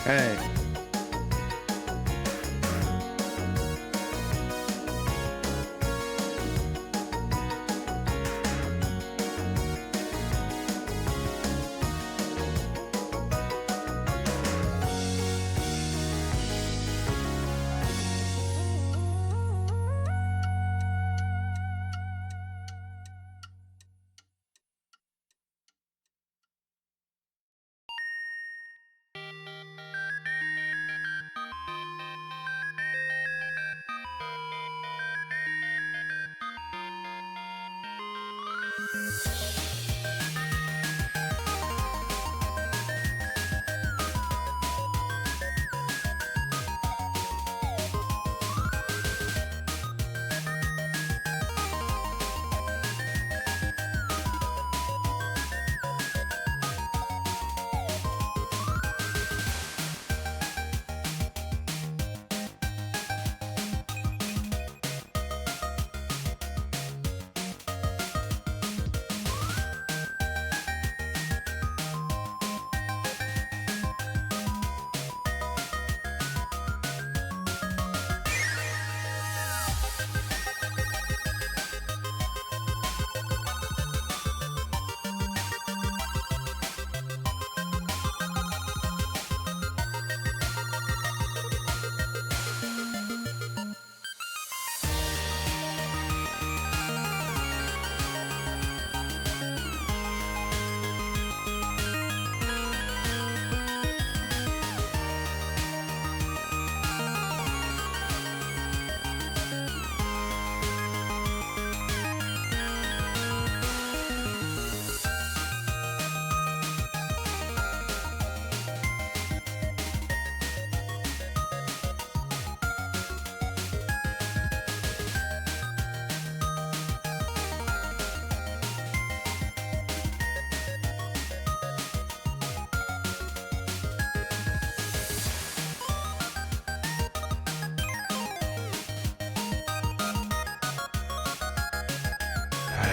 Hey.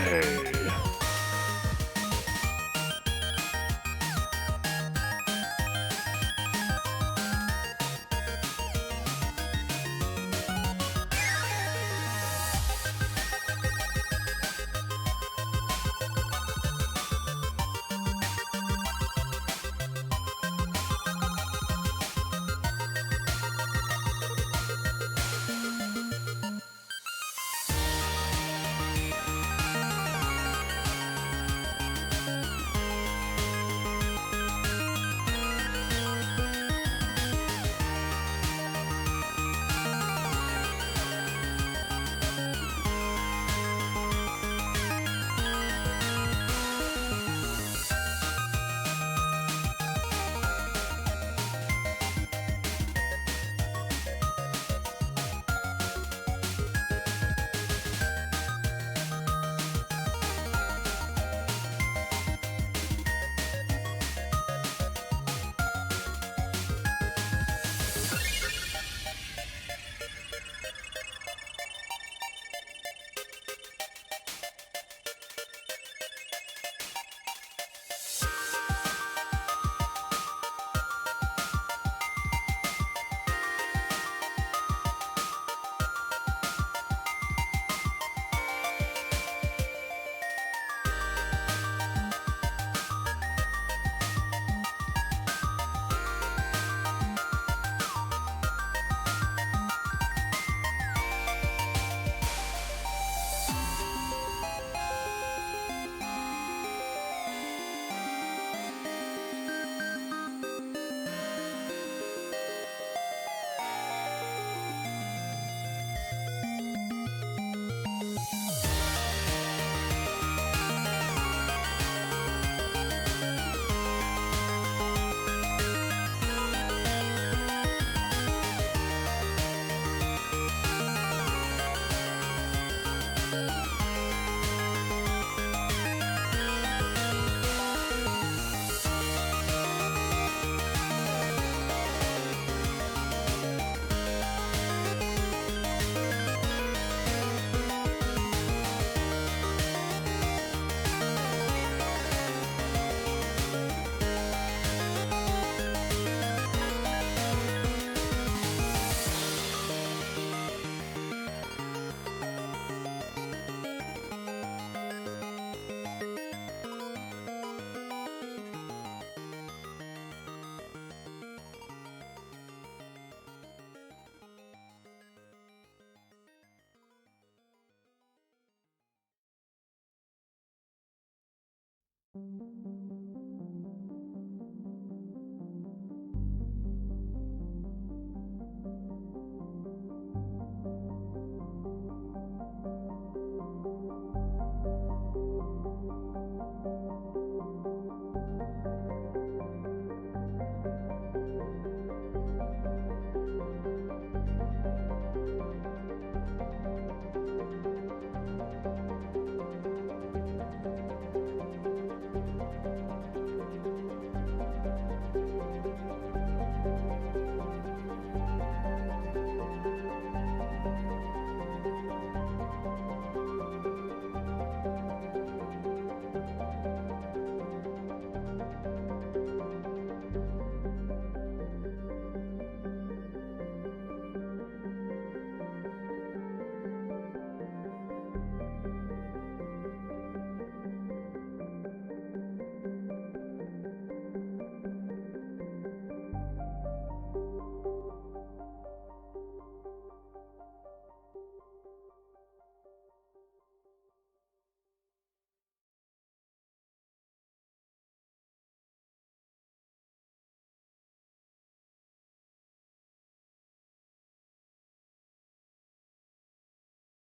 Hey.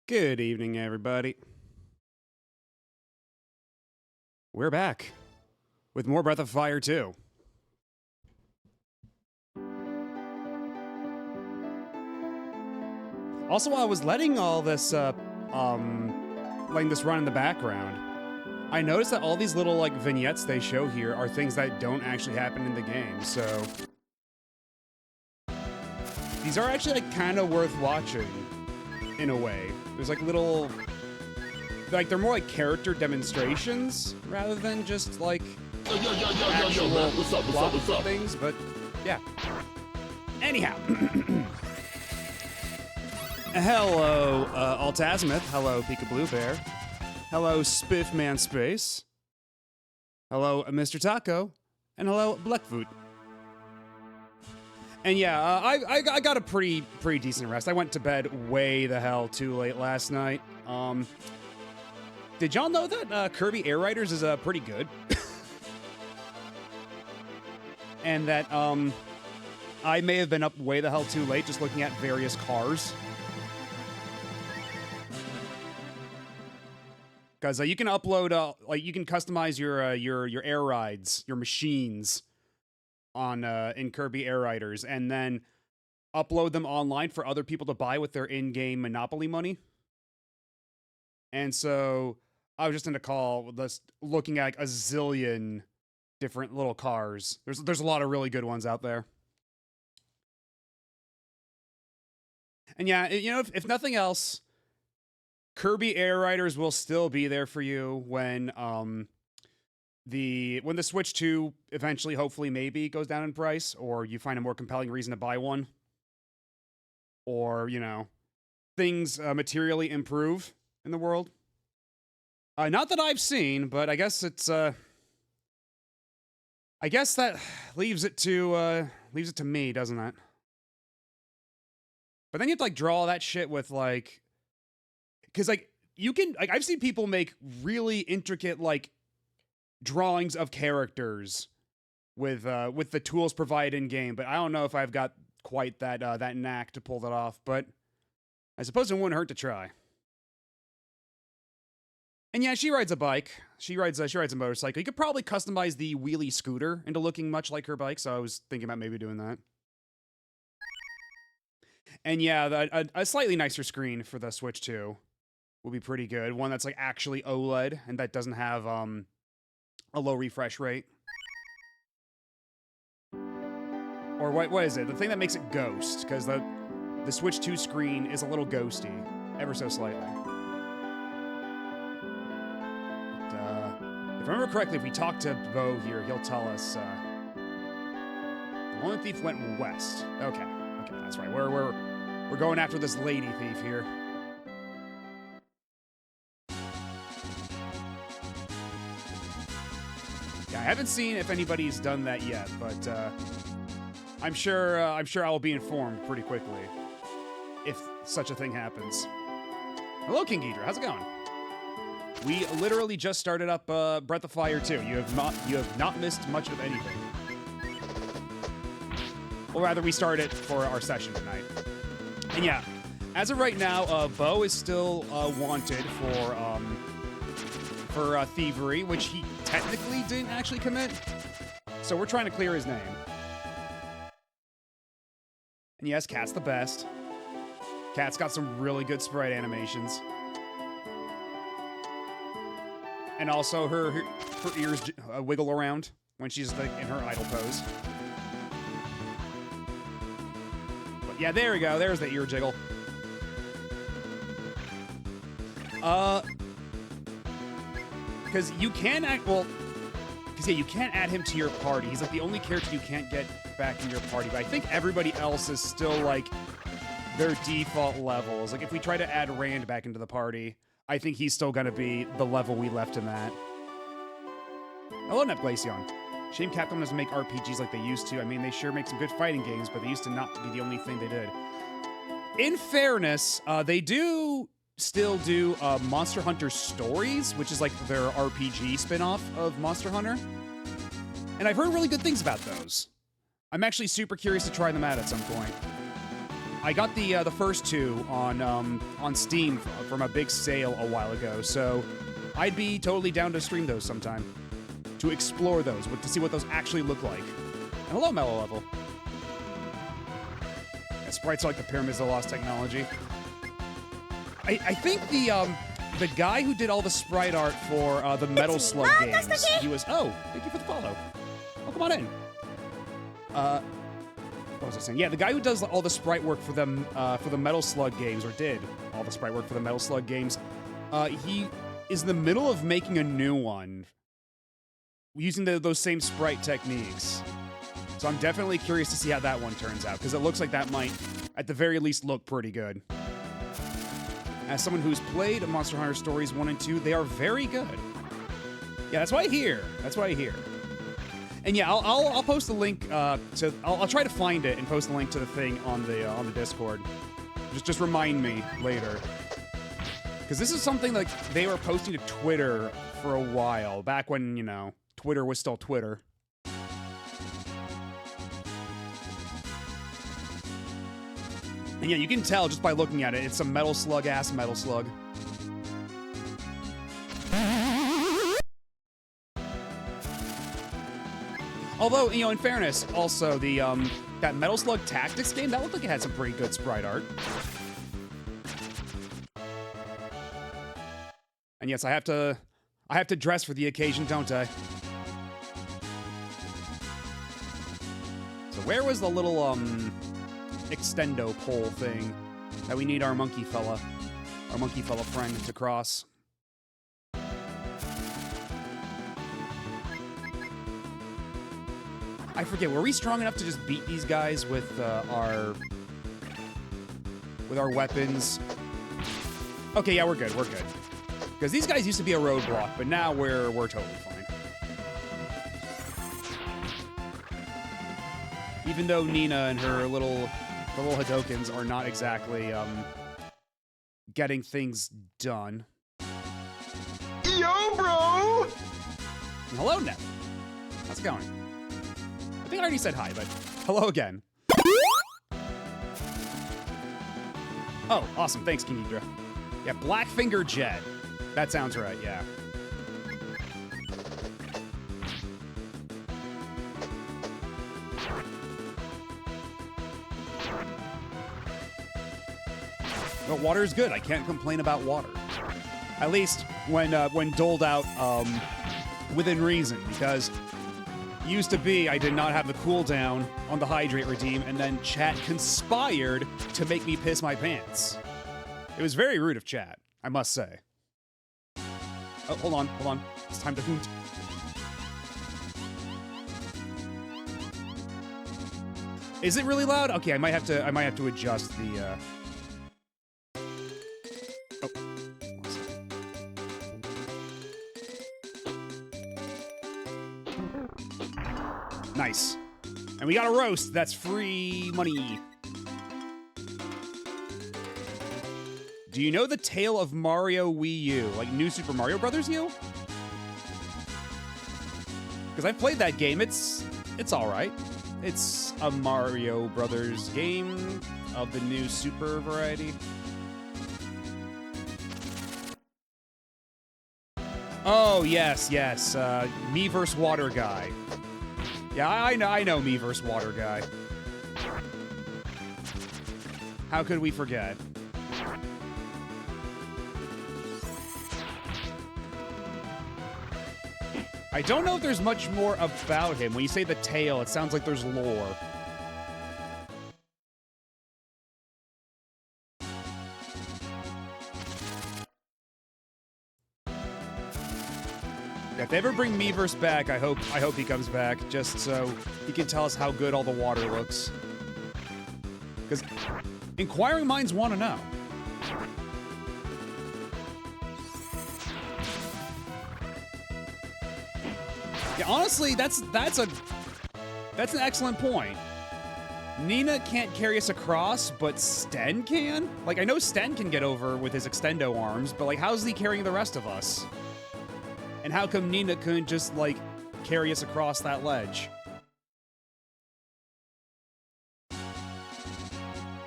Good evening, everybody. We're back with more Breath of Fire 2. Also, while I was letting all this, letting this run in the background, I noticed that all these little, vignettes they show here are things that don't actually happen in the game, so... These are actually, kind of worth watching, in a way. There's, little... they're more like character demonstrations, rather than just, actual man. What's up? things, but, yeah. Anyhow... Hello, Altazimuth. Hello, Peekaboo Bear. Hello, Spiffman Space. Hello, Mr. Taco. And hello, Blackfoot. And yeah, I got a pretty decent rest. I went to bed way the hell too late last night. Did y'all know that Kirby Air Riders is pretty good? And that I may have been up way the hell too late just looking at various cars. Because you can upload, you can customize your air rides, your machines, on in Kirby Air Riders, and then upload them online for other people to buy with their in-game Monopoly money. And so I was just in a call, looking at a zillion different little cars. There's a lot of really good ones out there. And yeah, if nothing else, Kirby Air Riders will still be there for you when the Switch 2 eventually, hopefully, maybe goes down in price, or you find a more compelling reason to buy one, or things materially improve in the world. Not that I've seen, but I guess it's I guess that leaves it to me, doesn't it? But then you have to draw all that shit with because, you can... I've seen people make really intricate, drawings of characters with the tools provided in-game, but I don't know if I've got quite that knack to pull that off, but I suppose it wouldn't hurt to try. And yeah, she rides a bike. She rides a motorcycle. You could probably customize the wheelie scooter into looking much like her bike, so I was thinking about maybe doing that. And yeah, a slightly nicer screen for the Switch 2 will be pretty good. One that's actually OLED and that doesn't have a low refresh rate. Or what is it? The thing that makes it ghost, because the Switch 2 screen is a little ghosty, ever so slightly. But, if I remember correctly, if we talk to Bo here, he'll tell us the Lone Thief went west. Okay, that's right. We're going after this lady thief here. Yeah, I haven't seen if anybody's done that yet, but I'm sure I will be informed pretty quickly if such a thing happens. Hello, King Ghidra. How's it going? We literally just started up Breath of Fire 2. You have not missed much of anything. Or rather, we started for our session tonight. And yeah, as of right now, Bo is still wanted for thievery, which he technically didn't actually commit. So we're trying to clear his name. And yes, Cat's the best. Cat's got some really good sprite animations. And also her ears wiggle around when she's in her idle pose. But yeah, there we go. There's the ear jiggle. Because you can you can't add him to your party. He's the only character you can't get back in your party. But I think everybody else is still their default levels. If we try to add Rand back into the party, I think he's still gonna be the level we left him at. Hello, Nepglacion. Shame Capcom doesn't make RPGs like they used to. I mean, they sure make some good fighting games, but they used to not be the only thing they did. In fairness, they do still do Monster Hunter Stories, which is their RPG spin-off of Monster Hunter. And I've heard really good things about those. I'm actually super curious to try them out at some point. I got the first two on Steam from a big sale a while ago, so I'd be totally down to stream those sometime. To explore those, to see what those actually look like. And hello, Mellow Level. Yeah, sprites are like the Pyramids of Lost technology. I think the guy who did all the sprite art for the Metal Slug games, he was... Oh, thank you for the follow. Oh, come on in. What was I saying? Yeah, the guy who does all the sprite work for them for the Metal Slug games, or did all the sprite work for the Metal Slug games, he is in the middle of making a new one using those same sprite techniques. So I'm definitely curious to see how that one turns out, because it looks like that might, at the very least, look pretty good. As someone who's played Monster Hunter Stories 1 and 2, they are very good. Yeah, that's what I hear. That's what I hear. And yeah, I'll post the link to... I'll try to find it and post the link to the thing on the Discord. Just remind me later. Because this is something like they were posting to Twitter for a while, back when, you know, Twitter was still Twitter. And yeah, you can tell just by looking at it, it's a Metal Slug-ass Metal Slug. Although, you know, in fairness, also, that Metal Slug Tactics game, that looked like it had some pretty good sprite art. And yes, I have to dress for the occasion, don't I? So where was the little, extendo pole thing that we need our monkey fella friend to cross? I forget, were we strong enough to just beat these guys with our weapons? Okay, yeah, we're good. Because these guys used to be a roadblock, but now we're totally fine. Even though Nina and her little Hadokens are not exactly getting things done. Yo, bro! Hello, Neb. How's it going? I think I already said hi, but hello again. Oh, awesome. Thanks, King Idra. Yeah, Blackfinger Jet. That sounds right, yeah. But water is good. I can't complain about water. At least when doled out within reason, because used to be I did not have the cooldown on the Hydrate Redeem, and then chat conspired to make me piss my pants. It was very rude of chat, I must say. Oh, hold on. It's time to hoot. Is it really loud? Okay, I might have to adjust the Oh. Nice. And we got a roast. That's free money. Do you know the tale of Mario Wii U? Like New Super Mario Brothers U? Because I've played that game. It's alright. It's a Mario Brothers game of the new Super variety. Oh, yes. Me vs. Water Guy. Yeah, I know Me vs. Water Guy. How could we forget? I don't know if there's much more about him. When you say the tale, it sounds like there's lore. If they ever bring Miiverse back, I hope he comes back, just so he can tell us how good all the water looks. Because inquiring minds want to know. Yeah, honestly, that's an excellent point. Nina can't carry us across, but Sten can? Like, I know Sten can get over with his extendo arms, but like, how's he carrying the rest of us? And how come Nina couldn't just, like, carry us across that ledge?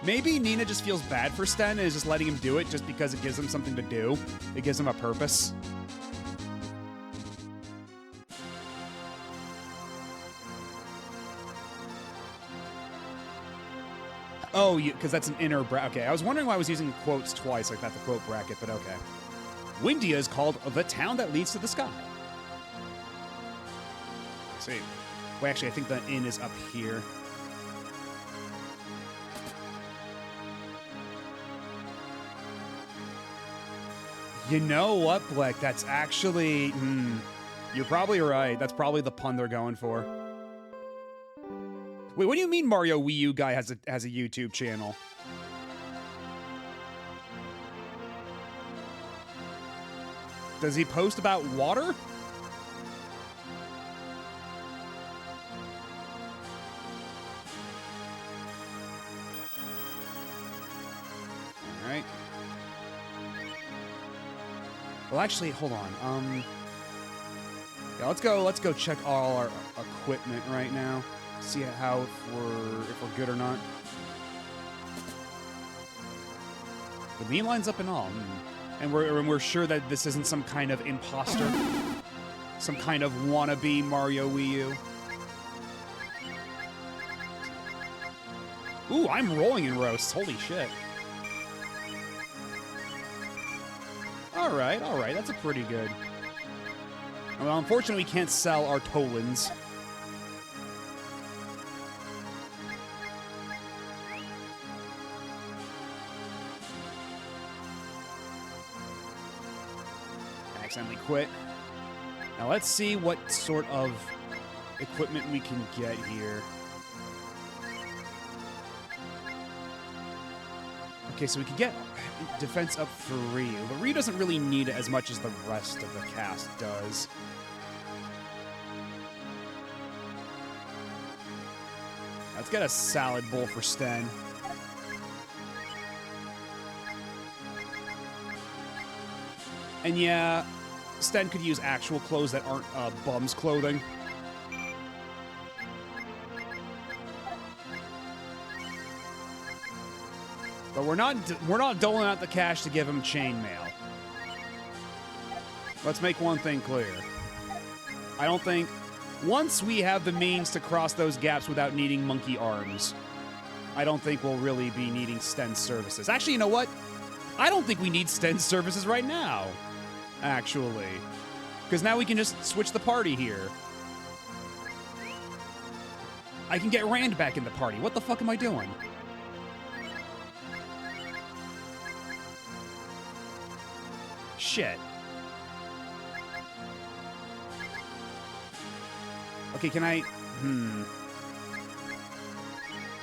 Maybe Nina just feels bad for Sten and is just letting him do it just because it gives him something to do. It gives him a purpose. Oh, because that's an inner bracket. Okay, I was wondering why I was using quotes twice like that, the quote bracket, but okay. Windia is called the town that leads to the sky. Let's see. Wait, actually, I think the inn is up here. You know what, Black? That's actually... you're probably right. That's probably the pun they're going for. Wait, what do you mean Mario Wii U guy has a YouTube channel? Does he post about water? All right. Well, actually, hold on. Yeah, let's go check all our equipment right now. See how if we're good or not. The beam lines up and all, and we're sure that this isn't some kind of imposter, some kind of wannabe Mario Wii U. Ooh, I'm rolling in roasts. Holy shit! All right, that's a pretty good. Well, unfortunately, we can't sell our Tolans. Accidentally quit. Now let's see what sort of equipment we can get here. Okay, so we can get defense up for Ryu, but Ryu doesn't really need it as much as the rest of the cast does. Let's get a salad bowl for Sten. And yeah, Sten could use actual clothes that aren't bum's clothing. But we're not doling out the cash to give him chainmail. Let's make one thing clear. I don't think once we have the means to cross those gaps without needing monkey arms, I don't think we'll really be needing Sten's services. Actually, you know what? I don't think we need Sten's services right now. Actually. Because now we can just switch the party here. I can get Rand back in the party. What the fuck am I doing? Shit. Okay, can I...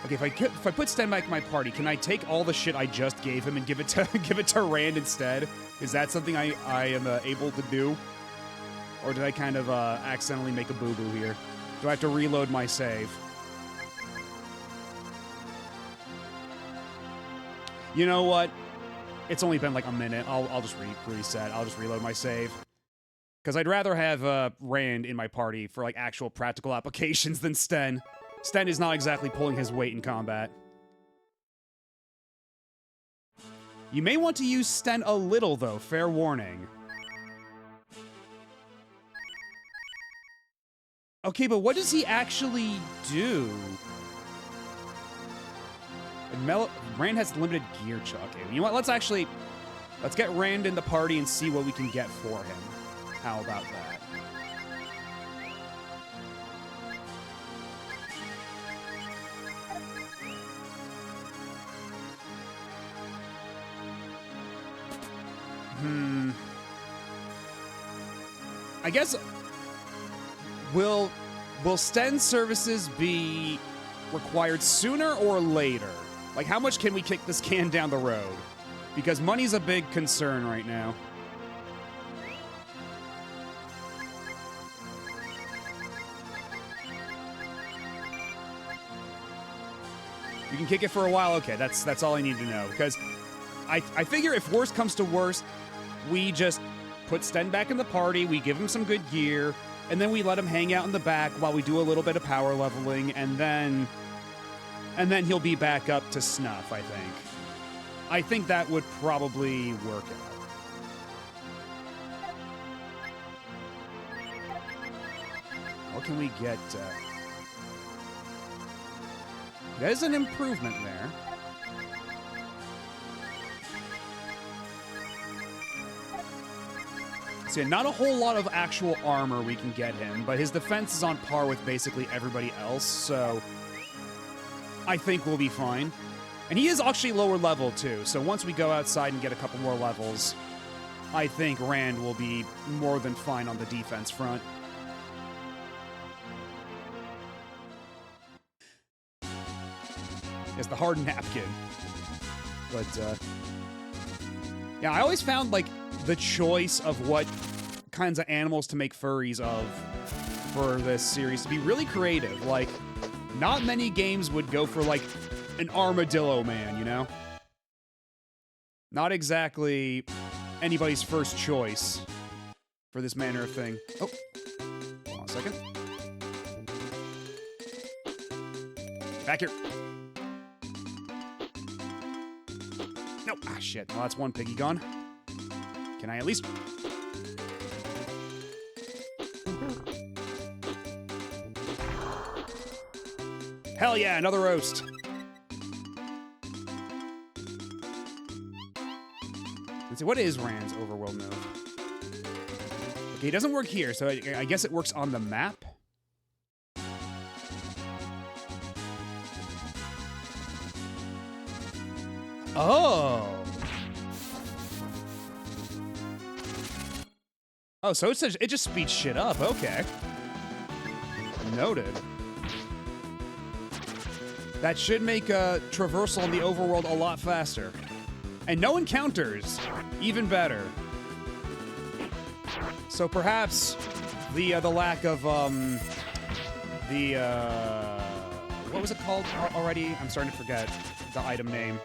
Okay, if I put Sten back in my party, can I take all the shit I just gave him and give it to Rand instead? Is that something I am able to do? Or did I kind of accidentally make a boo-boo here? Do I have to reload my save? You know what? It's only been like a minute. I'll just reset. I'll just reload my save. Because I'd rather have Rand in my party for like actual practical applications than Sten. Sten is not exactly pulling his weight in combat. You may want to use Sten a little, though. Fair warning. Okay, but what does he actually do? Rand has limited gear chuck. Okay, you know what? Let's get Rand in the party and see what we can get for him. How about that? I guess will Sten's services be required sooner or later? Like, how much can we kick this can down the road? Because money's a big concern right now. You can kick it for a while? Okay, that's all I need to know. Because I figure if worst comes to worst, we just put Sten back in the party, we give him some good gear, and then we let him hang out in the back while we do a little bit of power leveling, and then And then he'll be back up to snuff, I think. I think that would probably work out. What can we get? There's an improvement there. So not a whole lot of actual armor we can get him, but his defense is on par with basically everybody else, so I think we'll be fine. And he is actually lower level, too, so once we go outside and get a couple more levels, I think Rand will be more than fine on the defense front. It's the hard napkin. But, yeah, I always found, like, the choice of what kinds of animals to make furries of for this series to be really creative. Like, not many games would go for, like, an armadillo man, you know? Not exactly anybody's first choice for this manner of thing. Oh, hold on a second. Back here. No, ah, shit. Well, that's one piggy gone. Can I at least... Hell yeah, another roast. Let's see, what is Rand's overworld move? Okay, it doesn't work here, so I guess it works on the map. Oh. Oh, so it just speeds shit up. Okay. Noted. That should make traversal in the overworld a lot faster. And no encounters. Even better. So perhaps the lack of what was it called already? I'm starting to forget the item name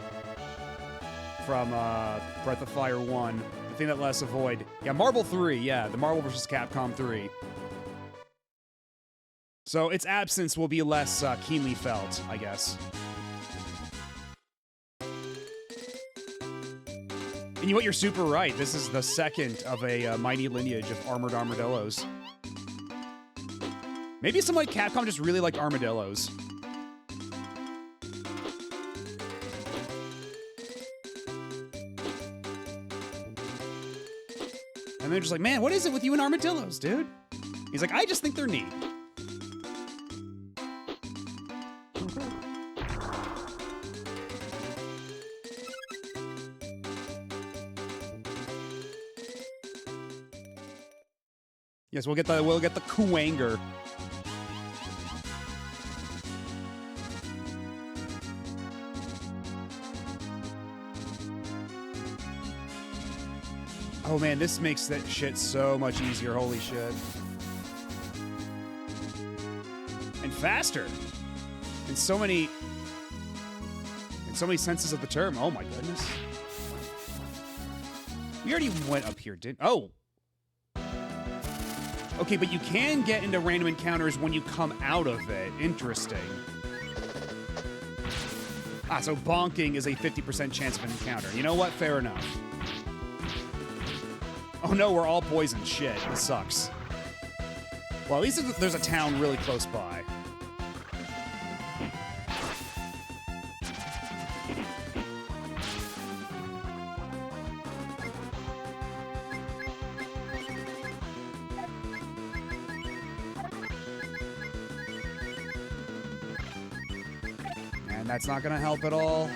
from Breath of Fire 1. The thing that lets us avoid. Yeah, Marvel 3. Yeah, the Marvel vs. Capcom 3. So its absence will be less keenly felt, I guess. And you know what? You're super right. This is the second of a mighty lineage of armored armadillos. Maybe somebody like Capcom just really liked armadillos. And they're just like, man, what is it with you and armadillos, dude? He's like, I just think they're neat. Yes, we'll get the Kuwanger. Oh man, this makes that shit so much easier. Holy shit. And faster. In so many senses of the term. Oh my goodness. We already went up here, didn't... Oh. Okay, but you can get into random encounters when you come out of it. Interesting. Ah, so bonking is a 50% chance of an encounter. You know what? Fair enough. Oh no, we're all poisoned. Shit, this sucks. Well, at least there's a town really close by. And that's not gonna help at all.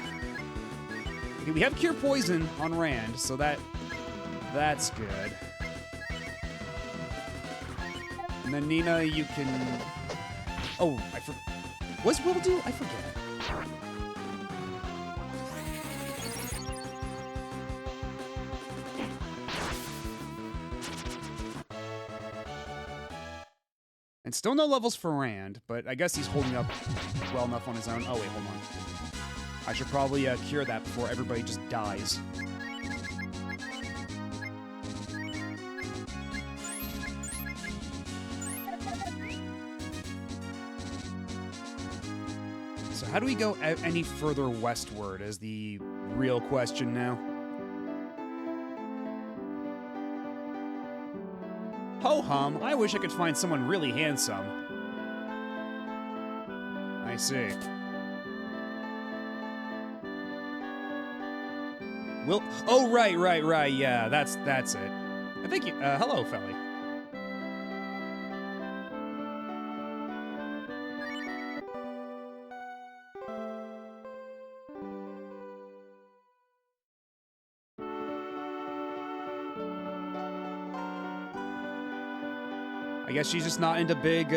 Okay, we have Cure Poison on Rand, so that's good. And then Nina, you can... Oh, what's Will do? I forget. And still no levels for Rand, but I guess he's holding up well enough on his own. Oh, wait, hold on. I should probably cure that before everybody just dies. how do we go any further westward is the real question now. Ho-hum, I wish I could find someone really handsome. I see. Oh, right, yeah, that's it. I think you, hello, Felly. I guess she's just not into big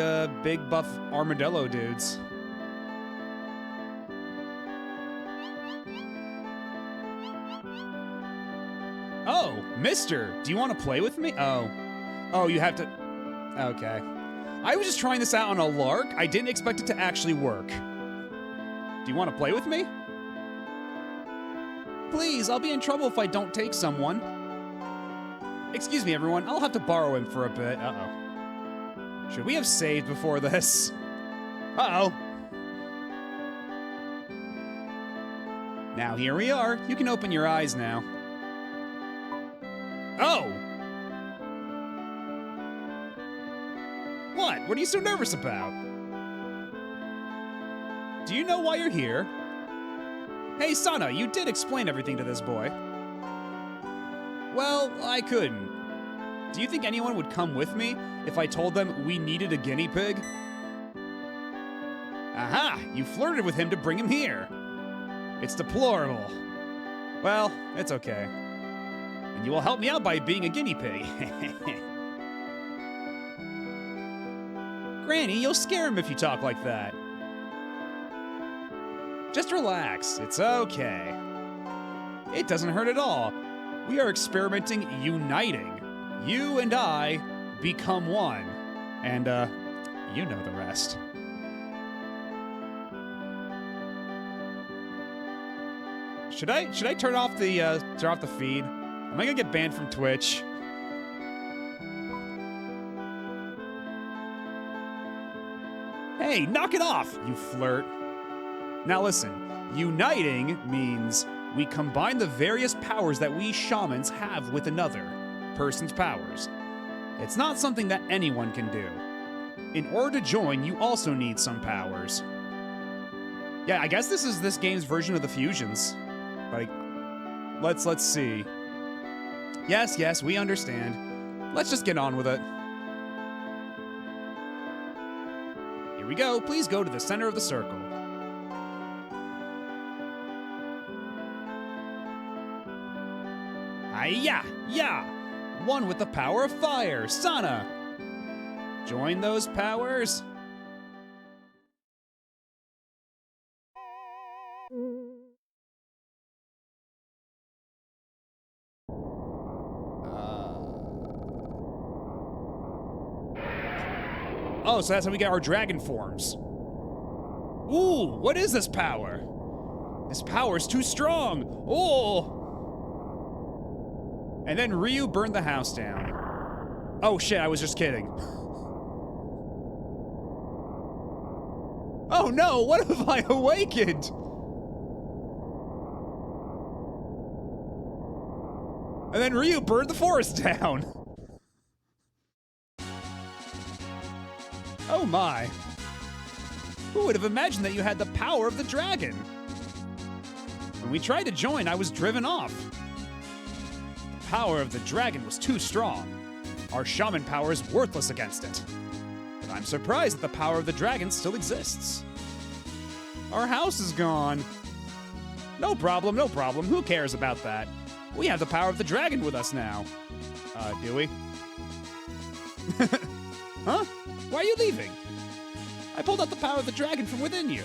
buff armadillo dudes. Oh, mister, do you want to play with me? Oh, you have to... Okay. I was just trying this out on a lark. I didn't expect it to actually work. Do you want to play with me? Please, I'll be in trouble if I don't take someone. Excuse me, everyone. I'll have to borrow him for a bit. Uh-oh. Should we have saved before this? Uh-oh. Now here we are. You can open your eyes now. Oh! What? What are you so nervous about? Do you know why you're here? Hey, Sana, you did explain everything to this boy. Well, I couldn't. Do you think anyone would come with me if I told them we needed a guinea pig? Aha! You flirted with him to bring him here. It's deplorable. Well, it's okay. And you will help me out by being a guinea pig. Granny, you'll scare him if you talk like that. Just relax. It's okay. It doesn't hurt at all. We are experimenting uniting. You and I become one. And, you know the rest. Should I turn off the feed? Am I gonna get banned from Twitch? Hey, knock it off, you flirt. Now listen, uniting means we combine the various powers that we shamans have with another person's powers. It's not something that anyone can do. In order to join, you also need some powers. Yeah, I guess this is this game's version of the fusions. Like, let's see. Yes, we understand. Let's just get on with it. Here we go. Please go to the center of the circle. Hi-ya! Yeah! One with the power of fire, Sana! Join those powers. Oh, so that's how we get our dragon forms. Ooh, what is this power? This power is too strong. Oh! And then Ryu burned the house down. Oh shit, I was just kidding. Oh no, what have I awakened? And then Ryu burned the forest down. Oh my. Who would have imagined that you had the power of the dragon? When we tried to join, I was driven off. The power of the dragon was too strong. Our shaman power is worthless against it. But I'm surprised that the power of the dragon still exists. Our house is gone. No problem. Who cares about that? We have the power of the dragon with us now. Do we? Huh? Why are you leaving? I pulled out the power of the dragon from within you.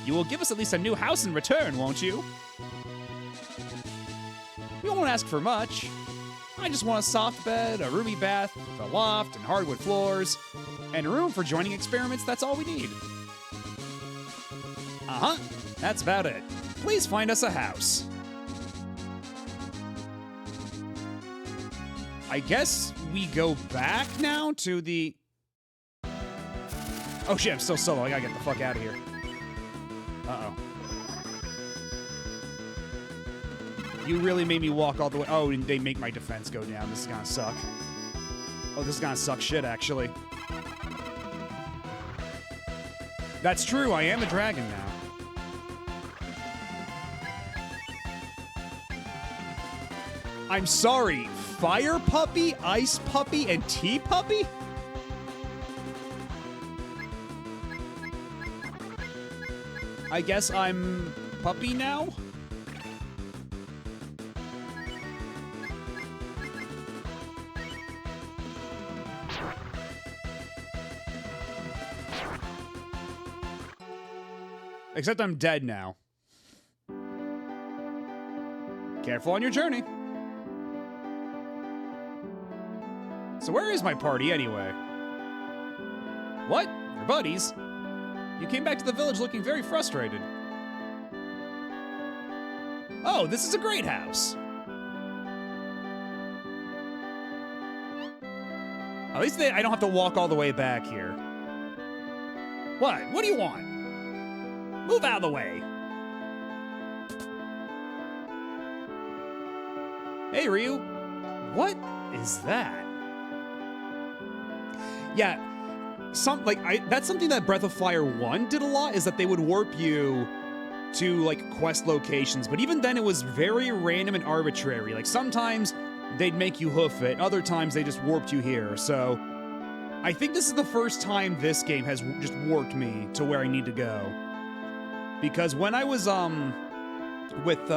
You will give us at least a new house in return, won't you? We won't ask for much. I just want a soft bed, a roomy bath, a loft, and hardwood floors, and room for joining experiments. That's all we need. Uh-huh. That's about it. Please find us a house. I guess we go back now to the... Oh shit, I'm still solo. I gotta get the fuck out of here. Uh-oh. You really made me walk all the way. Oh, and they make my defense go down. This is gonna suck. Oh, this is gonna suck shit, actually. That's true, I am a dragon now. I'm sorry, Fire Puppy, Ice Puppy, and Tea Puppy? I guess I'm Puppy now? Except I'm dead now. Careful on your journey. So where is my party anyway? What? Your buddies? You came back to the village looking very frustrated. Oh, this is a great house. At least I don't have to walk all the way back here. What? What do you want? Move out of the way. Hey, Ryu. What is that? Yeah, that's something that Breath of Fire 1 did a lot, is that they would warp you to, like, quest locations, but even then it was very random and arbitrary. Like, sometimes they'd make you hoof it, other times they just warped you here, so I think this is the first time this game has just warped me to where I need to go. Because when I was, with,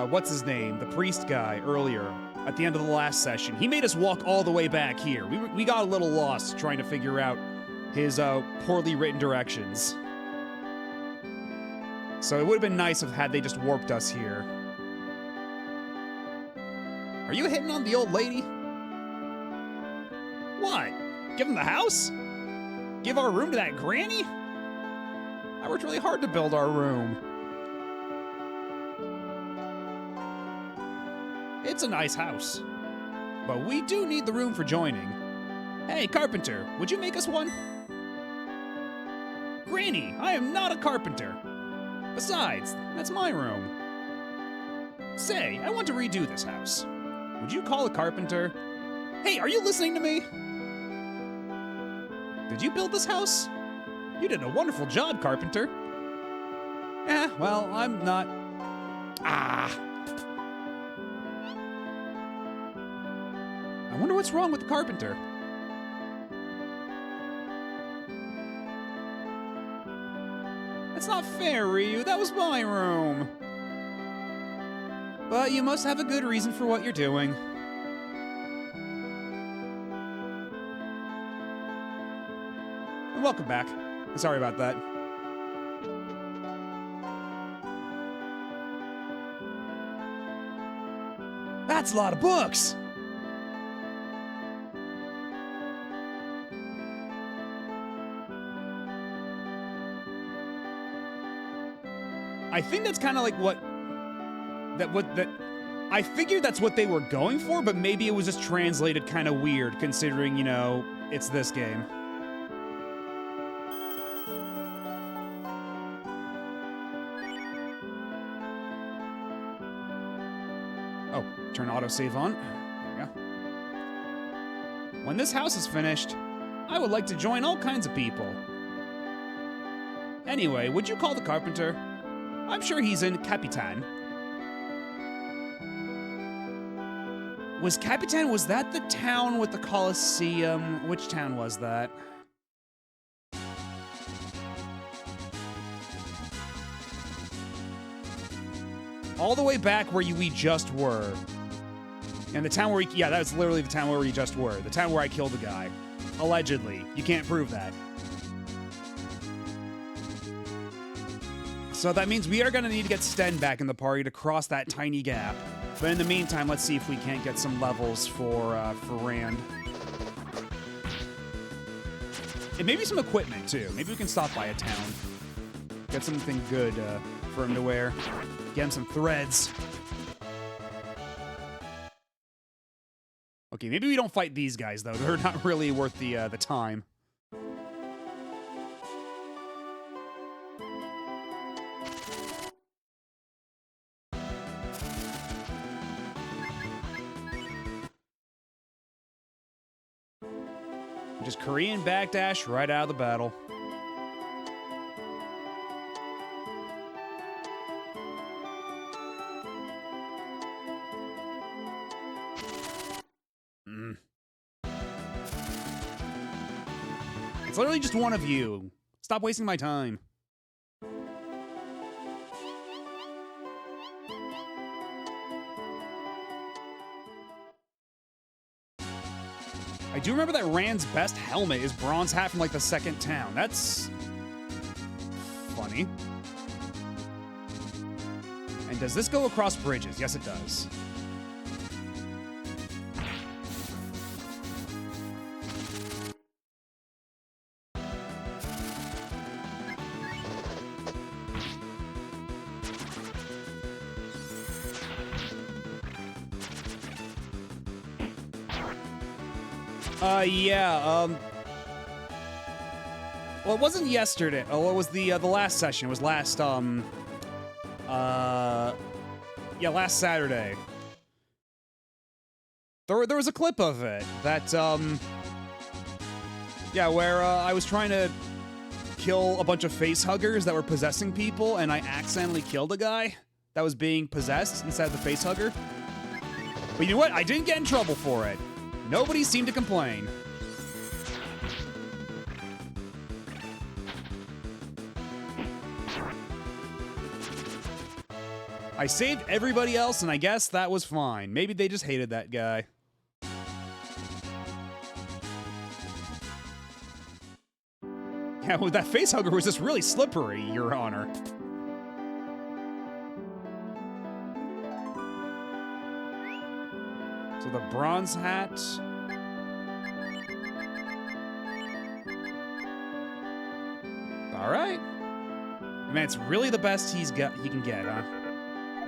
what's his name, the priest guy earlier, at the end of the last session, he made us walk all the way back here. We got a little lost trying to figure out his, poorly written directions. So it would have been nice had they just warped us here. Are you hitting on the old lady? What? Give him the house? Give our room to that granny? I worked really hard to build our room. It's a nice house, but we do need the room for joining. Hey, carpenter, would you make us one? Granny, I am not a carpenter. Besides, that's my room. Say, I want to redo this house. Would you call a carpenter? Hey, are you listening to me? Did you build this house? You did a wonderful job, carpenter. Well, I'm not... I wonder what's wrong with the carpenter. That's not fair, Ryu. That was my room. But you must have a good reason for what you're doing. And welcome back. Sorry about that. That's a lot of books! I think that's kind of like I figured that's what they were going for, but maybe it was just translated kind of weird, considering, you know, it's this game. Oh, turn autosave on. There we go. When this house is finished, I would like to join all kinds of people. Anyway, would you call the carpenter? I'm sure he's in Capitan. Was that the town with the Colosseum? Which town was that? All the way back where we just were. And the town where yeah, that's literally the town where we just were. The town where I killed the guy. Allegedly. You can't prove that. So that means we are going to need to get Sten back in the party to cross that tiny gap. But in the meantime, let's see if we can't get some levels for Rand. And maybe some equipment, too. Maybe we can stop by a town. Get something good for him to wear. Get him some threads. Okay, maybe we don't fight these guys, though. They're not really worth the time. Just Korean backdash right out of the battle. It's literally just one of you. Stop wasting my time. I do remember that Rand's best helmet is bronze hat from like the second town. That's funny. And does this go across bridges? Yes, it does. Well, it wasn't yesterday. Oh, it was the last session. It was last, last Saturday. There was a clip of it that, where I was trying to kill a bunch of face huggers that were possessing people, and I accidentally killed a guy that was being possessed instead of the face hugger. But you know what? I didn't get in trouble for it. Nobody seemed to complain. I saved everybody else, and I guess that was fine. Maybe they just hated that guy. Yeah, well, that facehugger was just really slippery, Your Honor. So the bronze hat. All right. Man, it's really the best he can get, huh?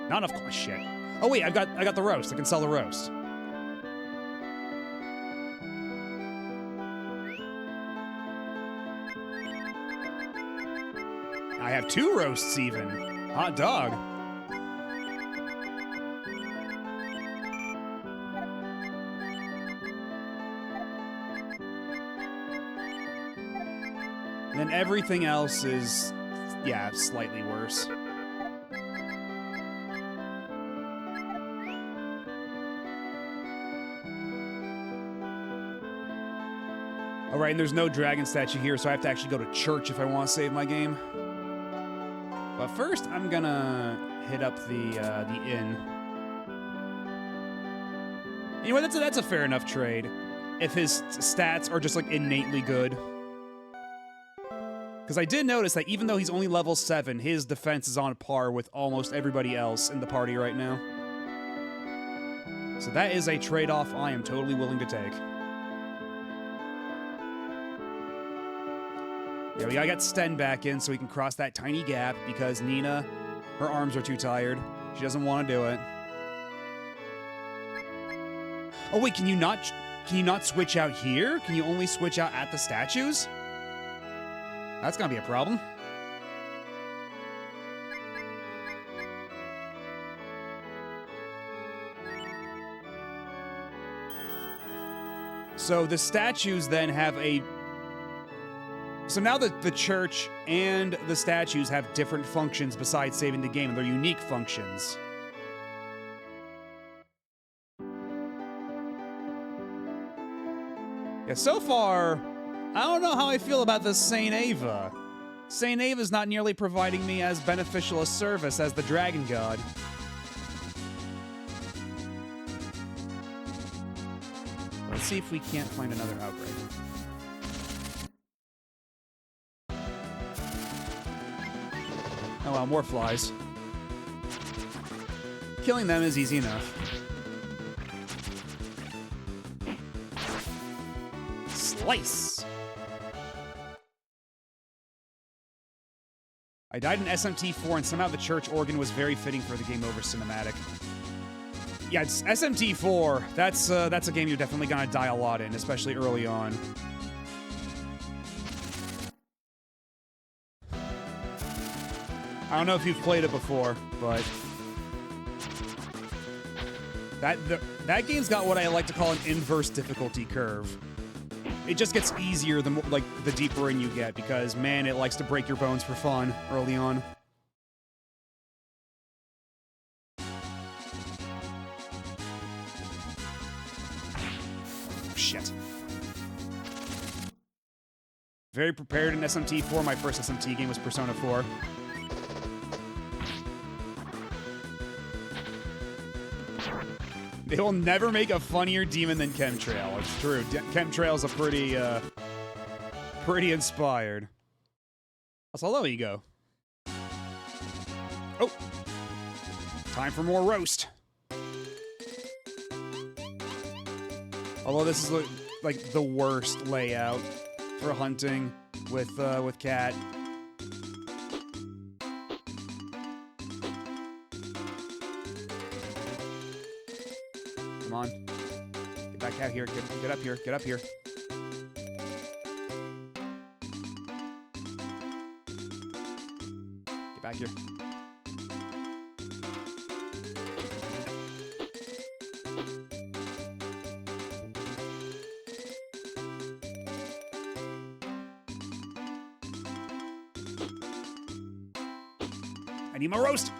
Not enough shit. Oh wait, I got the roast. I can sell the roast. I have 2 roasts even. Hot dog. And then everything else is, yeah, slightly worse. All right, and there's no dragon statue here, so I have to actually go to church if I want to save my game. But first, I'm gonna hit up the inn. Anyway, that's a fair enough trade. If his stats are just like innately good. Because I did notice that even though he's only level 7, his defense is on par with almost everybody else in the party right now. So that is a trade-off I am totally willing to take. Yeah, we gotta get Sten back in so we can cross that tiny gap because Nina, her arms are too tired. She doesn't want to do it. Oh wait, can you not switch out here? Can you only switch out at the statues? That's gonna be a problem. So the statues then have a... So now that the church and the statues have different functions besides saving the game, they're unique functions. Yeah, so far, I don't know how I feel about this Saint Ava. Saint Ava's not nearly providing me as beneficial a service as the Dragon God. Let's see if we can't find another outbreak. Oh wow, more flies. Killing them is easy enough. Slice! I died in SMT4 and somehow the church organ was very fitting for the game over cinematic. Yeah, it's SMT4. That's a game you're definitely gonna die a lot in, especially early on. I don't know if you've played it before, but that game's got what I like to call an inverse difficulty curve. it just gets easier the more, like, the deeper in you get, because, man, it likes to break your bones for fun early on. Shit. Very prepared in SMT4. My first SMT game was Persona 4. They will never make a funnier demon than Chemtrail. It's true. Chemtrail's a pretty inspired. Also, hello, Ego. Oh. Time for more roast. Although this is like the worst layout for hunting with Cat. Come on. Get back out here. Get up here. Get up here. Get back here. I need my roast!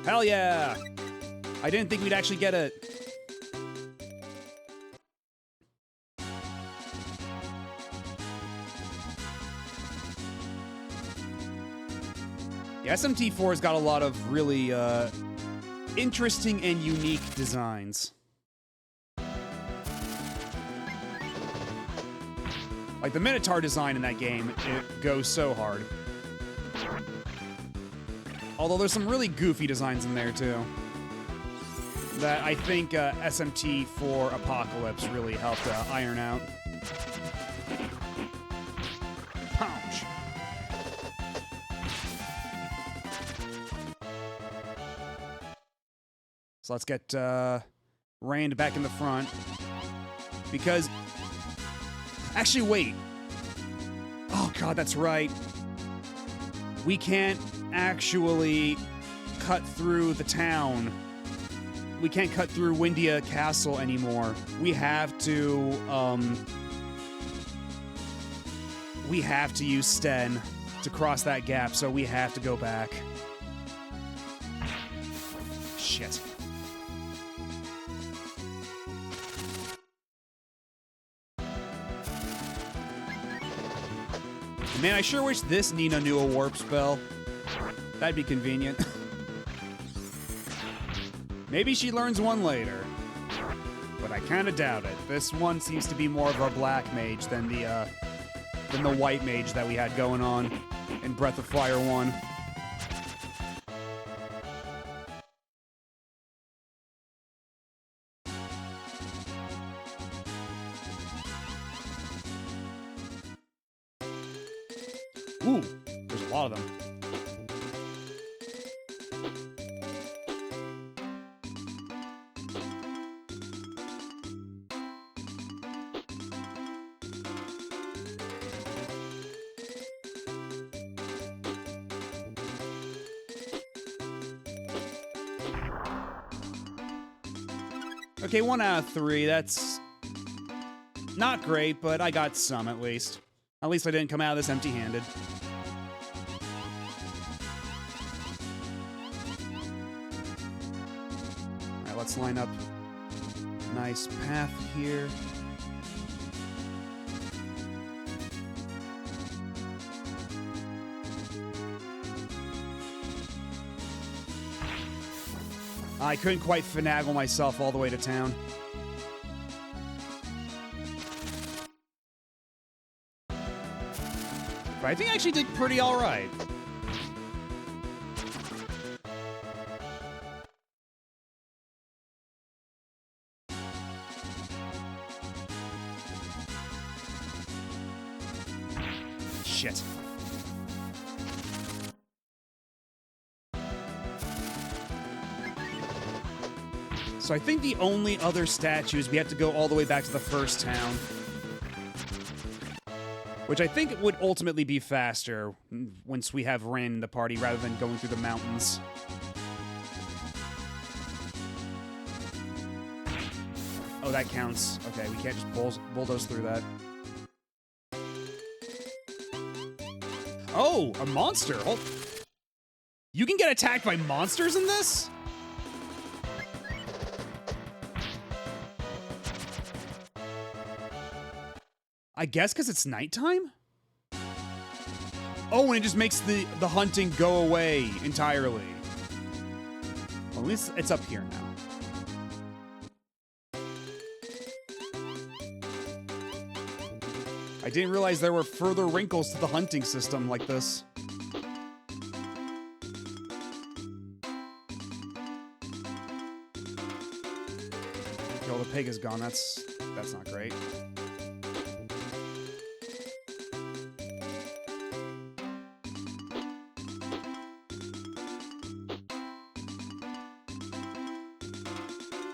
Hell yeah! I didn't think we'd actually get it. Yeah, SMT4's got a lot of really interesting and unique designs. Like, the Minotaur design in that game, it goes so hard. Although there's some really goofy designs in there, too. That I think SMT4 Apocalypse really helped iron out. Ouch. So let's get Rand back in the front. Because... Actually, wait. Oh, God, that's right. We can't actually cut through the town. We can't cut through Windia Castle anymore. We have to use Sten to cross that gap, so we have to go back. Shit. Man, I sure wish this Nina knew a warp spell. That'd be convenient. Maybe she learns one later. But I kinda doubt it. This one seems to be more of a black mage than the white mage that we had going on in Breath of Fire 1. Ooh, there's a lot of them. Okay, 1 out of 3. That's not great, but I got some at least. At least I didn't come out of this empty-handed. Alright, let's line up a nice path here. I couldn't quite finagle myself all the way to town. But I think I actually did pretty alright. Shit. So I think the only other statues, we have to go all the way back to the first town. Which I think would ultimately be faster once we have Ren in the party rather than going through the mountains. Oh, that counts. Okay, we can't just bulldoze through that. Oh, a monster. Oh. You can get attacked by monsters in this? I guess because it's nighttime? Oh, and it just makes the hunting go away entirely. Well, at least it's up here now. I didn't realize there were further wrinkles to the hunting system like this. Oh, the pig is gone. That's not great.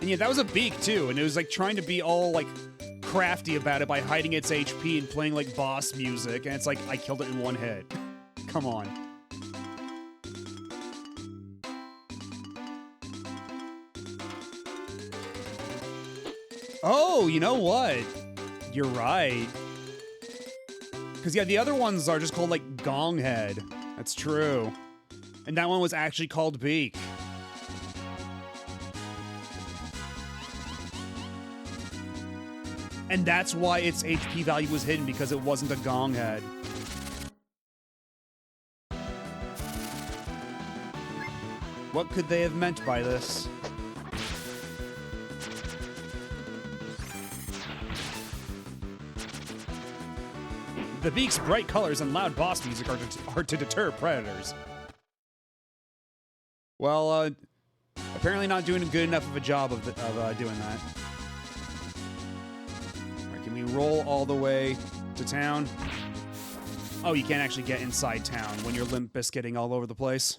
And yeah, that was a beak too, and it was like trying to be all like crafty about it by hiding its HP and playing like boss music, and it's like I killed it in one hit. Come on. Oh, you know what? You're right. Because yeah, the other ones are just called like Gong Head. That's true. And that one was actually called Beak. And that's why its HP value was hidden, because it wasn't a Gong Head. What could they have meant by this? The beak's bright colors and loud boss music are to deter predators. Well, apparently not doing good enough of a job of doing that. Can we roll all the way to town? Oh, you can't actually get inside town when you're Limp Bizkitting all over the place.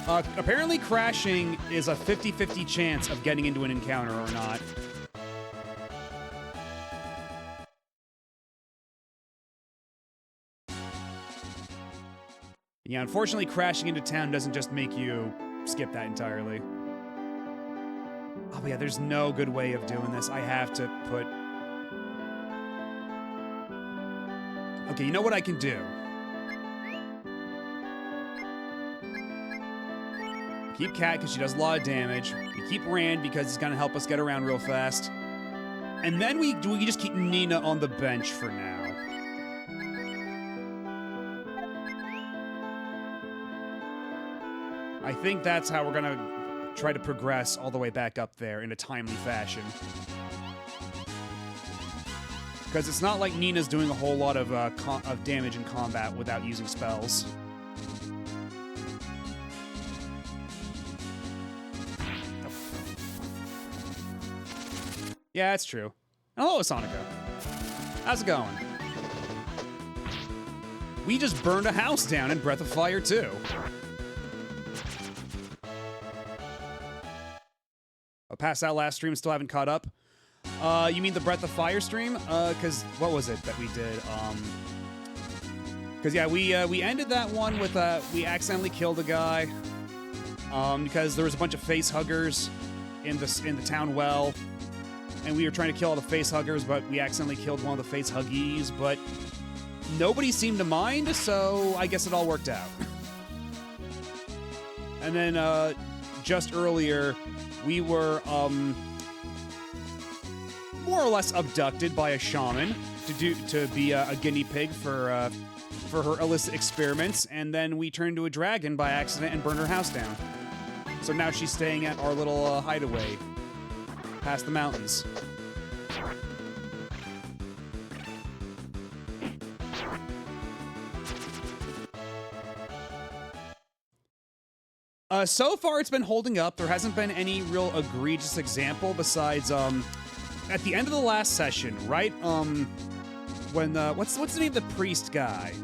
Apparently crashing is a 50-50 chance of getting into an encounter or not. Yeah, unfortunately crashing into town doesn't just make you skip that entirely. Oh yeah, there's no good way of doing this. I have to put... Okay, you know what I can do? Keep Cat because she does a lot of damage. We keep Rand because he's gonna help us get around real fast. And then we just keep Nina on the bench for now. I think that's how we're gonna try to progress all the way back up there in a timely fashion. Because it's not like Nina's doing a whole lot of damage in combat without using spells. Yeah, that's true. Hello, Sonica. How's it going? We just burned a house down in Breath of Fire 2. Past that last stream, still haven't caught up. You mean the Breath of Fire stream? Because what was it that we did? Because yeah, we ended that one with we accidentally killed a guy. Because there was a bunch of face huggers in the town well, and we were trying to kill all the face huggers, but we accidentally killed one of the face huggies. But nobody seemed to mind, so I guess it all worked out. And then just earlier, we were more or less abducted by a shaman to be a guinea pig for her illicit experiments, and then we turned into a dragon by accident and burned her house down. So now she's staying at our little hideaway past the mountains. So far, it's been holding up. There hasn't been any real egregious example besides, at the end of the last session, right? When, what's the name of the priest guy?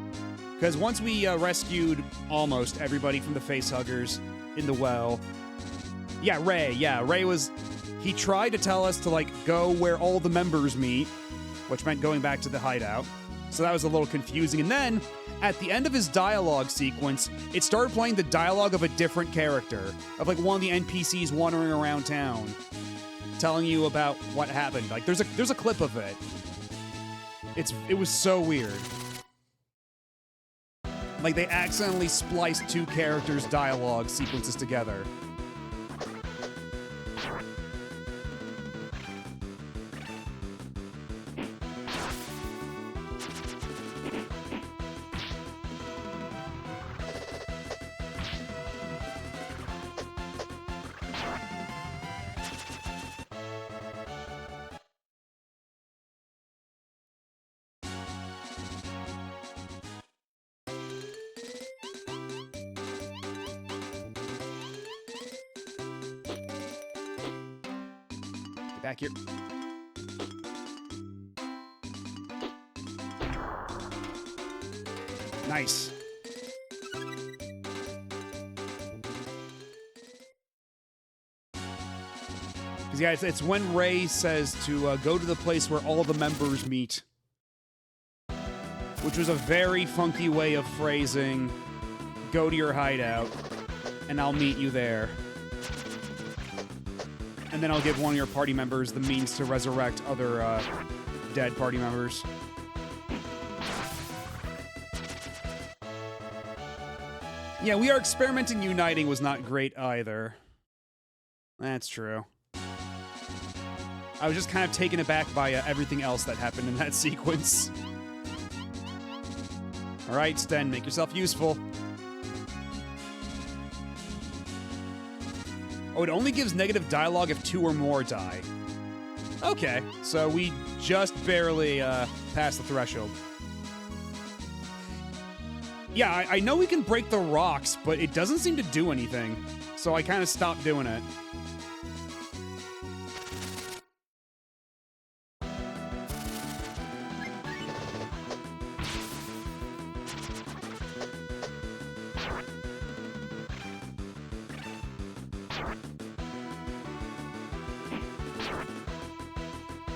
Because once we, rescued almost everybody from the facehuggers in the well. Yeah, Ray. Yeah, Ray was... He tried to tell us to, like, go where all the members meet, which meant going back to the hideout. So that was a little confusing. And then, at the end of his dialogue sequence, it started playing the dialogue of a different character, of like one of the NPCs wandering around town. telling you about what happened. Like, there's a clip of it. It was so weird. Like, they accidentally spliced two characters' dialogue sequences together. Back here. Nice. Because, yeah, it's when Ray says to go to the place where all the members meet. Which was a very funky way of phrasing, go to your hideout, and I'll meet you there. And then I'll give one of your party members the means to resurrect other dead party members. Yeah, We Are Experimenting Uniting was not great either. That's true. I was just kind of taken aback by everything else that happened in that sequence. Alright, Sten, make yourself useful. Oh, it only gives negative dialogue if 2 or more die. Okay, so we just barely passed the threshold. Yeah, I know we can break the rocks, but it doesn't seem to do anything. So I kind of stopped doing it.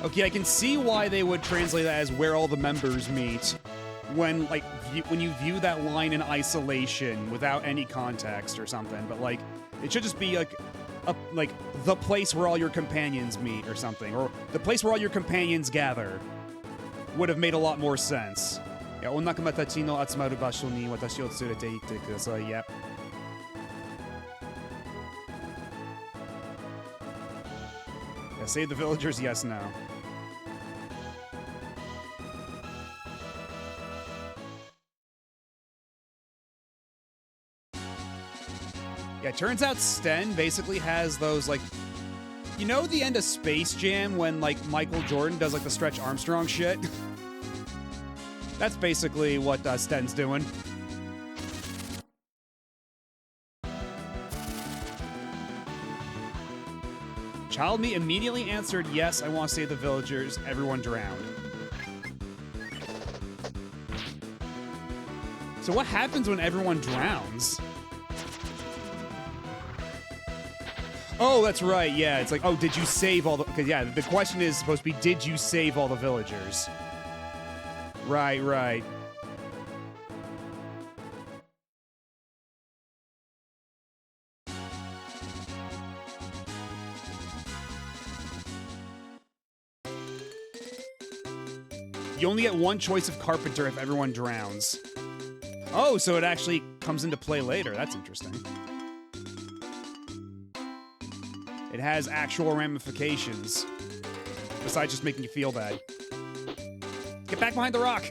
Okay, I can see why they would translate that as where all the members meet. When, like, when you view that line in isolation without any context or something, but, like, it should just be, like, the place where all your companions meet or something, or the place where all your companions gather would have made a lot more sense. Yeah, o nakama tachi no atsumaru basho ni watashi o tsurete itte kudasai. Yep. Yeah, save the villagers, yes, no. Yeah, it turns out Sten basically has those, like... You know the end of Space Jam when, like, Michael Jordan does, like, the Stretch Armstrong shit? That's basically what Sten's doing. Child Me immediately answered, yes, I want to save the villagers. Everyone drowned. So what happens when everyone drowns? Oh, that's right, yeah. It's like, oh, did you save all the... Because, yeah, the question is supposed to be, did you save all the villagers? Right, right. You only get one choice of carpenter if everyone drowns. Oh, so it actually comes into play later. That's interesting. It has actual ramifications, besides just making you feel bad. Get back behind the rock!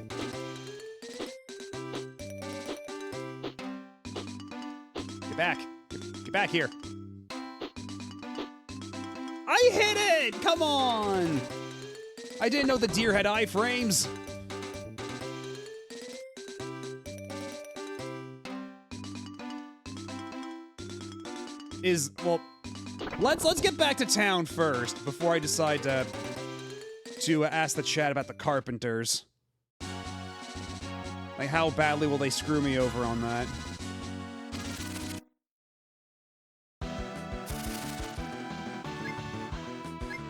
Get back. Get back here. I hit it! Come on! I didn't know the deer had iframes. Well, let's get back to town first before I decide to ask the chat about the carpenters. Like, how badly will they screw me over on that?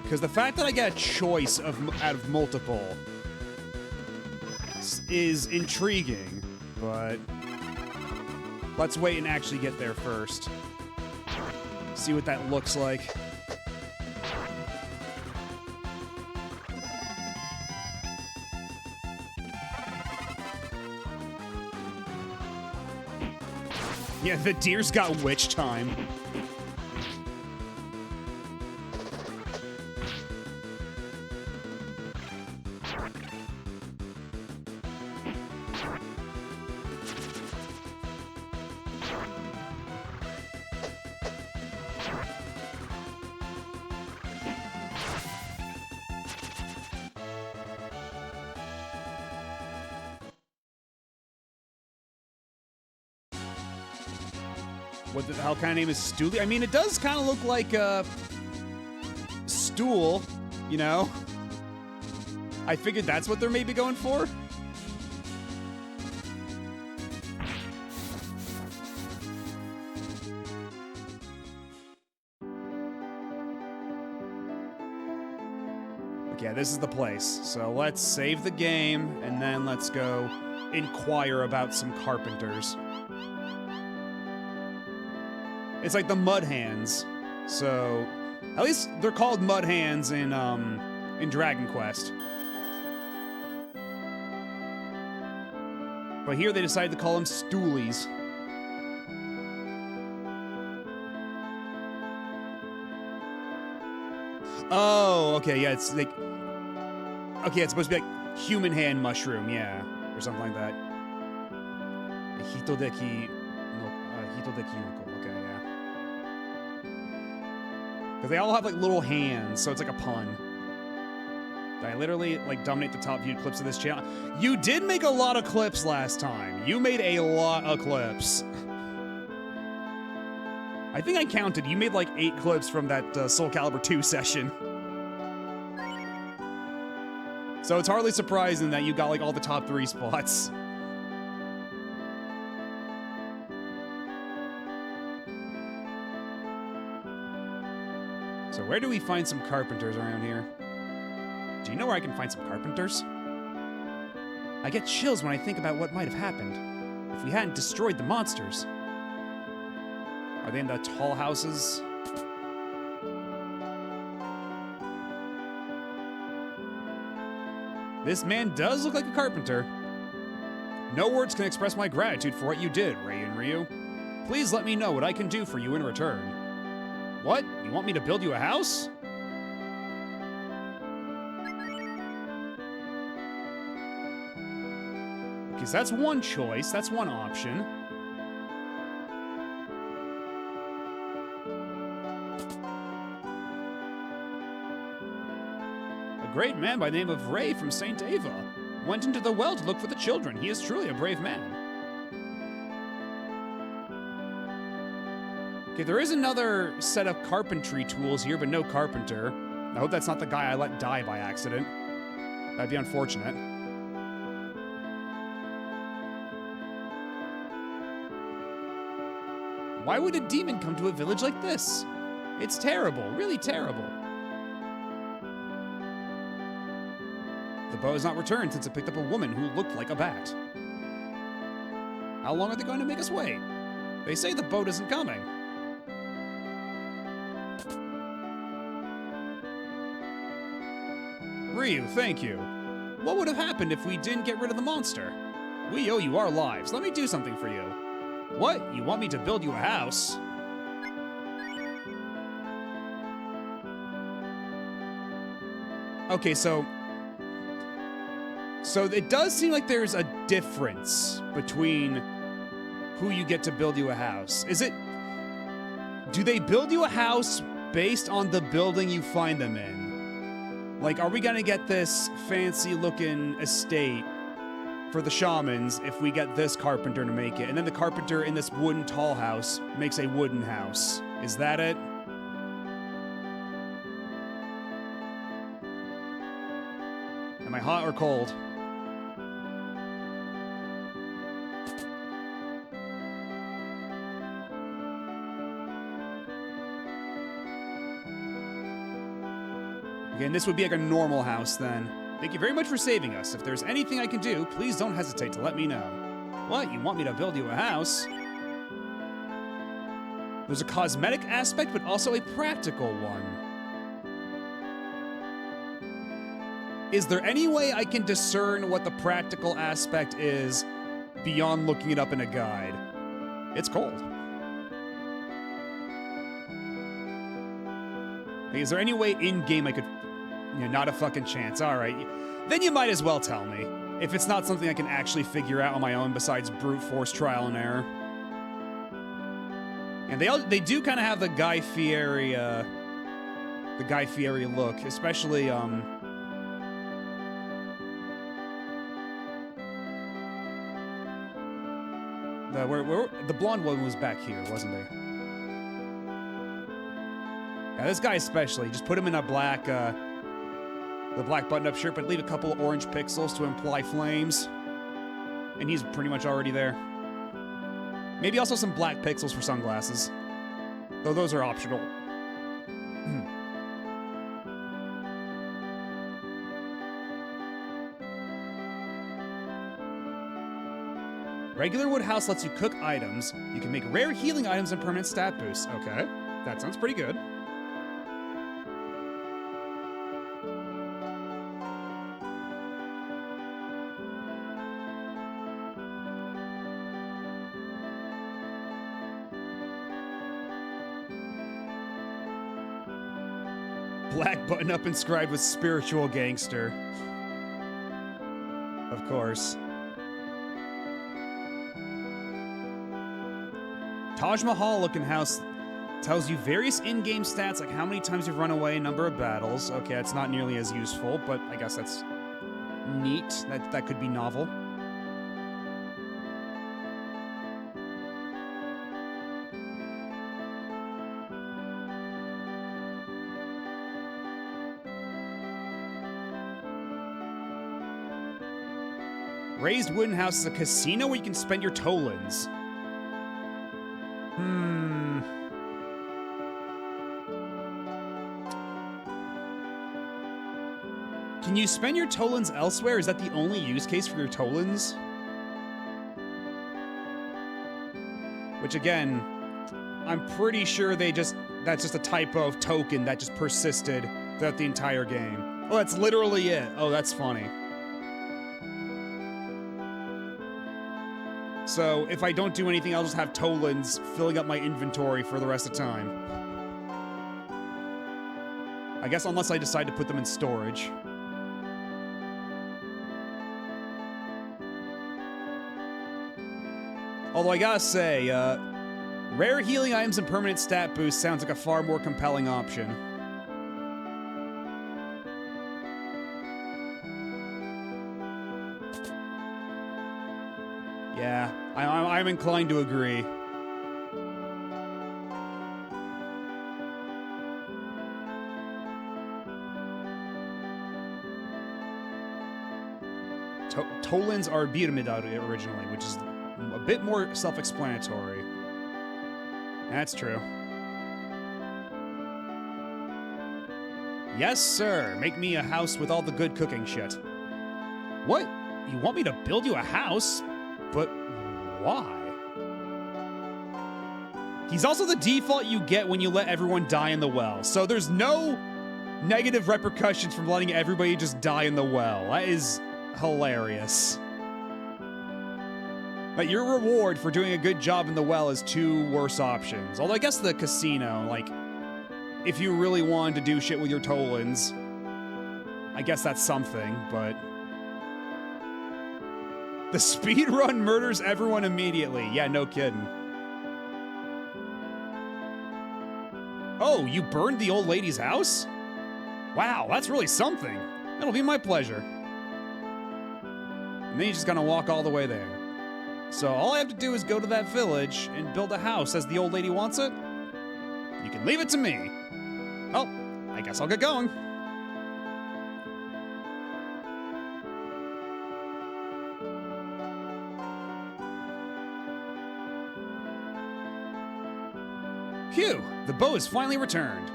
Because the fact that I get a choice out of multiple is intriguing, but let's wait and actually get there first. See what that looks like. Yeah, the deer's got witch time. What the hell kind of name is Stooley? I mean, it does kind of look like a stool, you know? I figured that's what they're maybe going for. Okay, this is the place. So let's save the game, and then let's go inquire about some carpenters. It's like the Mud Hands. So, at least they're called Mud Hands in Dragon Quest. But here they decided to call them Stoolies. Oh, okay, yeah, it's like... Okay, it's supposed to be like human hand mushroom, yeah. Or something like that. Hitodeki Noko, okay, yeah. Because they all have like little hands, so it's like a pun. I literally like dominate the top viewed clips of this channel. You did make a lot of clips last time. You made a lot of clips. I think I counted. You made like 8 clips from that Soul Calibur 2 session. So it's hardly surprising that you got like all the top 3 spots. So where do we find some carpenters around here? Do you know where I can find some carpenters? I get chills when I think about what might have happened if we hadn't destroyed the monsters. Are they in the tall houses? This man does look like a carpenter. No words can express my gratitude for what you did, Ray and Ryu. Please let me know what I can do for you in return. What? You want me to build you a house? Because that's one choice, that's one option. A great man by the name of Ray from St. Ava went into the well to look for the children. He is truly a brave man. Okay, there is another set of carpentry tools here, but no carpenter. I hope that's not the guy I let die by accident. That'd be unfortunate. Why would a demon come to a village like this? It's terrible, really terrible. The bow has not returned since it picked up a woman who looked like a bat. How long are they going to make us wait? They say the boat isn't coming. Ryu, thank you. What would have happened if we didn't get rid of the monster? We owe you our lives. Let me do something for you. What? You want me to build you a house? Okay, so it does seem like there's a difference between who you get to build you a house. Do they build you a house based on the building you find them in? Like, are we gonna get this fancy-looking estate for the shamans if we get this carpenter to make it, and then the carpenter in this wooden tall house makes a wooden house? Is that it? Am I hot or cold? Again, this would be like a normal house then. Thank you very much for saving us. If there's anything I can do, please don't hesitate to let me know. What? You want me to build you a house? There's a cosmetic aspect, but also a practical one. Is there any way I can discern what the practical aspect is beyond looking it up in a guide? It's cold. Is there any way in-game I could... not a fucking chance. All right. Then you might as well tell me. If it's not something I can actually figure out on my own besides brute force trial and error. And they do kind of have the Guy Fieri look, especially the blonde one was back here, wasn't he? Yeah, this guy especially. Just put him in a black the black button-up shirt, but leave a couple of orange pixels to imply flames, and he's pretty much already there. Maybe also some black pixels for sunglasses, though those are optional. Regular wood house lets you cook items. You can make rare healing items and permanent stat boosts. Okay, that sounds pretty good. Black button-up inscribed with spiritual gangster. Of course. Taj Mahal looking house tells you various in-game stats, like how many times you've run away, number of battles. Okay, it's not nearly as useful, but I guess that's neat. That could be novel. Raised wooden house is a casino where you can spend your tolens. Can you spend your tolens elsewhere? Is that the only use case for your tolens? Which again, I'm pretty sure that's just a typo of token that just persisted throughout the entire game. Oh, that's literally it. Oh, that's funny. So if I don't do anything, I'll just have tolens filling up my inventory for the rest of the time. I guess unless I decide to put them in storage. Although I gotta say, rare healing items and permanent stat boost sounds like a far more compelling option. Yeah, I'm inclined to agree. Tolens are Biramidar originally, which is a bit more self-explanatory. That's true. Yes, sir. Make me a house with all the good cooking shit. What? You want me to build you a house? But why? He's also the default you get when you let everyone die in the well. So there's no negative repercussions from letting everybody just die in the well. That is hilarious. Like, your reward for doing a good job in the well is two worse options. Although I guess the casino, like, if you really wanted to do shit with your tolens, I guess that's something, but... The speedrun murders everyone immediately. Yeah, no kidding. Oh, you burned the old lady's house? Wow, that's really something. That'll be my pleasure. And then you're just gonna walk all the way there. So all I have to do is go to that village and build a house as the old lady wants it. You can leave it to me. Well, I guess I'll get going. Phew, the bow is finally returned.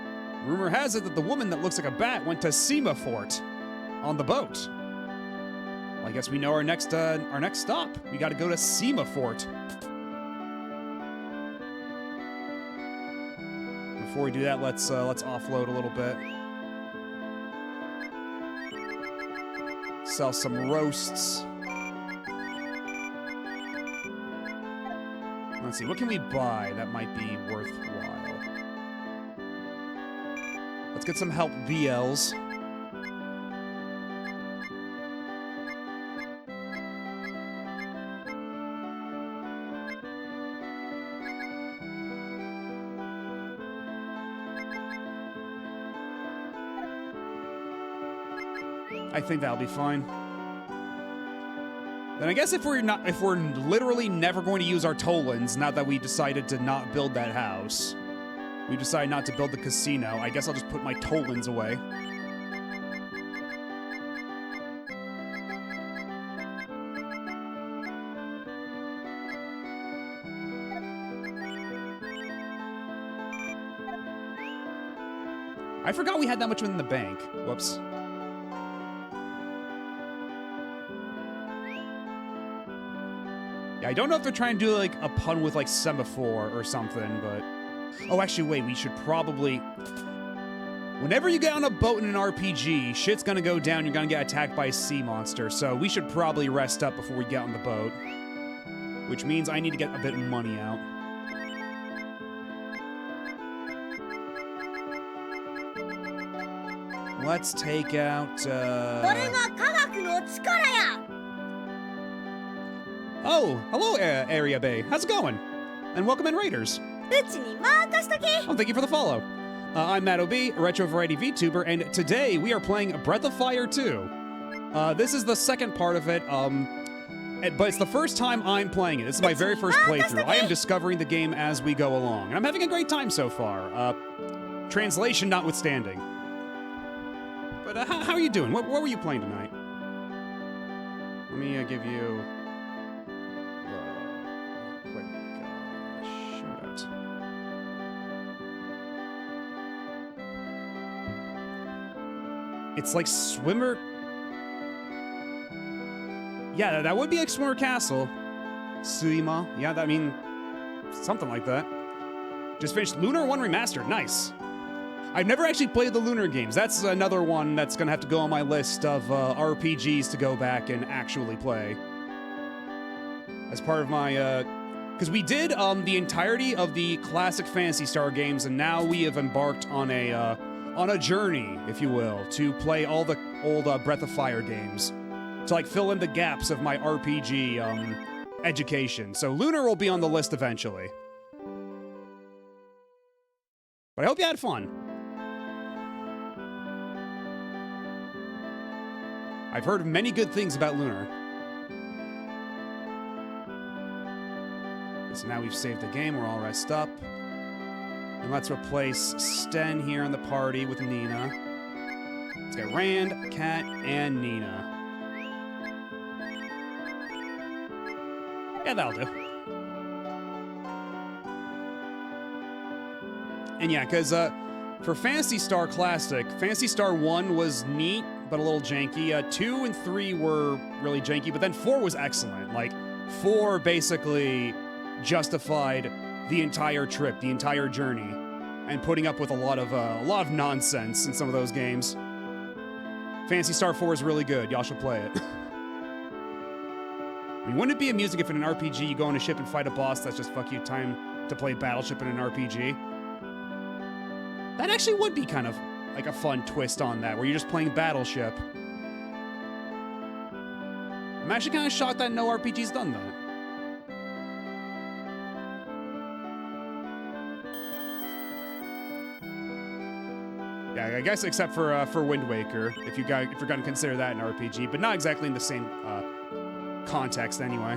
Rumor has it that the woman that looks like a bat went to Sima Fort on the boat. Well, I guess we know our next stop. We got to go to Sima Fort. Before we do that, let's offload a little bit. Sell some roasts. Let's see, what can we buy that might be worthwhile? Let's get some help VLs. I think that'll be fine. Then I guess if we're literally never going to use our Tolans, now that we decided to not build that house, we decided not to build the casino, I guess I'll just put my Tolans away. I forgot we had that much in the bank. Whoops. Yeah, I don't know if they're trying to do, like, a pun with, like, semaphore or something, but... Oh, actually, wait, we should probably... Whenever you get on a boat in an RPG, shit's gonna go down, you're gonna get attacked by a sea monster, so we should probably rest up before we get on the boat. Which means I need to get a bit of money out. Let's take out, Oh, hello, Area Bay. How's it going? And welcome in, Raiders. Oh, thank you for the follow. I'm Matt OB, a Retro Variety VTuber, and today we are playing Breath of Fire 2. This is the second part of it, but it's the first time I'm playing it. This is my very first playthrough. I am discovering the game as we go along, and I'm having a great time so far. Translation notwithstanding. But how are you doing? What were you playing tonight? Let me give you... quick shout-out. It's like Swimmer... Yeah, that would be like Swimmer Castle. Suima. Yeah, I mean, something like that. Just finished Lunar 1 Remastered. Nice. I've never actually played the Lunar games. That's another one that's going to have to go on my list of RPGs to go back and actually play. As part of my... Because we did the entirety of the classic Phantasy Star games, and now we have embarked on a journey, if you will, to play all the old Breath of Fire games. To, like, fill in the gaps of my RPG education. So Lunar will be on the list eventually. But I hope you had fun. I've heard many good things about Lunar. So now we've saved the game, we're all rest up. And let's replace Sten here in the party with Nina. Let's get Rand, Kat, and Nina. Yeah, that'll do. And yeah, because for Phantasy Star Classic, Phantasy Star 1 was neat, but a little janky. 2 and 3 were really janky, but then 4 was excellent. Like, 4 basically justified the entire trip, the entire journey, and putting up with a lot of nonsense in some of those games. Phantasy Star 4 is really good. Y'all should play it. I mean, wouldn't it be amusing if in an RPG you go on a ship and fight a boss that's just fuck you time to play Battleship in an RPG? That actually would be kind of like a fun twist on that, where you're just playing Battleship. I'm actually kind of shocked that no RPG's done that. Yeah, I guess except for Wind Waker, if you're gonna consider that an RPG, but not exactly in the same context anyway.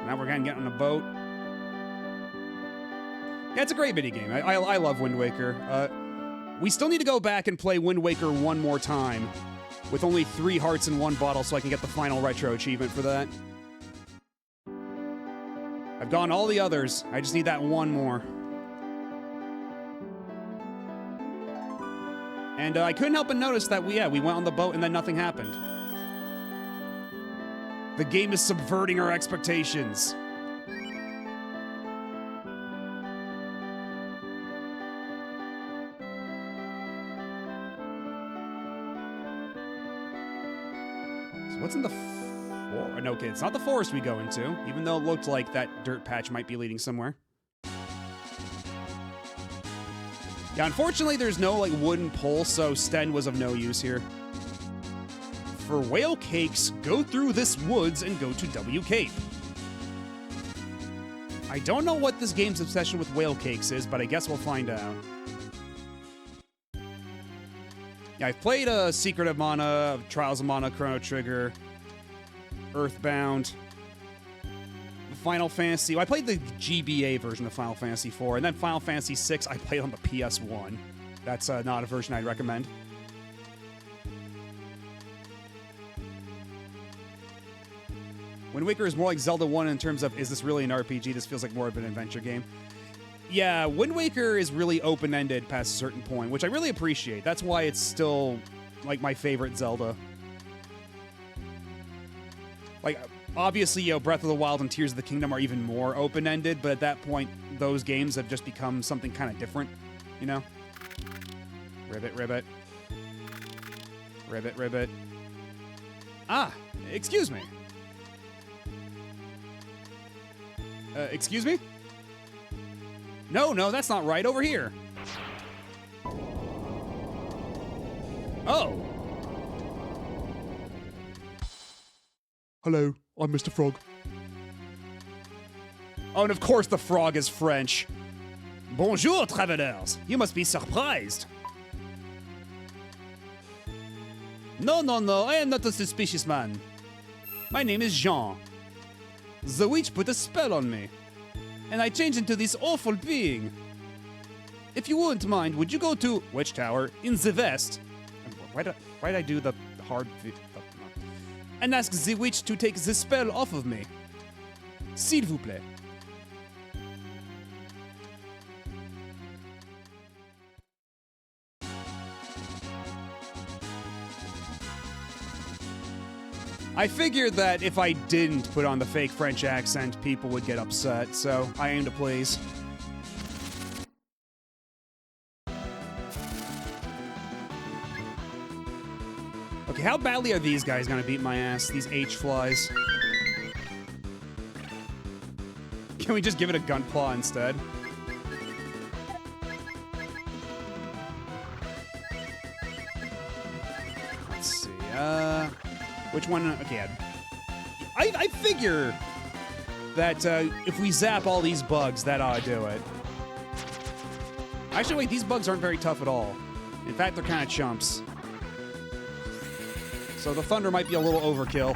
Now we're gonna get on a boat. Yeah, it's a great video game. I love Wind Waker. We still need to go back and play Wind Waker one more time, with only 3 hearts in 1 bottle, so I can get the final retro achievement for that. I've gone all the others. I just need that one more. And I couldn't help but notice that we went on the boat and then nothing happened. The game is subverting our expectations. So what's in the forest? No, okay, it's not the forest we go into, even though it looked like that dirt patch might be leading somewhere. Yeah, unfortunately, there's no, like, wooden pole, so Sten was of no use here. For whale cakes, go through this woods and go to W Cape. I don't know what this game's obsession with whale cakes is, but I guess we'll find out. Yeah, I've played Secret of Mana, Trials of Mana, Chrono Trigger, Earthbound, Final Fantasy. Well, I played the GBA version of Final Fantasy IV, and then Final Fantasy VI I played on the PS1. That's not a version I'd recommend. Wind Waker is more like Zelda 1 in terms of, is this really an RPG? This feels like more of an adventure game. Yeah, Wind Waker is really open-ended past a certain point, which I really appreciate. That's why it's still, like, my favorite Zelda. Like, obviously, you know, Breath of the Wild and Tears of the Kingdom are even more open-ended, but at that point, those games have just become something kind of different, you know? Ribbit, ribbit. Ribbit, ribbit. Ah, excuse me. Excuse me? No, that's not right. Over here. Oh. Hello, I'm Mr. Frog. Oh, and of course the frog is French. Bonjour, travelers. You must be surprised. No, I am not a suspicious man. My name is Jean. The witch put a spell on me, and I changed into this awful being. If you wouldn't mind, would you go to Witch Tower in the west? Why did I do the hard... and ask the witch to take the spell off of me. S'il vous plaît. I figured that if I didn't put on the fake French accent, people would get upset, so I aim to please. Okay, how badly are these guys gonna beat my ass, these H-flies? Can we just give it a gunpla instead? Let's see, which one? Okay, I figure that if we zap all these bugs, that ought to do it. Actually, wait, these bugs aren't very tough at all. In fact, they're kind of chumps. So the thunder might be a little overkill.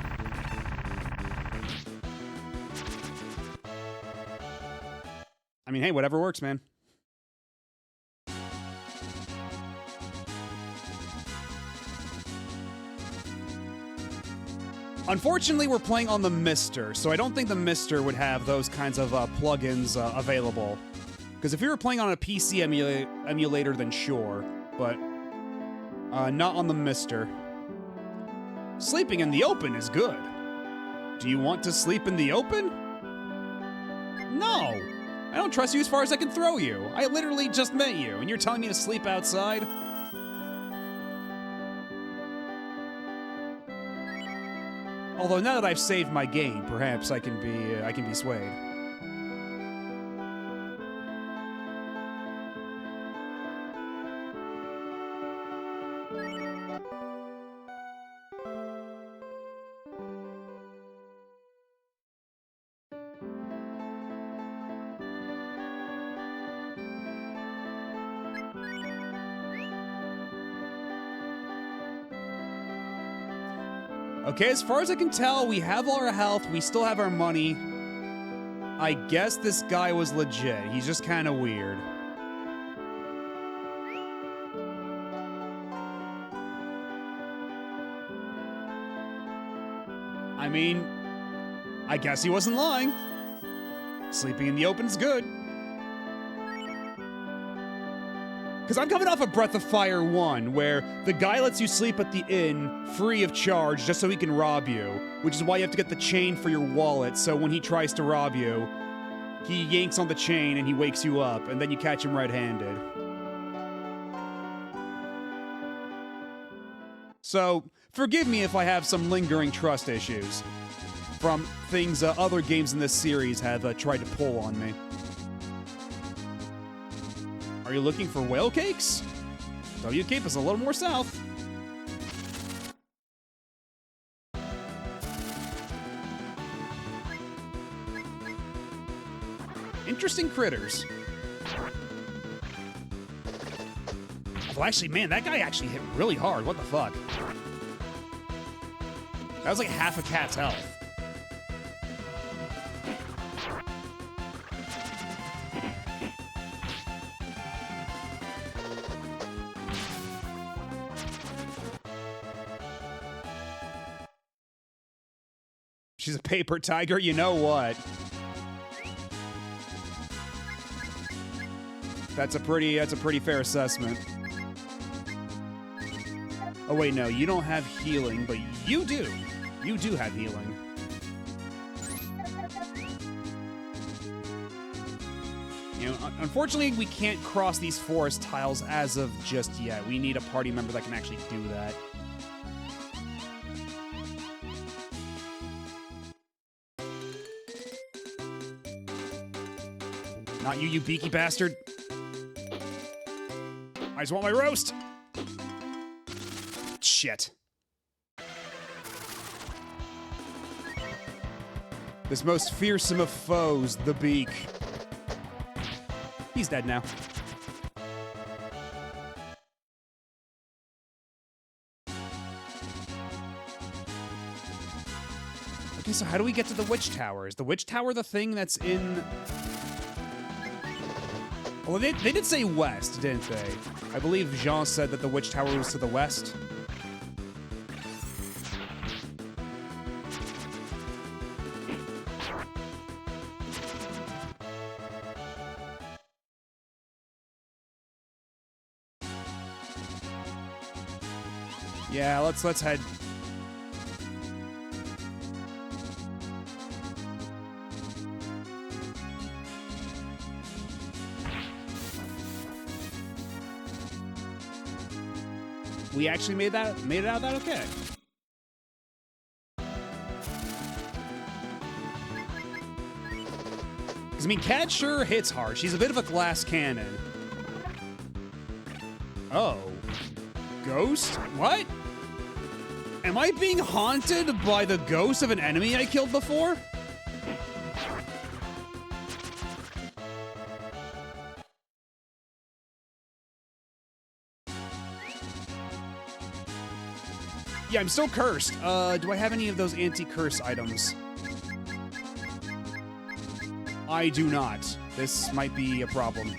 I mean, hey, whatever works, man. Unfortunately, we're playing on the Mister, so I don't think the Mister would have those kinds of plugins available. Because if we were playing on a PC emulator, then sure, but not on the Mister. Sleeping in the open is good. Do you want to sleep in the open? No! I don't trust you as far as I can throw you. I literally just met you, and you're telling me to sleep outside? Although now that I've saved my game, perhaps I can be swayed. Okay, as far as I can tell, we have all our health, we still have our money. I guess this guy was legit. He's just kind of weird. I mean, I guess he wasn't lying. Sleeping in the open's good. Because I'm coming off of Breath of Fire 1, where the guy lets you sleep at the inn free of charge just so he can rob you, which is why you have to get the chain for your wallet, so when he tries to rob you, he yanks on the chain and he wakes you up, and then you catch him red-handed. So, forgive me if I have some lingering trust issues from things other games in this series have tried to pull on me. Are you looking for whale cakes? W Cape is a little more south. Interesting critters. Well, actually, man, that guy actually hit really hard. What the fuck? That was like half a cat's health. She's a paper tiger, you know what? That's a pretty fair assessment. Oh wait, no, you don't have healing, but you do. You do have healing. You know, unfortunately, we can't cross these forest tiles as of just yet. We need a party member that can actually do that. Not you, you beaky bastard. I just want my roast. Shit. This most fearsome of foes, the beak. He's dead now. Okay, so how do we get to the witch tower? Is the witch tower the thing that's in... Well, they did say west, didn't they? I believe Jean said that the witch tower was to the west. Yeah, let's head. We actually made it out of that okay. Because, I mean, Cat sure hits hard. She's a bit of a glass cannon. Oh. Ghost? What? Am I being haunted by the ghost of an enemy I killed before? Yeah, I'm still cursed. Do I have any of those anti-curse items? I do not. This might be a problem.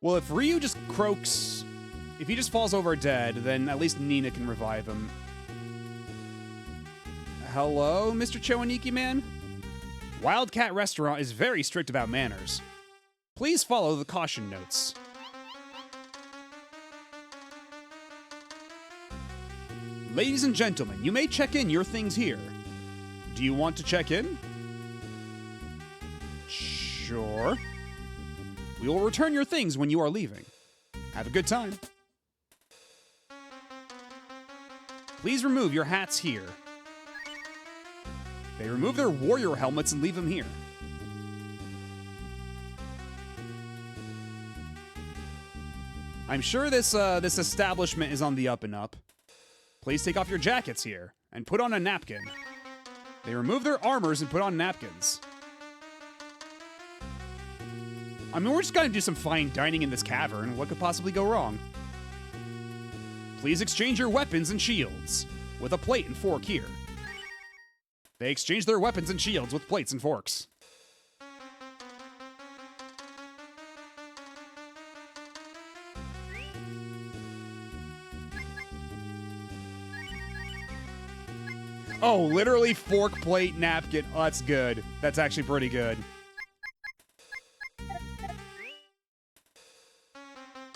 Well, if Ryu just croaks, if he just falls over dead, then at least Nina can revive him. Hello, Mr. Chowaniki man? Wildcat Restaurant is very strict about manners. Please follow the caution notes. Ladies and gentlemen, you may check in your things here. Do you want to check in? Sure. We will return your things when you are leaving. Have a good time. Please remove your hats here. They remove their warrior helmets and leave them here. I'm sure this establishment is on the up and up. Please take off your jackets here and put on a napkin. They remove their armors and put on napkins. I mean, we're just gonna do some fine dining in this cavern. What could possibly go wrong? Please exchange your weapons and shields with a plate and fork here. They exchange their weapons and shields with plates and forks. Oh, literally fork, plate, napkin. Oh, that's good. That's actually pretty good.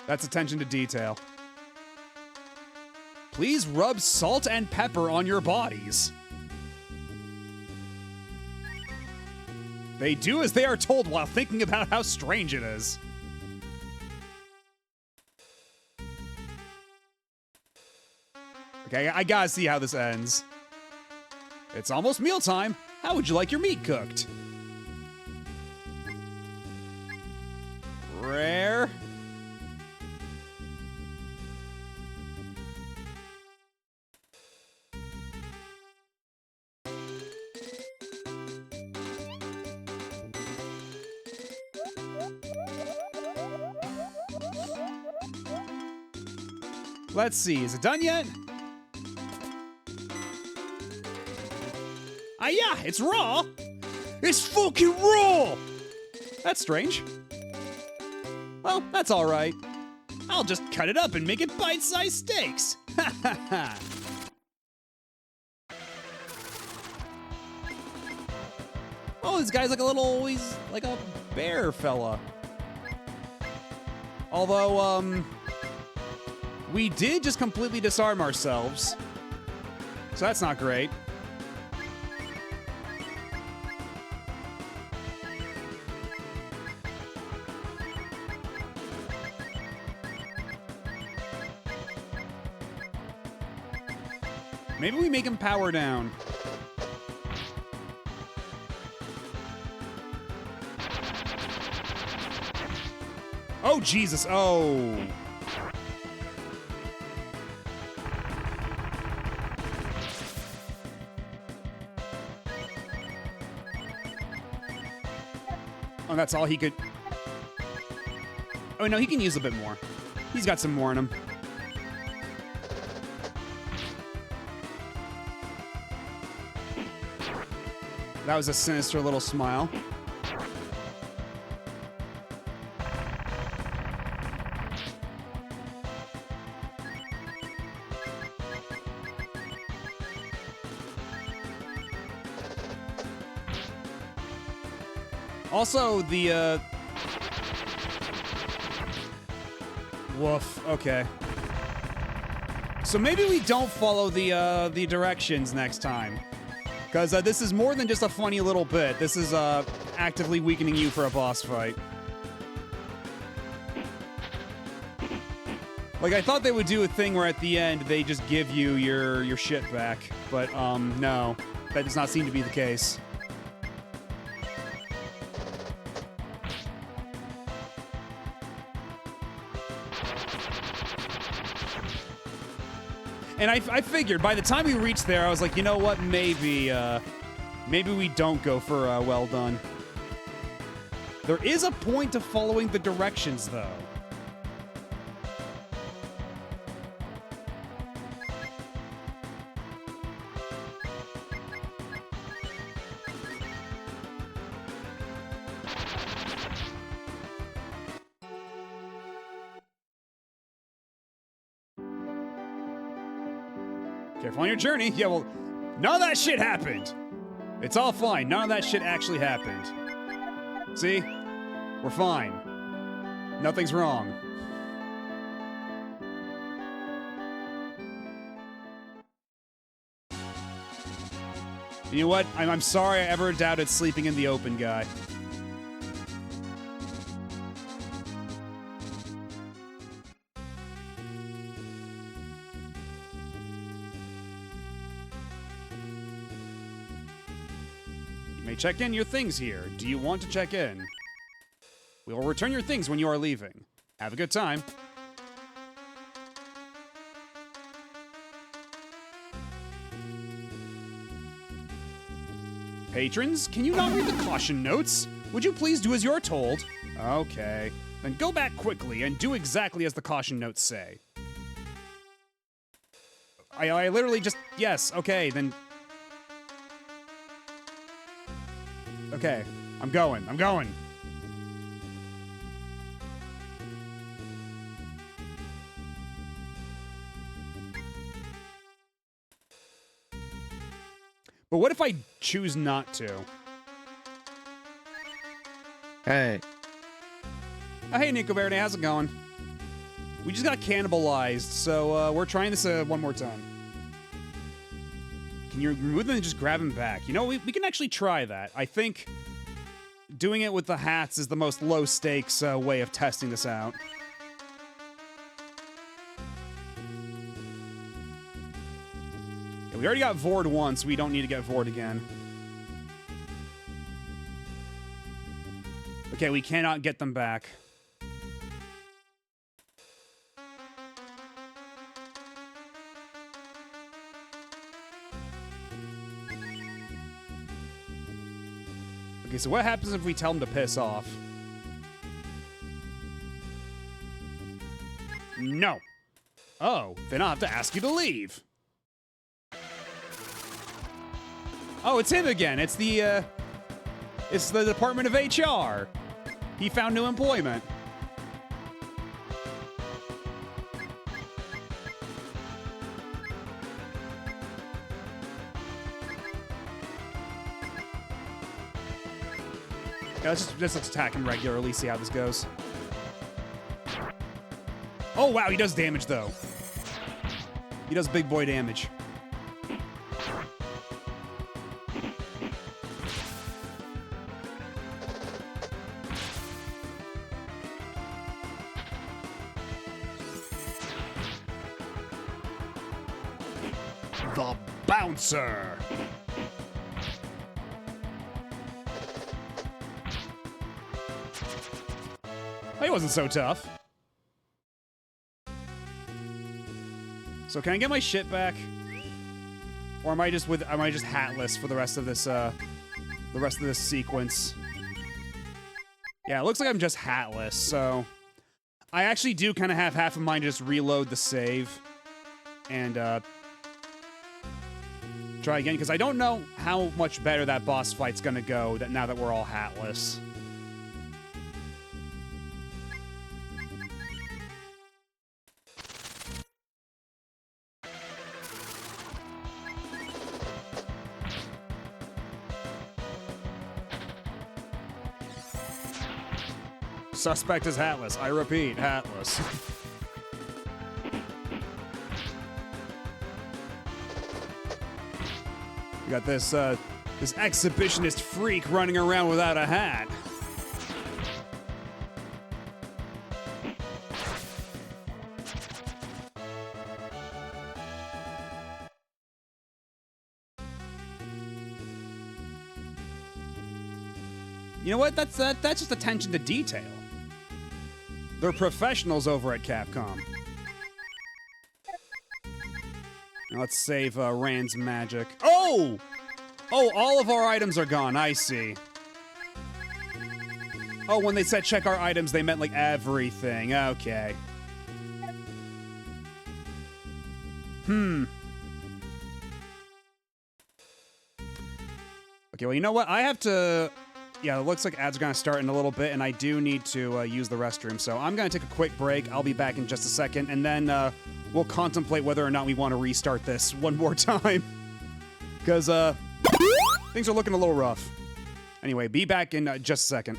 That's attention to detail. Please rub salt and pepper on your bodies. They do as they are told while thinking about how strange it is. Okay, I gotta see how this ends. It's almost mealtime. How would you like your meat cooked? Rare. Let's see, is it done yet? Yeah, it's raw. It's fucking raw. That's strange. Well, that's all right. I'll just cut it up and make it bite-sized steaks. Ha ha ha. Oh, this guy's like a little, he's like a bear fella. Although, we did just completely disarm ourselves. So that's not great. Maybe we make him power down. Oh, Jesus. Oh. Oh, that's all he could... Oh, no, he can use a bit more. He's got some more in him. That was a sinister little smile. Also, the, woof, okay. So maybe we don't follow the directions next time. Because this is more than just a funny little bit. This is actively weakening you for a boss fight. Like, I thought they would do a thing where at the end they just give you your shit back. But, no. That does not seem to be the case. And I figured by the time we reached there, I was like, you know what? Maybe we don't go for well done. There is a point to following the directions, though. Careful on your journey. Yeah, well, none of that shit happened. It's all fine. None of that shit actually happened. See? We're fine. Nothing's wrong. You know what? I'm sorry I ever doubted sleeping in the open, guy. Check in your things here. Do you want to check in? We will return your things when you are leaving. Have a good time. Patrons, can you not read the caution notes? Would you please do as you're told? Okay. Then go back quickly and do exactly as the caution notes say. I literally just... Yes, okay, then... Okay, I'm going. But what if I choose not to? Hey. Oh, hey, Nico Verde, how's it going? We just got cannibalized, so we're trying this one more time. Can you remove them and just grab him back? You know, we can actually try that. I think doing it with the hats is the most low-stakes way of testing this out. Yeah, we already got Vord once, we don't need to get Vord again. Okay, we cannot get them back. Okay, so what happens if we tell them to piss off? No. Oh, then I'll have to ask you to leave. Oh, it's him again. It's the Department of HR. He found new employment. Yeah, let's attack him regularly, see how this goes. Oh, wow, he does damage, though. He does big boy damage. The Bouncer. He wasn't so tough. So can I get my shit back? Or am I just hatless for the rest of this sequence? Yeah, it looks like I'm just hatless, so I actually do kind of have half of mine just reload the save and try again, because I don't know how much better that boss fight's gonna go now that we're all hatless. Suspect is hatless. I repeat, hatless. We got this exhibitionist freak running around without a hat. You know what? That's just attention to detail. They're professionals over at Capcom. Now let's save Rand's magic. Oh! Oh, all of our items are gone. I see. Oh, when they said check our items, they meant like everything. Okay. Okay, well, you know what? I have to... Yeah, it looks like ads are going to start in a little bit, and I do need to use the restroom. So I'm going to take a quick break. I'll be back in just a second, and then we'll contemplate whether or not we want to restart this one more time. Because things are looking a little rough. Anyway, be back in just a second.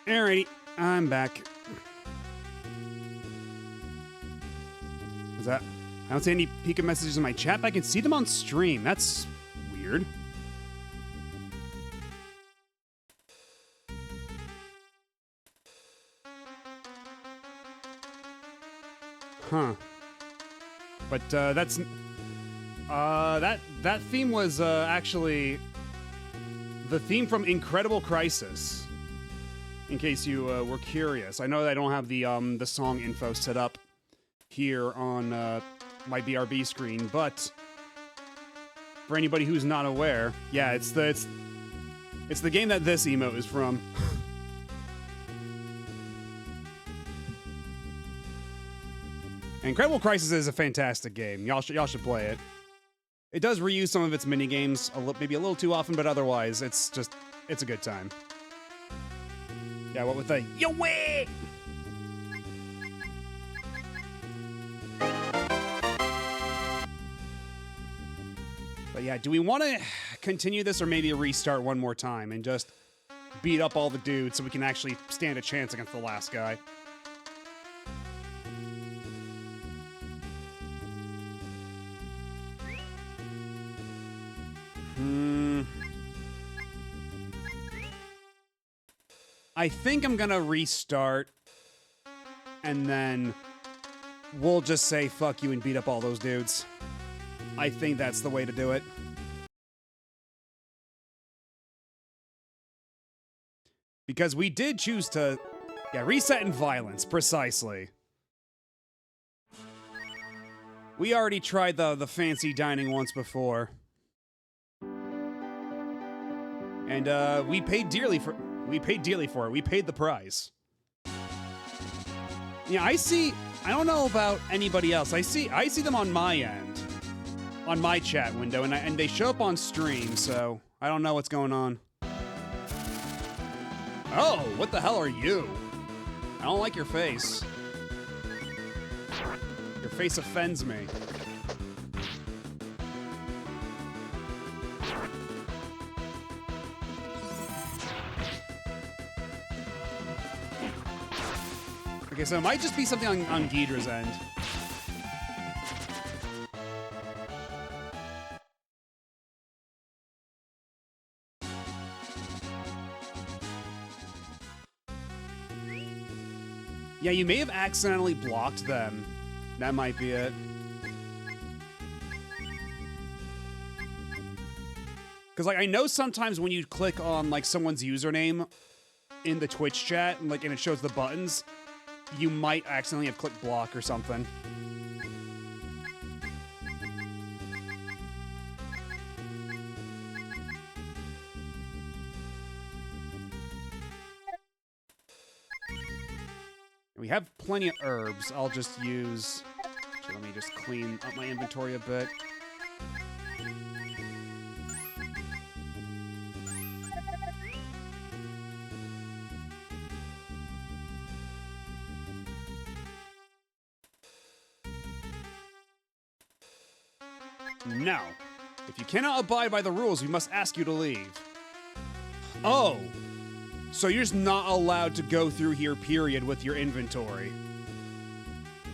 Alrighty, I'm back. Is that... I don't see any Pika messages in my chat, but I can see them on stream. That's weird. Huh. But that's that theme was actually the theme from Incredible Crisis. In case you were curious, I know that I don't have the song info set up here on my BRB screen, but for anybody who's not aware, yeah, it's the game that this emote is from. Incredible Crisis is a fantastic game. Y'all should play it. It does reuse some of its mini games, maybe a little too often, but otherwise, it's a good time. Yeah, what with the yo way? But yeah, do we want to continue this or maybe restart one more time and just beat up all the dudes so we can actually stand a chance against the last guy? I think I'm gonna restart, and then we'll just say fuck you and beat up all those dudes. I think that's the way to do it. Because we did choose to, yeah, reset in violence, precisely. We already tried the fancy dining once before. And we paid dearly for it. We paid the price. Yeah, I don't know about anybody else. I see them on my end, on my chat window, and they show up on stream, so I don't know what's going on. Oh, what the hell are you? I don't like your face. Your face offends me. Okay, so it might just be something on Ghidra's end. Yeah, you may have accidentally blocked them. That might be it. Because, like, I know sometimes when you click on, like, someone's username in the Twitch chat, and it shows the buttons, you might accidentally have clicked block or something. We have plenty of herbs. I'll just use... Actually, let me just clean up my inventory a bit. Now, if you cannot abide by the rules, we must ask you to leave. Oh, so you're just not allowed to go through here, period, with your inventory.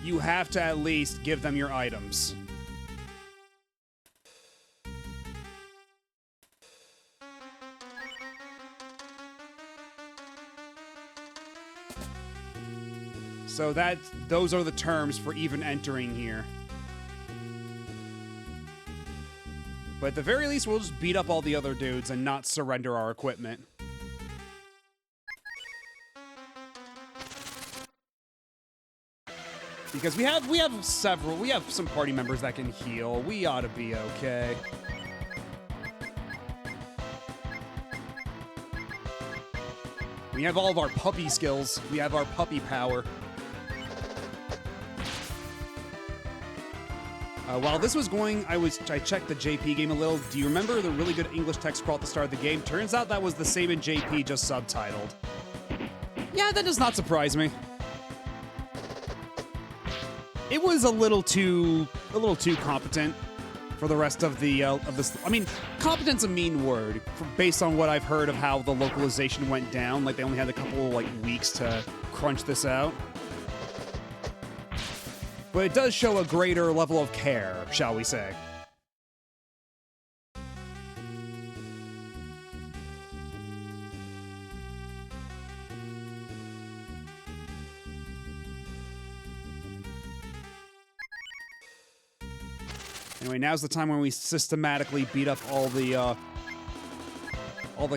You have to at least give them your items. So those are the terms for even entering here. But at the very least, we'll just beat up all the other dudes and not surrender our equipment. Because we have some party members that can heal. We ought to be okay. We have all of our puppy skills. We have our puppy power. While this was going, I checked the JP game a little. Do you remember the really good English text scroll at the start of the game? Turns out that was the same in JP, just subtitled. Yeah, that does not surprise me. It was a little too competent. for the rest of the of this. I mean, competent's a mean word based on what I've heard of how the localization went down. Like they only had a couple like weeks to crunch this out. But it does show a greater level of care, shall we say. Anyway, now's the time when we systematically beat up all the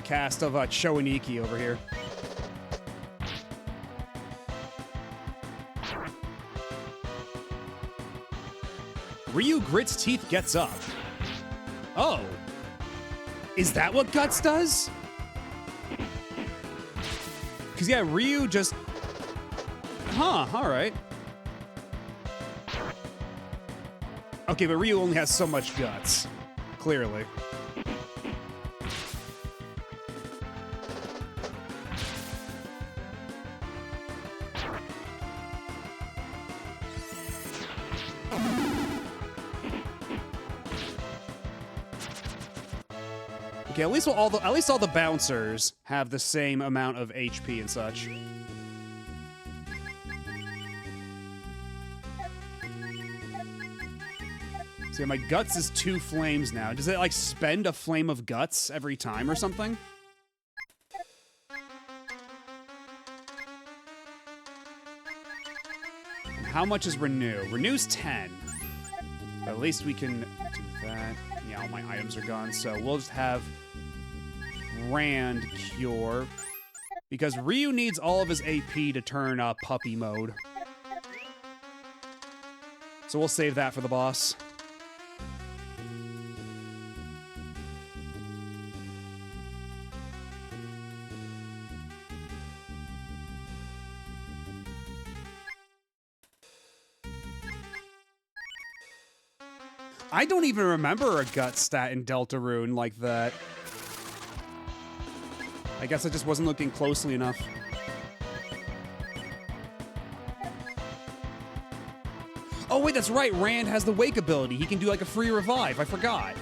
cast of Choaniki over here. Ryu grits teeth, gets up. Oh. Is that what Guts does? Because, yeah, Ryu just... Huh, alright. Okay, but Ryu only has so much guts. Clearly. Okay, at least all the bouncers have the same amount of HP and such. So yeah, my guts is 2 flames now. Does it like spend a flame of guts every time or something? And how much is Renew? Renew's 10. But at least we can do that. Yeah, all my items are gone, so we'll just have Rand cure. Because Ryu needs all of his AP to turn puppy mode. So we'll save that for the boss. I don't even remember a gut stat in Deltarune like that. I guess I just wasn't looking closely enough. Oh wait, that's right, Rand has the Wake ability. He can do like a free revive, I forgot.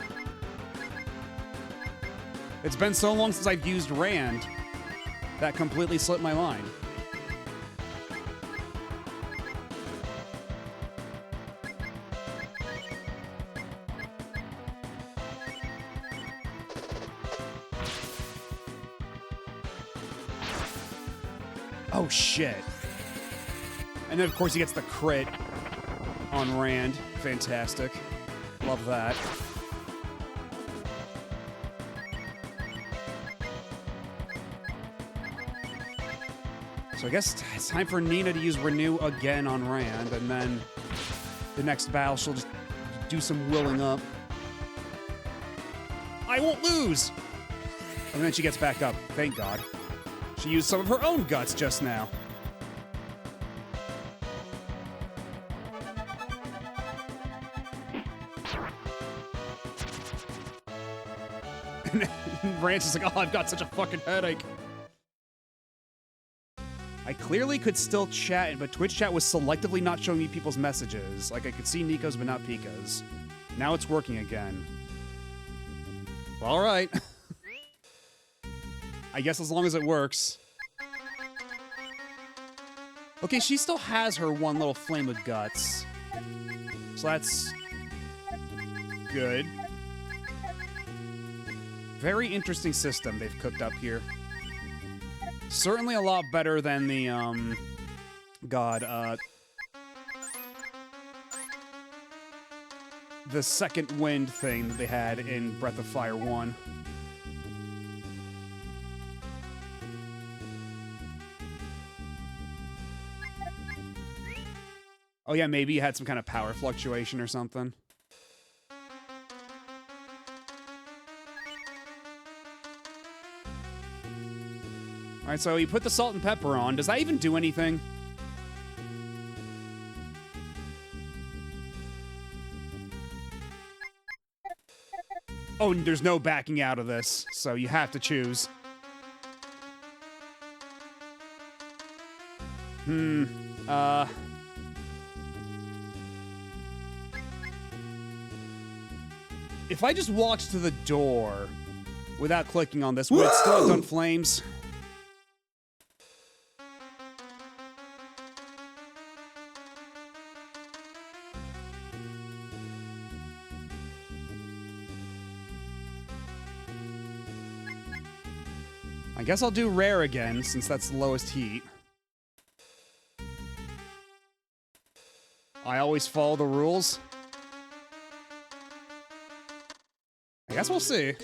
It's been so long since I've used Rand. That completely slipped my mind. Oh, shit. And then, of course, he gets the crit on Rand. Fantastic. Love that. So I guess it's time for Nina to use Renew again on Rand, and then the next battle she'll just do some willing up. I won't lose! And then she gets back up. Thank God. She used some of her own guts just now. And Rance is like, oh, I've got such a fucking headache. I clearly could still chat, but Twitch chat was selectively not showing me people's messages. Like, I could see Nico's, but not Pika's. Now it's working again. All right. I guess as long as it works. Okay, she still has her one little flame of guts. So that's good. Very interesting system they've cooked up here. Certainly a lot better than the, the second wind thing that they had in Breath of Fire 1. Oh yeah, maybe you had some kind of power fluctuation or something. Alright, so you put the salt and pepper on. Does that even do anything? Oh, and there's no backing out of this, so you have to choose. If I just walked to the door without clicking on this, would it still have done flames? I guess I'll do rare again, since that's the lowest heat. I always follow the rules. I guess we'll see.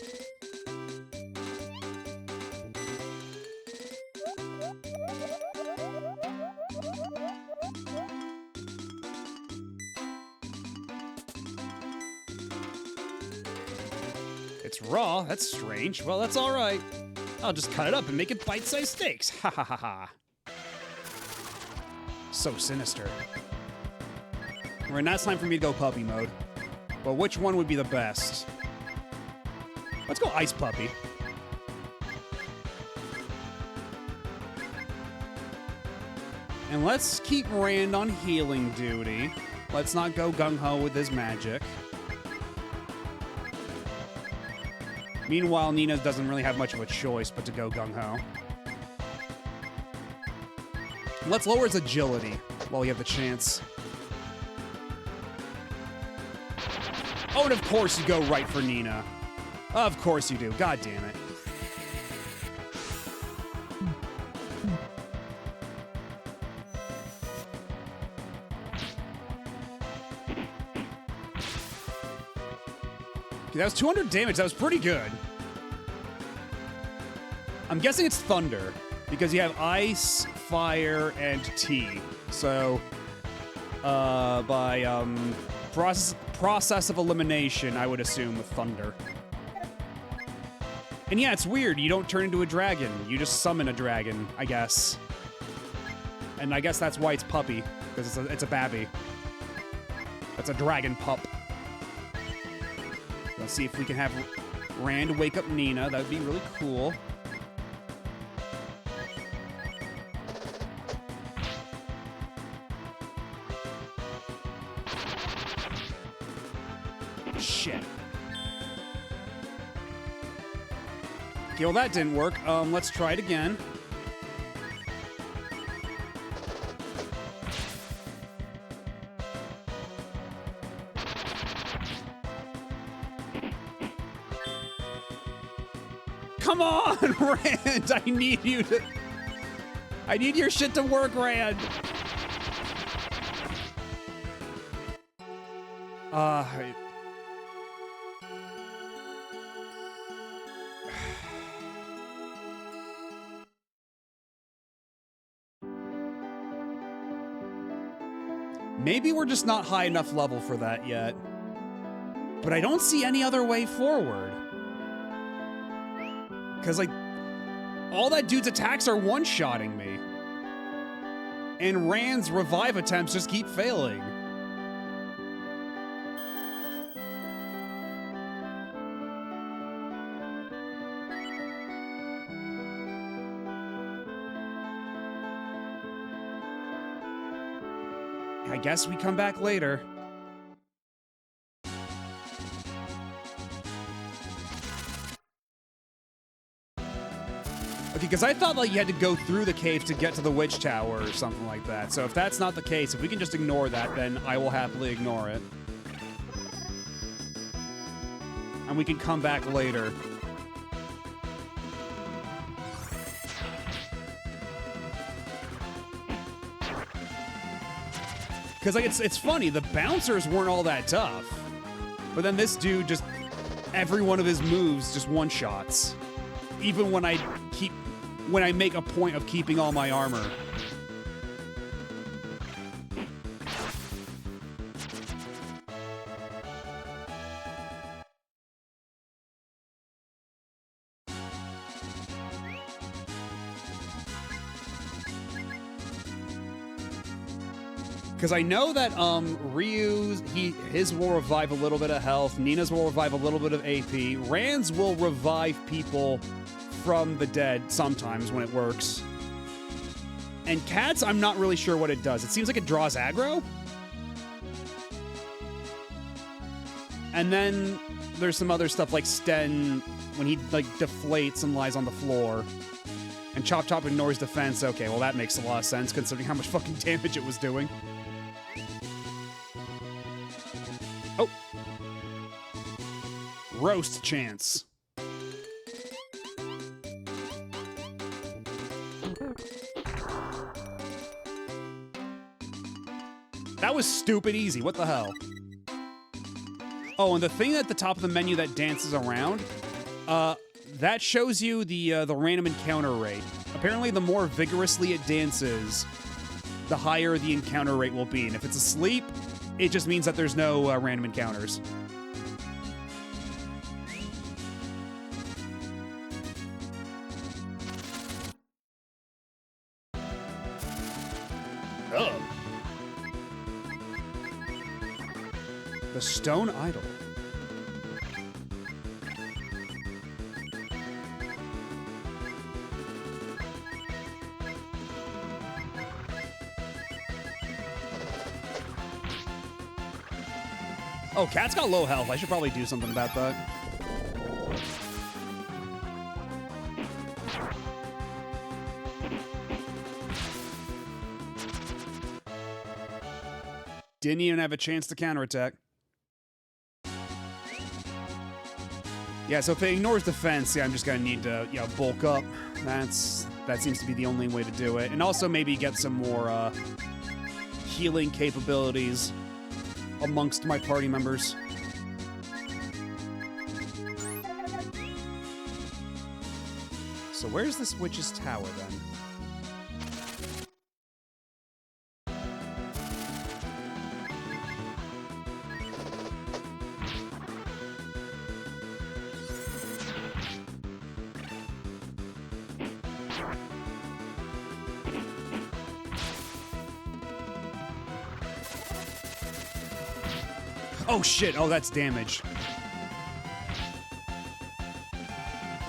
It's raw. That's strange. Well, that's all right. I'll just cut it up and make it bite-sized steaks. Ha ha ha ha. So sinister. Right, now it's time for me to go puppy mode. But which one would be the best? Let's go ice puppy. And let's keep Rand on healing duty. Let's not go gung-ho with his magic. Meanwhile, Nina doesn't really have much of a choice but to go gung-ho. Let's lower his agility while we have the chance. Oh, and of course you go right for Nina. Of course you do. God damn it. Okay, that was 200 damage. That was pretty good. I'm guessing it's thunder because you have ice, fire, and tea. So, by process of elimination, I would assume with thunder. And yeah, it's weird. You don't turn into a dragon. You just summon a dragon, I guess. And I guess that's why it's puppy, because it's a babby. That's a dragon pup. Let's see if we can have Rand wake up Nina. That would be really cool. Shit. Okay, well that didn't work. Let's try it again. Come on, Rand! I need you to... I need your shit to work, Rand! Maybe we're just not high enough level for that yet. But I don't see any other way forward. Because, like, all that dude's attacks are one-shotting me. And Rand's revive attempts just keep failing. I guess we come back later. Okay, because I thought like you had to go through the cave to get to the witch tower or something like that. So if that's not the case, if we can just ignore that, then I will happily ignore it. And we can come back later. Because like it's funny, the bouncers weren't all that tough. But then this dude just, every one of his moves just one-shots. Even when I make a point of keeping all my armor. Because I know that Ryu's, his will revive a little bit of health, Nina's will revive a little bit of AP, Rand's will revive people from the dead sometimes when it works. And Cat's, I'm not really sure what it does. It seems like it draws aggro? And then there's some other stuff like Sten when he like deflates and lies on the floor. And Chop Chop ignores defense. Okay, well that makes a lot of sense considering how much fucking damage it was doing. Oh. Roast chance. That was stupid easy. What the hell? Oh, and the thing at the top of the menu that dances around, that shows you the random encounter rate. Apparently, the more vigorously it dances, the higher the encounter rate will be. And if it's asleep, it just means that there's no random encounters. Ugh. The Stone Idol. Oh, Cat's got low health. I should probably do something about that. Didn't even have a chance to counterattack. Yeah, so if it ignores defense, yeah, I'm just gonna need to, you know, bulk up. That seems to be the only way to do it. And also maybe get some more healing capabilities amongst my party members. So where's this witch's tower then? Oh shit, oh that's damage.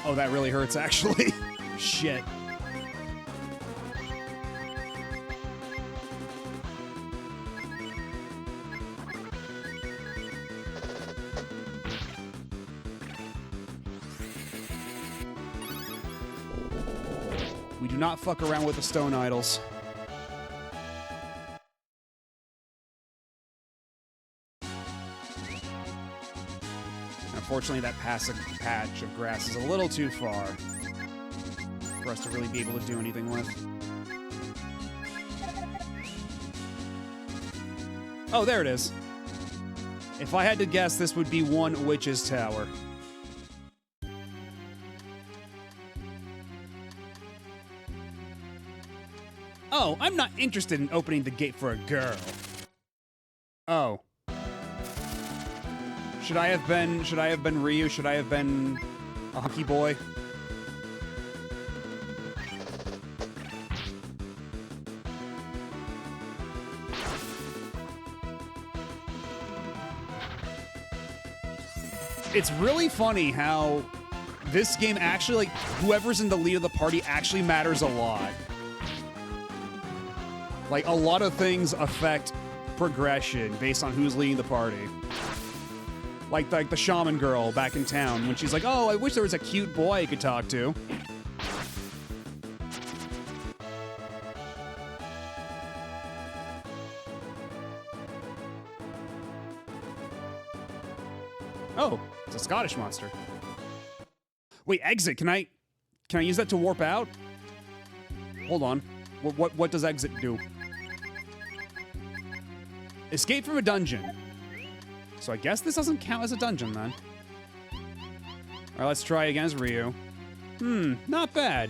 Oh, that really hurts actually. Shit. We do not fuck around with the stone idols. Unfortunately, that passive patch of grass is a little too far for us to really be able to do anything with. Oh, there it is. If I had to guess, this would be one witch's tower. Oh, I'm not interested in opening the gate for a girl. Oh. Should I have been Ryu? Should I have been a hunky boy? It's really funny how this game actually, like, whoever's in the lead of the party actually matters a lot. Like, a lot of things affect progression based on who's leading the party. Like the shaman girl back in town, when she's like, oh, I wish there was a cute boy I could talk to. Oh, it's a Scottish monster. Wait, exit, can I use that to warp out? Hold on. What does exit do? Escape from a dungeon. So I guess this doesn't count as a dungeon, then. Alright, let's try again as Ryu. Not bad.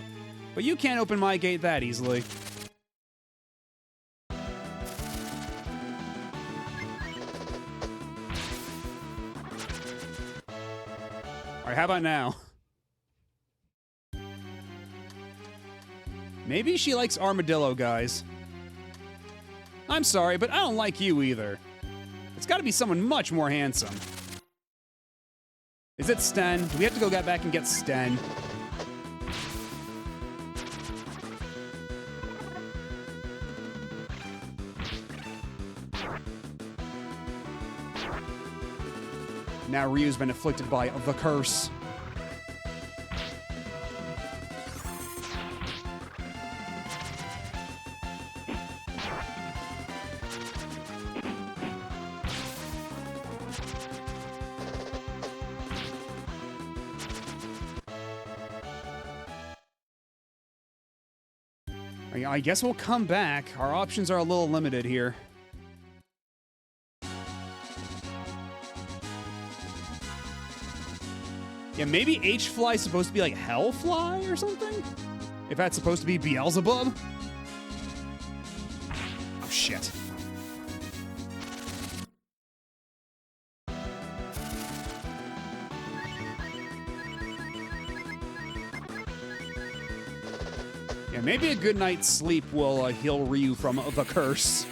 But you can't open my gate that easily. Alright, how about now? Maybe she likes armadillo guys. I'm sorry, but I don't like you either. It's gotta be someone much more handsome. Is it Sten? Do we have to go back and get Sten? Now Ryu's been afflicted by the curse. I guess we'll come back. Our options are a little limited here. Yeah, maybe H-Fly is supposed to be like Hellfly or something? If that's supposed to be Beelzebub? Oh, shit. Yeah, maybe a good night's sleep will heal Ryu from the curse.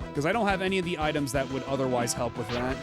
Because I don't have any of the items that would otherwise help with that.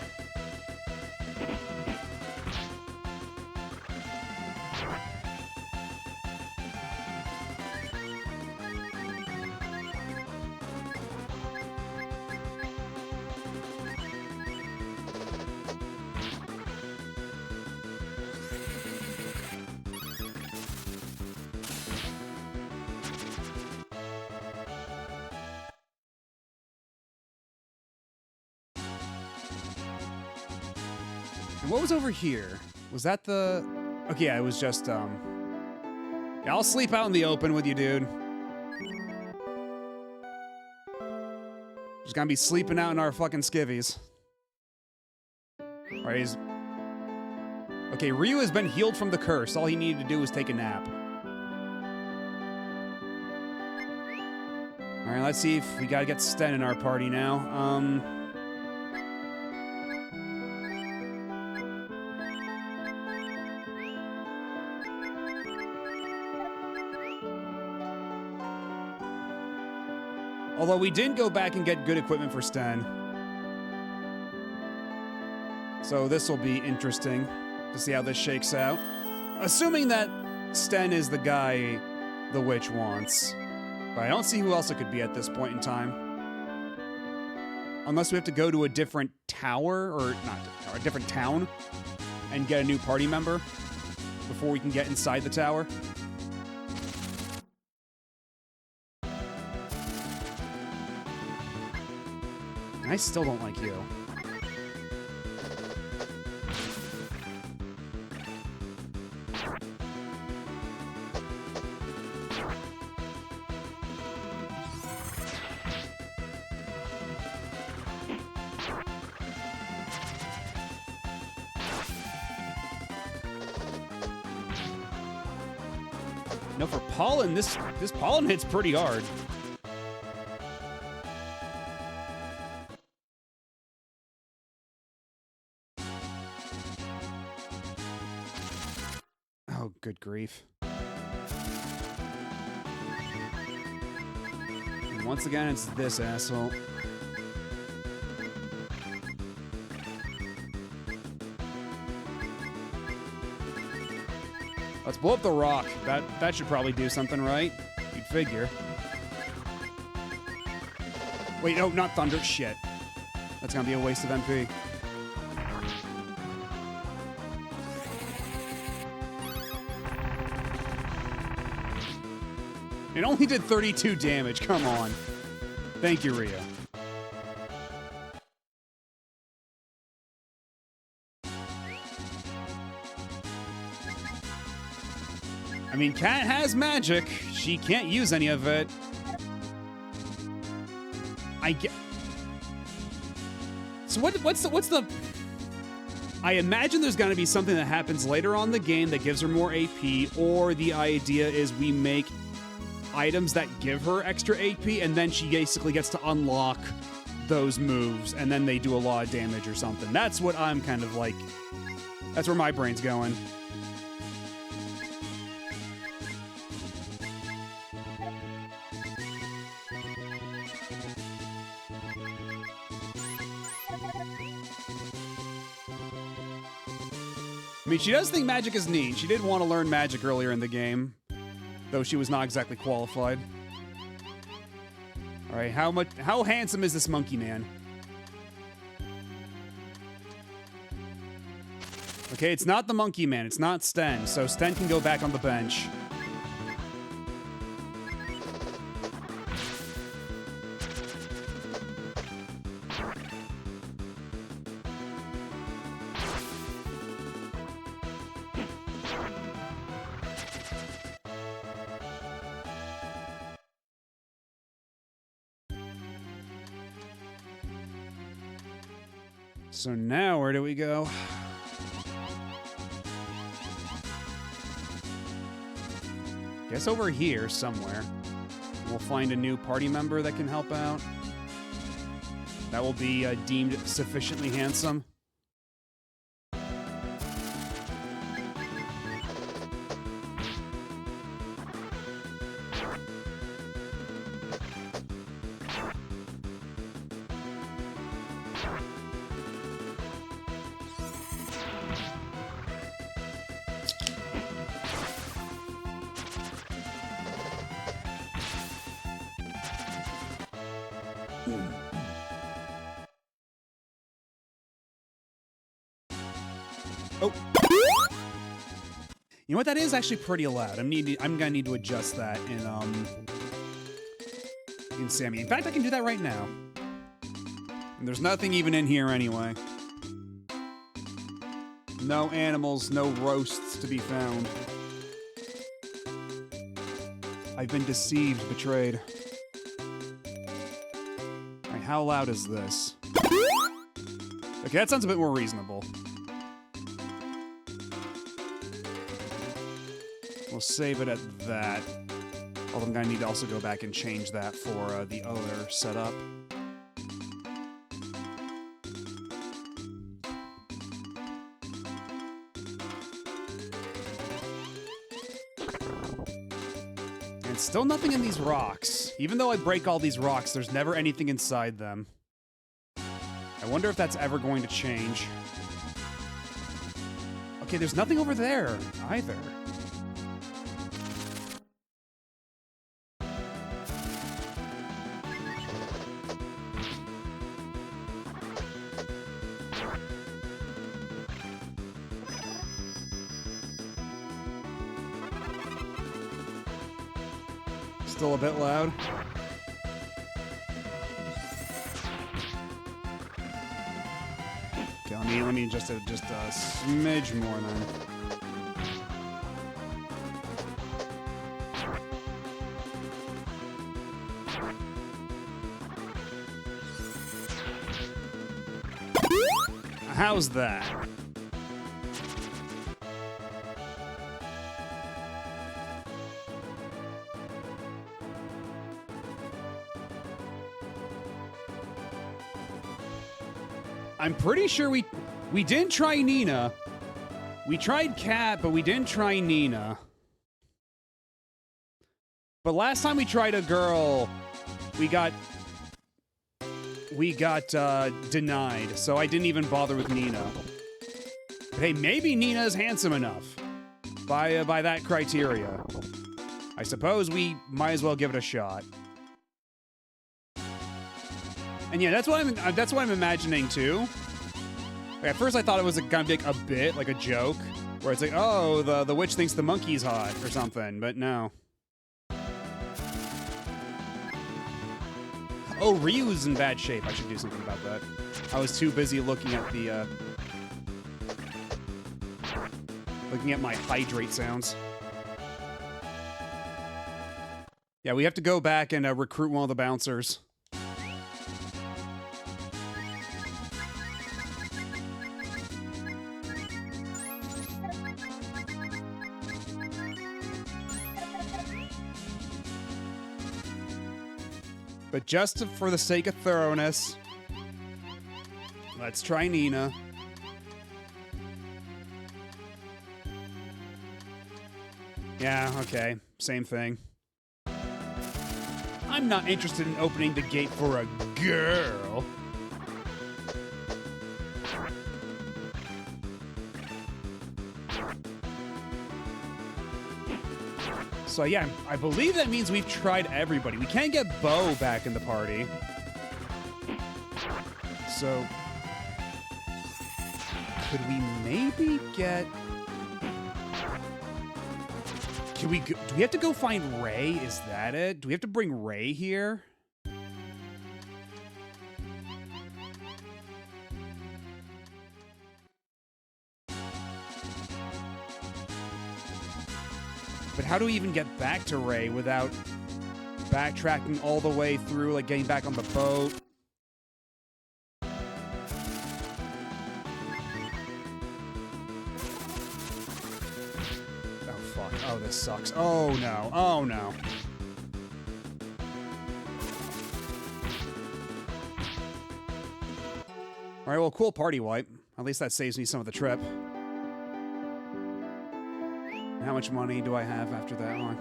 And what was over here? Was that the... Okay, yeah, it was just, Yeah, I'll sleep out in the open with you, dude. Just gonna be sleeping out in our fucking skivvies. Alright, he's... Okay, Ryu has been healed from the curse. All he needed to do was take a nap. Alright, let's see if we gotta get Sten in our party now. Although we didn't go back and get good equipment for Sten. So this will be interesting to see how this shakes out. Assuming that Sten is the guy the witch wants. But I don't see who else it could be at this point in time. Unless we have to go to a different tower, or not a different town, and get a new party member before we can get inside the tower. I still don't like you. No, for Pollen, this Pollen hits pretty hard. Oh, good grief. And once again, it's this asshole. Let's blow up the rock. That should probably do something, right? You'd figure. Wait, no, not thunder. Shit. That's gonna be a waste of MP. It only did 32 damage. Come on. Thank you, Ryu. I mean, Cat has magic. She can't use any of it. I get... So what's the... I imagine there's going to be something that happens later on in the game that gives her more AP, or the idea is we make items that give her extra AP, and then she basically gets to unlock those moves, and then they do a lot of damage or something. That's what I'm kind of like... That's where my brain's going. I mean, she does think magic is neat. She did want to learn magic earlier in the game, though she was not exactly qualified. All right, how handsome is this monkey man? Okay, it's not the Monkey Man. It's not Sten. So Sten can go back on the bench. So now, where do we go? Guess over here somewhere. We'll find a new party member that can help out. That will be deemed sufficiently handsome. Oh. You know what? That is actually pretty loud. I'm gonna need to adjust that in Sammy. In fact, I can do that right now. And there's nothing even in here anyway. No animals, no roasts to be found. I've been deceived, betrayed. Alright, how loud is this? Okay, that sounds a bit more reasonable. We'll save it at that. Although I'm gonna need to also go back and change that for the other setup. And still nothing in these rocks. Even though I break all these rocks, there's never anything inside them. I wonder if that's ever going to change. Okay, there's nothing over there either. Still a bit loud. Okay, let me adjust it just a smidge more then. How's that? I'm pretty sure we didn't try Nina. We tried Cat, but we didn't try Nina. But last time we tried a girl, we got denied, so I didn't even bother with Nina. But hey, maybe Nina is handsome enough by that criteria. I suppose we might as well give it a shot. And yeah, that's what I'm imagining too. Like, at first I thought it was gonna be like a bit, like a joke, where it's like, oh, the witch thinks the monkey's hot or something, but no. Oh, Ryu's in bad shape. I should do something about that. I was too busy looking at the looking at my hydrate sounds. Yeah, we have to go back and recruit one of the bouncers. But just for the sake of thoroughness, let's try Nina. Yeah, okay. Same thing. I'm not interested in opening the gate for a girl. So yeah, I believe that means we've tried everybody. We can't get Bo back in the party. Could we maybe get... Do we have to go find Ray? Is that it? Do we have to bring Ray here? But how do we even get back to Ray without backtracking all the way through, like getting back on the boat? Oh, this sucks. Oh, no. Oh, no. All right, well, cool party wipe. At least that saves me some of the trip. How much money do I have after that one?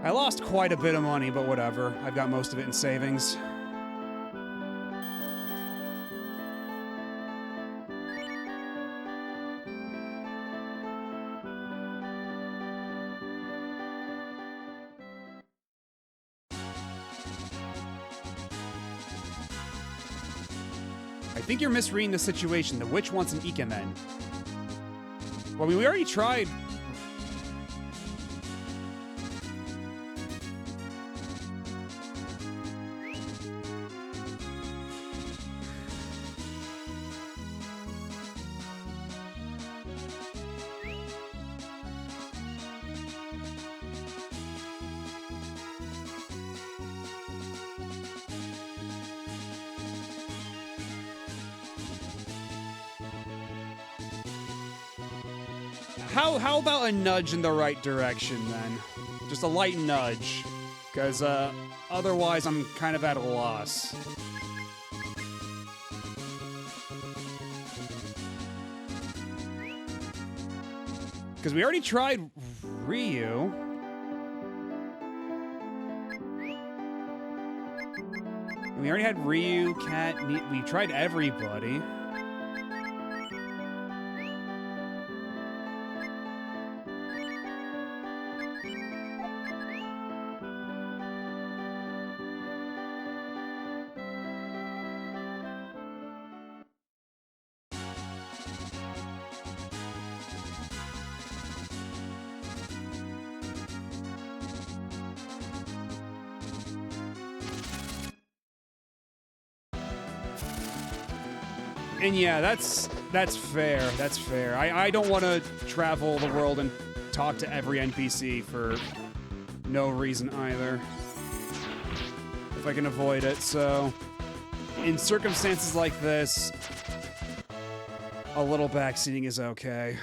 I lost quite a bit of money, but whatever. I've got most of it in savings. I think you're misreading the situation. The witch wants an Ikemen. Well, I mean, we already tried. How about a nudge in the right direction, then? Just a light nudge. Because, otherwise I'm kind of at a loss. Because we already tried Ryu. We already had Ryu, Cat, we tried everybody. And yeah, that's fair. That's fair. I don't want to travel the world and talk to every NPC for no reason either. If I can avoid it, so... In circumstances like this, a little backseating is okay.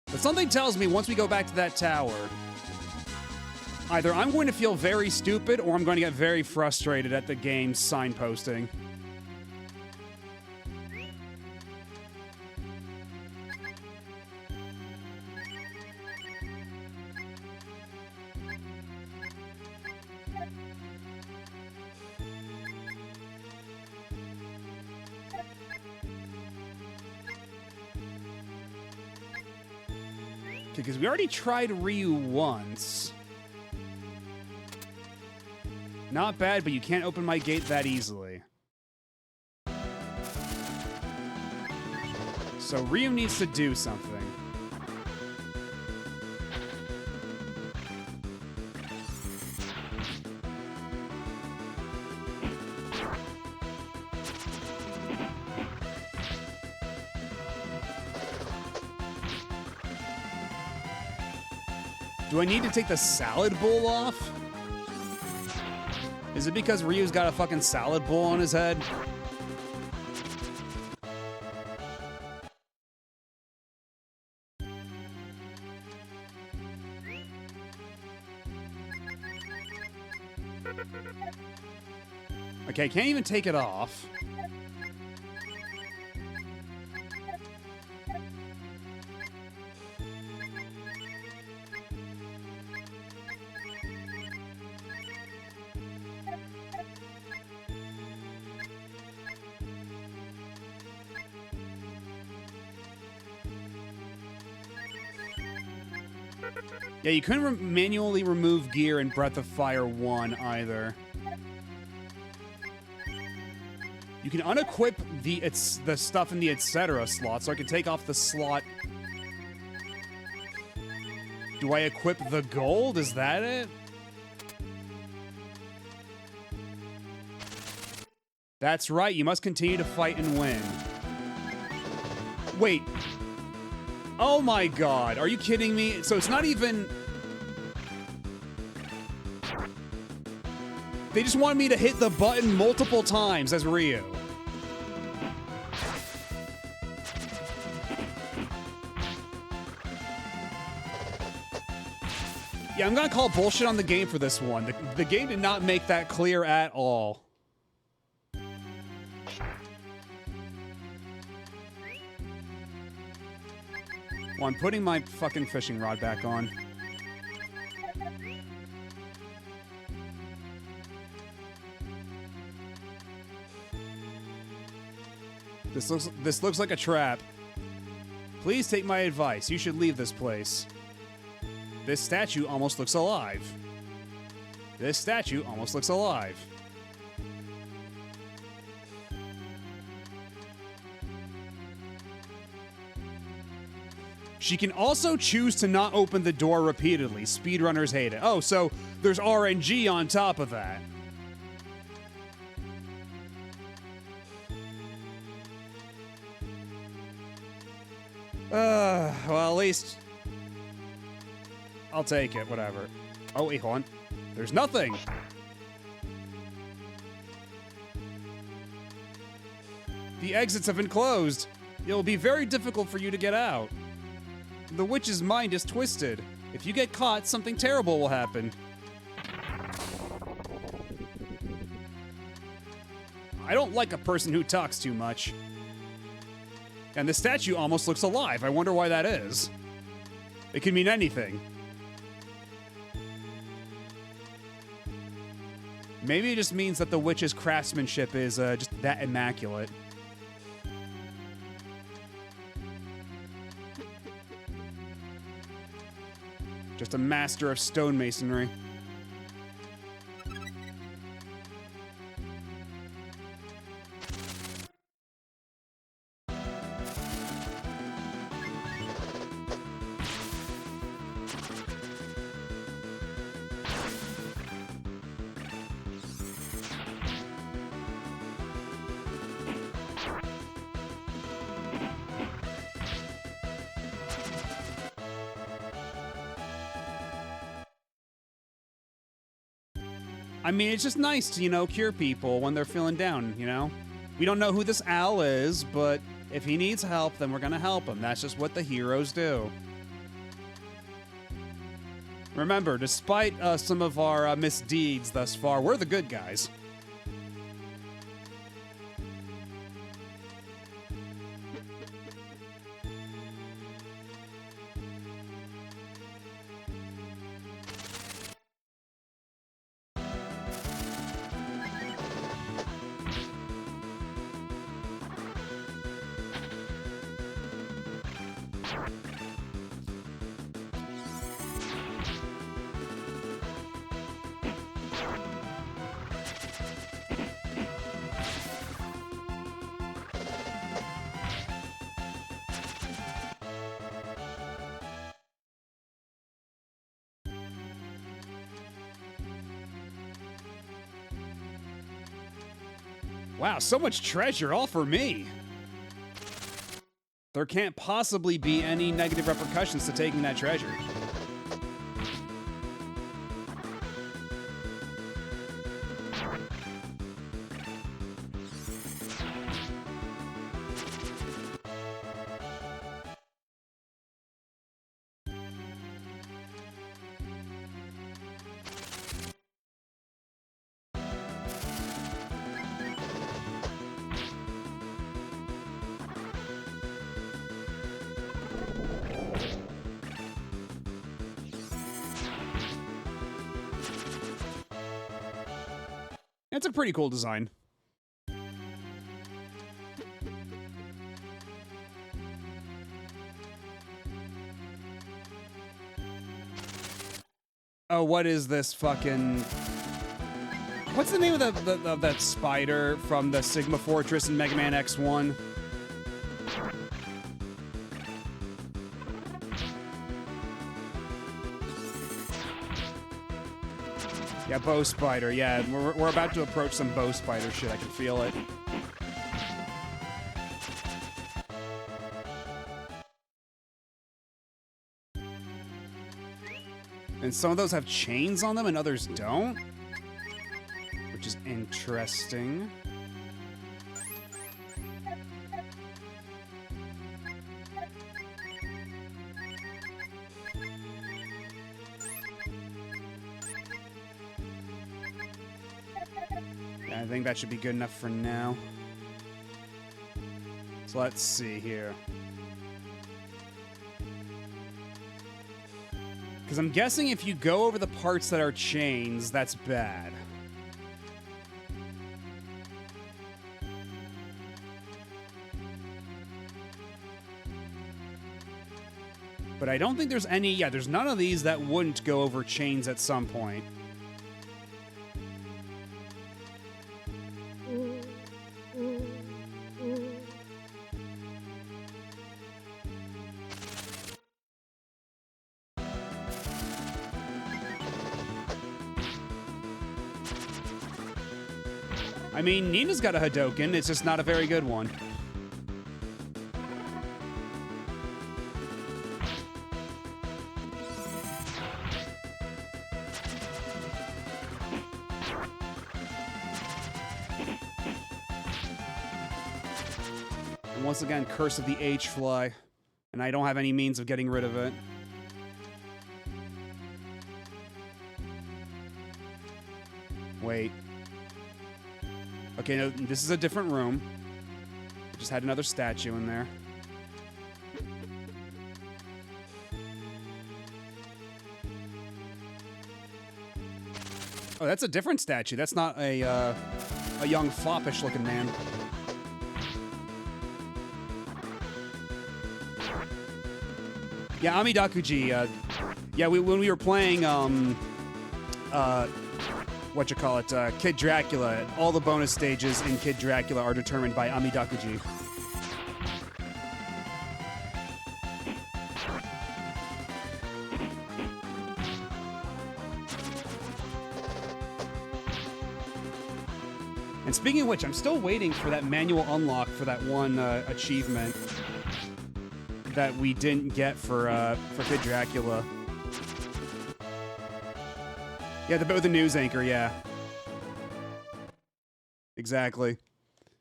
But something tells me once we go back to that tower, either I'm going to feel very stupid or I'm going to get very frustrated at the game's signposting. Because we already tried Ryu once. Not bad, but you can't open my gate that easily. So Ryu needs to do something. Do I need to take the salad bowl off? Is it because Ryu's got a fucking salad bowl on his head? Okay, I can't even take it off. Yeah, you couldn't manually remove gear in Breath of Fire 1 either. You can unequip the stuff in the etc. slot, so I can take off the slot. Do I equip the gold? Is that it? That's right, you must continue to fight and win. Wait. Oh my god, are you kidding me? So it's not even... They just wanted me to hit the button multiple times as Ryu. Yeah, I'm gonna call bullshit on the game for this one. The game did not make that clear at all. Well, I'm putting my fucking fishing rod back on. This looks like a trap. Please take my advice. You should leave this place. This statue almost looks alive. This statue almost looks alive. She can also choose to not open the door repeatedly. Speedrunners hate it. Oh, so there's RNG on top of that. Well, at least I'll take it, whatever. Oh, wait, hold on. There's nothing. The exits have been closed. It will be very difficult for you to get out. The witch's mind is twisted. If you get caught, something terrible will happen. I don't like a person who talks too much. And the statue almost looks alive. I wonder why that is. It could mean anything. Maybe it just means that the witch's craftsmanship is just that immaculate. Just a master of stonemasonry. I mean, it's just nice to, you know, cure people when they're feeling down, you know? We don't know who this Al is, but if he needs help, then we're gonna help him. That's just what the heroes do. Remember, despite some of our misdeeds thus far, we're the good guys. Wow, so much treasure, all for me. There can't possibly be any negative repercussions to taking that treasure. It's a pretty cool design. Oh, what is this fucking... What's the name of that spider from the Sigma Fortress in Mega Man X1? Yeah, bow spider. Yeah, we're about to approach some bow spider shit. I can feel it. And some of those have chains on them and others don't, which is interesting. Yeah, I think that should be good enough for now. So let's see here. Because I'm guessing if you go over the parts that are chains, that's bad. But I don't think there's any... Yeah, there's none of these that wouldn't go over chains at some point. I mean, Nina's got a Hadoken, it's just not a very good one. And once again, Curse of the H-Fly. And I don't have any means of getting rid of it. Wait. Okay, no, this is a different room. I just had another statue in there. Oh, that's a different statue. That's not a young foppish-looking man. Yeah, Amidakuji. Yeah, when we were playing, Kid Dracula. All the bonus stages in Kid Dracula are determined by Amidakuji. And speaking of which, I'm still waiting for that manual unlock for that one achievement that we didn't get for Kid Dracula. Yeah, the bit with the news anchor, yeah. Exactly.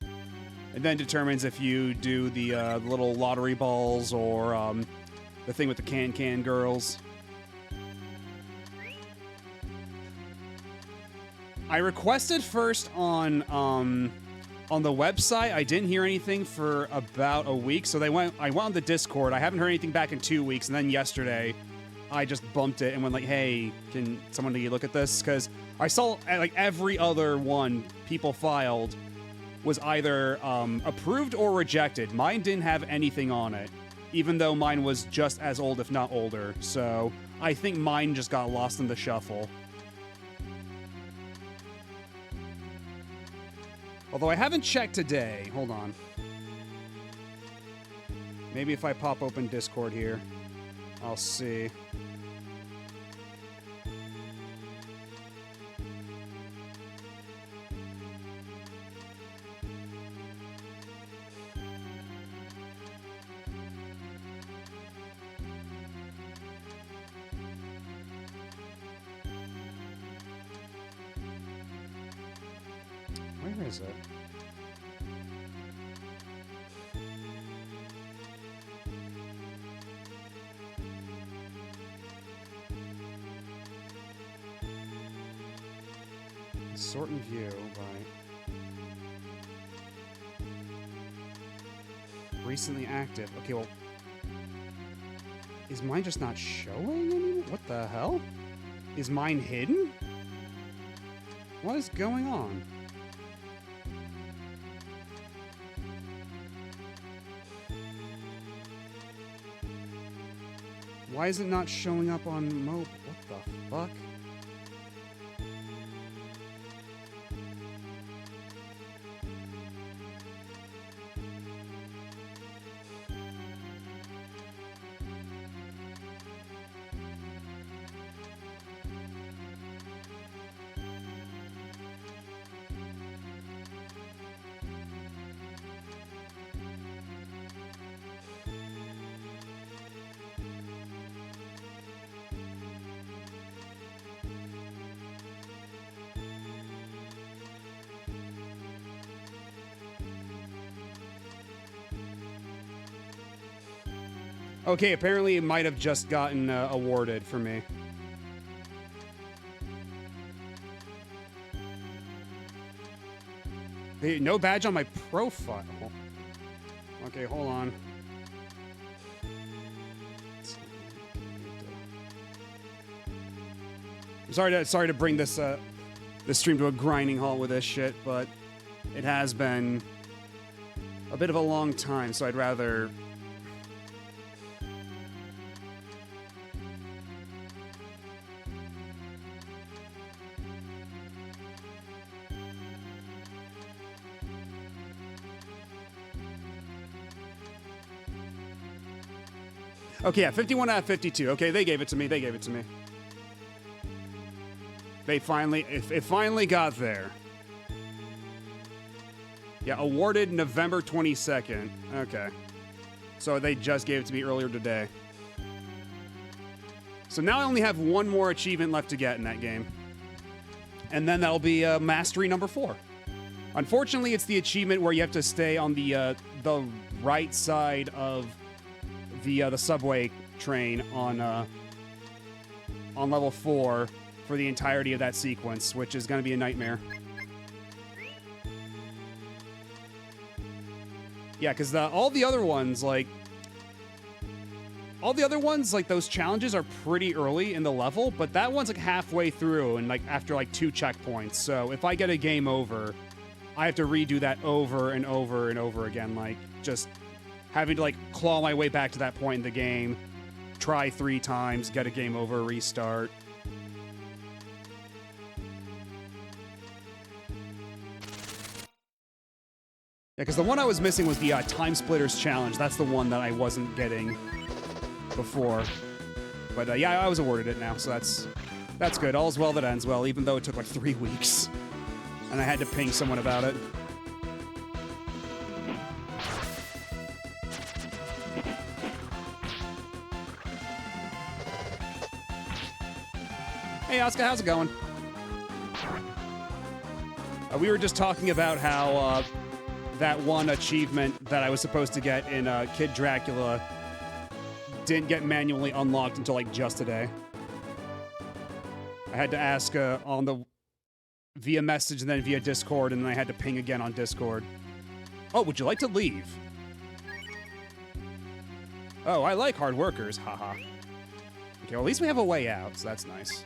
It then determines if you do the little lottery balls or the thing with the can girls. I requested first on the website. I didn't hear anything for about a week, so I went on the Discord. I haven't heard anything back in 2 weeks, and then yesterday I just bumped it and went like, hey, can somebody look at this? Because I saw like every other one people filed was either approved or rejected. Mine didn't have anything on it, even though mine was just as old, if not older. So I think mine just got lost in the shuffle. Although I haven't checked today. Hold on. Maybe if I pop open Discord here, I'll see. Where is it? Sort and view by recently active. Okay, well, is mine just not showing anymore? What the hell? Is mine hidden? What is going on? Why is it not showing up on mobile? What the fuck? Okay, apparently it might have just gotten awarded for me. Hey, no badge on my profile. Okay, hold on. I'm sorry to bring this this stream to a grinding halt with this shit, but it has been a bit of a long time, so I'd rather. Okay, yeah, 51 out of 52. Okay, they gave it to me. They gave it to me. They finally, it finally got there. Yeah, awarded November 22nd. Okay. So they just gave it to me earlier today. So now I only have one more achievement left to get in that game. And then that'll be Mastery number 4. Unfortunately, it's the achievement where you have to stay on the right side of the subway train on level 4 for the entirety of that sequence, which is going to be a nightmare. Yeah, because all the other ones, like those challenges are pretty early in the level, but that one's like halfway through and like after like 2 checkpoints. So if I get a game over, I have to redo that over and over and over again, like just having to like claw my way back to that point in the game, try 3 times, get a game over, restart. Yeah, because the one I was missing was the Time Splitters Challenge. That's the one that I wasn't getting before. But yeah, I was awarded it now, so that's good. All's well that ends well, even though it took like 3 weeks. And I had to ping someone about it. Hey, Oscar, how's it going? We were just talking about how that one achievement that I was supposed to get in Kid Dracula didn't get manually unlocked until like just today. I had to ask via message and then via Discord, and then I had to ping again on Discord. Oh, would you like to leave? Oh, I like hard workers, haha. Okay, well, at least we have a way out, so that's nice.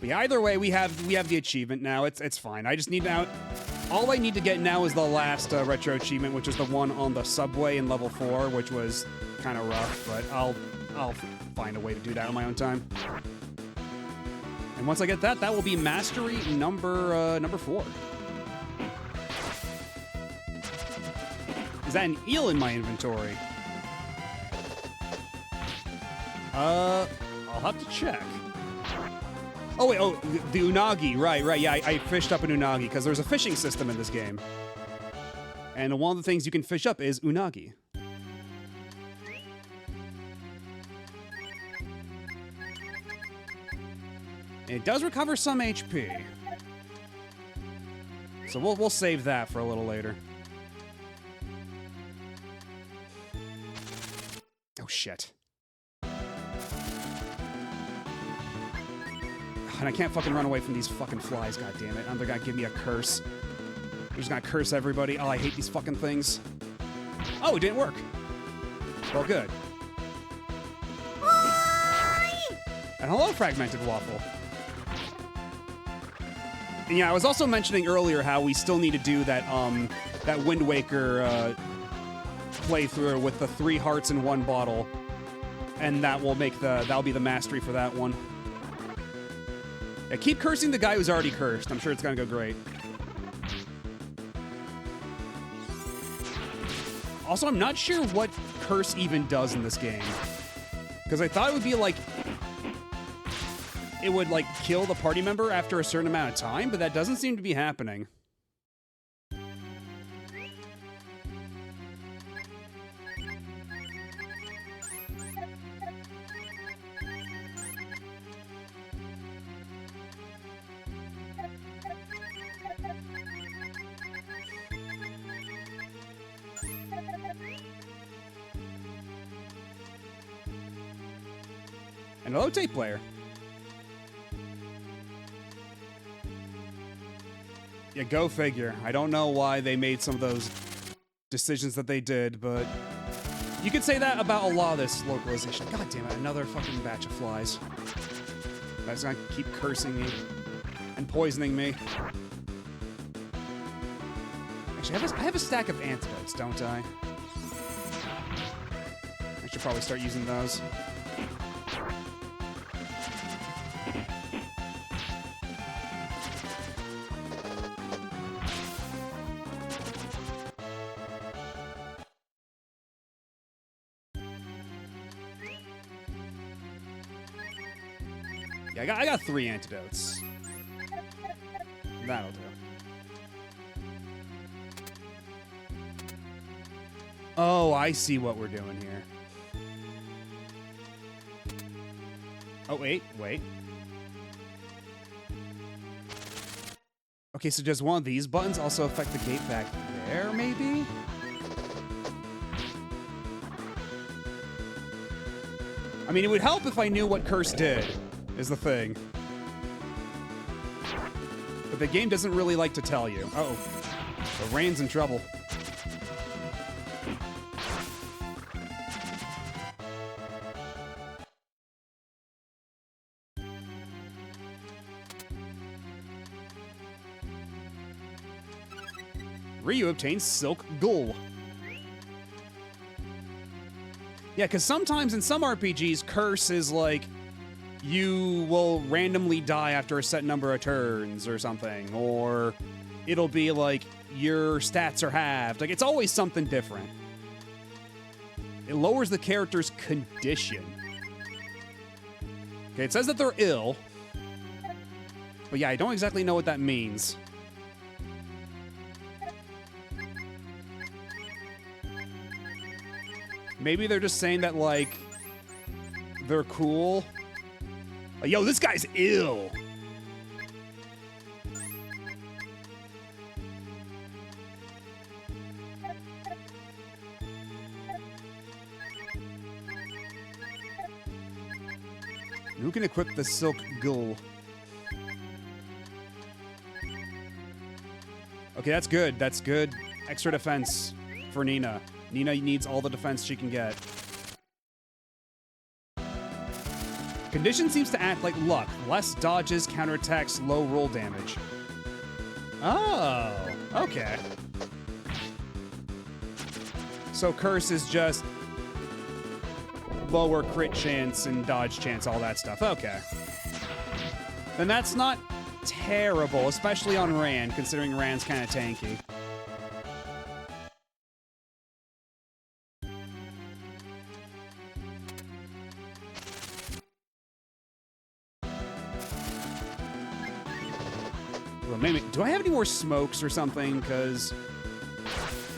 But yeah, either way, we have the achievement now. It's fine. I just need now. All I need to get now is the last retro achievement, which is the one on the subway in level 4, which was kind of rough. But I'll find a way to do that on my own time. And once I get that, that will be mastery number 4. Is that an eel in my inventory? I'll have to check. Oh, wait, the unagi, right, yeah, I fished up an unagi, because there's a fishing system in this game. And one of the things you can fish up is unagi. It does recover some HP. So we'll save that for a little later. Oh, shit. And I can't fucking run away from these fucking flies, goddammit. They're gonna give me a curse. They're just gonna curse everybody. Oh, I hate these fucking things. Oh, it didn't work. Well, good. And hello, Fragmented Waffle. And yeah, I was also mentioning earlier how we still need to do that that Wind Waker playthrough with the 3 hearts in 1 bottle. And that'll be the mastery for that one. Yeah, keep cursing the guy who's already cursed. I'm sure it's gonna go great. Also, I'm not sure what curse even does in this game. Because I thought it would be like... it would, like, kill the party member after a certain amount of time, but that doesn't seem to be happening. hello, tape player. Yeah, go figure. I don't know why they made some of those decisions that they did, but you could say that about a lot of this localization. God damn it, another fucking batch of flies. That's gonna keep cursing me and poisoning me. Actually, I have a stack of antidotes, don't I? I should probably start using those. Yeah, I got 3 antidotes. That'll do. Oh, I see what we're doing here. Oh, wait. Okay, so does one of these buttons also affect the gate back there, maybe? I mean, it would help if I knew what curse did, is the thing. But the game doesn't really like to tell you. Uh-oh. So Rain's in trouble. Ryu obtains Silk Ghoul. Yeah, because sometimes in some RPGs, curse is like, you will randomly die after a set number of turns or something, or it'll be like, your stats are halved. Like, it's always something different. It lowers the character's condition. Okay, it says that they're ill. But yeah, I don't exactly know what that means. Maybe they're just saying that, like, they're cool. Like, yo, this guy's ill. Who can equip the Silk Ghoul? Okay, that's good. That's good. Extra defense for Nina. Nina needs all the defense she can get. Condition seems to act like luck. Less dodges, counterattacks, low roll damage. Oh, okay. So curse is just lower crit chance and dodge chance, all that stuff. Okay. Then that's not terrible, especially on Rand, considering Rand's kind of tanky. Well, maybe, do I have any more smokes or something? Because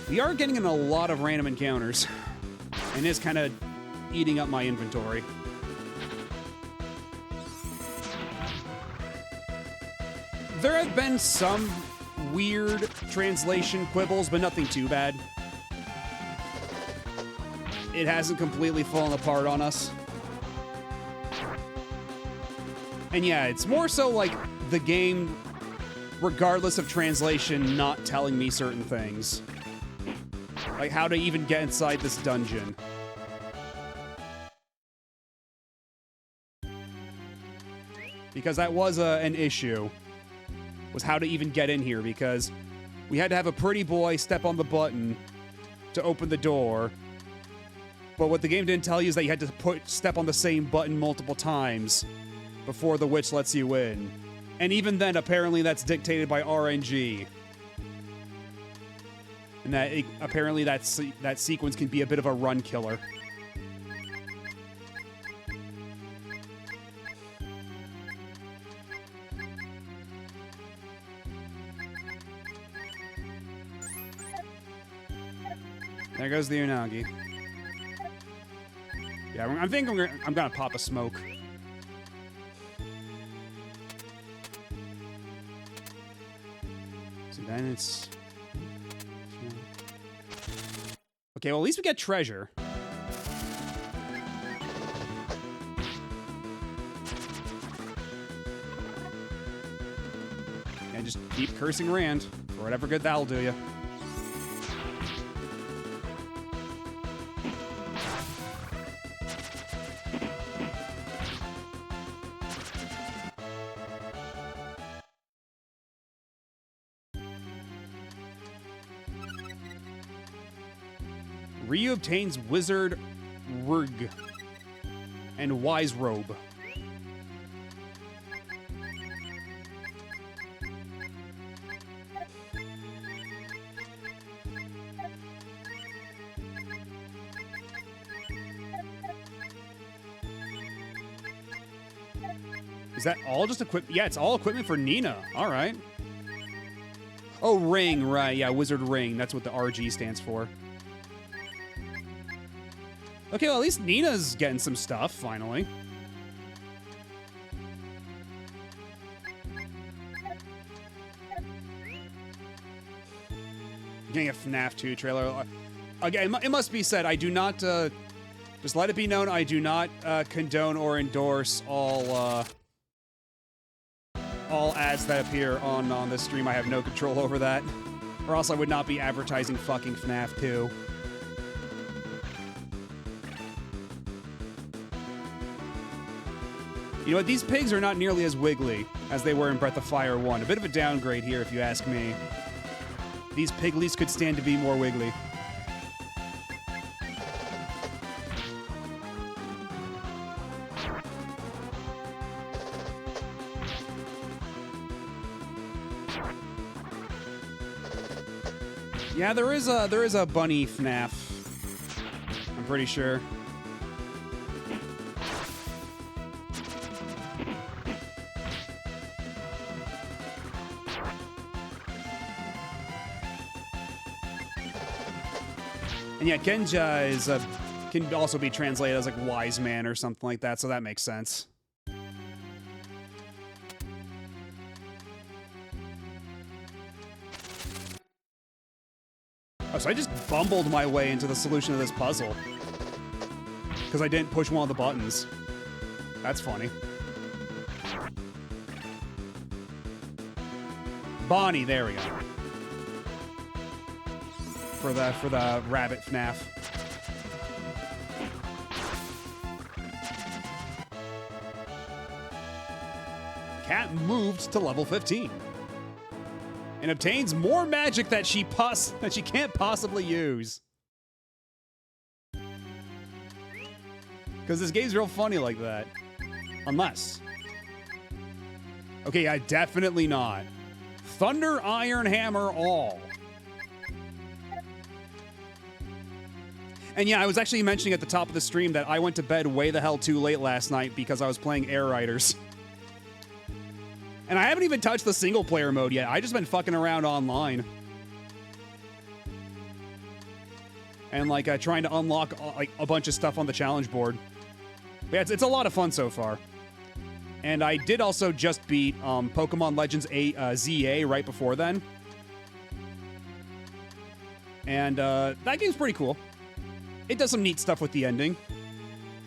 we are getting in a lot of random encounters, and it's kind of eating up my inventory. There have been some weird translation quibbles, but nothing too bad. It hasn't completely fallen apart on us. And yeah, it's more so like the game, regardless of translation, not telling me certain things. Like how to even get inside this dungeon. Because that was an issue, was how to even get in here, because we had to have a pretty boy step on the button to open the door. But what the game didn't tell you is that you had to step on the same button multiple times before the witch lets you in. And even then, apparently that's dictated by RNG. And that apparently that sequence can be a bit of a run killer. There goes the Unagi. Yeah, I'm thinking I'm gonna pop a smoke. So then it's... Okay, well at least we get treasure. Keep cursing Rand for whatever good that'll do you. Ryu obtains Wizard Rug and Wise Robe. Is that all just equipment? Yeah, it's all equipment for Nina. All right. Oh, Ring, right. Yeah, Wizard Ring. That's what the RG stands for. Okay, well, at least Nina's getting some stuff, finally. Getting a FNAF 2 trailer. Again, it must be said, I do not, just let it be known, I do not condone or endorse all ads that appear on this stream. I have no control over that. Or else I would not be advertising fucking FNAF 2. You know what? These pigs are not nearly as wiggly as they were in Breath of Fire 1. A bit of a downgrade here, if you ask me. These piglies could stand to be more wiggly. Yeah, there is a bunny FNAF. I'm pretty sure. And yeah, Genja is can also be translated as like wise man or something like that, so that makes sense. Oh, so I just bumbled my way into the solution of this puzzle because I didn't push one of the buttons. That's funny. Bonnie, there we go. For the rabbit FNAF. Cat moved to level 15 and obtains more magic that she can't possibly use. Because this game's real funny like that. Unless. Okay, yeah, definitely not. Thunder Iron Hammer all. And yeah, I was actually mentioning at the top of the stream that I went to bed way the hell too late last night because I was playing Air Riders. And I haven't even touched the single player mode yet. I just been fucking around online. And like trying to unlock like a bunch of stuff on the challenge board. But yeah, it's a lot of fun so far. And I did also just beat Pokemon Legends ZA right before then. And that game's pretty cool. It does some neat stuff with the ending.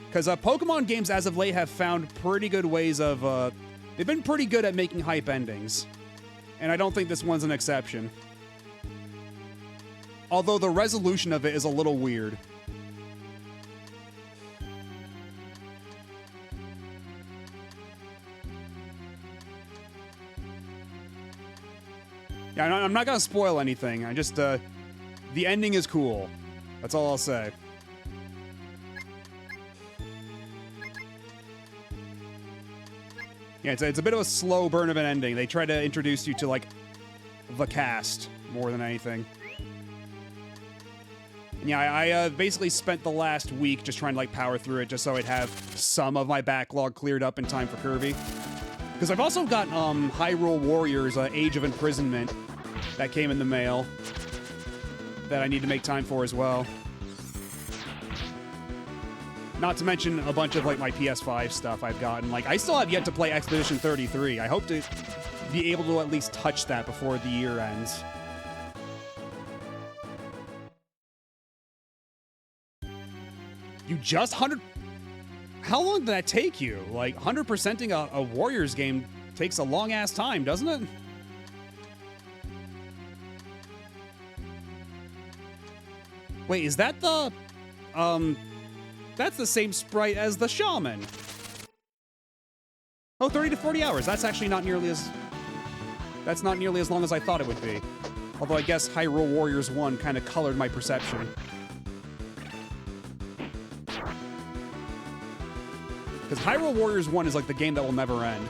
Because Pokemon games as of late have found pretty good ways of... they've been pretty good at making hype endings. And I don't think this one's an exception. Although the resolution of it is a little weird. Yeah, I'm not gonna spoil anything. I just, the ending is cool. That's all I'll say. Yeah, it's a bit of a slow burn of an ending. They try to introduce you to, like, the cast more than anything. And yeah, I basically spent the last week just trying to, like, power through it just so I'd have some of my backlog cleared up in time for Kirby. Because I've also got Hyrule Warriors Age of Imprisonment that came in the mail that I need to make time for as well. Not to mention a bunch of, like, my PS5 stuff I've gotten. Like, I still have yet to play Expedition 33. I hope to be able to at least touch that before the year ends. You just 100... How long did that take you? Like, 100%ing a Warriors game takes a long-ass time, doesn't it? Wait, is that the... That's the same sprite as the shaman. Oh, 30 to 40 hours. That's actually not nearly as... That's not nearly as long as I thought it would be. Although I guess Hyrule Warriors 1 kind of colored my perception. Because Hyrule Warriors 1 is like the game that will never end.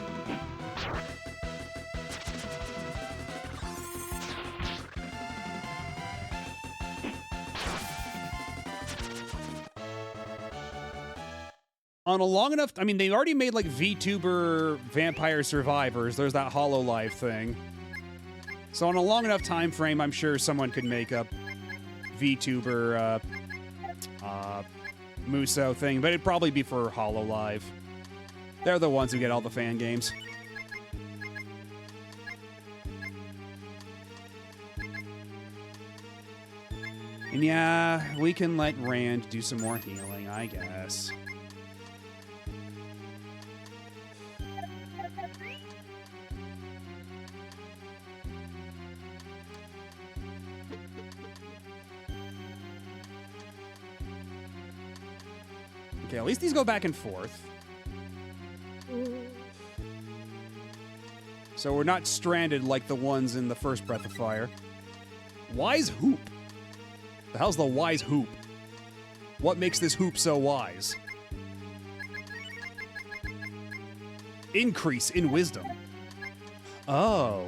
On a long enough... I mean, they already made, like, VTuber Vampire Survivors. There's that HoloLive thing. So on a long enough time frame, I'm sure someone could make a VTuber, Muso thing. But it'd probably be for HoloLive. They're the ones who get all the fan games. And yeah, we can let Rand do some more healing, I guess. Okay, at least these go back and forth. So we're not stranded like the ones in the first Breath of Fire. Wise Hoop. The hell's the Wise Hoop? What makes this hoop so wise? Increase in wisdom. Oh.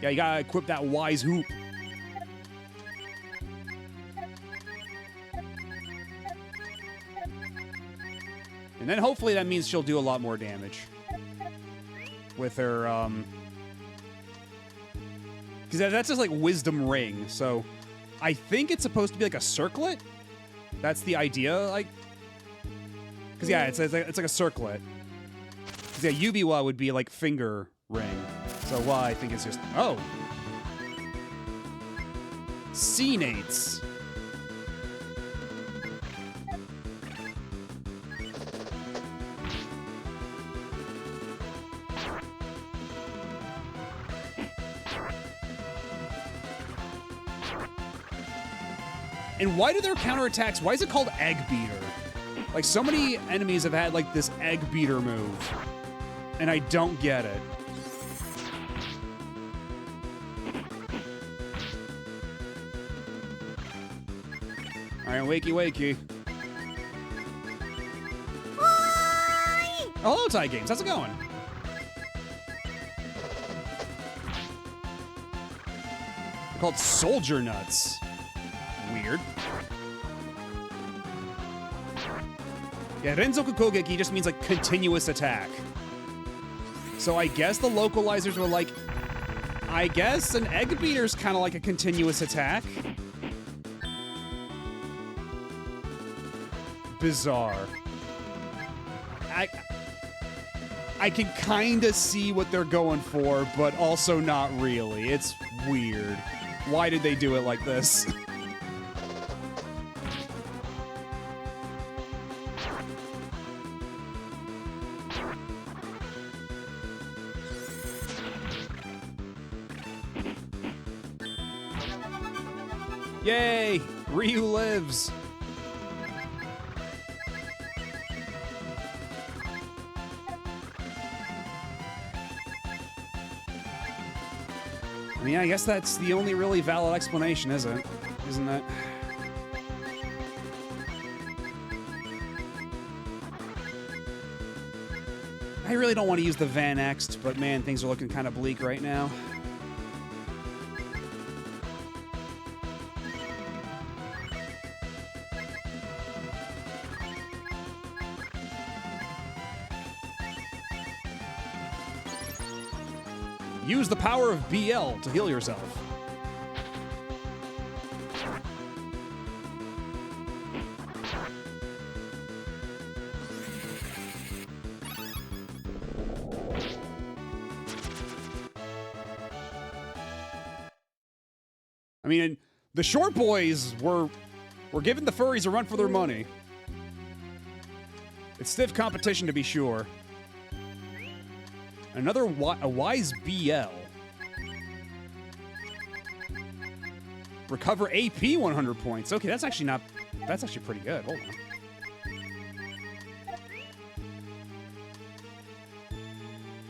Yeah, you gotta equip that Wise Hoop. And then hopefully that means she'll do a lot more damage. With her, because that's just like Wisdom Ring, so I think it's supposed to be like a circlet. That's the idea, like. Because yeah, it's like a circlet. Because yeah, Yubiwa would be like finger ring. So why I think it's just Senates. And why do their counterattacks, why is it called Egg Beater? Like, so many enemies have had, like, this Egg Beater move. And I don't get it. Alright, wakey wakey. Hi! Oh, hello, Ty Games. How's it going? They're called Soldier Nuts. Weird. Yeah, Renzoku Kogeki just means, like, continuous attack. So I guess the localizers were like, I guess an Egg Beater's kind of like a continuous attack. Bizarre. I can kind of see what they're going for, but also not really. It's weird. Why did they do it like this? Yay! Ryu lives! I mean, I guess that's the only really valid explanation, isn't it? Isn't it? I really don't want to use the Van Ext, but man, things are looking kind of bleak right now. Use the power of BL to heal yourself. I mean, the short boys were giving the furries a run for their money. It's stiff competition, to be sure. Another a Wise BL. Recover AP 100 points. Okay, that's actually not... That's actually pretty good. Hold on.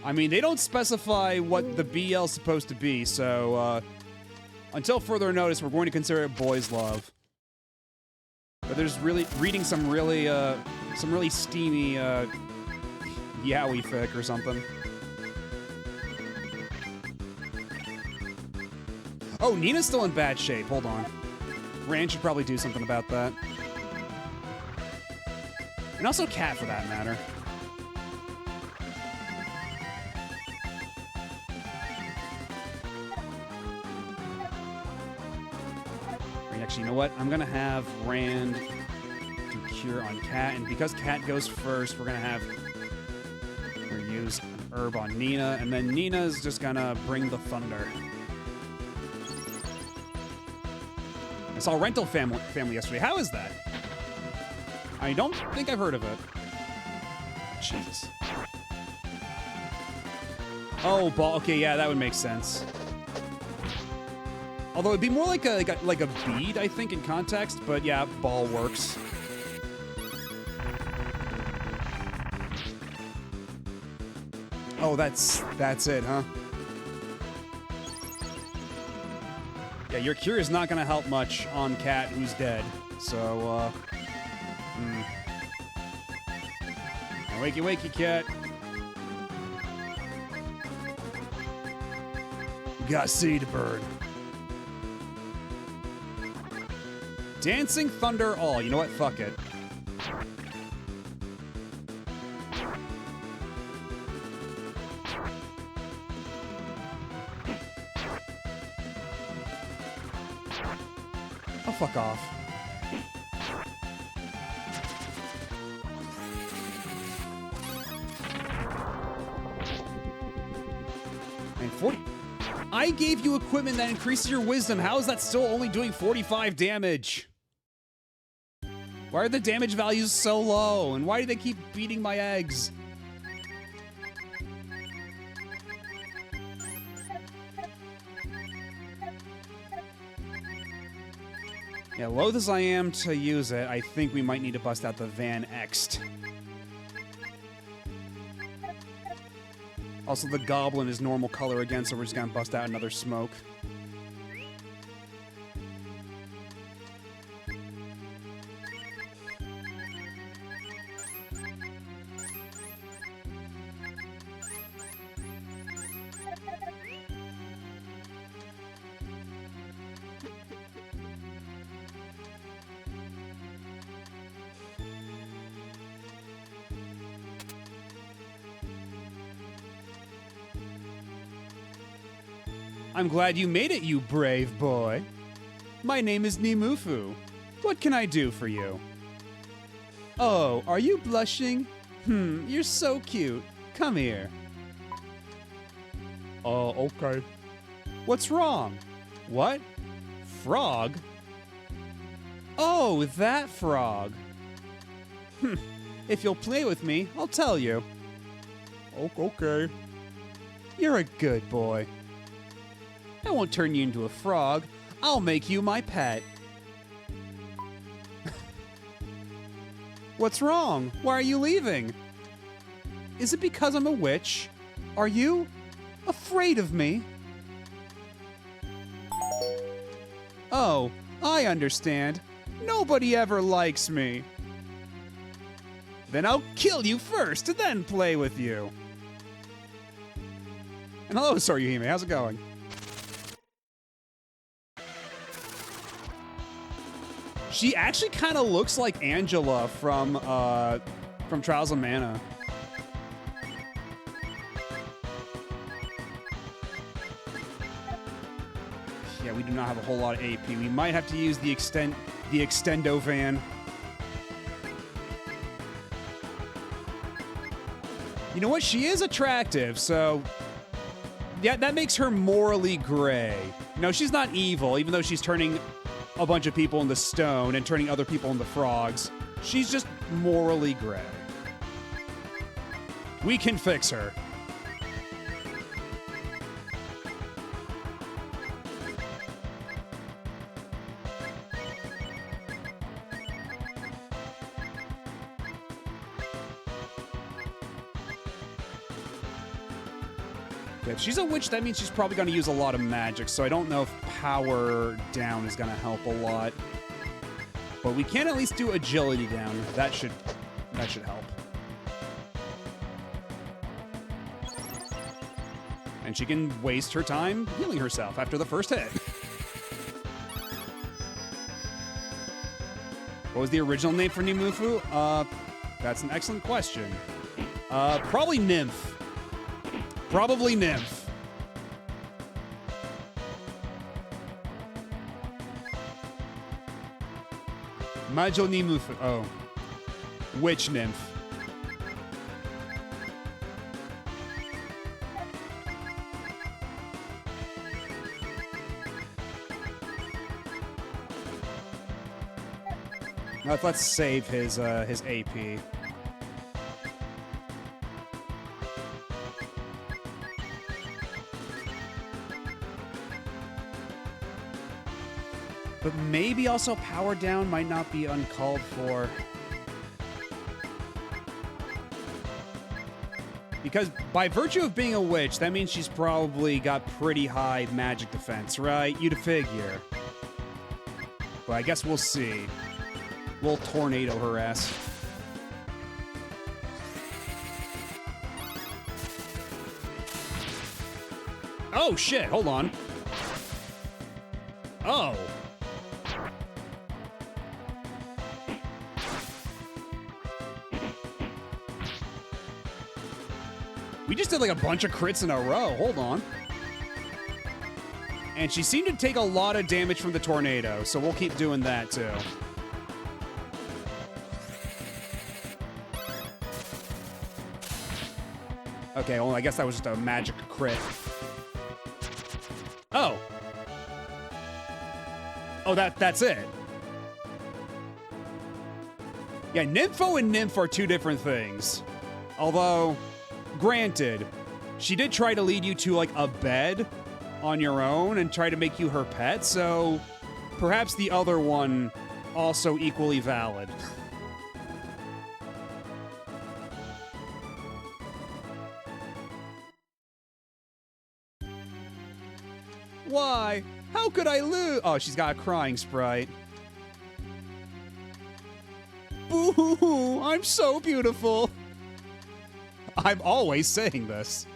I mean, they don't specify what the BL is supposed to be, so until further notice, we're going to consider it boys' love. But there's really reading some really steamy yaoi fic or something. Oh, Nina's still in bad shape. Hold on. Rand should probably do something about that. And also Cat, for that matter. Actually, you know what? I'm gonna have Rand do Cure on Cat, and because Cat goes first, we're gonna use an herb on Nina, and then Nina's just gonna bring the thunder. I saw Rental Family yesterday. How is that? I don't think I've heard of it. Jesus. Oh, ball. Okay, yeah, that would make sense. Although it'd be more like a bead, I think, in context. But yeah, ball works. Oh, that's it, huh? Yeah, your cure is not gonna help much on Cat, who's dead. So, Wakey, wakey, Cat. We got seed to burn. Dancing Thunder All. You know what? Fuck it. Oh, fuck off. And 40. I gave you equipment that increases your wisdom. How is that still only doing 45 damage? Why are the damage values so low? And why do they keep beating my eggs? Yeah, loath as I am to use it, I think we might need to bust out the Van Ext. Also, the Goblin is normal color again, so we're just gonna bust out another Smoke. I'm glad you made it, you brave boy. My name is Nimufu. What can I do for you? Oh, are you blushing? You're so cute. Come here. Okay. What's wrong? What? Frog? Oh, that frog. If you'll play with me, I'll tell you. Okay. You're a good boy. I won't turn you into a frog. I'll make you my pet. What's wrong? Why are you leaving? Is it because I'm a witch? Are you afraid of me? Oh, I understand. Nobody ever likes me. Then I'll kill you first and then play with you. And hello, Soryuhime. How's it going? She actually kind of looks like Angela from Trials of Mana. Yeah, we do not have a whole lot of AP. We might have to use the Extendo Van. You know what? She is attractive, so yeah, that makes her morally gray. No, she's not evil, even though she's turning a bunch of people into stone and turning other people into frogs. She's just morally gray. We can fix her. Okay, if she's a witch, that means she's probably going to use a lot of magic, so I don't know if power down is going to help a lot. But we can at least do agility down. That should help. And she can waste her time healing herself after the first hit. What was the original name for Nimufu? That's an excellent question. Probably Nymph. Probably Nymph. Majo Nimufu. Oh. Witch Nymph. Let's save his AP. But maybe also power down might not be uncalled for. Because by virtue of being a witch, that means she's probably got pretty high magic defense, right? You'd figure. But I guess we'll see. We'll tornado her ass. Oh, shit. Hold on. Oh. We just did like a bunch of crits in a row. Hold on. And she seemed to take a lot of damage from the tornado, so we'll keep doing that too. Okay, well, I guess that was just a magic crit. Oh. Oh, that's it. Yeah, Nympho and Nymph are two different things. Although, granted, she did try to lead you to, like, a bed on your own and try to make you her pet, so perhaps the other one also equally valid. Why? How could I lose? Oh, she's got a crying sprite. Boo-hoo-hoo, I'm so beautiful. I'm always saying this.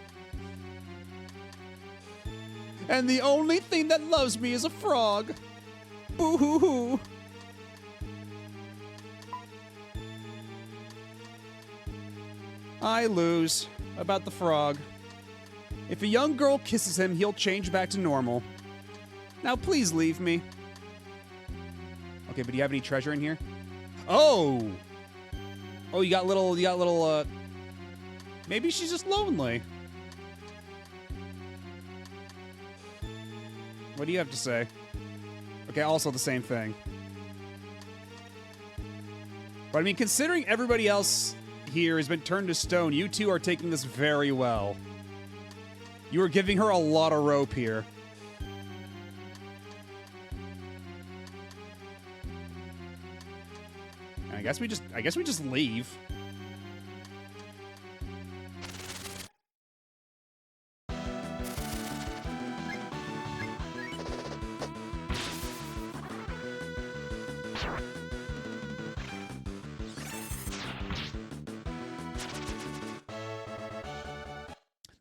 And the only thing that loves me is a frog. Boo-hoo-hoo. I lose about the frog. If a young girl kisses him, he'll change back to normal. Now, please leave me. Okay, but do you have any treasure in here? Oh! Oh, you got little, maybe she's just lonely. What do you have to say? Okay, also the same thing. But I mean, considering everybody else here has been turned to stone, you two are taking this very well. You are giving her a lot of rope here. And I guess we just leave.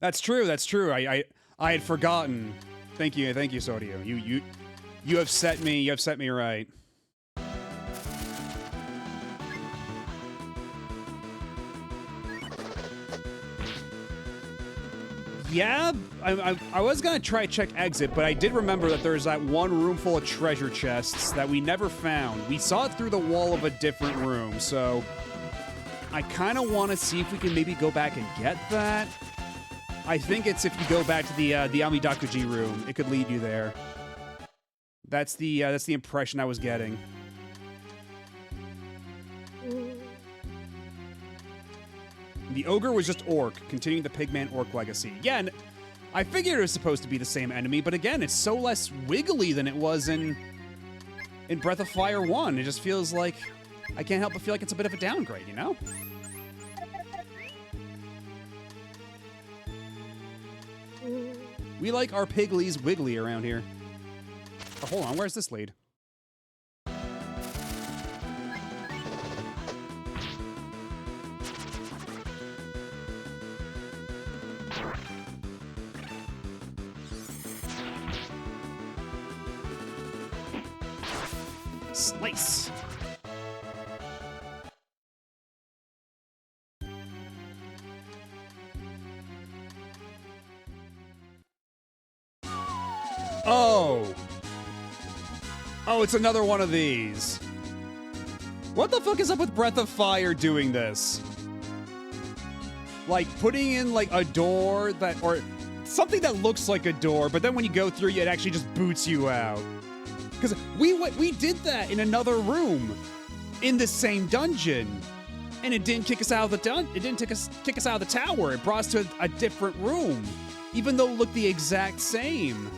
That's true. That's true. I had forgotten. Thank you, Sodio. You have set me right. Yeah, I was gonna try check exit, but I did remember that there's that one room full of treasure chests that we never found. We saw it through the wall of a different room, so I kind of want to see if we can maybe go back and get that. I think it's if you go back to the Amidakuji room, it could lead you there. That's the impression I was getting. The ogre was just Orc, continuing the Pigman Orc legacy. Yeah, and I figured it was supposed to be the same enemy, but again, it's so less wiggly than it was in Breath of Fire 1. It just feels like, I can't help but feel like it's a bit of a downgrade, you know? We like our Pigglies wiggly around here. Oh, hold on, where's this lead? Slice. Oh. Oh, it's another one of these. What the fuck is up with Breath of Fire doing this? Like, putting in, like, a door that, or something that looks like a door, but then when you go through, it actually just boots you out. Because we did that in another room in the same dungeon, and it didn't kick us out of the it didn't kick us out of the tower. It brought us to a different room, even though it looked the exact same.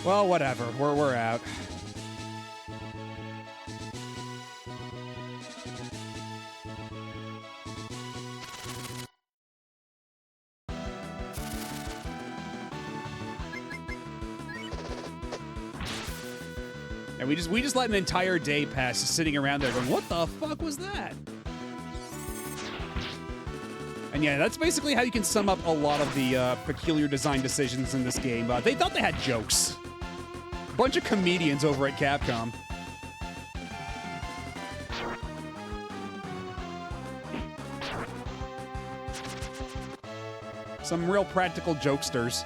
Well, whatever. We're out. And we just let an entire day pass just sitting around there going, what the fuck was that? And yeah, that's basically how you can sum up a lot of the peculiar design decisions in this game. They thought they had jokes. Bunch of comedians over at Capcom. Some real practical jokesters.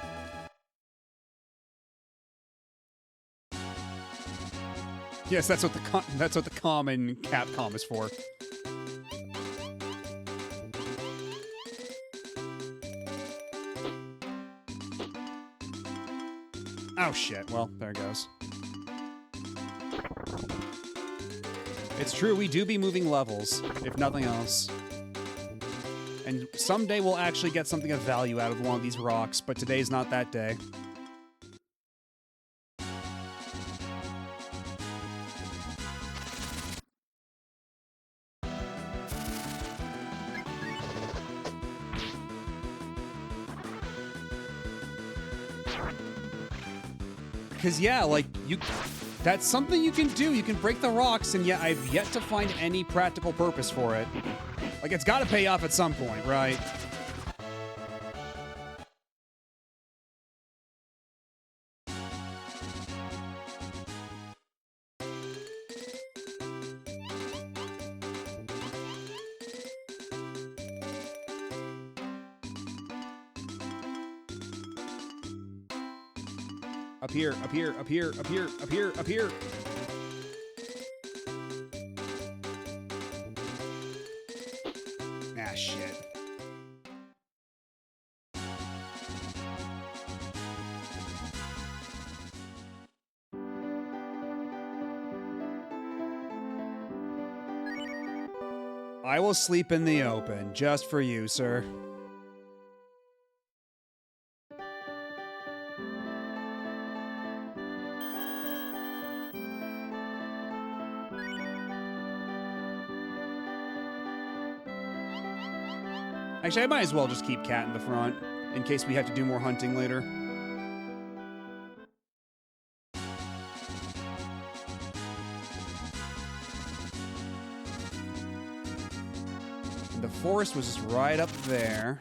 Yes, that's what the common Capcom is for. Oh shit, well, there it goes. It's true, we do be moving levels, if nothing else. And someday we'll actually get something of value out of one of these rocks, but today's not that day. Because, yeah, like, that's something you can do. You can break the rocks, and yet I've yet to find any practical purpose for it. Like, it's got to pay off at some point, right? Up here, up here, up here, up here, up here, up here. Ah, shit. I will sleep in the open, just for you, sir. Actually, I might as well just keep Cat in the front, in case we have to do more hunting later. And the forest was just right up there.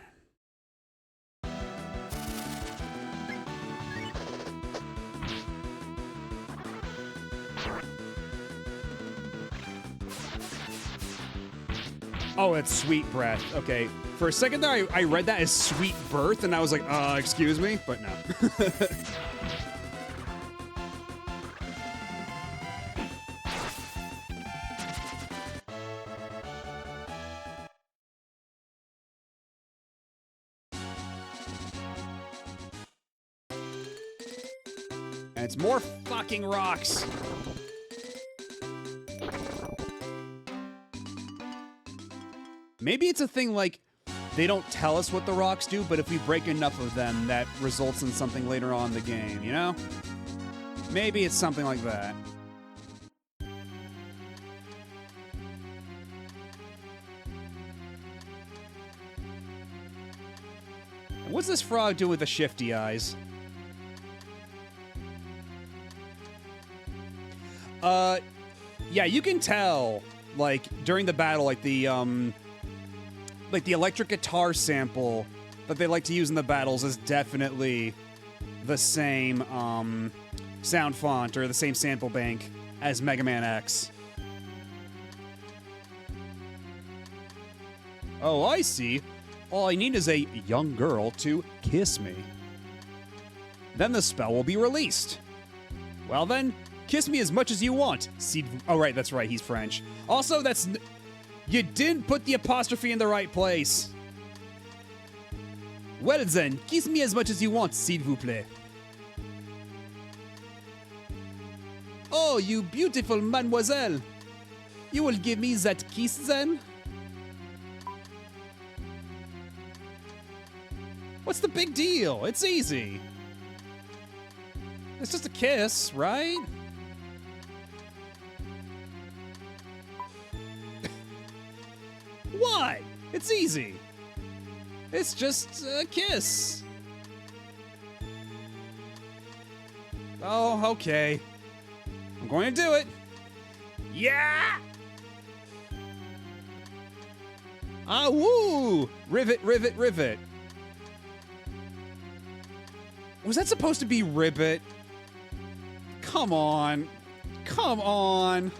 Oh, it's sweet breath. Okay. For a second there, I read that as sweet birth, and I was like, excuse me? But no. And it's more fucking rocks. Maybe it's a thing like, they don't tell us what the rocks do, but if we break enough of them, that results in something later on in the game, you know? Maybe it's something like that. What's this frog doing with the shifty eyes? Yeah, you can tell, like, during the battle, like the electric guitar sample that they like to use in the battles is definitely the same, sound font or the same sample bank as Mega Man X. Oh, I see. All I need is a young girl to kiss me. Then the spell will be released. Well then, kiss me as much as you want. Oh, right, that's right, he's French. Also, you didn't put the apostrophe in the right place. Well then, kiss me as much as you want, s'il vous plaît. Oh, you beautiful mademoiselle. You will give me that kiss then? What's the big deal? It's easy. It's just a kiss, right? What? It's easy. It's just a kiss. Oh, okay. I'm going to do it. Yeah! Ah, woo! Rivet, rivet, rivet. Was that supposed to be ribbit? Come on. Come on.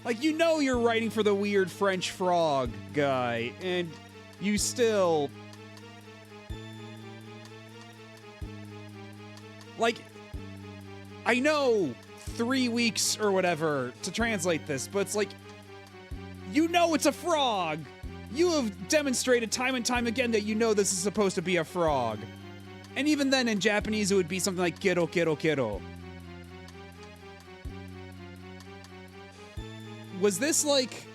Like, you know you're writing for the weird French frog guy, and you still... Like, I know 3 weeks or whatever to translate this, but it's like, you know it's a frog! You have demonstrated time and time again that you know this is supposed to be a frog. And even then, in Japanese, it would be something like kero, kero, kero. Was this like...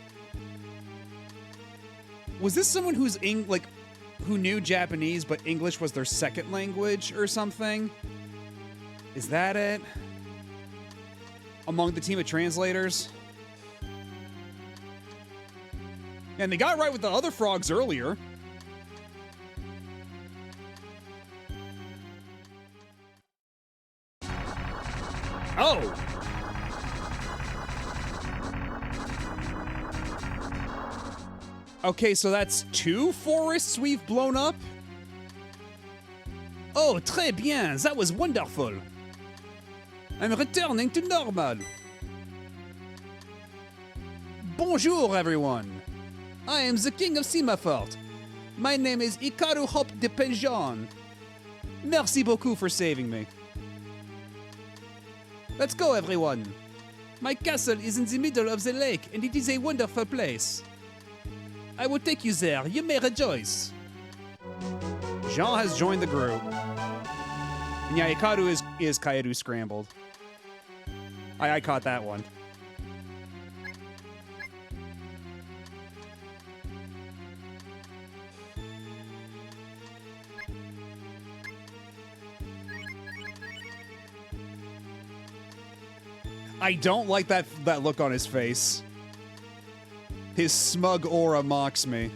Was this someone who's who knew Japanese, but English was their second language or something? Is that it? Among the team of translators? And they got it right with the other frogs earlier. Oh! Okay, so that's 2 forests we've blown up? Oh, très bien, that was wonderful. I'm returning to normal. Bonjour, everyone. I am the king of Simafort. My name is Hikaru Hope de Penjon. Merci beaucoup for saving me. Let's go, everyone. My castle is in the middle of the lake, and it is a wonderful place. I will take you there. You may rejoice. Jean has joined the group. And yeah, Hikaru is Kaeru scrambled. I caught that one. I don't like that look on his face. His smug aura mocks me.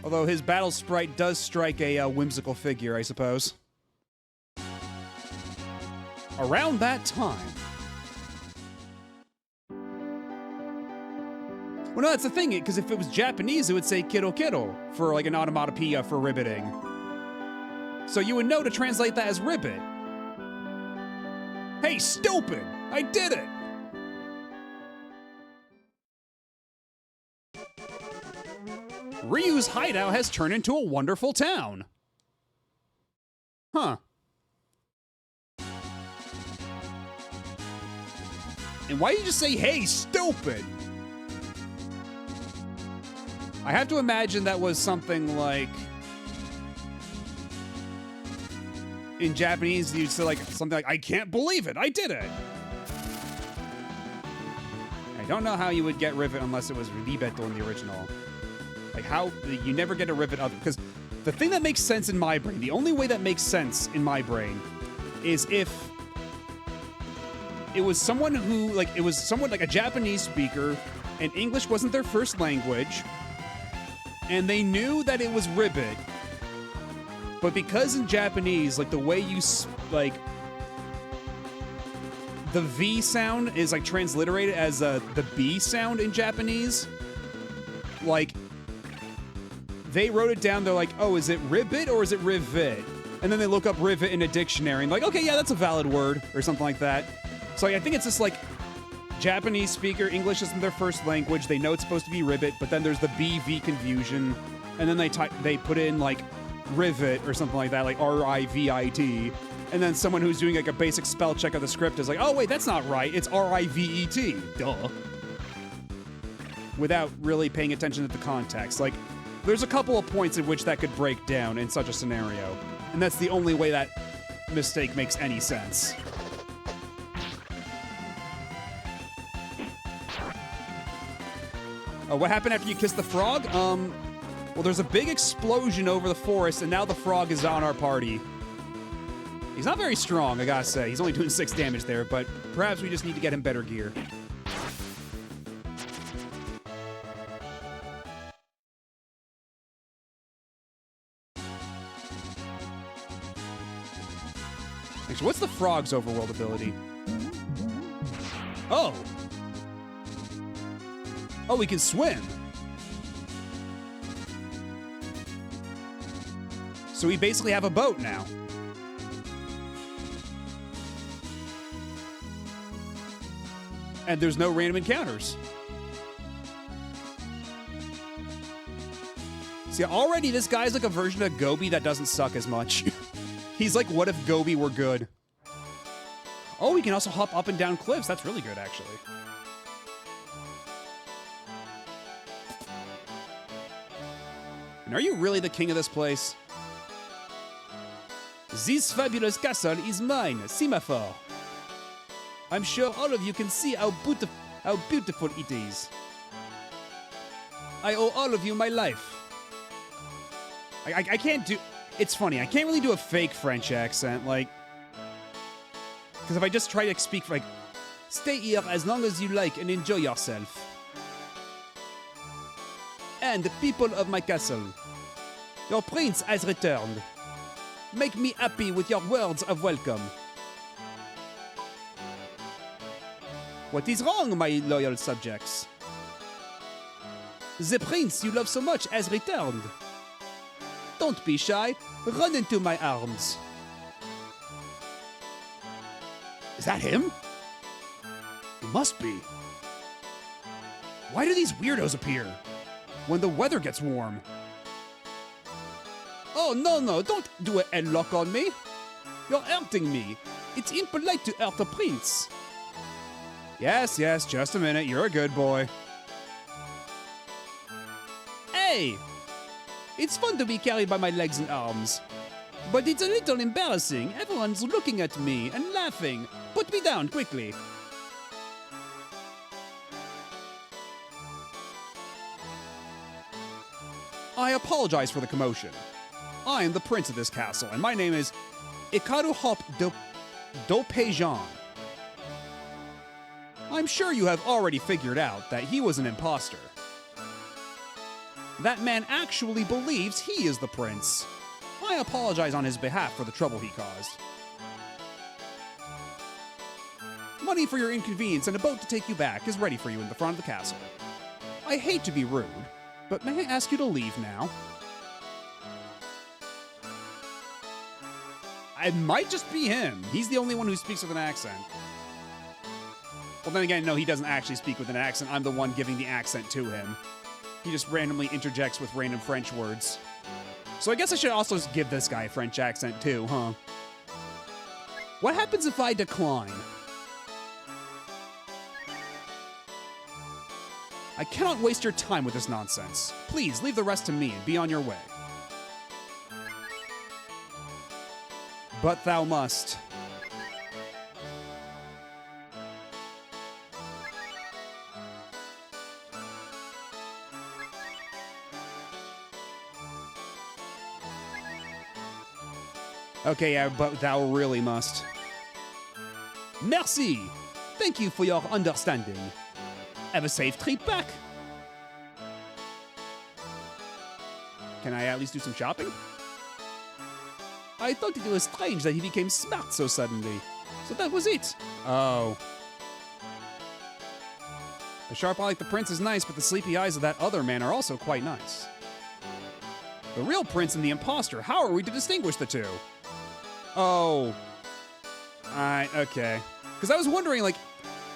Although his battle sprite does strike a whimsical figure, I suppose. Around that time... Well, no, that's the thing, because if it was Japanese, it would say kero kero for like an onomatopoeia for ribbiting. So you would know to translate that as ribbit. Hey, stupid! I did it! Ryu's hideout has turned into a wonderful town. Huh. And why did you just say, hey, stupid? I have to imagine that was something like... In Japanese, you'd say like something like, I can't believe it, I did it! I don't know how you would get rivet unless it was ribeto in the original. Like how, you never get a rivet other, because The thing that makes sense in my brain, the only way that makes sense in my brain, is if it was someone who, like, it was someone like a Japanese speaker, and English wasn't their first language, and they knew that it was ribbit, but because in Japanese, like, the way you, like, the V sound is, like, transliterated as the B sound in Japanese, like, they wrote it down, they're like, oh, is it ribbit or is it rivet? And then they look up rivet in a dictionary and like, okay, yeah, that's a valid word, or something like that. So I think it's just like, Japanese speaker, English isn't their first language, they know it's supposed to be ribbit, but then there's the BV confusion, and then they put in, like, rivet or something like that, like R-I-V-I-T, and then someone who's doing, like, a basic spell check of the script is like, oh, wait, that's not right, it's R-I-V-E-T, duh. Without really paying attention to the context. Like, there's a couple of points at which that could break down in such a scenario, and that's the only way that mistake makes any sense. What happened after you kissed the frog? Well, there's a big explosion over the forest, and now the frog is on our party. He's not very strong, I gotta say. He's only doing 6 damage there, but perhaps we just need to get him better gear. Actually, what's the frog's overworld ability? Oh! Oh, we can swim. So we basically have a boat now. And there's no random encounters. See, already this guy's like a version of Gobi that doesn't suck as much. He's like, what if Gobi were good? Oh, we can also hop up and down cliffs. That's really good, actually. And are you really the king of this place? This fabulous castle is mine, Semaphore. I'm sure all of you can see how beautiful it is. I owe all of you my life. I can't do... It's funny, I can't really do a fake French accent, like... Because if I just try to speak, like... Stay here as long as you like and enjoy yourself. And the people of my castle. Your prince has returned. Make me happy with your words of welcome. What is wrong, my loyal subjects? The prince you love so much has returned. Don't be shy. Run into my arms. Is that him? It must be. Why do these weirdos appear when the weather gets warm? Oh, no, don't do a headlock on me. You're hurting me. It's impolite to hurt a prince. Yes, just a minute. You're a good boy. Hey! It's fun to be carried by my legs and arms. But it's a little embarrassing. Everyone's looking at me and laughing. Put me down, quickly. I apologize for the commotion. I am the prince of this castle, and my name is Ikaru Hop Dopejan. I'm sure you have already figured out that he was an imposter. That man actually believes he is the prince. I apologize on his behalf for the trouble he caused. Money for your inconvenience and a boat to take you back is ready for you in the front of the castle. I hate to be rude, but may I ask you to leave now? It might just be him. He's the only one who speaks with an accent. Well, then again, no, he doesn't actually speak with an accent. I'm the one giving the accent to him. He just randomly interjects with random French words. So I guess I should also give this guy a French accent too, huh? What happens if I decline? I cannot waste your time with this nonsense. Please leave the rest to me and be on your way. But thou must. Okay, yeah, but thou really must. Merci. Thank you for your understanding. Have a safe trip back. Can I at least do some shopping? I thought it was strange that he became smart so suddenly. So that was it. Oh. The sharp eye like the prince is nice, but the sleepy eyes of that other man are also quite nice. The real prince and the imposter, how are we to distinguish the two? Oh. Okay. Because I was wondering, like,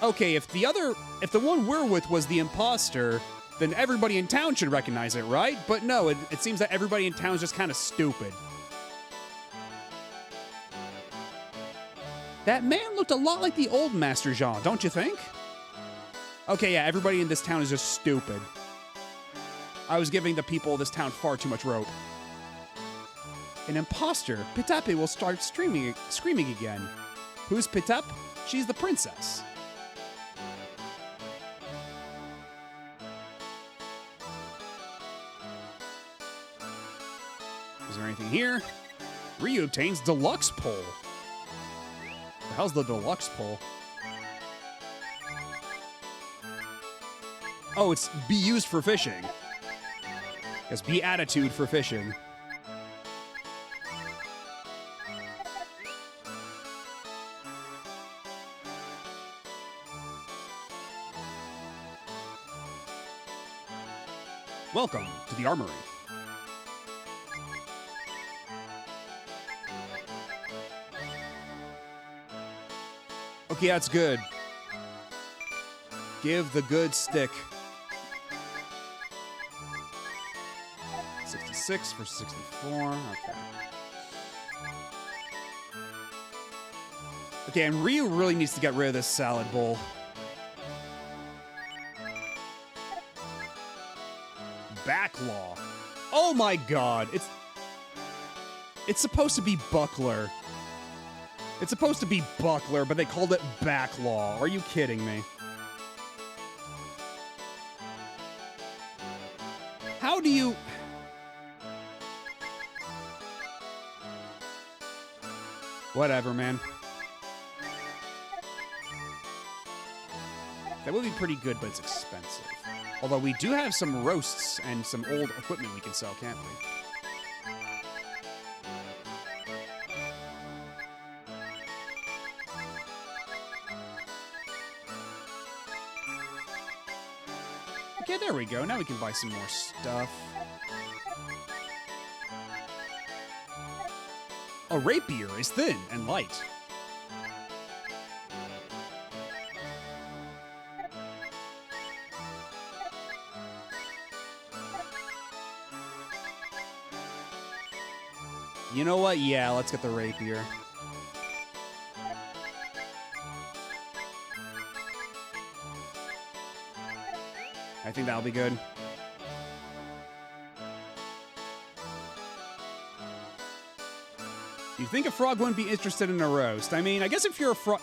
okay, if the one we're with was the imposter, then everybody in town should recognize it, right? But no, it seems that everybody in town is just kind of stupid. That man looked a lot like the old Master Jean, don't you think? Okay, yeah, everybody in this town is just stupid. I was giving the people of this town far too much rope. An imposter. Pitape will start screaming again. Who's Pitap? She's the princess. Is there anything here? Ryu obtains deluxe pole. The hell's the deluxe pole? Oh, it's be used for fishing. It's be attitude for fishing. Welcome to the armory. Okay, that's good. Give the good stick. 66 for 64. Okay. Okay, and Ryu really needs to get rid of this salad bowl. Backlaw. Oh my god. It's supposed to be Buckler. It's supposed to be Buckler, but they called it Backlaw. Are you kidding me? How do you... Whatever, man. That would be pretty good, but it's expensive. Although we do have some roasts and some old equipment we can sell, can't we? Okay, there we go. Now we can buy some more stuff. A rapier is thin and light. You know what? Yeah, let's get the rapier. I think that'll be good. You think a frog wouldn't be interested in a roast? I mean, I guess if you're a frog...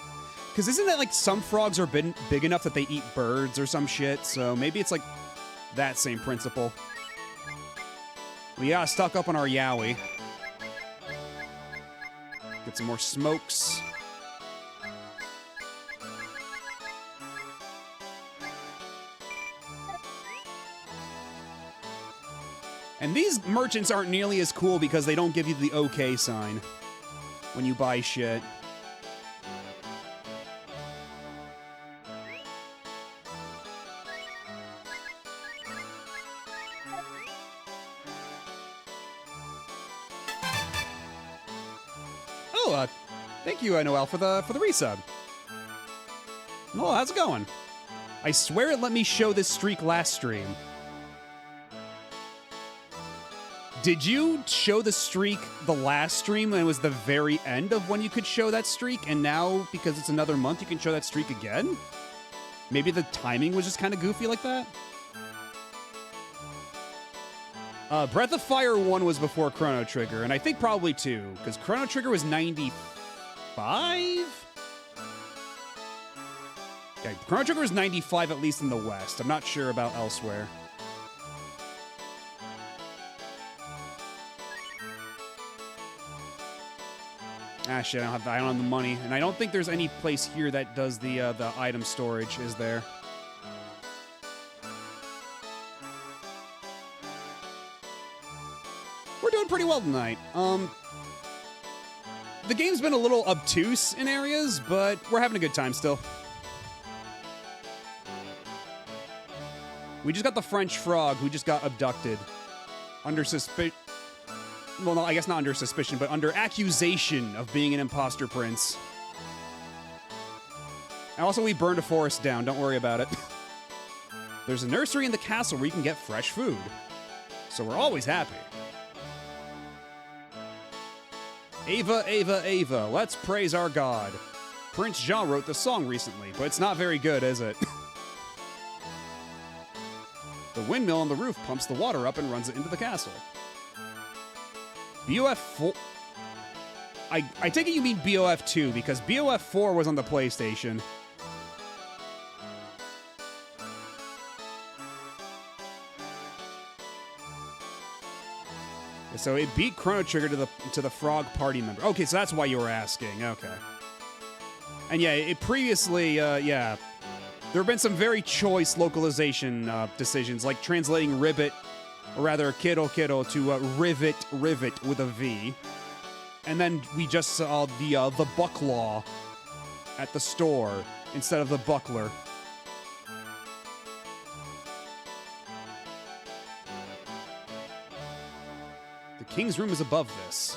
Because isn't that like some frogs are big enough that they eat birds or some shit? So maybe it's like that same principle. We gotta stock up on our yaoi. Get some more smokes. And these merchants aren't nearly as cool because they don't give you the OK sign when you buy shit. Oh, thank you, Noel, for the resub. Oh, how's it going? I swear it let me show this streak last stream. Did you show the streak the last stream and it was the very end of when you could show that streak, and now, because it's another month, you can show that streak again? Maybe the timing was just kind of goofy like that? Breath of Fire 1 was before Chrono Trigger, and I think probably 2, because Chrono Trigger was 95? Yeah, Chrono Trigger was 95 at least in the West. I'm not sure about elsewhere. cash it. I don't have the money, and I don't think there's any place here that does the item storage. Is there? We're doing pretty well tonight. The game's been a little obtuse in areas, but we're having a good time still. We just got the French frog who just got abducted. Under suspicion. Well, no, I guess not under suspicion, but under accusation of being an imposter prince. And also, we burned a forest down. Don't worry about it. There's a nursery in the castle where you can get fresh food. So we're always happy. Ava, Ava, Ava, let's praise our God. Prince Jean wrote the song recently, but it's not very good, is it? The windmill on the roof pumps the water up and runs it into the castle. BOF 4... I take it you mean BOF 2, because BOF 4 was on the PlayStation. So it beat Chrono Trigger to the Frog Party member. Okay, so that's why you were asking. Okay. And yeah, it previously, yeah, there have been some very choice localization decisions, like translating ribbit, or rather kiddo kiddo, to rivet with a V. And then we just saw the bucklaw at the store instead of the buckler. The king's room is above this.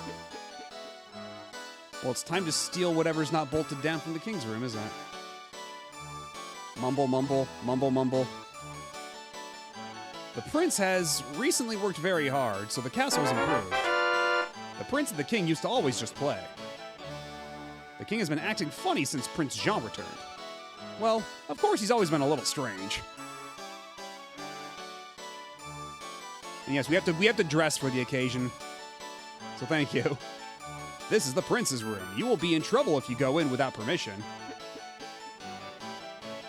Well, it's time to steal whatever's not bolted down from the king's room, isn't it? Mumble, mumble, mumble, mumble. The prince has recently worked very hard, so the castle has improved. The prince and the king used to always just play. The king has been acting funny since Prince Jean returned. Well, of course he's always been a little strange. And yes, we have to dress for the occasion. So thank you. This is the prince's room. You will be in trouble if you go in without permission.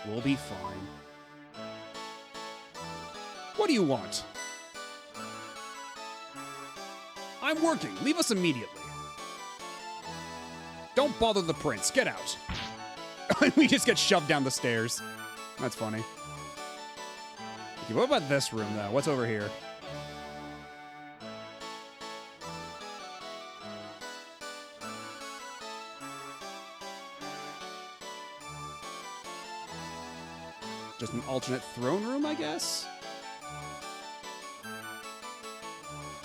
We'll be fine. What do you want? I'm working. Leave us immediately. Don't bother the prince. Get out. We just get shoved down the stairs. That's funny. Okay, what about this room, though? What's over here? Just an alternate throne room, I guess?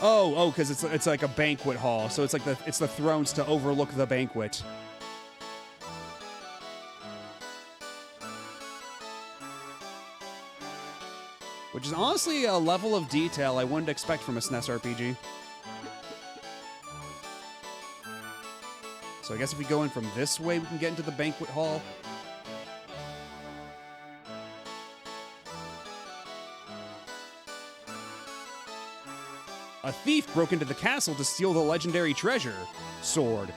Oh, because it's like a banquet hall, so it's like the thrones to overlook the banquet. Which is honestly a level of detail I wouldn't expect from a SNES RPG. So I guess if we go in from this way, we can get into the banquet hall. A thief broke into the castle to steal the legendary treasure, sword.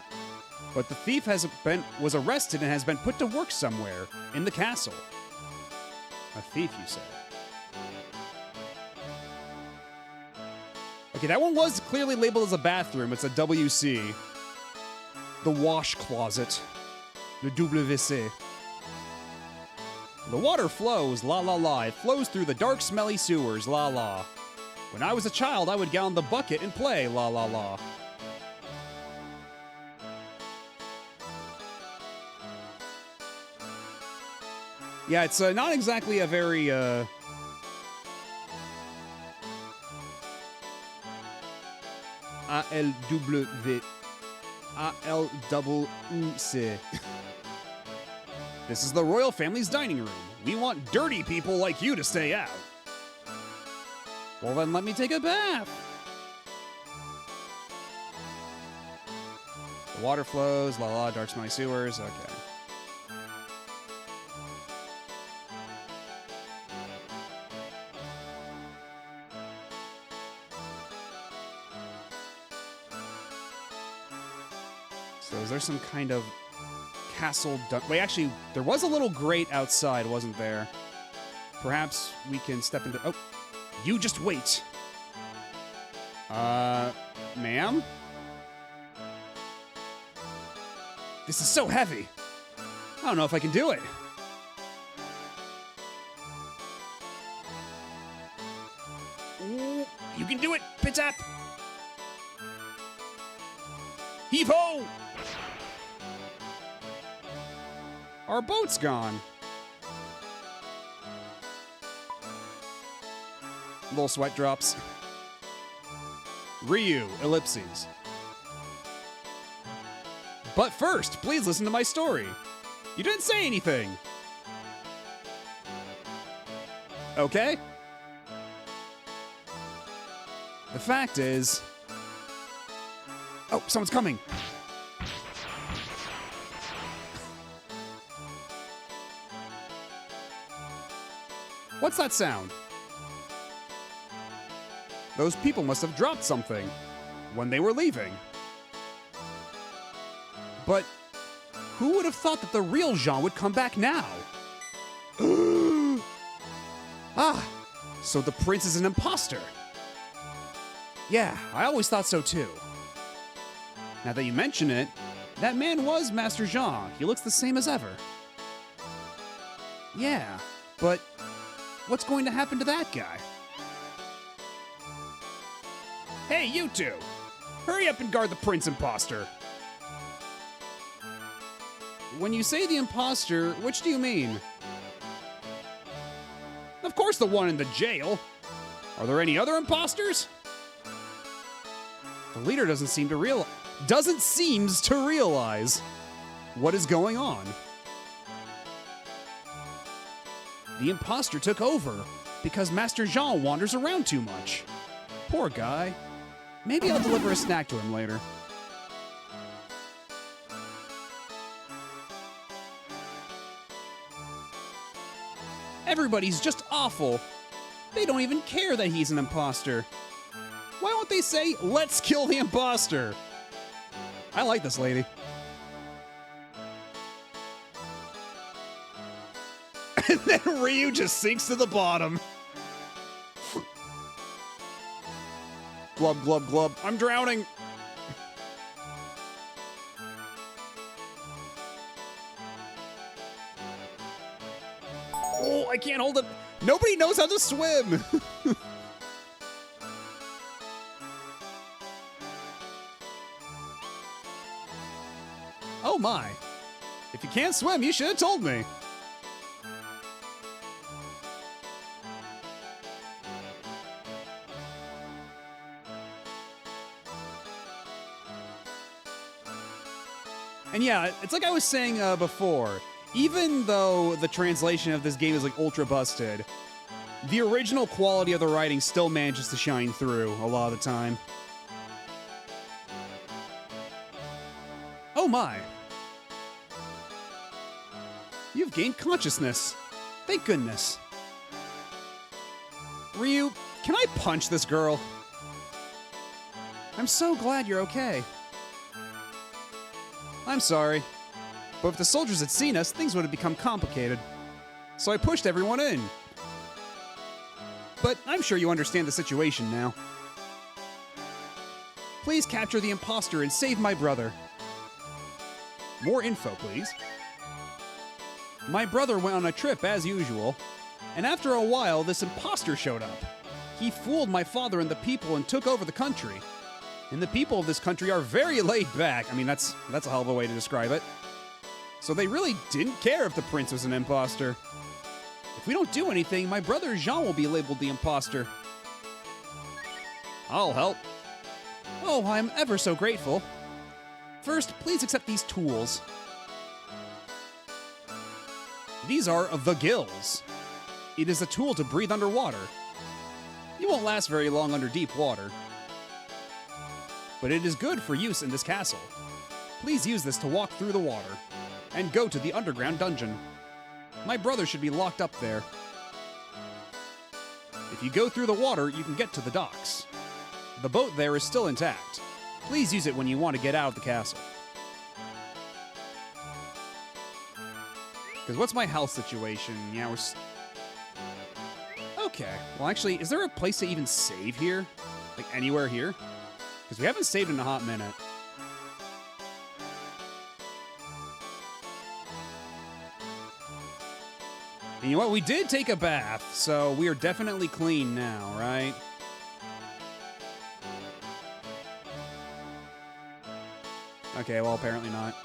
But the thief was arrested and has been put to work somewhere in the castle. A thief, you say? Okay, that one was clearly labeled as a bathroom. It's a WC. The wash closet. Le WC. The water flows, la la la. It flows through the dark, smelly sewers, la la. When I was a child, I would get on the bucket and play, la la la. Yeah, it's not exactly a very, A-L-W... A-L-W-C. This is the royal family's dining room. We want dirty people like you to stay out. Well, then let me take a bath. The water flows, la la, dark smelly sewers, okay. So is there some kind of castle wait, actually, there was a little grate outside, wasn't there? Perhaps we can step into... Oh, you just wait. Ma'am? This is so heavy. I don't know if I can do it. Ooh, you can do it, Pitap! Heave-ho! Our boat's gone. Little sweat drops. Ryu, ellipses. But first, please listen to my story. You didn't say anything. Okay? The fact is... Oh, someone's coming. What's that sound? Those people must have dropped something when they were leaving. But who would have thought that the real Jean would come back now? Ah, so the prince is an imposter. Yeah, I always thought so too. Now that you mention it, that man was Master Jean. He looks the same as ever. Yeah, but what's going to happen to that guy? Hey, you two! Hurry up and guard the prince imposter. When you say the imposter, which do you mean? Of course the one in the jail. Are there any other imposters? The leader doesn't seem to realize what is going on. The imposter took over because Master Jean wanders around too much. Poor guy. Maybe I'll deliver a snack to him later. Everybody's just awful. They don't even care that he's an imposter. Why won't they say, let's kill the imposter? I like this lady. And then Ryu just sinks to the bottom. Glub, glub, glub. I'm drowning. Oh, I can't hold it. Nobody knows how to swim. Oh my. If you can't swim, you should have told me. And yeah, it's like I was saying before, even though the translation of this game is like ultra busted, the original quality of the writing still manages to shine through a lot of the time. Oh my. You've gained consciousness. Thank goodness. Ryu, can I punch this girl? I'm so glad you're okay. I'm sorry, but if the soldiers had seen us, things would have become complicated. So I pushed everyone in. But I'm sure you understand the situation now. Please capture the imposter and save my brother. More info, please. My brother went on a trip as usual, and after a while, this imposter showed up. He fooled my father and the people and took over the country. And the people of this country are very laid back. I mean, that's a hell of a way to describe it. So they really didn't care if the prince was an imposter. If we don't do anything, my brother Jean will be labeled the imposter. I'll help. Oh, I'm ever so grateful. First, please accept these tools. These are the gills. It is a tool to breathe underwater. You won't last very long under deep water, but it is good for use in this castle. Please use this to walk through the water and go to the underground dungeon. My brother should be locked up there. If you go through the water, you can get to the docks. The boat there is still intact. Please use it when you want to get out of the castle. Because what's my health situation? Yeah, okay. Well, actually, is there a place to even save here? Like, anywhere here? Because we haven't saved in a hot minute. And you know what? We did take a bath, so we are definitely clean now, right? Okay, well, apparently not.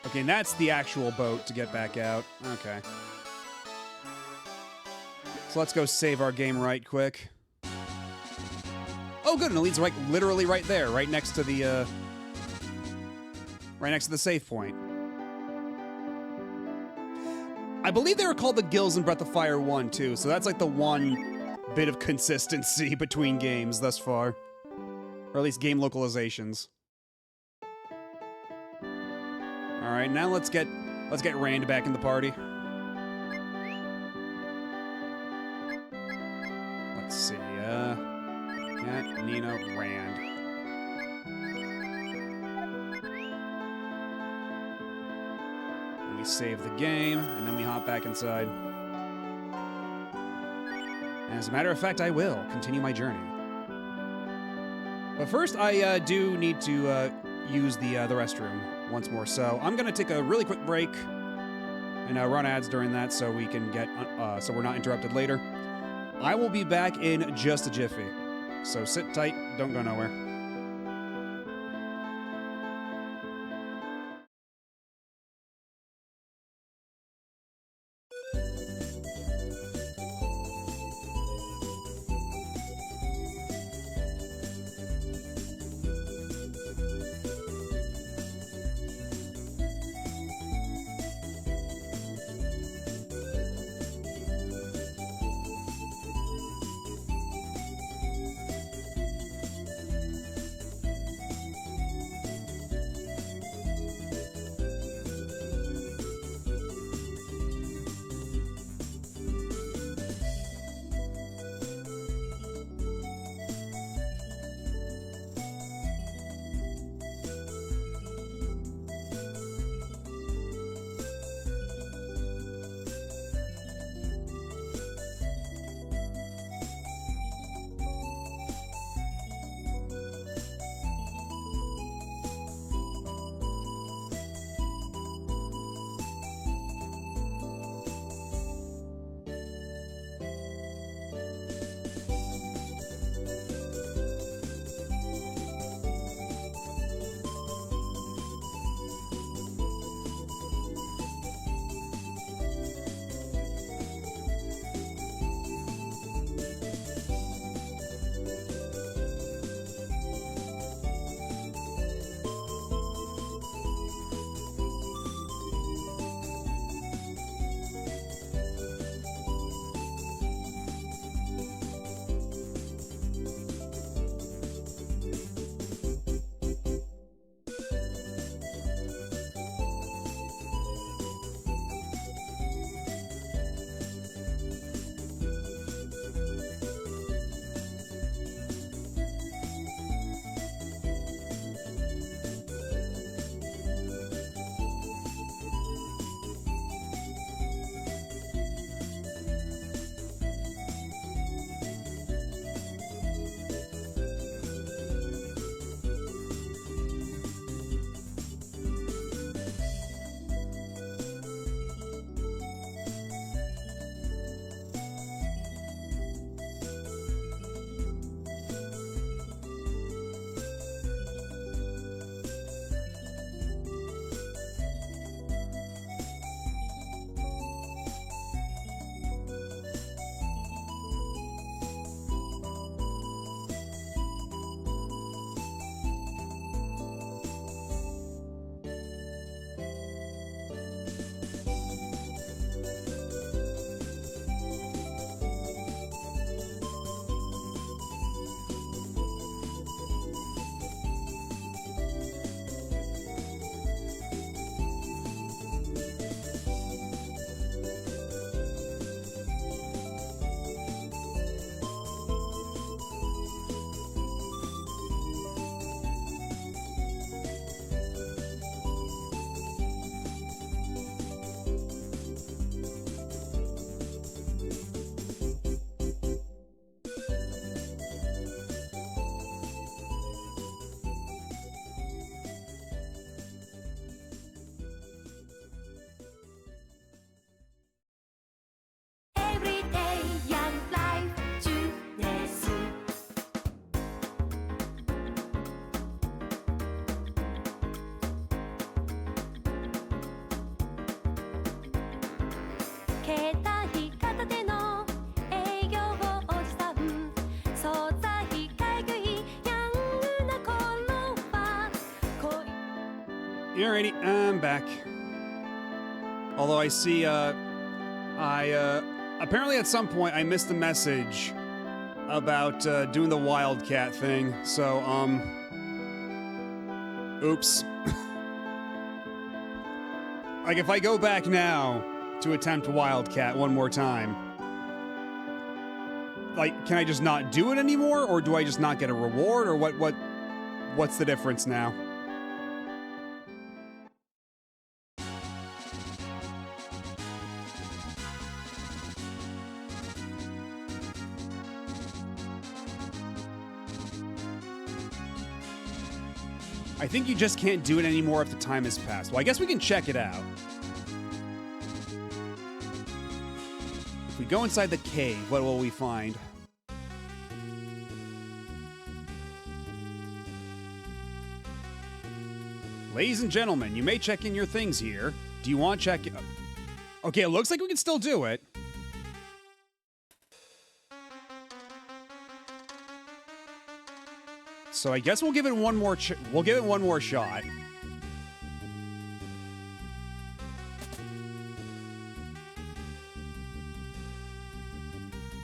Okay, and that's the actual boat to get back out. Okay. So let's go save our game right quick. Oh, good, and it leads literally right there, right next to the save point. I believe they were called the Gills in Breath of Fire 1 too, so that's like the one bit of consistency between games thus far, or at least game localizations. All right, now let's get Rand back in the party. Let's see, Cat, Nina, Rand. And we save the game, and then we hop back inside. And as a matter of fact, I will continue my journey. But first, I do need to use the restroom once more. So I'm gonna take a really quick break and run ads during that, so we can get so we're not interrupted later. I will be back in just a jiffy. So sit tight, don't go nowhere. 携帯片手の営業おじさん惣菜買い食いヤングな頃は恋 Alrighty, I'm back. Although I see, apparently at some point I missed the message about, doing the Wildcat thing, so, oops. Like, if I go back now to attempt Wildcat one more time, like, can I just not do it anymore, or do I just not get a reward, or what's the difference now? I think you just can't do it anymore if the time has passed. Well, I guess we can check it out. If we go inside the cave, what will we find? Ladies and gentlemen, you may check in your things here. Do you want to check... Okay, it looks like we can still do it. So I guess we'll give it one more shot.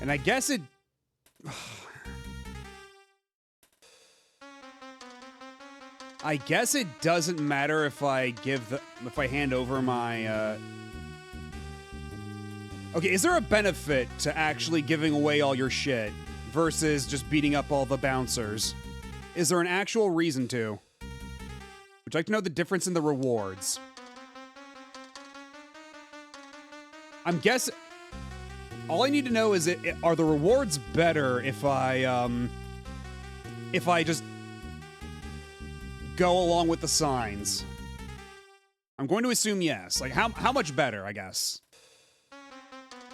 And I guess it I guess it doesn't matter if I hand over my Okay, is there a benefit to actually giving away all your shit versus just beating up all the bouncers? Is there an actual reason to? Would you like to know the difference in the rewards? I'm guessing... All I need to know is, are the rewards better if I just go along with the signs? I'm going to assume yes. Like, how much better, I guess?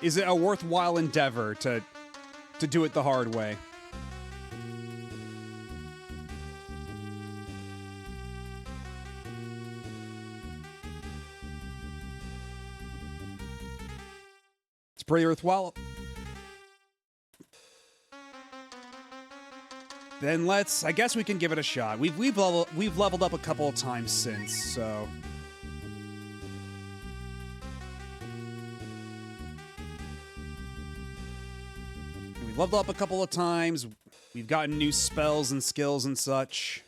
Is it a worthwhile endeavor to do it the hard way? Pretty worthwhile. Then I guess we can give it a shot. We've leveled up a couple of times since, so. We've leveled up a couple of times. We've gotten new spells and skills and such.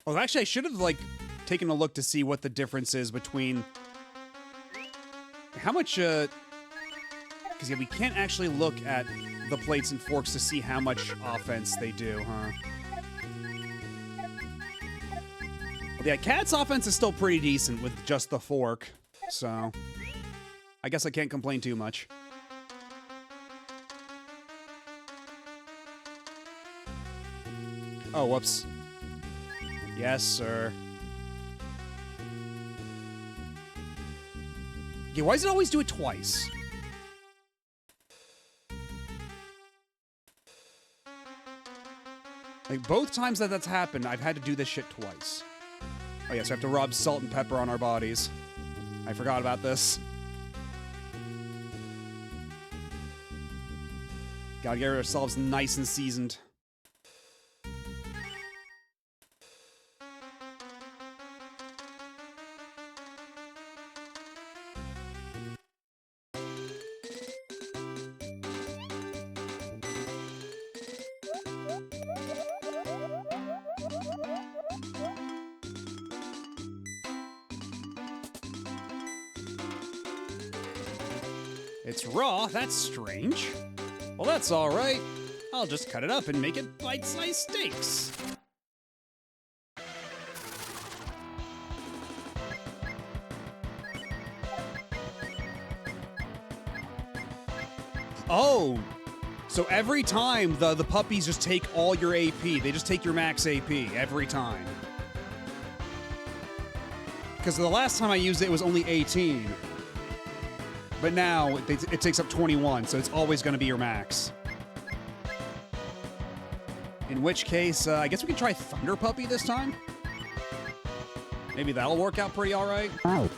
Well, actually, I should have, like, taken a look to see what the difference is between... How much, Because, yeah, we can't actually look at the plates and forks to see how much offense they do, huh? Well, yeah, Cat's offense is still pretty decent with just the fork, so... I guess I can't complain too much. Oh, whoops. Yes, sir. Yeah, why does it always do it twice? Like, both times that that's happened, I've had to do this shit twice. Oh, yes, I have to rub salt and pepper on our bodies. I forgot about this. Gotta get ourselves nice and seasoned. It's raw? That's strange. Well, that's alright. I'll just cut it up and make it bite-sized steaks. Oh! So every time the puppies just take all your AP. They just take your max AP every time. Because the last time I used it was only 18. But now it takes up 21, so it's always going to be your max. In which case, I guess we can try Thunder Puppy this time. Maybe that'll work out pretty all right. Ow.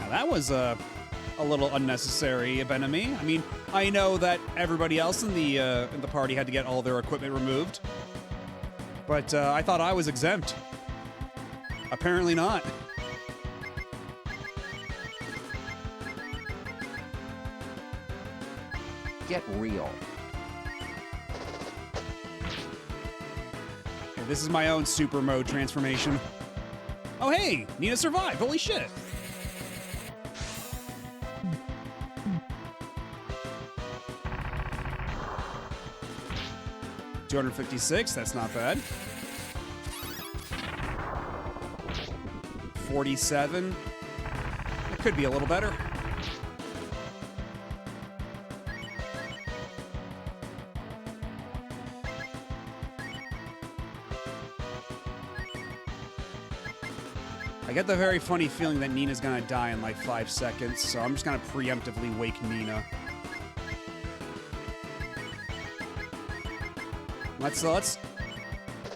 Now that was a little unnecessary enemy. I mean, I know that everybody else in the party had to get all their equipment removed, but I thought I was exempt. Apparently not. Get real. Okay, this is my own super mode transformation. Oh hey, Nina survived. Holy shit. $256, that's not bad. 47. It could be a little better. I get the very funny feeling that Nina's gonna die in like 5 seconds, so I'm just gonna preemptively wake Nina. Let's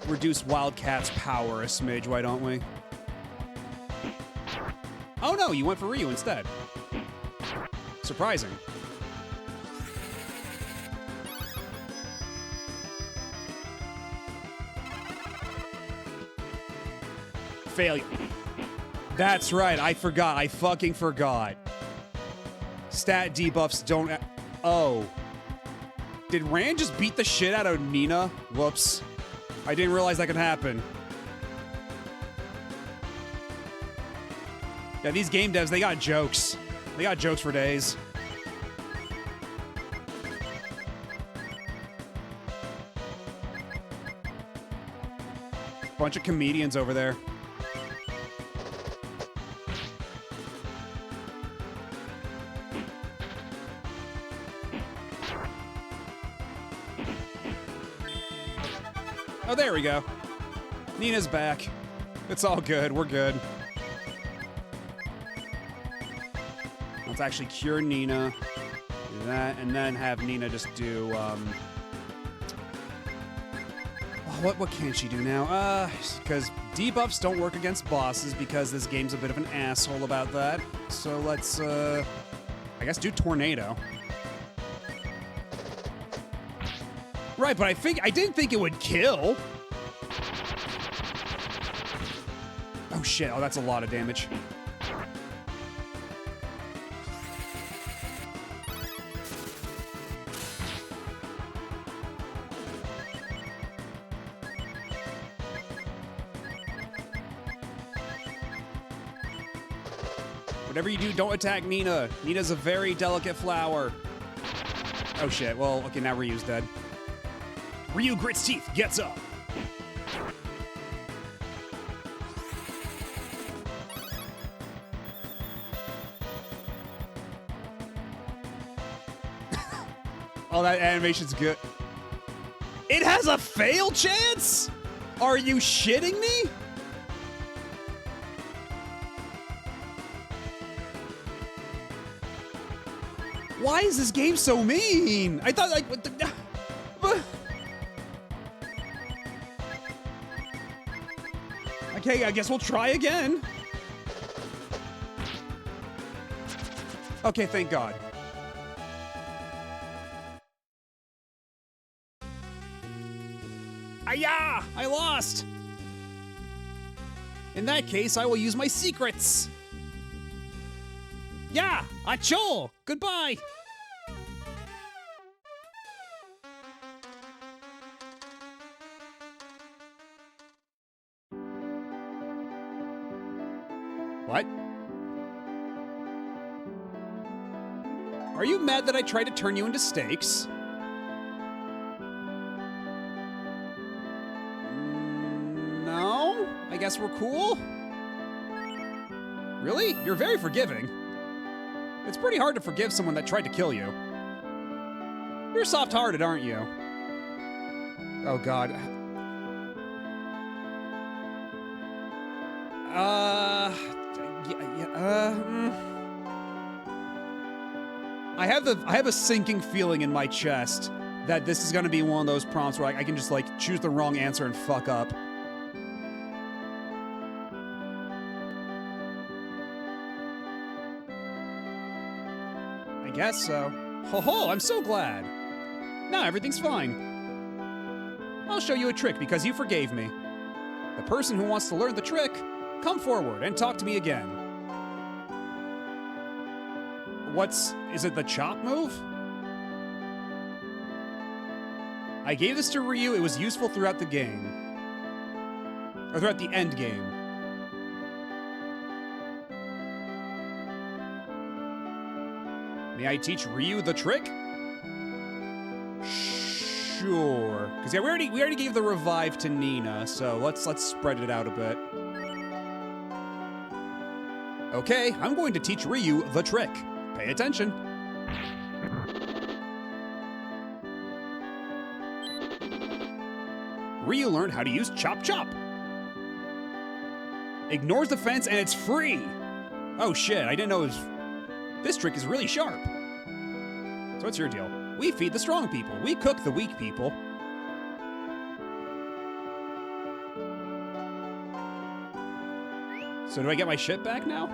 reduce Wildcat's power a smidge, why don't we? Oh no, you went for Ryu instead. Surprising. Failure. That's right, I forgot. I fucking forgot. Stat debuffs don't... Oh. Did Rand just beat the shit out of Nina? Whoops. I didn't realize that could happen. Yeah, these game devs, they got jokes. They got jokes for days. Bunch of comedians over there. Oh, there we go. Nina's back. It's all good. We're good. Let's actually cure Nina. Do that, and then have Nina just do, what can she do now? Because debuffs don't work against bosses because this game's a bit of an asshole about that. So let's, I guess do Tornado. Right, but I didn't think it would kill. Oh shit, oh that's a lot of damage. Whatever you do, don't attack Nina. Nina's a very delicate flower. Oh shit, well, okay, now Ryu's dead. Ryu grits teeth, gets up. Oh, that animation's good. It has a fail chance? Are you shitting me? Why is this game so mean? I thought, like, what the... Okay, I guess we'll try again. Okay, thank God. Ayah! I lost! In that case, I will use my secrets. Yeah! Acho! Goodbye! What? Are you mad that I tried to turn you into steaks? No? I guess we're cool? Really? You're very forgiving. It's pretty hard to forgive someone that tried to kill you. You're soft-hearted, aren't you? Oh, God. I have a sinking feeling in my chest that this is gonna be one of those prompts where I can just like choose the wrong answer and fuck up. I guess so. Ho ho, I'm so glad. Now everything's fine. I'll show you a trick because you forgave me. The person who wants to learn the trick, come forward and talk to me again. Is it the chop move? I gave this to Ryu, it was useful throughout the game. Or throughout the end game. May I teach Ryu the trick? Sure. Because yeah, we already gave the revive to Nina, so let's spread it out a bit. Okay, I'm going to teach Ryu the trick. Pay attention. Ryu learned how to use Chop Chop. Ignores the fence and it's free. Oh shit, I didn't know it was... This trick is really sharp. So what's your deal? We feed the strong people. We cook the weak people. So do I get my shit back now?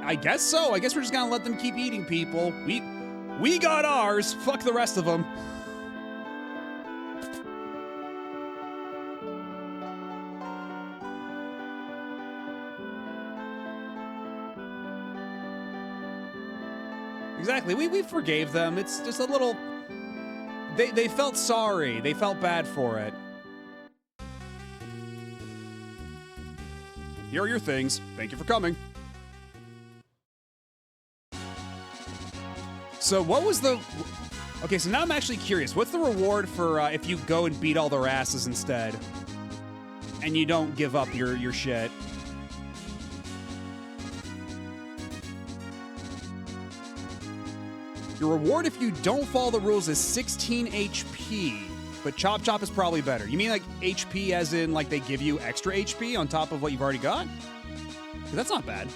I guess so. I guess we're just gonna let them keep eating people. We got ours. Fuck the rest of them. Exactly. We forgave them. It's just a little... They felt sorry. They felt bad for it. Here are your things. Thank you for coming. So what was the... Okay, so now I'm actually curious. What's the reward for if you go and beat all their asses instead? And you don't give up your shit? Your reward if you don't follow the rules is 16 HP. But Chop Chop is probably better. You mean like HP as in like they give you extra HP on top of what you've already got? 'Cause that's not bad.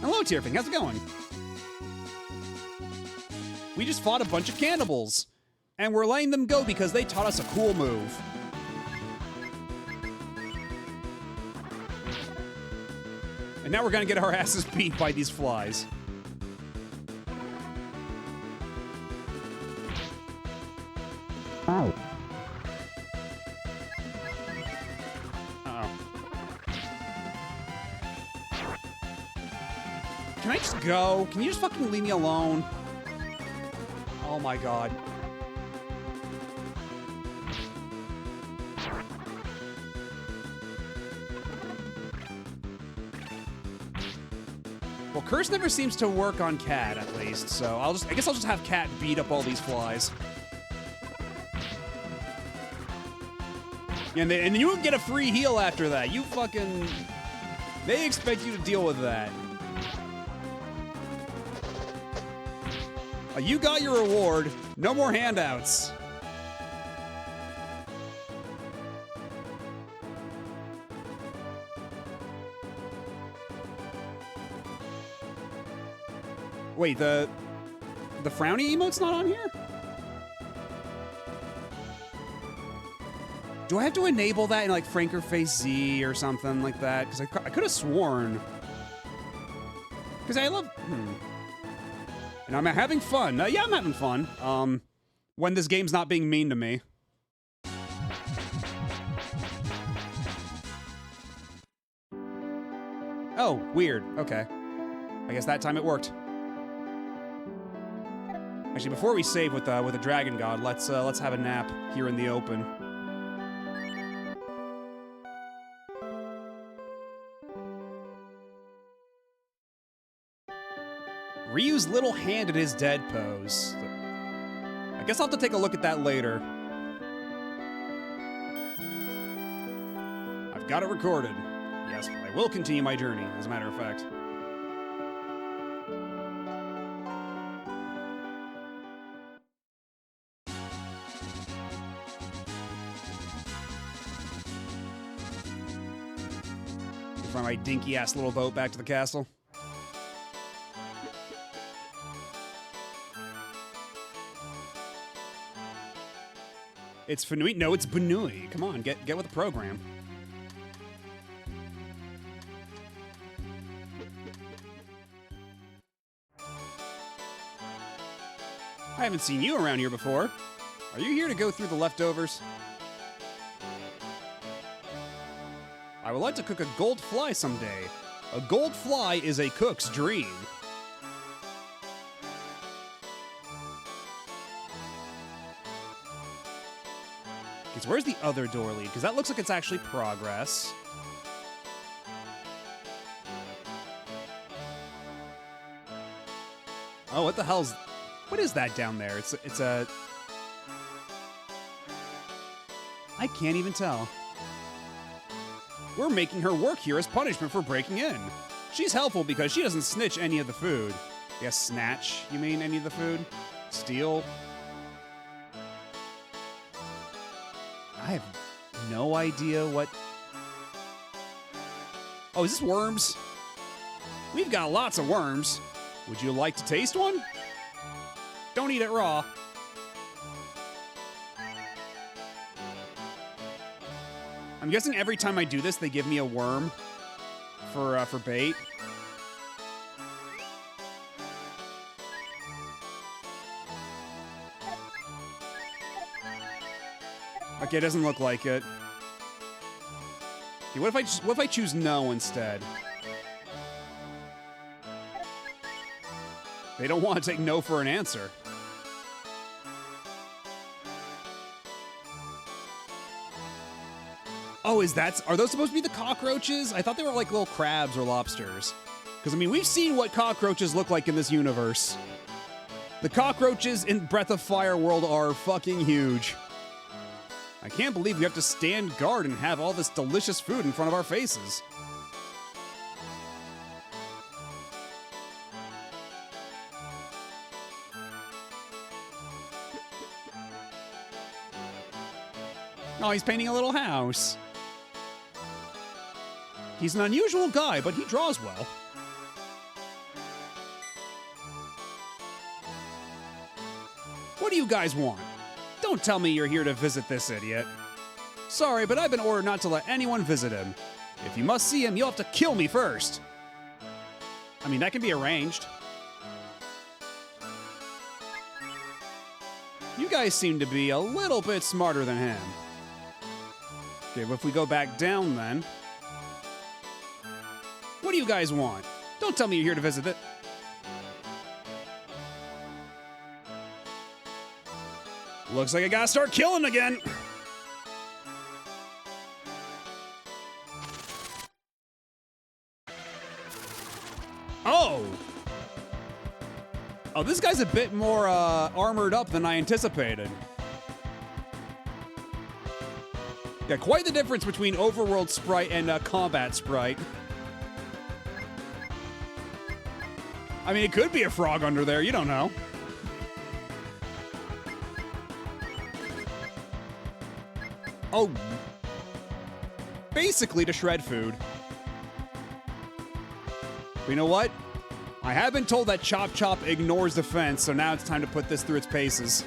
Hello, Tierfing. How's it going? We just fought a bunch of cannibals, and we're letting them go because they taught us a cool move. And now we're gonna get our asses beat by these flies. Ow. Uh-oh. Can I just go? Can you just fucking leave me alone? Oh my god. Well, Curse never seems to work on Cat, at least, so I guess I'll just have Cat beat up all these flies. And then you get a free heal after that. You fucking... They expect you to deal with that. You got your reward. No more handouts. Wait, the frowny emote's not on here? Do I have to enable that in like Franker Face Z or something like that? Because I could have sworn. Because I love... And I'm having fun. Yeah, I'm having fun. When this game's not being mean to me. Oh, weird. Okay. I guess that time it worked. Actually, before we save with a Dragon God, let's have a nap here in the open. Ryu's little hand at his dead pose. I guess I'll have to take a look at that later. I've got it recorded. Yes, I will continue my journey, as a matter of fact. Find my dinky-ass little boat back to the castle. It's Fanui? No, it's Banui. Come on, get with the program. I haven't seen you around here before. Are you here to go through the leftovers? I would like to cook a gold fly someday. A gold fly is a cook's dream. Okay, so where's the other door lead? Because that looks like it's actually progress. Oh, what the hell's... What is that down there? It's a... I can't even tell. We're making her work here as punishment for breaking in. She's helpful because she doesn't snitch any of the food. Yes, snatch, you mean any of the food? Steal? I have no idea what... Oh, is this worms? We've got lots of worms. Would you like to taste one? Don't eat it raw. I'm guessing every time I do this, they give me a worm for bait. Okay, it doesn't look like it. Okay, what if I choose no instead? They don't want to take no for an answer. Oh, are those supposed to be the cockroaches? I thought they were like little crabs or lobsters. Because, I mean, we've seen what cockroaches look like in this universe. The cockroaches in Breath of Fire world are fucking huge. I can't believe we have to stand guard and have all this delicious food in front of our faces. Oh, he's painting a little house. He's an unusual guy, but he draws well. What do you guys want? Don't tell me you're here to visit this idiot. Sorry, but I've been ordered not to let anyone visit him. If you must see him, you'll have to kill me first. I mean, that can be arranged. You guys seem to be a little bit smarter than him. Okay, but if we go back down then... What do you guys want? Don't tell me you're here to visit it. Looks like I gotta start killing again. Oh! Oh, this guy's a bit more armored up than I anticipated. Yeah, quite the difference between Overworld Sprite and Combat Sprite. I mean, it could be a frog under there, you don't know. Oh. Basically to shred food. But you know what? I have been told that Chop Chop ignores defense, so now it's time to put this through its paces.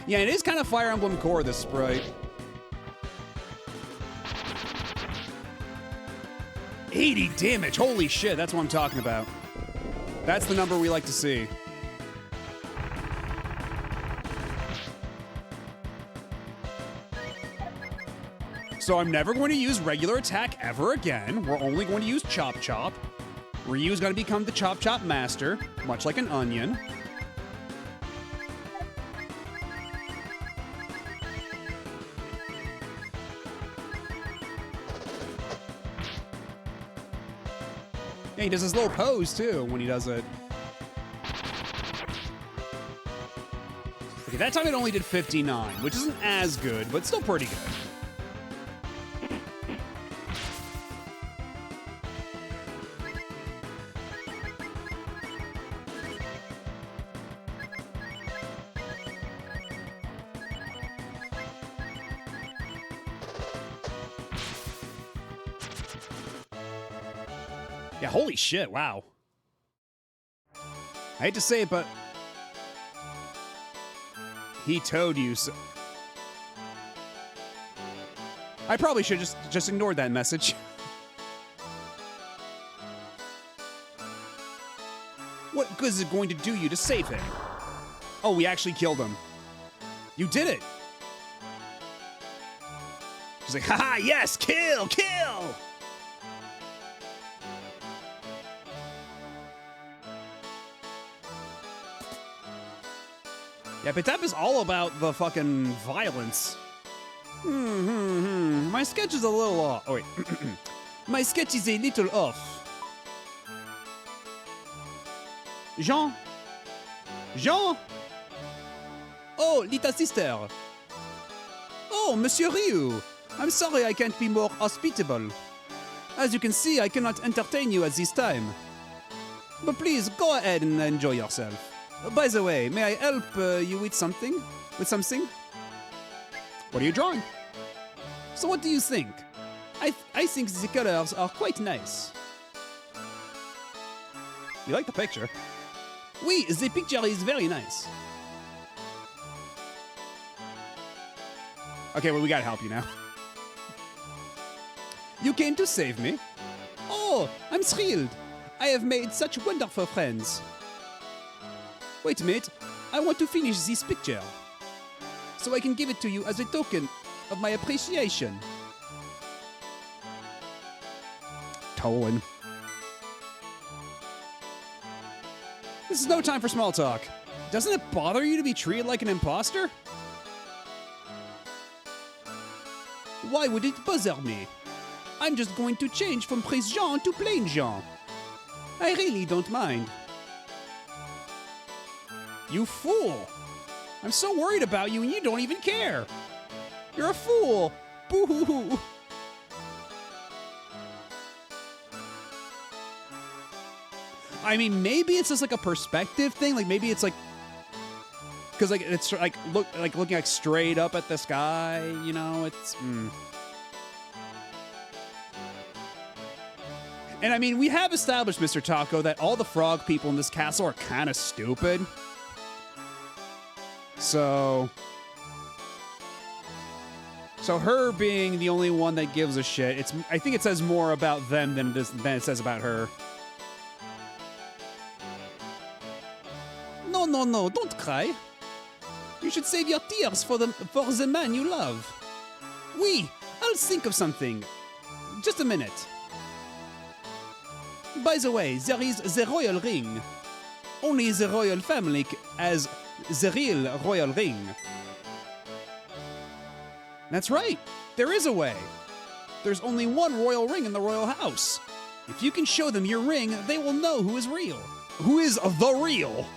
Yeah, it is kind of Fire Emblem core, this sprite. 80 damage, holy shit, that's what I'm talking about. That's the number we like to see. So I'm never going to use regular attack ever again. We're only going to use Chop Chop. Ryu's going to become the Chop Chop master, much like an onion. Yeah, he does his little pose too when he does it. Okay, that time it only did 59, which isn't as good, but still pretty good. Yeah, holy shit, wow. I hate to say it, but he towed you. So I probably should just ignored that message. What good is it going to do you to save him? Oh, we actually killed him. You did it. She's like, haha, yes, kill, kill. Yeah, Bitap is all about the fucking violence. My sketch is a little off. Oh, wait. My sketch is a little off. Jean? Jean? Oh, little sister. Oh, Monsieur Ryu. I'm sorry I can't be more hospitable. As you can see, I cannot entertain you at this time. But please, go ahead and enjoy yourself. By the way, may I help you with something? What are you drawing? So what do you think? I think the colors are quite nice. You like the picture? Oui, the picture is very nice. Okay, well, we gotta help you now. You came to save me? Oh, I'm thrilled. I have made such wonderful friends. Wait a minute, I want to finish this picture, so I can give it to you as a token of my appreciation. Tolan. This is no time for small talk. Doesn't it bother you to be treated like an imposter? Why would it bother me? I'm just going to change from Prince Jean to plain Jean. I really don't mind. You fool! I'm so worried about you and you don't even care! You're a fool! Boo-hoo-hoo! I mean, maybe it's just like a perspective thing. Like maybe it's like, because like it's like looking like straight up at the sky. You know, it's. And I mean, we have established, Mr. Taco, that all the frog people in this castle are kind of stupid. So her being the only one that gives a shit, I think it says more about them than it says about her. No, don't cry. You should save your tears for the man you love. Oui, I'll think of something. Just a minute. By the way, there is the royal ring. Only the royal family has the real royal ring. That's right. There is a way. There's only one royal ring in the royal house. If you can show them your ring, they will know who is real. Who is the real?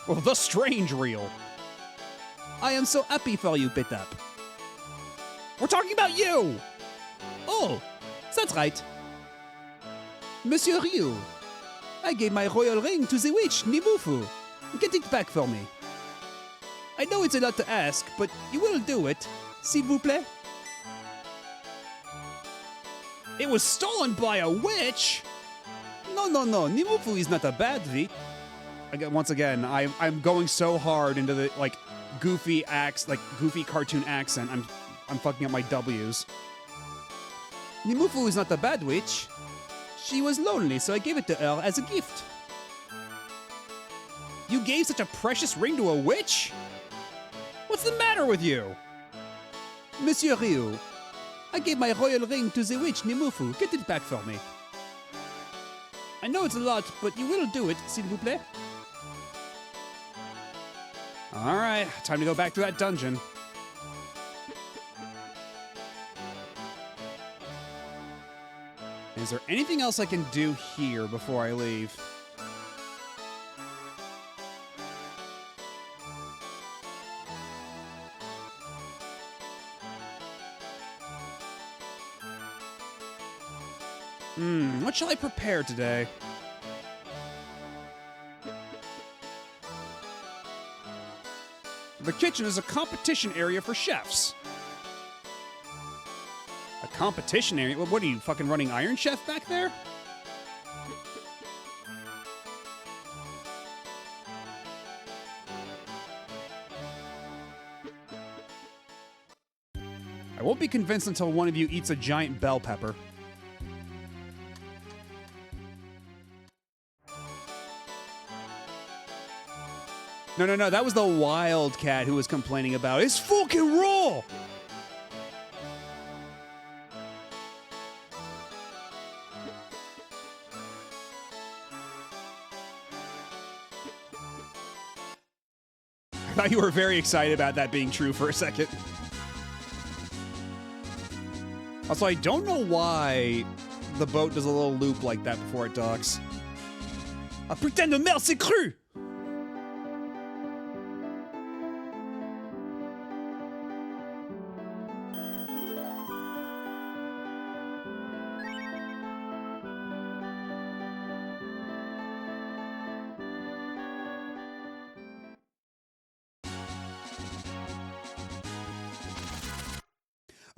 Well, the strange real. I am so happy for you, Bitap. We're talking about you! Oh, that's right. Monsieur Ryu, I gave my royal ring to the witch, Nimufu. Get it back for me. I know it's a lot to ask, but you will do it, s'il vous plaît. It was stolen by a witch? No, Nimufu is not a bad witch. Once again, I'm going so hard into the goofy cartoon accent. I'm fucking up my W's. Nimufu is not a bad witch. She was lonely, so I gave it to her as a gift. You gave such a precious ring to a witch? What's the matter with you? Monsieur Ryu, I gave my royal ring to the witch Nimufu. Get it back for me. I know it's a lot, but you will do it, s'il vous plaît. Alright, time to go back to that dungeon. Is there anything else I can do here before I leave? What shall I prepare today? The kitchen is a competition area for chefs. A competition area? What are you, fucking running Iron Chef back there? I won't be convinced until one of you eats a giant bell pepper. No, that was the wildcat who was complaining about it's fucking raw! I thought you were very excited about that being true for a second. Also, I don't know why the boat does a little loop like that before it docks. Ah putain de merde, c'est cru!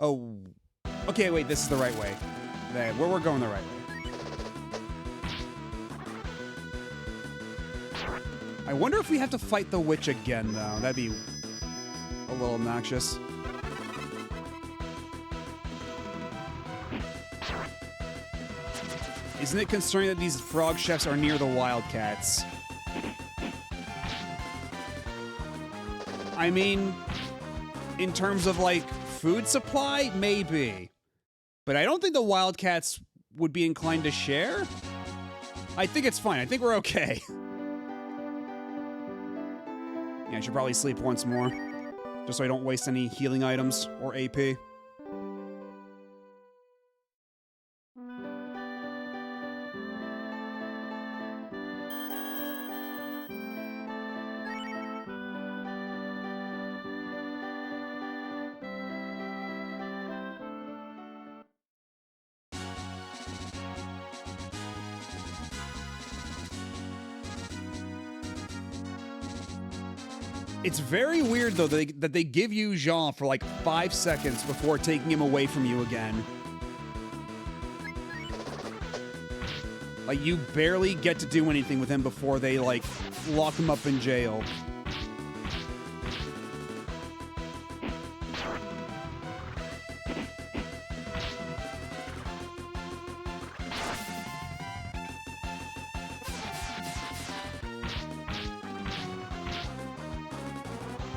Oh, okay, wait, this is the right way. We're going the right way. I wonder if we have to fight the witch again, though. That'd be a little obnoxious. Isn't it concerning that these frog chefs are near the wildcats? I mean, in terms of, like, food supply? Maybe. But I don't think the wildcats would be inclined to share. I think it's fine. I think we're okay. Yeah, I should probably sleep once more. Just so I don't waste any healing items or AP. It's very weird, though, that they give you Jean for like 5 seconds before taking him away from you again. Like, you barely get to do anything with him before they, like, lock him up in jail.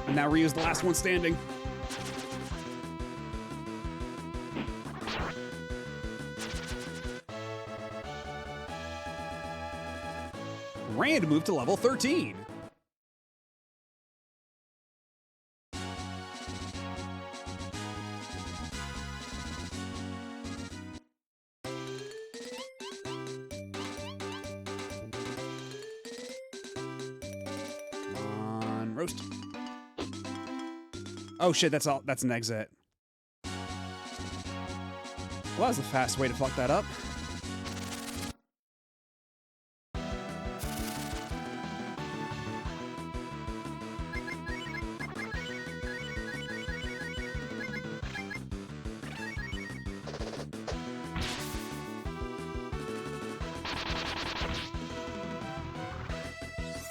And now Ryu's the last one standing. Rand moved to level 13. Come on, roast. Oh shit, that's all. That's an exit. Well, that was a fast way to fuck that up.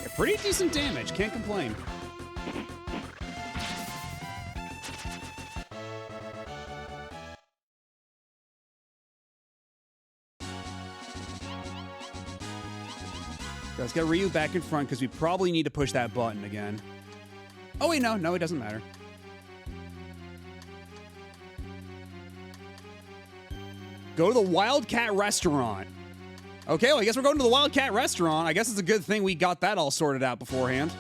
Yeah, pretty decent damage, can't complain. Let's get Ryu back in front because we probably need to push that button again. Oh wait, no, it doesn't matter. Go to the Wildcat Restaurant. Okay, well, I guess we're going to the Wildcat Restaurant. I guess it's a good thing we got that all sorted out beforehand.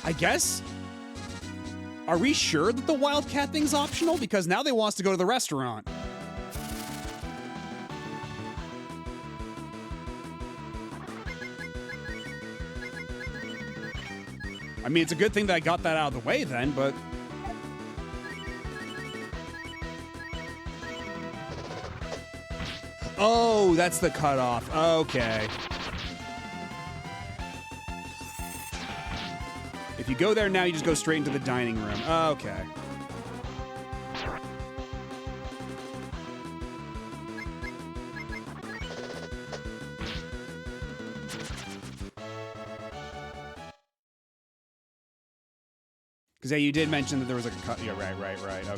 I guess? Are we sure that the Wildcat thing's optional? Because now they want us to go to the restaurant. I mean, it's a good thing that I got that out of the way then, but... Oh, that's the cutoff. Okay. If you go there now, you just go straight into the dining room. Okay. Because, yeah, you did mention that there was like a cut. Yeah, right. Okay.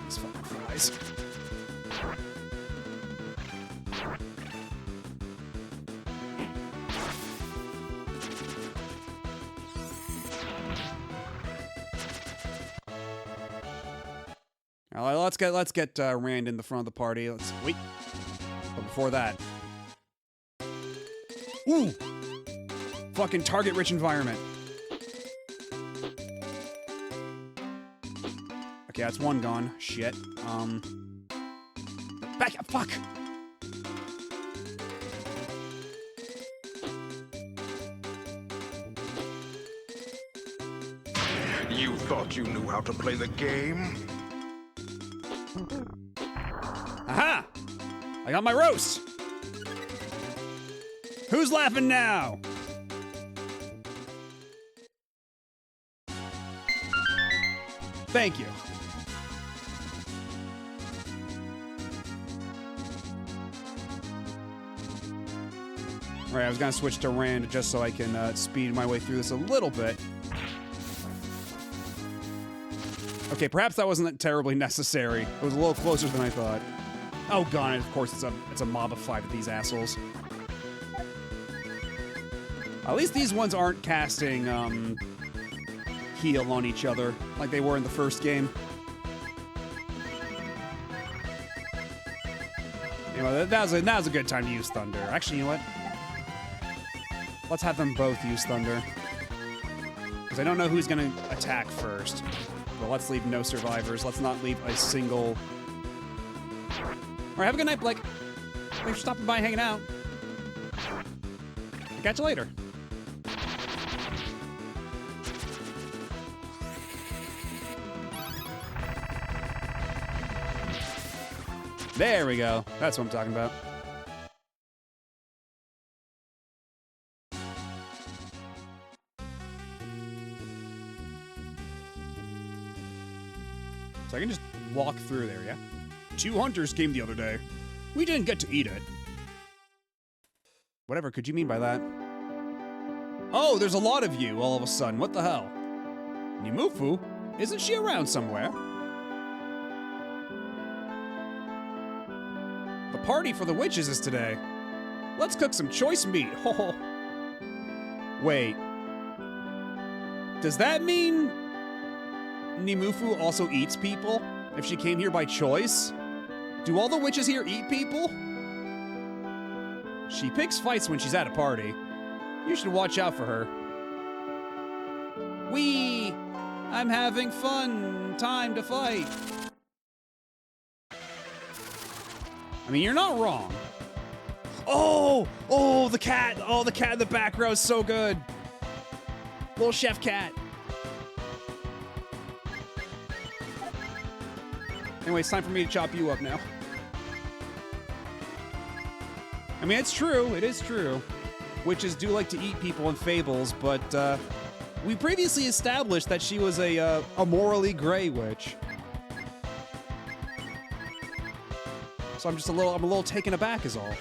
These fucking flies. All right, let's get Rand in the front of the party. Let's wait. But before that, ooh, fucking target-rich environment. Okay, that's one gone. Shit. Back up. Fuck. You thought you knew how to play the game? Aha! I got my roast. Who's laughing now? Thank you. All right, I was gonna switch to Rand just so I can speed my way through this a little bit. Okay, perhaps that wasn't terribly necessary. It was a little closer than I thought. Oh god, and of course it's a mob of 5 of these assholes. At least these ones aren't casting heal on each other like they were in the first game. Anyway, that was a good time to use Thunder. Actually, you know what? Let's have them both use Thunder. Because I don't know who's gonna attack first. But let's leave no survivors. Let's not leave a single... Alright, have a good night, Blake. Thanks for stopping by and hanging out. I'll catch you later. There we go. That's what I'm talking about. So I can just walk through there, yeah? 2 hunters came the other day. We didn't get to eat it. Whatever could you mean by that? Oh, there's a lot of you all of a sudden. What the hell? Nimufu? Isn't she around somewhere? The party for the witches is today. Let's cook some choice meat. Ho. Wait. Does that mean Nimufu also eats people? If she came here by choice? Do all the witches here eat people? She picks fights when she's at a party. You should watch out for her. Wee! I'm having fun. Time to fight. I mean, you're not wrong. Oh, the cat. Oh, the cat in the back row is so good. Little chef cat. Anyway, it's time for me to chop you up now. I mean, it's true. It is true. Witches do like to eat people in fables, but we previously established that she was a morally gray witch. So I'm a little taken aback is all.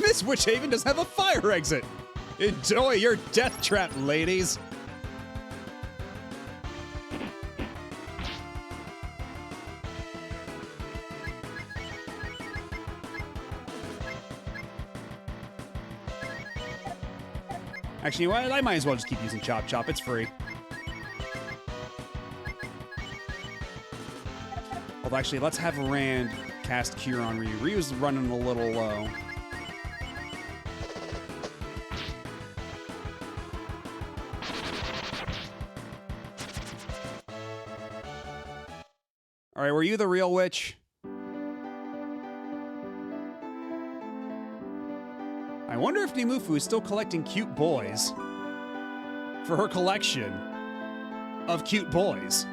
Miss Witchhaven does have a fire exit. Enjoy your death trap, ladies. Actually, you know what? I might as well just keep using Chop Chop. It's free. Although, actually, let's have Rand cast Cure on Ryu. Ryu's running a little low. All right, were you the real witch? I wonder if Nimufu is still collecting cute boys for her collection of cute boys.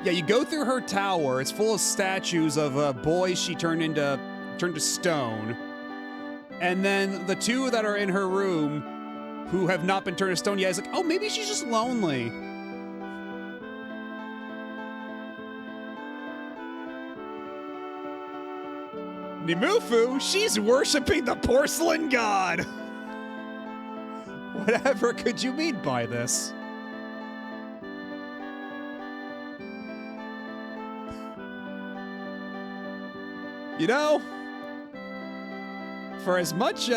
Yeah, you go through her tower. It's full of statues of boys she turned to stone. And then the two that are in her room who have not been turned to stone yet, it's like, oh, maybe she's just lonely. Nimufu, she's worshiping the porcelain god. Whatever could you mean by this? You know, for as much,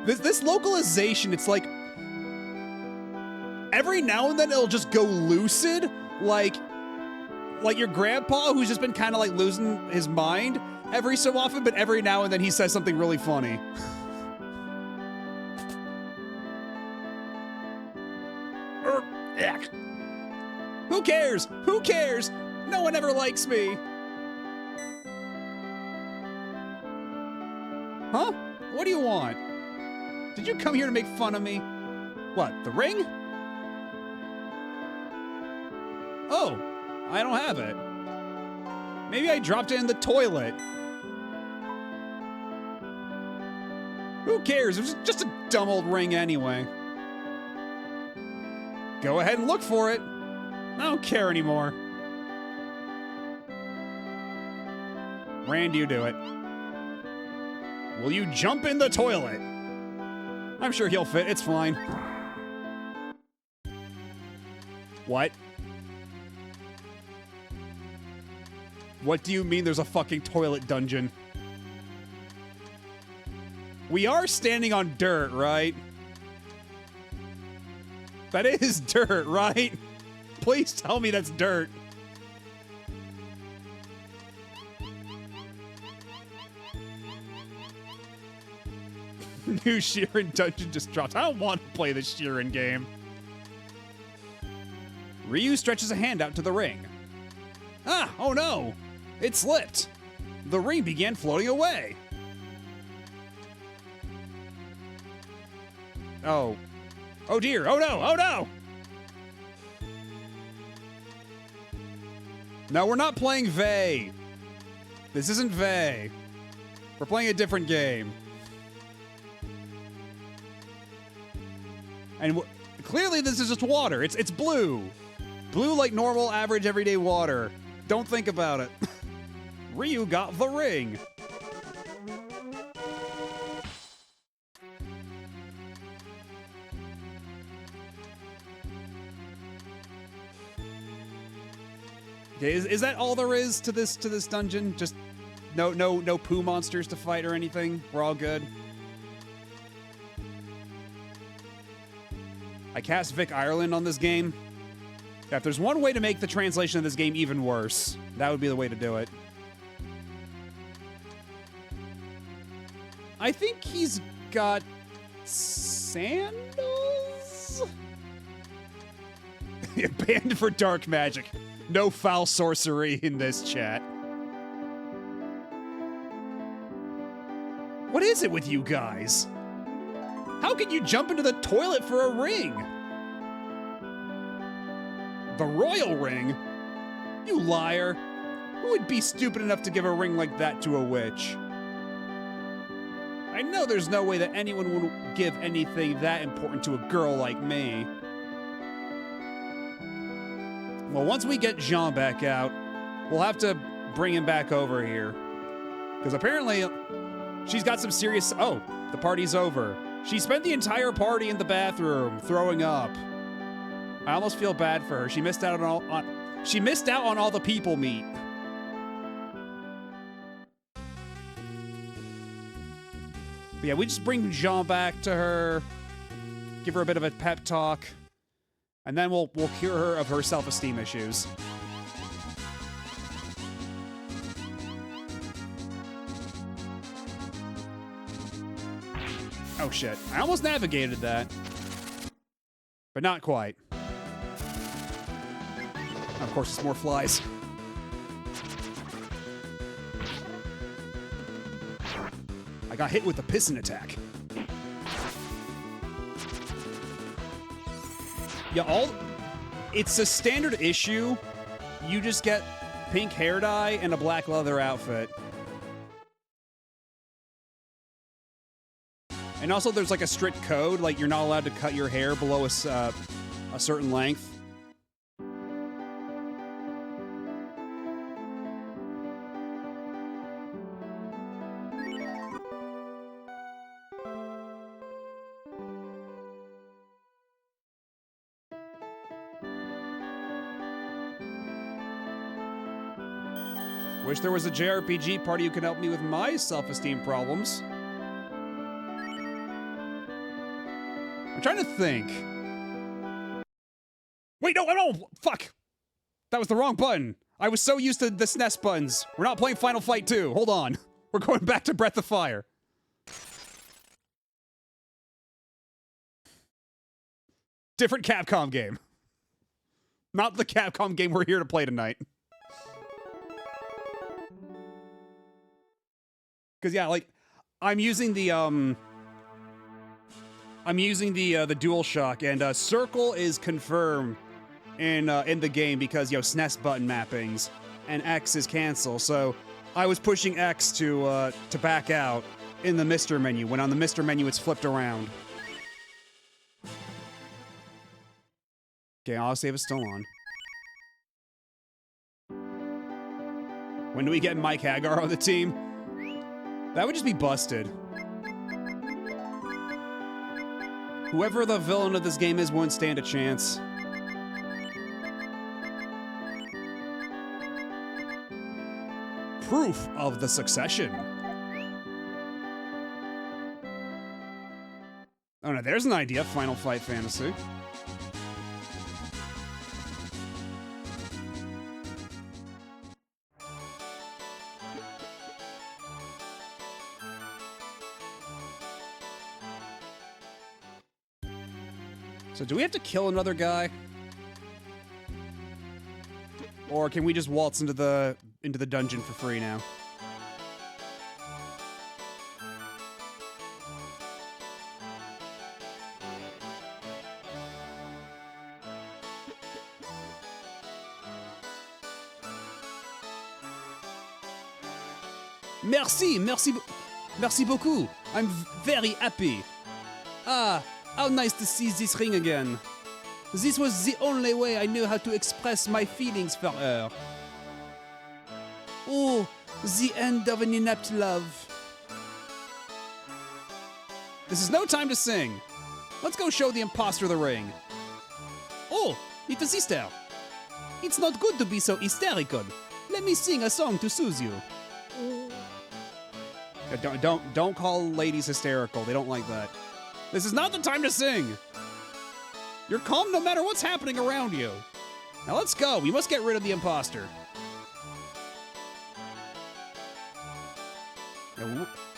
this localization, it's like, every now and then it'll just go lucid, like your grandpa who's just been kind of like losing his mind every so often, but every now and then he says something really funny. Who cares? Who cares? No one ever likes me. Huh? What do you want? Did you come here to make fun of me? What, the ring? Oh, I don't have it. Maybe I dropped it in the toilet. Who cares? It was just a dumb old ring anyway. Go ahead and look for it. I don't care anymore. Rand, you do it. Will you jump in the toilet? I'm sure he'll fit. It's fine. What? What do you mean there's a fucking toilet dungeon? We are standing on dirt, right? That is dirt, right? Please tell me that's dirt. New Sheeran dungeon just dropped. I don't want to play the Sheeran game. Ryu stretches a hand out to the ring. Ah, oh no! It slipped. The ring began floating away. Oh. Oh dear, oh no, oh no! No, we're not playing Vey. This isn't Vey. We're playing a different game. And clearly this is just water. It's blue. Blue like normal, average, everyday water. Don't think about it. Ryu got the ring. Okay, is that all there is to this dungeon? Just no poo monsters to fight or anything? We're all good. I cast Vic Ireland on this game. Yeah, if there's one way to make the translation of this game even worse, that would be the way to do it. I think he's got sandals? Banned for dark magic. No foul sorcery in this chat. What is it with you guys? How can you jump into the toilet for a ring? The royal ring? You liar. Who would be stupid enough to give a ring like that to a witch? I know there's no way that anyone would give anything that important to a girl like me. Well, once we get Jean back out, we'll have to bring him back over here. Because apparently, she's got some serious... Oh, the party's over. She spent the entire party in the bathroom, throwing up. I almost feel bad for her. She missed out on all the people meet. But yeah, we just bring Jean back to her, give her a bit of a pep talk, And then we'll cure her of her self-esteem issues. Oh shit. I almost navigated that. But not quite. Of course, it's more flies. I got hit with the piston attack. Yeah, it's a standard issue. You just get pink hair dye and a black leather outfit. And also there's like a strict code, like you're not allowed to cut your hair below a certain length. Wish there was a JRPG party who could help me with my self-esteem problems. I'm trying to think. Wait, no, fuck. That was the wrong button. I was so used to the SNES buttons. We're not playing Final Fight 2. Hold on. We're going back to Breath of Fire. Different Capcom game. Not the Capcom game we're here to play tonight. Because yeah, like I'm using the DualShock, and circle is confirmed in the game because SNES button mappings, and X is cancel. So I was pushing X to back out in the Mr. menu. When on the Mr. menu, it's flipped around. Okay, autosave is still on. When do we get Mike Hagar on the team? That would just be busted. Whoever the villain of this game is won't stand a chance. Proof of the succession. Oh no, there's an idea. Final Fight Fantasy. So do we have to kill another guy? Or can we just waltz into the dungeon for free now? Merci beaucoup. I'm very happy. Ah, how nice to see this ring again. This was the only way I knew how to express my feelings for her. Oh, the end of an inept love. This is no time to sing. Let's go show the imposter the ring. Oh, it's a sister. It's not good to be so hysterical. Let me sing a song to soothe you. Don't call ladies hysterical. They don't like that. This is not the time to sing. You're calm no matter what's happening around you. Now let's go. We must get rid of the imposter.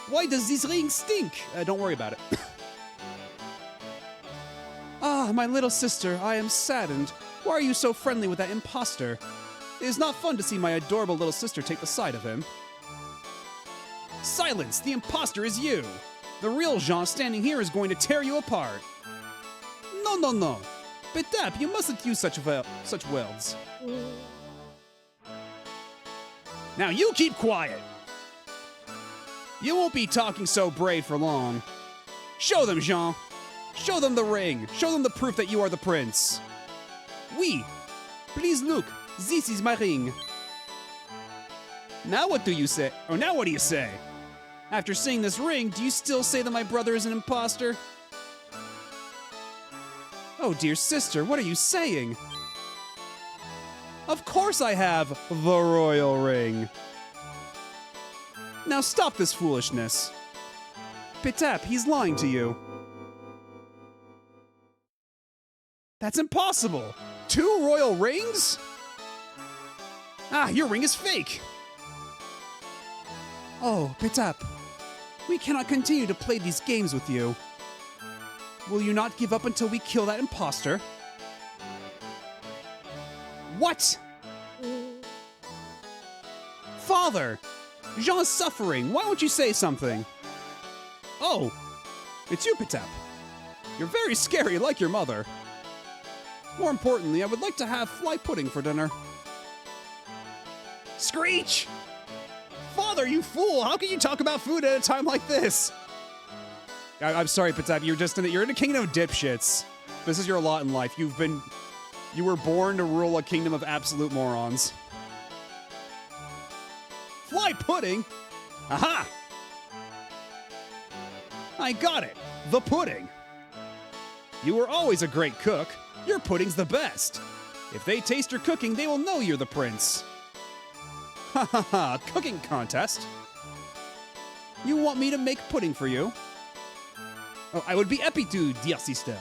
Why does this ring stink? Don't worry about it. Ah, my little sister, I am saddened. Why are you so friendly with that imposter? It is not fun to see my adorable little sister take the side of him. Silence! The imposter is you! The real Jean standing here is going to tear you apart. No. Petap, you mustn't use such words. Now you keep quiet! You won't be talking so brave for long. Show them, Jean! Show them the ring! Show them the proof that you are the prince! Oui! Please look! This is my ring! Now what do you say? Or now what do you say? After seeing this ring, do you still say that my brother is an imposter? Oh, dear sister, what are you saying? Of course I have the royal ring. Now stop this foolishness. Petap, he's lying to you. That's impossible. 2 royal rings? Ah, your ring is fake. Oh, Petap, we cannot continue to play these games with you. Will you not give up until we kill that imposter? What? Father! Jean's suffering. Why won't you say something? Oh, it's you, Petap. You're very scary, like your mother. More importantly, I would like to have fly pudding for dinner. Screech! Father, you fool! How can you talk about food at a time like this? I'm sorry, Petap. You're in a kingdom of dipshits. This is your lot in life. You were born to rule a kingdom of absolute morons. Fly pudding? Aha! I got it. The pudding. You were always a great cook. Your pudding's the best. If they taste your cooking, they will know you're the prince. Ha ha ha, cooking contest. You want me to make pudding for you? Oh, I would be happy to, dear sister.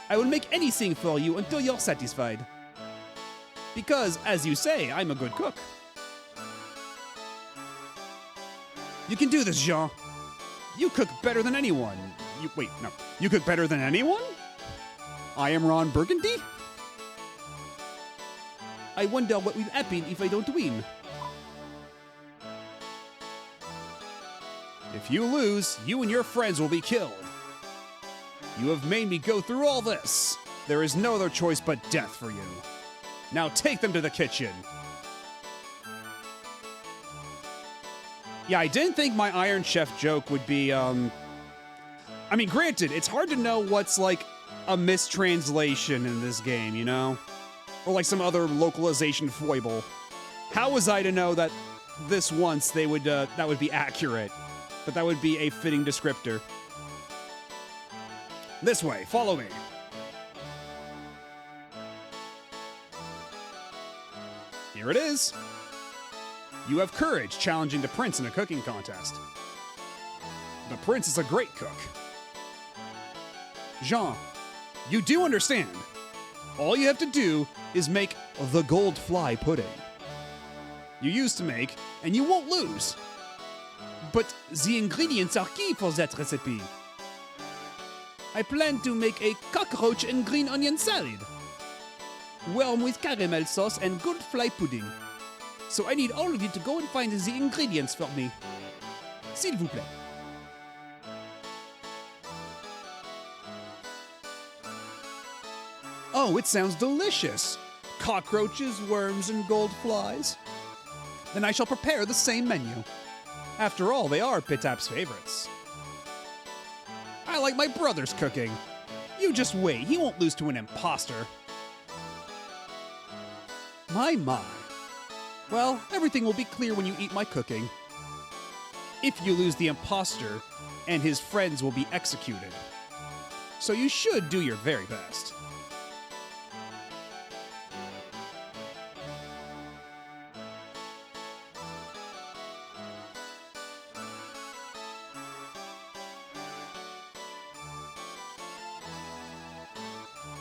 I will make anything for you until you're satisfied. Because, as you say, I'm a good cook. You can do this, Jean. You cook better than anyone. You cook better than anyone? I am Ron Burgundy? I wonder what will happen if I don't win. If you lose, you and your friends will be killed. You have made me go through all this. There is no other choice but death for you. Now take them to the kitchen. Yeah, I didn't think my Iron Chef joke would be, I mean, granted, it's hard to know what's, like, a mistranslation in this game, you know? Or, like, some other localization foible. How was I to know that this once they would, that would be accurate? That would be a fitting descriptor? This way, follow me. Here it is. You have courage challenging the prince in a cooking contest. The prince is a great cook. Jean, you do understand. All you have to do is make the gold fly pudding. You used to make, and you won't lose. But the ingredients are key for that recipe. I plan to make a cockroach and green onion salad. Worm with caramel sauce and gold fly pudding. So I need all of you to go and find the ingredients for me. S'il vous plaît. Oh, it sounds delicious. Cockroaches, worms, and gold flies. Then I shall prepare the same menu. After all, they are Petap's favorites. I like my brother's cooking. You just wait, he won't lose to an imposter. My. Well, everything will be clear when you eat my cooking. If you lose the imposter, and his friends will be executed. So you should do your very best.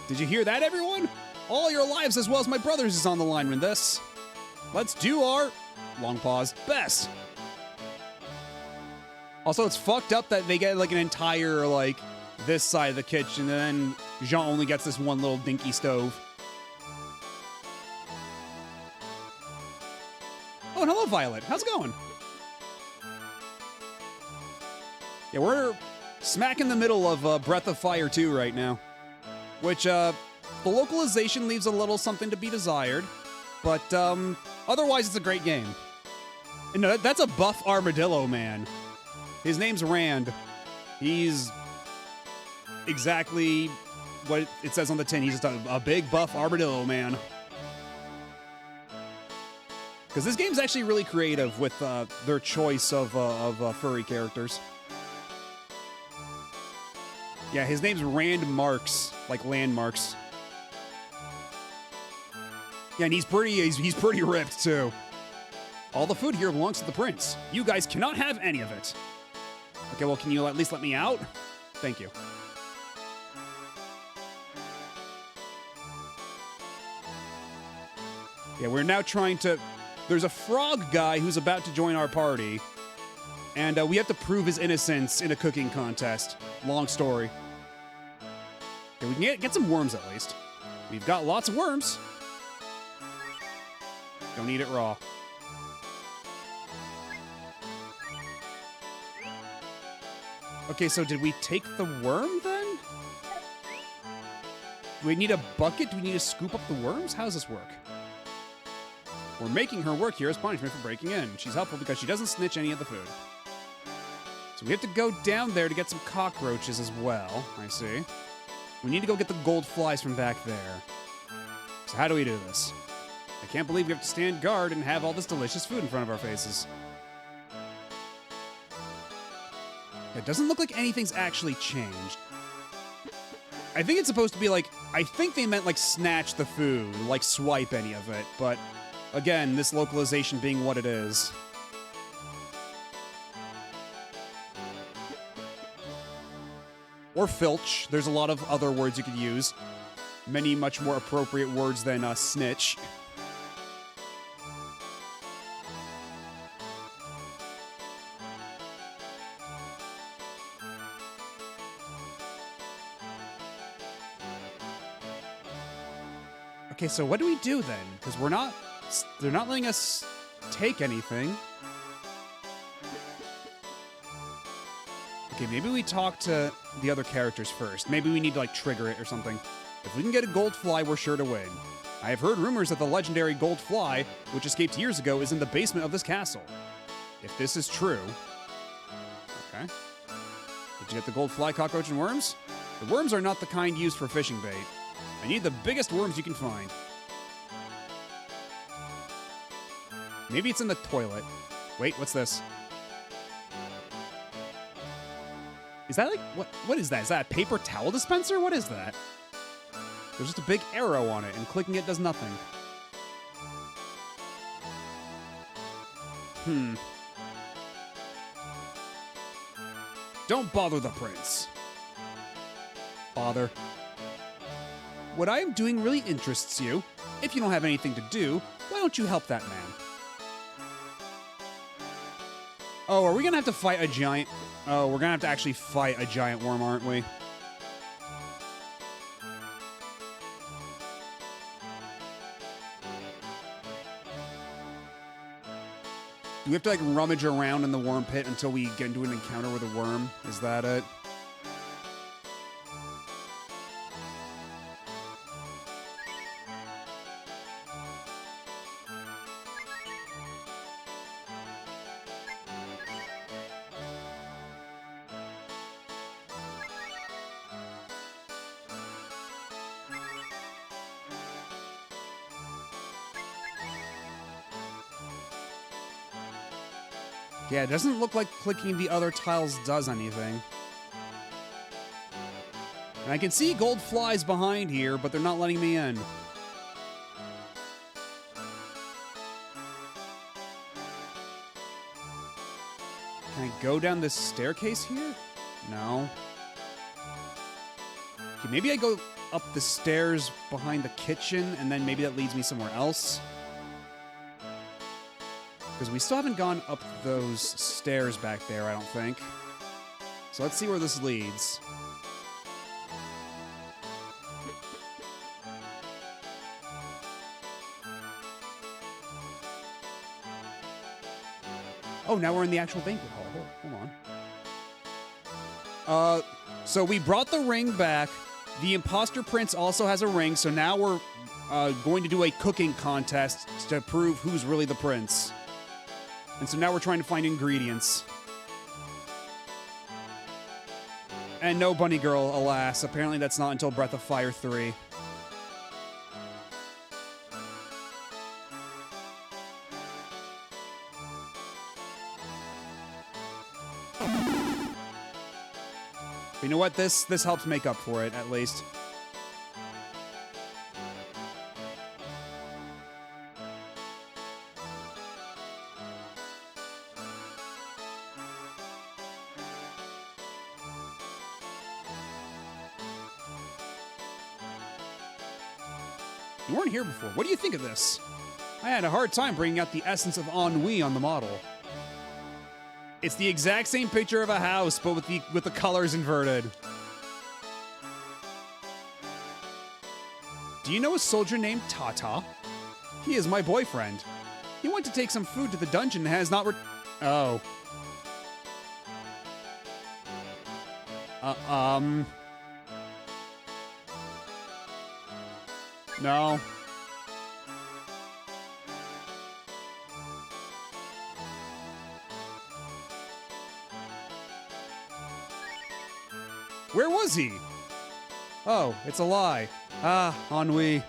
Did you hear that, everyone? All your lives as well as my brother's is on the line with this. Let's do our, long pause, best. Also, it's fucked up that they get like an entire, like, this side of the kitchen, and then Jean only gets this one little dinky stove. Oh, and hello, Violet. How's it going? Yeah, we're smack in the middle of Breath of Fire 2 right now. Which, the localization leaves a little something to be desired. But, otherwise it's a great game. And no, that's a buff armadillo man. His name's Rand. He's exactly what it says on the tin. He's just a big buff armadillo man. Because this game's actually really creative with their choice of furry characters. Yeah, his name's Rand Marks, like landmarks. Yeah, and he's pretty ripped too. All the food here belongs to the prince. You guys cannot have any of it. Okay, well, can you at least let me out? Thank you. Yeah, we're now trying to... There's a frog guy who's about to join our party, and we have to prove his innocence in a cooking contest. Long story. Okay, we can get some worms at least. We've got lots of worms. Don't eat it raw. Okay, so did we take the worm then? Do we need a bucket? Do we need to scoop up the worms? How does this work? We're making her work here as punishment for breaking in. She's helpful because she doesn't snitch any of the food. So we have to go down there to get some cockroaches as well. I see. We need to go get the gold flies from back there. So how do we do this? I can't believe we have to stand guard and have all this delicious food in front of our faces. It doesn't look like anything's actually changed. I think it's supposed to be like, I think they meant like snatch the food, like swipe any of it, but again, this localization being what it is. Or filch. There's a lot of other words you could use. Many much more appropriate words than snitch. Okay, so what do we do then? Because they're not letting us take anything. Okay, maybe we talk to the other characters first. Maybe we need to, like, trigger it or something. If we can get a gold fly, we're sure to win. I have heard rumors that the legendary gold fly, which escaped years ago, is in the basement of this castle. If this is true... Okay. Did you get the gold fly, cockroach, and worms? The worms are not the kind used for fishing bait. I need the biggest worms you can find. Maybe it's in the toilet. Wait, what's this? Is that like, what is that? Is that a paper towel dispenser? What is that? There's just a big arrow on it, and clicking it does nothing. Don't bother the prince. Bother. What I am doing really interests you. If you don't have anything to do, why don't you help that man? Oh, are we gonna have to fight a giant... Oh, we're gonna have to actually fight a giant worm, aren't we? Do we have to, like, rummage around in the worm pit until we get into an encounter with a worm? Is that it? Yeah, it doesn't look like clicking the other tiles does anything. And I can see gold flies behind here, but they're not letting me in. Can I go down this staircase here? No. Okay, maybe I go up the stairs behind the kitchen, and then maybe that leads me somewhere else. Because we still haven't gone up those stairs back there, I don't think. So let's see where this leads. Oh, now we're in the actual banquet hall. Hold on. So we brought the ring back. The imposter prince also has a ring, so now we're going to do a cooking contest to prove who's really the prince. And so now we're trying to find ingredients. And no bunny girl, alas. Apparently that's not until Breath of Fire 3. But you know what? This helps make up for it, at least. You weren't here before. What do you think of this? I had a hard time bringing out the essence of ennui on the model. It's the exact same picture of a house, but with the colors inverted. Do you know a soldier named Tata? He is my boyfriend. He went to take some food to the dungeon and has not Oh. No. Where was he? Oh, it's a lie. Ah, ennui.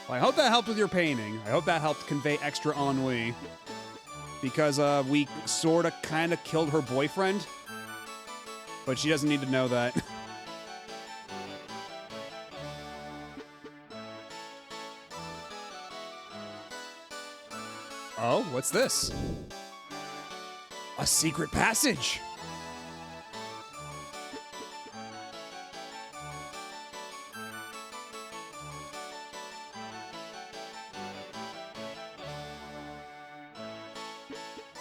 Well, I hope that helped with your painting. I hope that helped convey extra ennui. Because we sorta kinda killed her boyfriend. But she doesn't need to know that. Oh, what's this? A secret passage!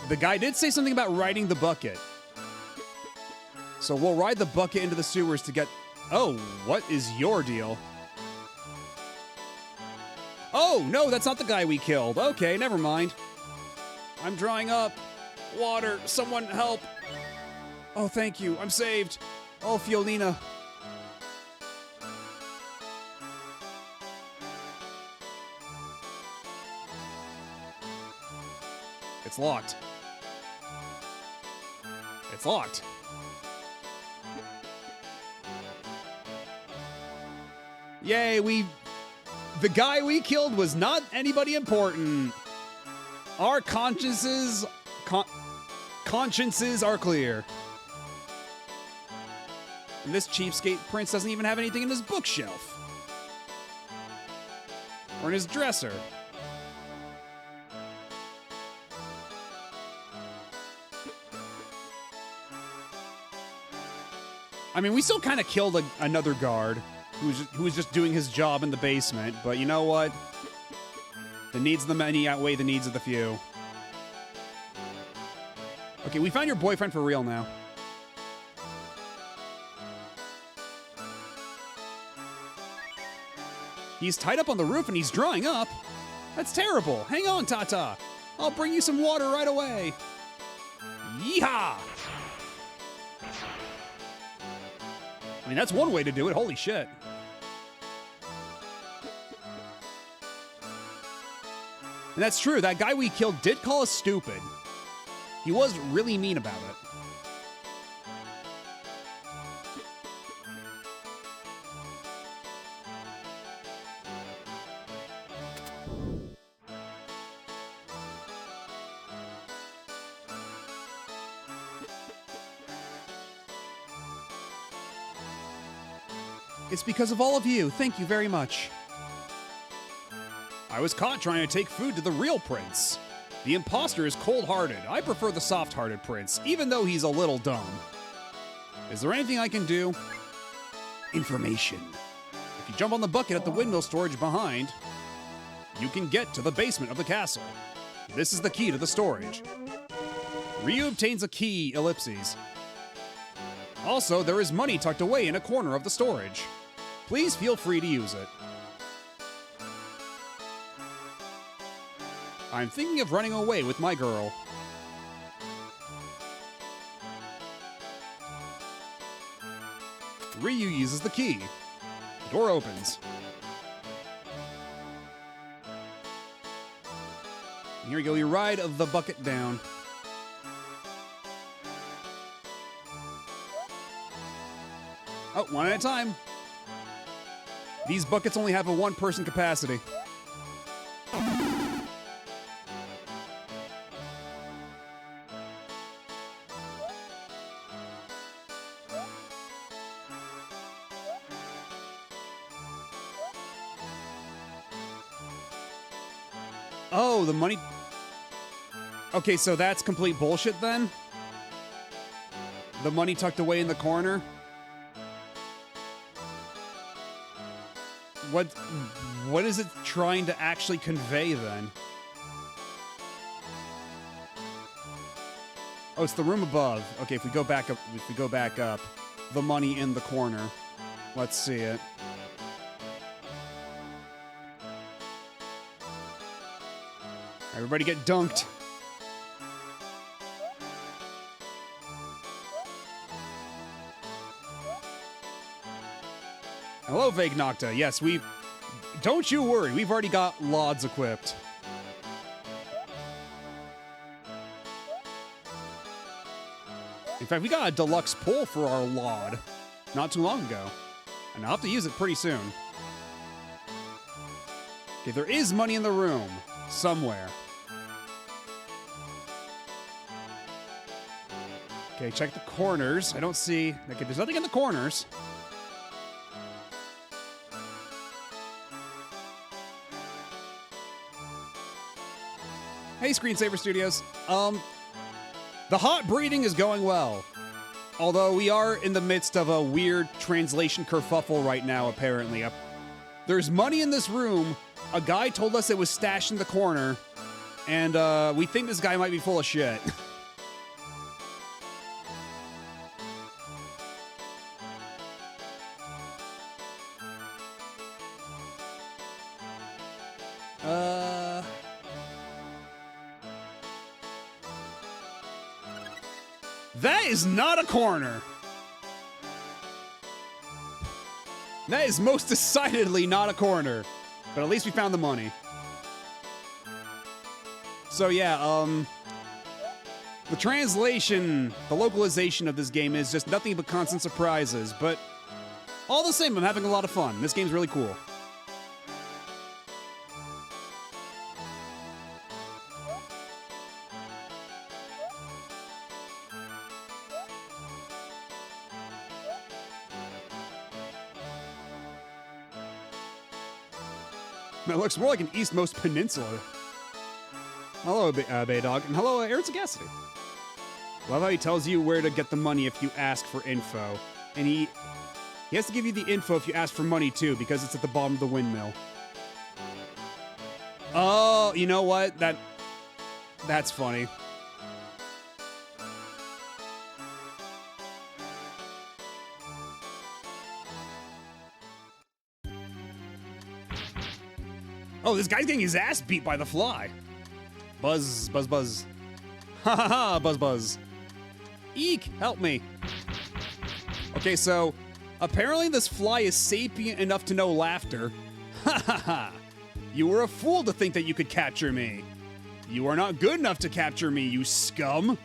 The guy did say something about riding the bucket. So we'll ride the bucket into the sewers to get... Oh, what is your deal? Oh, no, that's not the guy we killed. Okay, never mind. I'm drying up. Water, someone help. Oh, thank you, I'm saved. Oh, Fiolina. It's locked. It's locked. Yay, the guy we killed was not anybody important. Our consciences are clear. And this cheapskate prince doesn't even have anything in his bookshelf. Or in his dresser. I mean, we still kind of killed another guard who was just doing his job in the basement, but you know what? The needs of the many outweigh the needs of the few. Okay, we found your boyfriend for real now. He's tied up on the roof and he's drying up. That's terrible. Hang on, Tata. I'll bring you some water right away. Yeehaw! I mean, that's one way to do it. Holy shit. And that's true. That guy we killed did call us stupid. He was really mean about it. It's because of all of you. Thank you very much. I was caught trying to take food to the real prince. The imposter is cold-hearted. I prefer the soft-hearted prince, even though he's a little dumb. Is there anything I can do? Information. If you jump on the bucket at the windmill storage behind, you can get to the basement of the castle. This is the key to the storage. Ryu obtains a key, ellipses. Also, there is money tucked away in a corner of the storage. Please feel free to use it. I'm thinking of running away with my girl. Ryu uses the key. The door opens. And here we go, you ride the bucket down. Oh, one at a time. These buckets only have a one-person capacity. Oh, the money... Okay, so that's complete bullshit then? The money tucked away in the corner? what is it trying to actually convey then? Oh, it's the room above. Okay, if we go back up, the money in the corner. Let's see it. Everybody get dunked. Hello, Vague Nocta. Yes, don't you worry, we've already got Lauds equipped. In fact, we got a deluxe pull for our Laud not too long ago. And I'll have to use it pretty soon. Okay, there is money in the room. Somewhere. Okay, check the corners. I don't see... Okay, there's nothing in the corners. Hey, Screensaver Studios. The hot breeding is going well. Although we are in the midst of a weird translation kerfuffle right now, apparently. There's money in this room. A guy told us it was stashed in the corner. And we think this guy might be full of shit. That is not a corner. That is most decidedly not a corner. But at least we found the money. So yeah, the translation, the localization of this game is just nothing but constant surprises. But all the same, I'm having a lot of fun. This game's really cool. That looks more like an eastmost peninsula. Hello, Baydog, and hello, Aaron Sagacity. Love how he tells you where to get the money if you ask for info. And he has to give you the info if you ask for money, too, because it's at the bottom of the windmill. Oh, you know what? That's funny. Oh, this guy's getting his ass beat by the fly. Buzz, buzz, buzz. Ha ha ha, buzz, buzz. Eek, help me. Okay, so apparently this fly is sapient enough to know laughter. Ha ha ha. You were a fool to think that you could capture me. You are not good enough to capture me, you scum.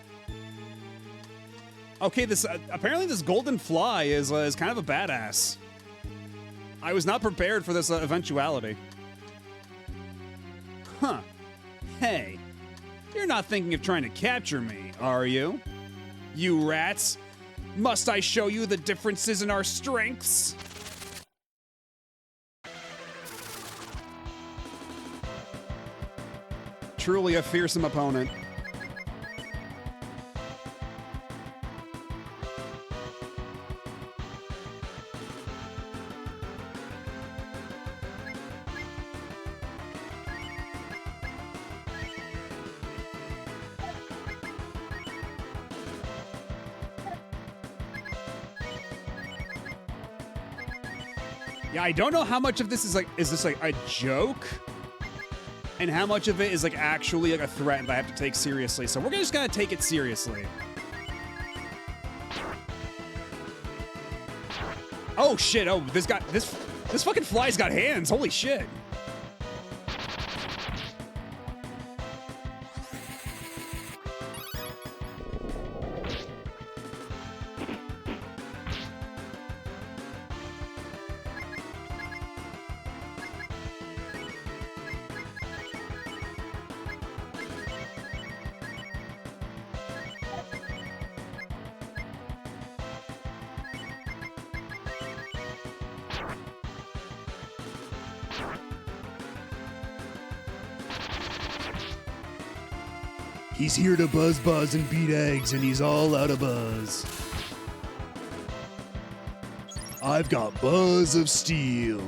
Okay, apparently this golden fly is kind of a badass. I was not prepared for this eventuality. Huh. Hey, you're not thinking of trying to capture me, are you? You rats. Must I show you the differences in our strengths? Truly a fearsome opponent. Yeah, I don't know how much of this is this like a joke? And how much of it is like actually like a threat that I have to take seriously. So we're just gonna take it seriously. Oh shit, oh, this fucking fly's got hands, holy shit. He's here to buzz and beat eggs, and he's all out of buzz. I've got buzz of steel.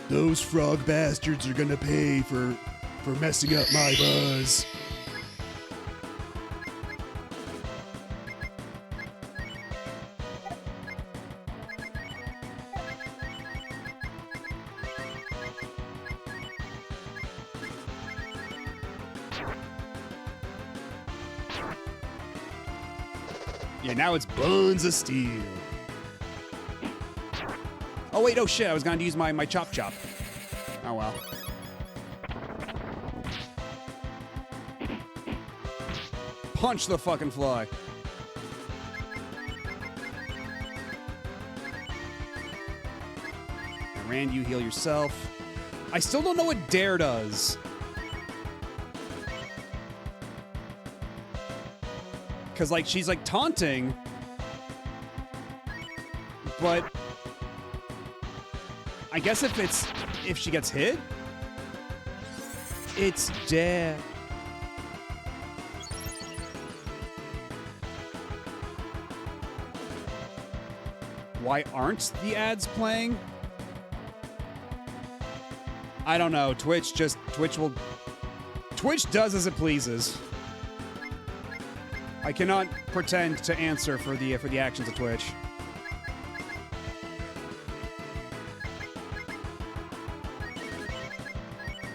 Those frog bastards are gonna pay for messing up my buzz. Yeah, now it's Buns of Steel. Oh wait, oh shit, I was going to use my chop chop. Oh well. Punch the fucking fly. Rand, you heal yourself. I still don't know what Dare does. Because, like, she's, like, taunting. But I guess if she gets hit, it's Dare. Why aren't the ads playing? I don't know. Twitch does as it pleases. I cannot pretend to answer for the actions of Twitch.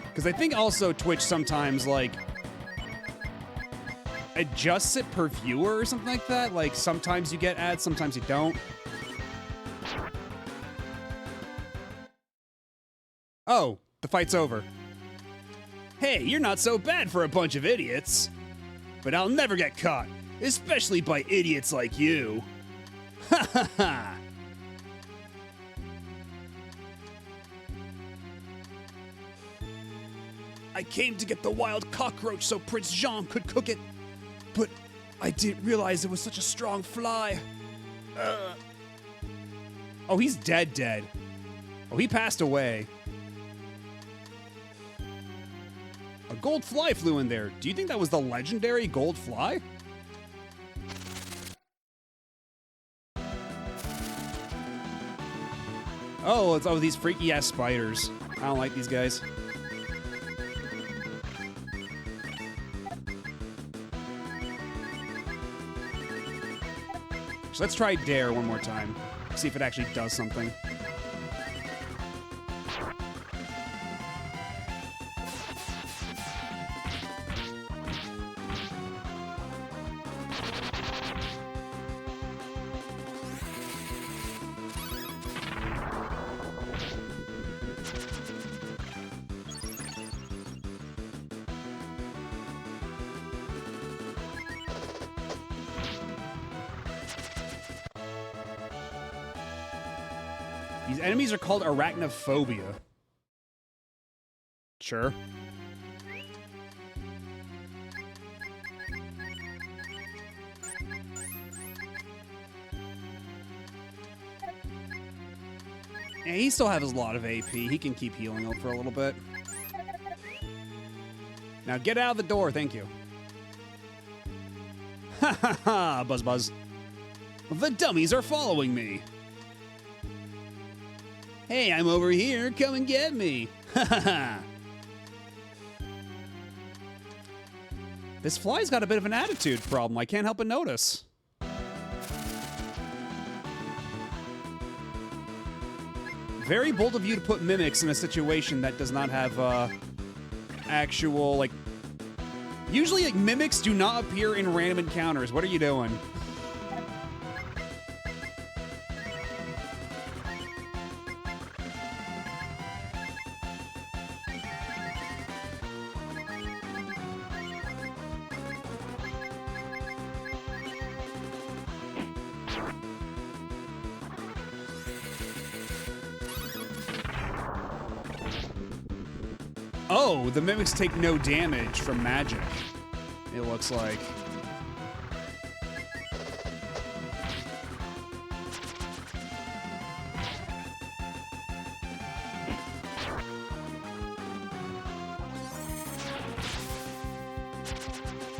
Because I think also Twitch sometimes, like, adjusts it per viewer or something like that. Like, sometimes you get ads, sometimes you don't. Oh, the fight's over. Hey, you're not so bad for a bunch of idiots. But I'll never get caught, especially by idiots like you. Ha ha ha! I came to get the wild cockroach so Prince Jean could cook it, but I didn't realize it was such a strong fly. Oh, he's dead. Oh, he passed away. A gold fly flew in there. Do you think that was the legendary gold fly? Oh, it's these freaky ass spiders. I don't like these guys. So let's try Dare one more time. See if it actually does something. These enemies are called arachnophobia. Sure. Yeah, he still has a lot of AP. He can keep healing up for a little bit. Now get out of the door, thank you. Ha ha ha, Buzz Buzz. The dummies are following me. Hey, I'm over here. Come and get me. Ha ha ha. This fly's got a bit of an attitude problem. I can't help but notice. Very bold of you to put mimics in a situation that does not have actual, like... Usually, like, mimics do not appear in random encounters. What are you doing? Oh, the mimics take no damage from magic, it looks like.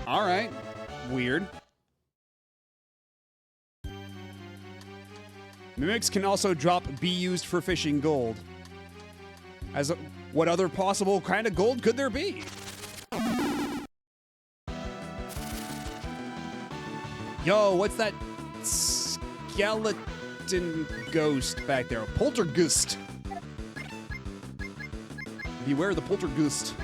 All right, weird. Mimics can also drop be used for fishing gold. What other possible kind of gold could there be? Yo, what's that skeleton ghost back there? A poltergeist. Beware the poltergeist.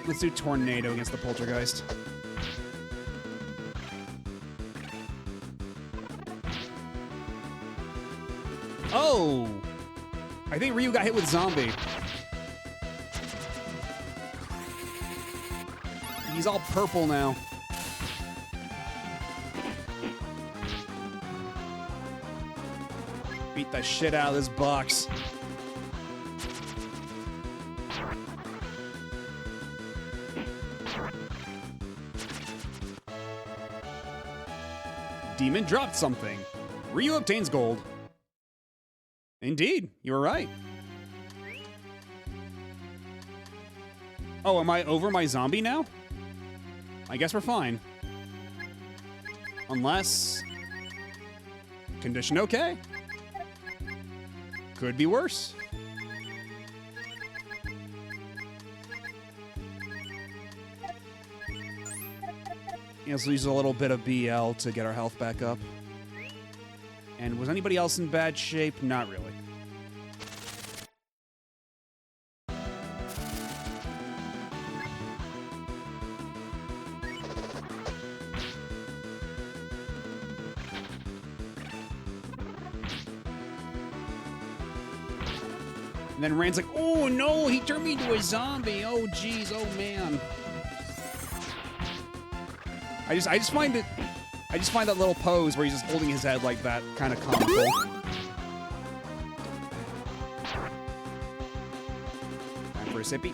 Let's do Tornado against the Poltergeist. Oh! I think Ryu got hit with Zombie. He's all purple now. Beat the shit out of this box. Demon dropped something. Ryu obtains gold. Indeed, you were right. Oh, am I over my zombie now? I guess we're fine. Unless... Condition okay. Could be worse. Let's use a little bit of BL to get our health back up. And was anybody else in bad shape? Not really. And then Rand's like, oh no, he turned me into a zombie. Oh geez, oh man. I just find that little pose where he's just holding his head like that kind of comical. Time for a sippy.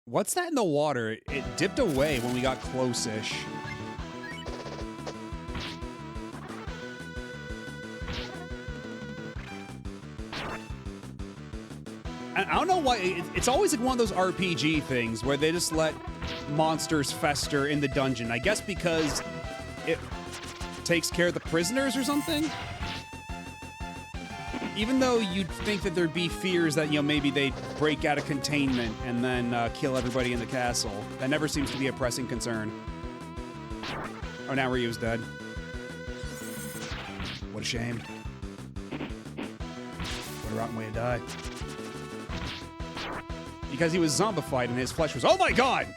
What's that in the water? It dipped away when we got close-ish. I don't know why, it's always like one of those RPG things where they just let monsters fester in the dungeon. I guess because it takes care of the prisoners or something? Even though you'd think that there'd be fears that, you know, maybe they'd break out of containment and then kill everybody in the castle. That never seems to be a pressing concern. Oh, now Ryu's dead. What a shame. What a rotten way to die. Because he was zombified and his flesh was... Oh my god!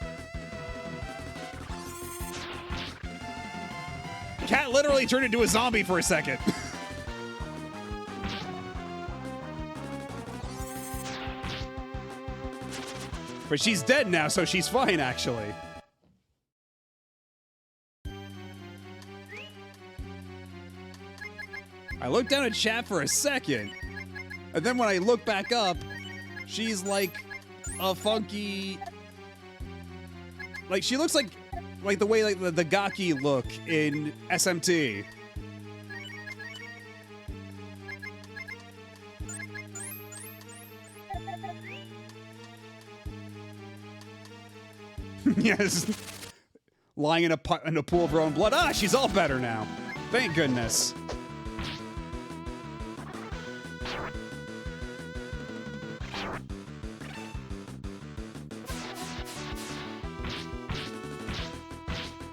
Cat literally turned into a zombie for a second. But she's dead now, so she's fine, actually. I looked down at chat for a second, and then when I look back up, she's like a funky... Like, she looks like the way like the Gaki look in SMT. Yes. Lying in a pool of her own blood. Ah, she's all better now. Thank goodness.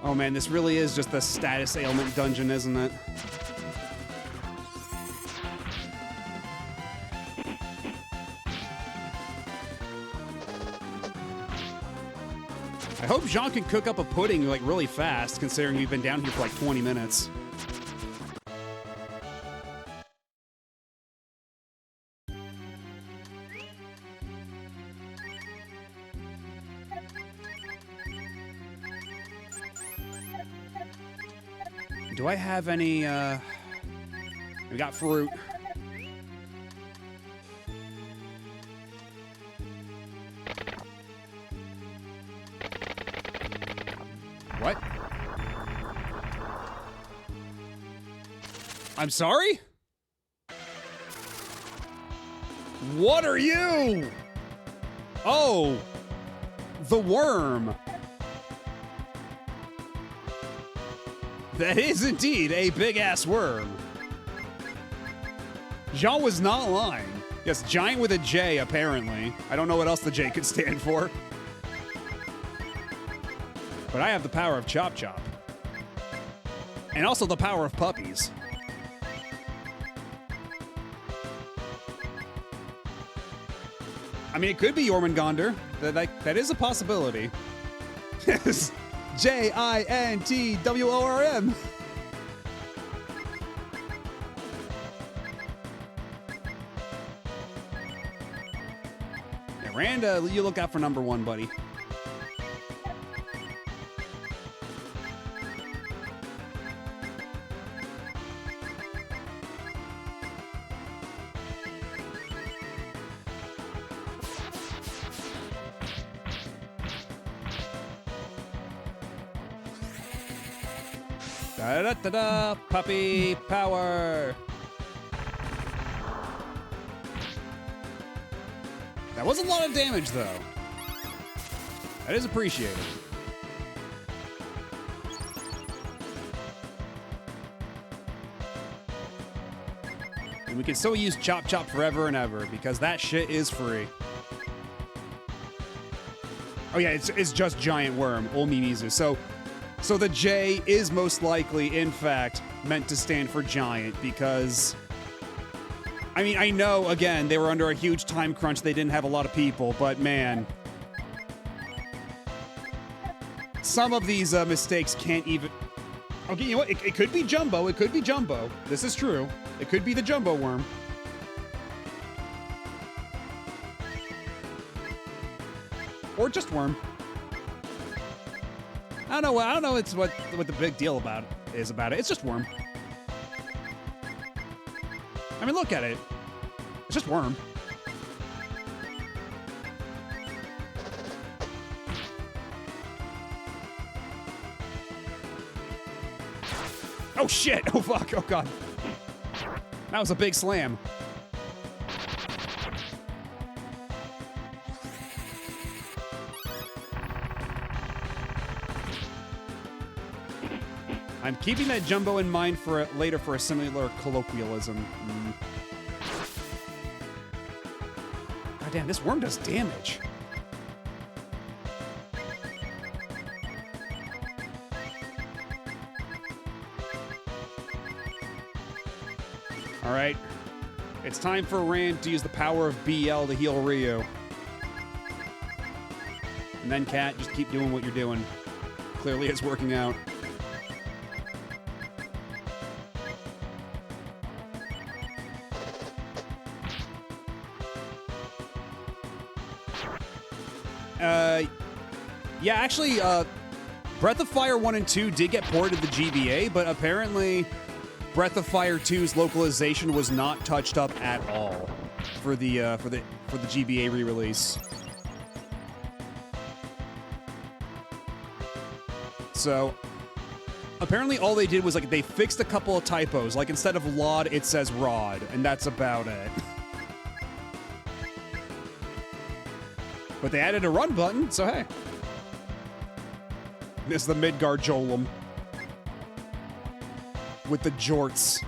Oh man, this really is just the status ailment dungeon, isn't it? I hope Jean can cook up a pudding like really fast, considering we've been down here for like 20 minutes. Do I have any, we got fruit. I'm sorry? What are you? Oh, the worm. That is indeed a big-ass worm. Jean was not lying. Yes, giant with a J, apparently. I don't know what else the J could stand for. But I have the power of Chop Chop. And also the power of puppies. I mean, it could be Jormungandr. That is a possibility. Yes. Jintworm. Yeah, Randa, you look out for number 1, buddy. Da-da-da-da, puppy power. That was a lot of damage, though. That is appreciated. And we can still use Chop Chop forever and ever, because that shit is free. Oh yeah, it's just Giant Worm, Ol Mimizu. So the J is most likely, in fact, meant to stand for giant because, I mean, I know, again, they were under a huge time crunch. They didn't have a lot of people, but man, some of these mistakes can't even... Okay, you know what? It could be Jumbo. It could be Jumbo. This is true. It could be the Jumbo Worm. Or just Worm. I don't know. It's what the big deal is about it. It's just Worm. I mean, look at it. It's just Worm. Oh shit! Oh fuck! Oh god! That was a big slam. I'm keeping that Jumbo in mind for later for a similar colloquialism. God damn, this worm does damage. All right, it's time for Rand to use the power of BL to heal Ryu. And then Cat, just keep doing what you're doing. Clearly it's working out. Yeah, actually, Breath of Fire 1 and 2 did get ported to the GBA, but apparently Breath of Fire 2's localization was not touched up at all for the GBA re-release. So apparently all they did was like they fixed a couple of typos. Like instead of Laud, it says Rod, and that's about it. But they added a run button, so hey. This is the Midgard Jolum. With the jorts.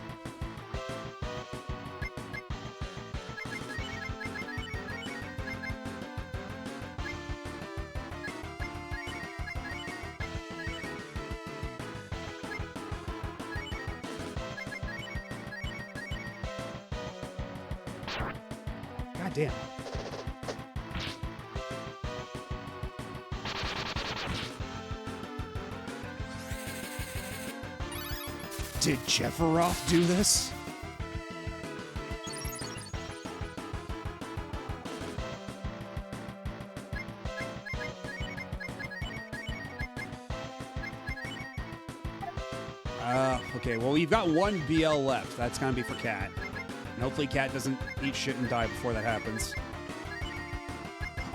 God damn. Did Jefferoth do this? Okay, well, we've got one BL left. That's gonna be for Cat. And hopefully Cat doesn't eat shit and die before that happens.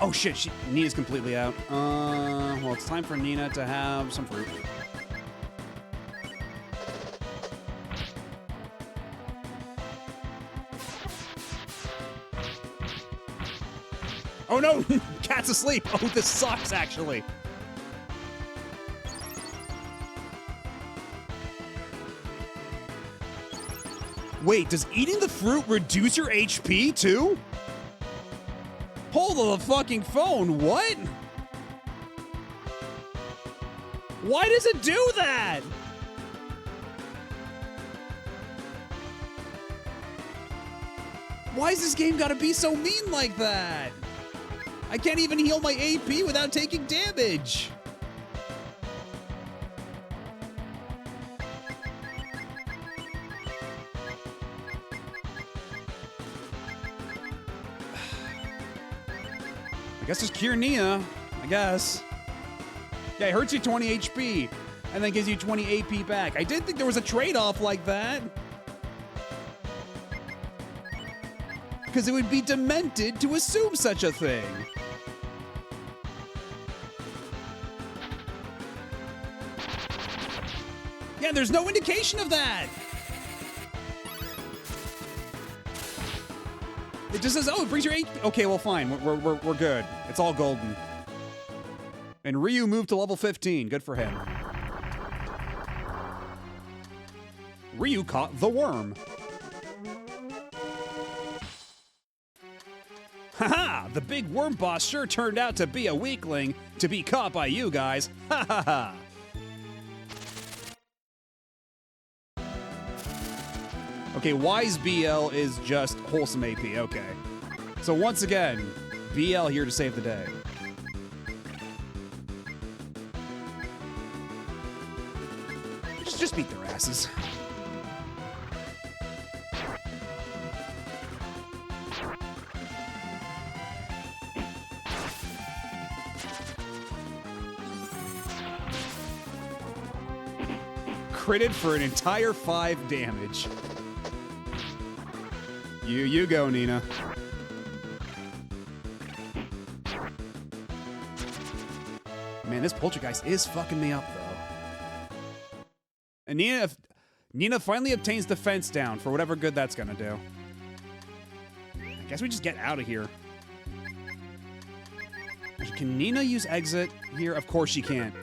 Oh shit, Nina's completely out. Well, it's time for Nina to have some fruit. Oh no, cat's asleep. Oh, this sucks, actually. Wait, does eating the fruit reduce your HP too? Hold the fucking phone, what? Why does it do that? Why has this game gotta be so mean like that? I can't even heal my AP without taking damage. I guess just cure Nia, I guess. Yeah, it hurts you 20 HP, and then gives you 20 AP back. I did think there was a trade-off like that. Because it would be demented to assume such a thing. Yeah, there's no indication of that. It just says, oh, it brings your HP. Okay, well, fine. We're good. It's all golden. And Ryu moved to level 15. Good for him. Ryu caught the worm. Haha! The big worm boss sure turned out to be a weakling to be caught by you guys. Ha ha ha! Okay, Wise BL is just wholesome AP. Okay. So once again, BL here to save the day. Just beat their asses. Critted for an entire 5 damage. You go, Nina. Man, this Poltergeist is fucking me up, though. And Nina finally obtains defense down for whatever good that's gonna do. I guess we just get out of here. Can Nina use exit here? Of course she can't.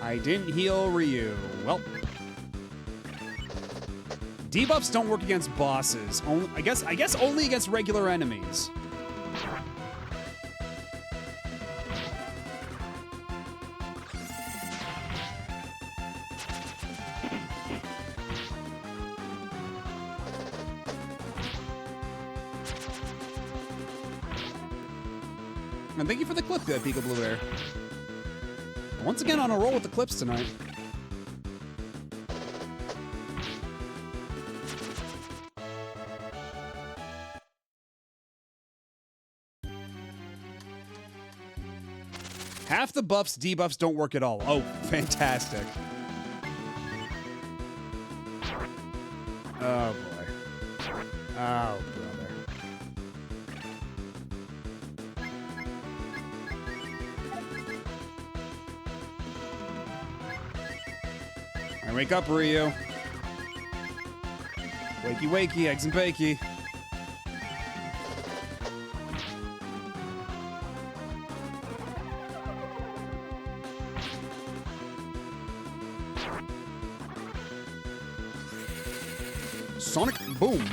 I didn't heal Ryu. Well. Debuffs don't work against bosses. I guess only against regular enemies. And thank you for the clip, Pika Blue Air. Once again on a roll with the clips tonight. Half the buffs, debuffs don't work at all. Oh, fantastic. Oh, boy. Oh, brother. All right, wake up, Ryu. Wakey, wakey, eggs and bakey. Sonic Boom.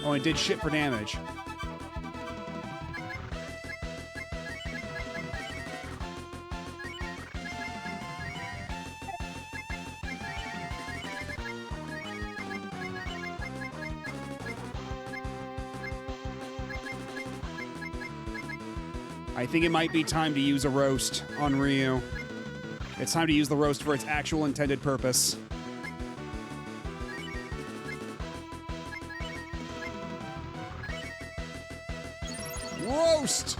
Oh, it did shit for damage. I think it might be time to use a roast on Ryu. It's time to use the roast for its actual intended purpose. Roast!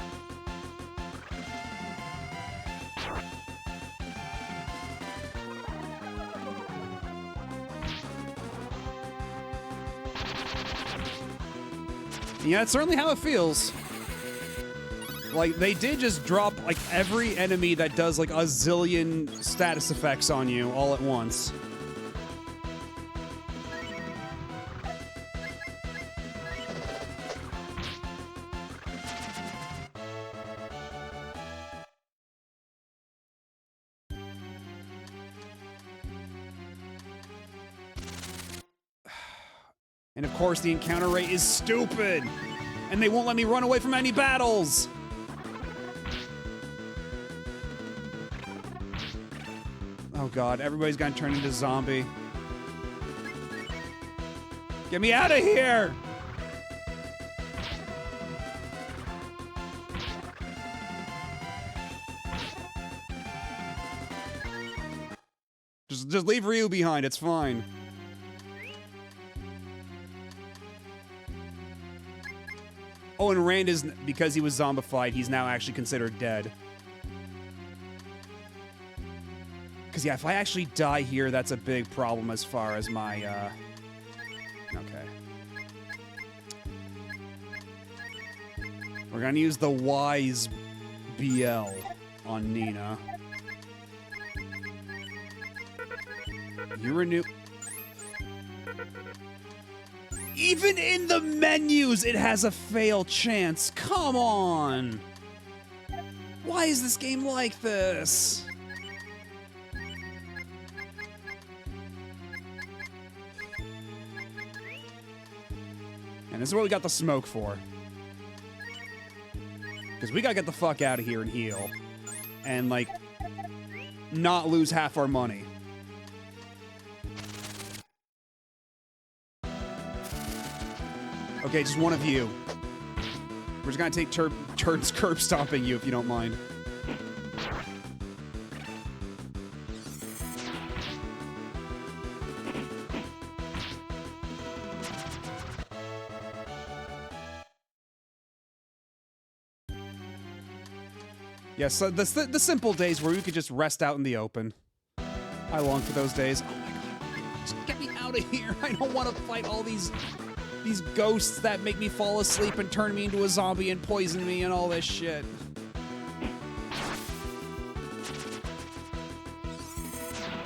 Yeah, that's certainly how it feels. Like, they did just drop, like, every enemy that does, like, a zillion status effects on you all at once. And of course, the encounter rate is stupid! And they won't let me run away from any battles! Oh god, everybody's gonna turn into zombie. Get me out of here! Just leave Ryu behind, it's fine. Oh, and Rand is, because he was zombified, he's now actually considered dead. Because, yeah, if I actually die here, that's a big problem as far as my, Okay. We're gonna use the Wise BL on Nina. You renew... Even in the menus, it has a fail chance. Come on! Why is this game like this? And this is what we got the smoke for. Because we gotta get the fuck out of here and heal. And, like, not lose half our money. Okay, just one of you. We're just gonna take turns curb stomping you if you don't mind. Yeah, so the simple days where we could just rest out in the open. I long for those days. Oh my god, just get me out of here. I don't want to fight all these ghosts that make me fall asleep and turn me into a zombie and poison me and all this shit.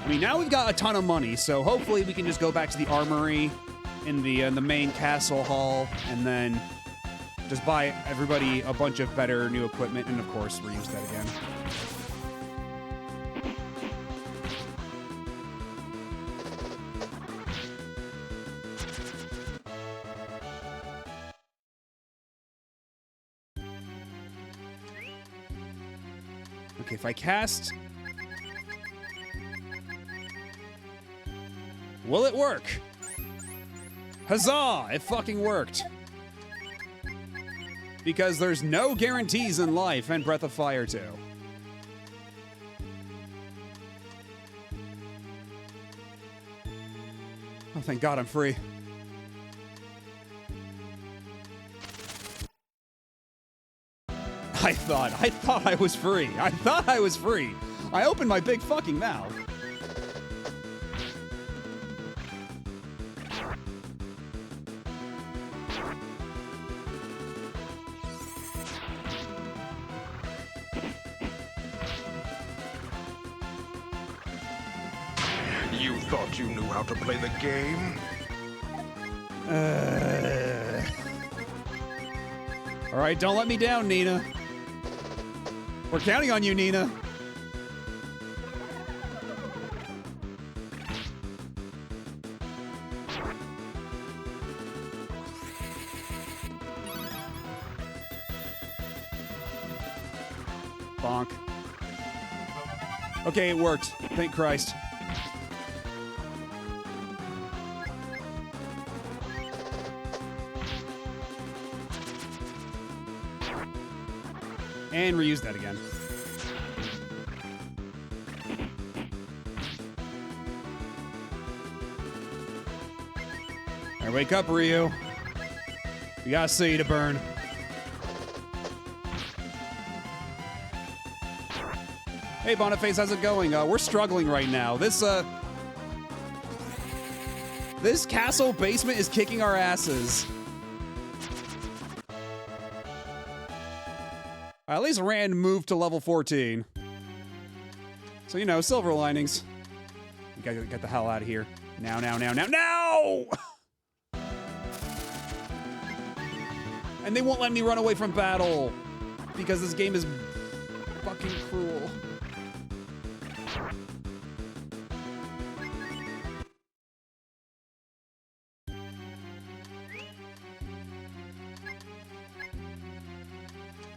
I mean, now we've got a ton of money, so hopefully we can just go back to the armory in the main castle hall and then just buy everybody a bunch of better new equipment and, of course, reuse that again. Okay, if I cast... Will it work? Huzzah! It fucking worked. Because there's no guarantees in life, and Breath of Fire too. Oh, thank God I'm free. I thought I was free. I thought I was free. I opened my big fucking mouth. You thought you knew how to play the game? All right, don't let me down, Nina. We're counting on you, Nina. Bonk. Okay, it worked. Thank Christ. And reuse that again. All right, wake up, Ryu. We gotta see you to burn. Hey, Boniface, how's it going? We're struggling right now. This castle basement is kicking our asses. At least Rand moved to level 14. So, you know, silver linings. We gotta get the hell out of here. Now, now, now, now, now! And they won't let me run away from battle because this game is fucking cruel.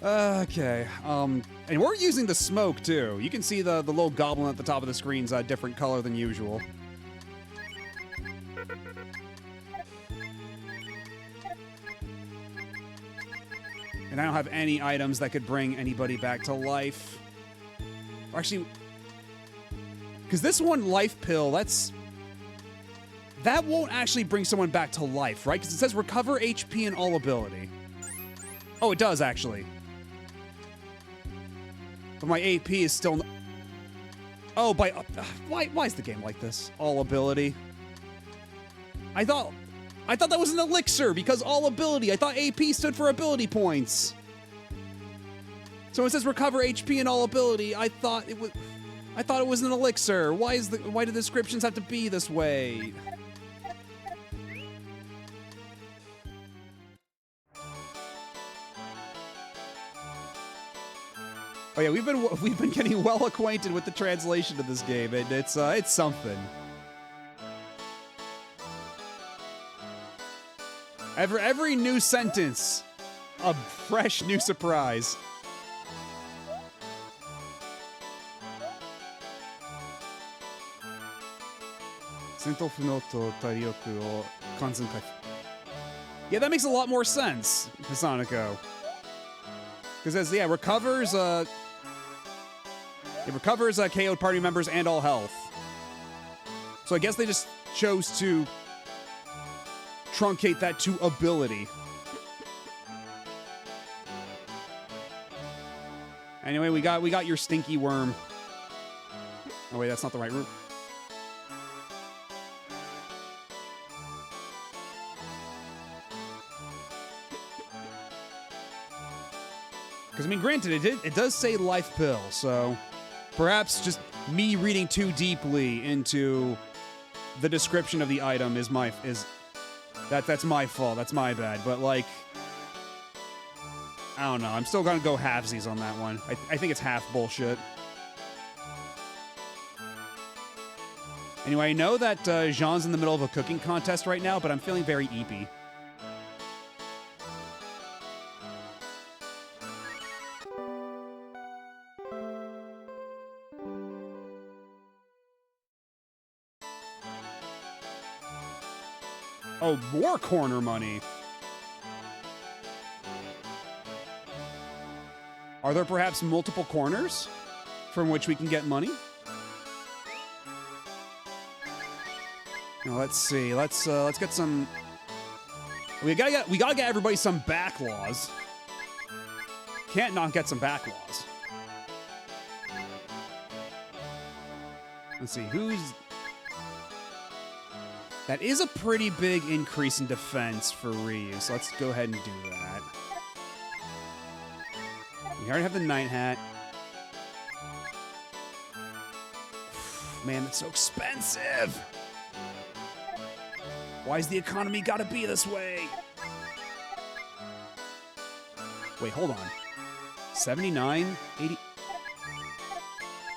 Okay, and we're using the smoke too. You can see the little goblin at the top of the screen's a different color than usual. And I don't have any items that could bring anybody back to life. Or actually, because this one life pill, that won't actually bring someone back to life, right? Because it says recover HP and all ability. Oh, it does actually. But my AP is still... Oh, why is the game like this? All ability. I thought that was an elixir because all ability. I thought AP stood for ability points. So it says recover HP and all ability. I thought it was an elixir. Why do the descriptions have to be this way? Oh yeah, we've been getting well acquainted with the translation of this game, and it's something. Every new sentence, a fresh new surprise. Yeah, that makes a lot more sense, Hisoniko. Because it recovers KO'd party members and all health. So I guess they just chose to truncate that to ability. Anyway, we got your stinky worm. Oh wait, that's not the right route. Because, I mean, granted, it does say life pill, so perhaps just me reading too deeply into the description of the item that's my fault. That's my bad. But, like, I don't know. I'm still gonna go halvesies on that one. I think it's half bullshit. Anyway, I know that Jean's in the middle of a cooking contest right now, but I'm feeling very eepy. Oh, more corner money. Are there perhaps multiple corners from which we can get money? Now, let's see. Let's get some. We gotta get everybody some backlaws. Can't not get some backlaws. Let's see who's. That is a pretty big increase in defense for Ryu, so let's go ahead and do that. We already have the Night Hat. Man, that's so expensive! Why's the economy gotta be this way? Wait, hold on. 79? 80?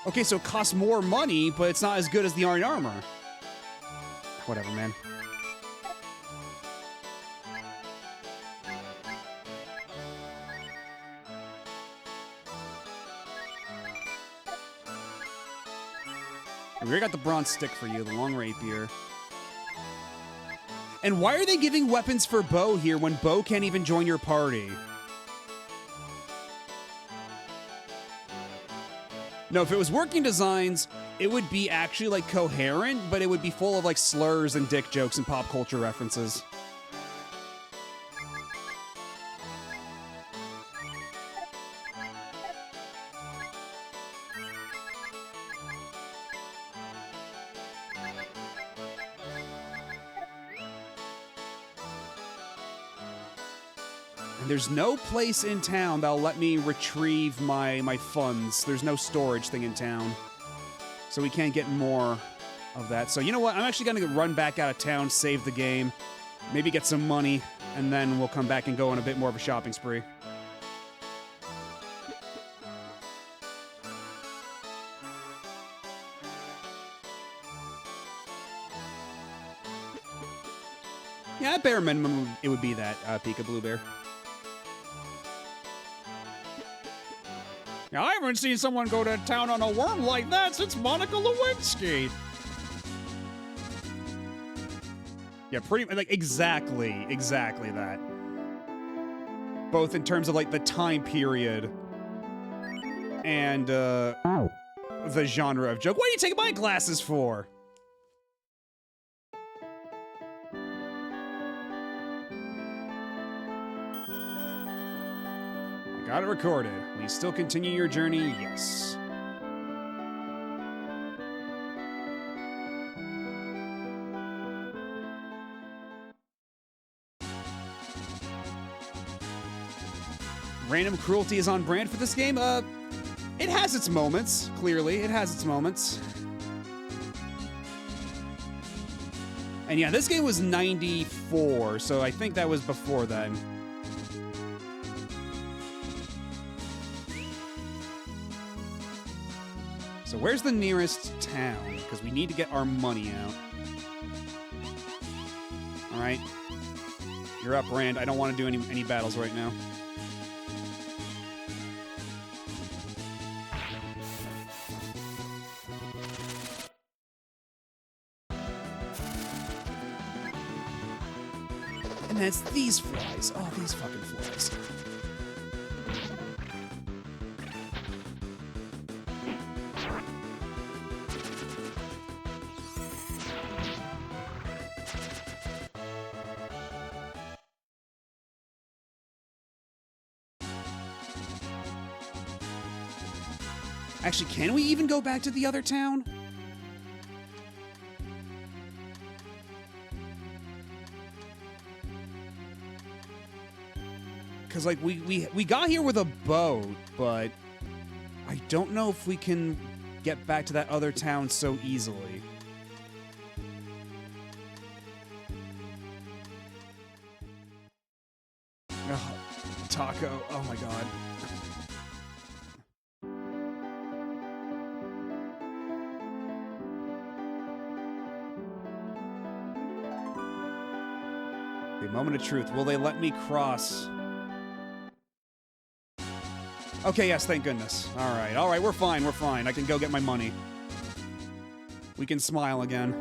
Okay, so it costs more money, but it's not as good as the Iron Armor. Whatever, man. We already got the bronze stick for you, the long rapier. And why are they giving weapons for Bo here when Bo can't even join your party? No, if it was working designs, it would be actually, like, coherent, but it would be full of, like, slurs and dick jokes and pop culture references. And there's no place in town that'll let me retrieve my funds. There's no storage thing in town. So we can't get more of that. So you know what? I'm actually going to run back out of town, save the game, maybe get some money, and then we'll come back and go on a bit more of a shopping spree. Yeah, at bare minimum, it would be that, Pika Blue Bear. Now, I haven't seen someone go to town on a worm like that since Monica Lewinsky. Yeah, pretty, like, exactly that. Both in terms of, like, the time period and, the genre of joke. What are you taking my glasses for? Got it recorded. Will you still continue your journey? Yes. Random cruelty is on brand for this game? It has its moments, clearly. It has its moments. And yeah, this game was 94, so I think that was before then. So where's the nearest town? Because we need to get our money out. All right. You're up, Rand. I don't want to do any battles right now. And that's these flies. Oh, these fucking flies. Actually, can we even go back to the other town? Because, like, we got here with a boat, but I don't know if we can get back to that other town so easily. Ugh, taco. Oh, my God. The moment of truth. Will they let me cross? Okay, yes, thank goodness. All right, we're fine. I can go get my money. We can smile again.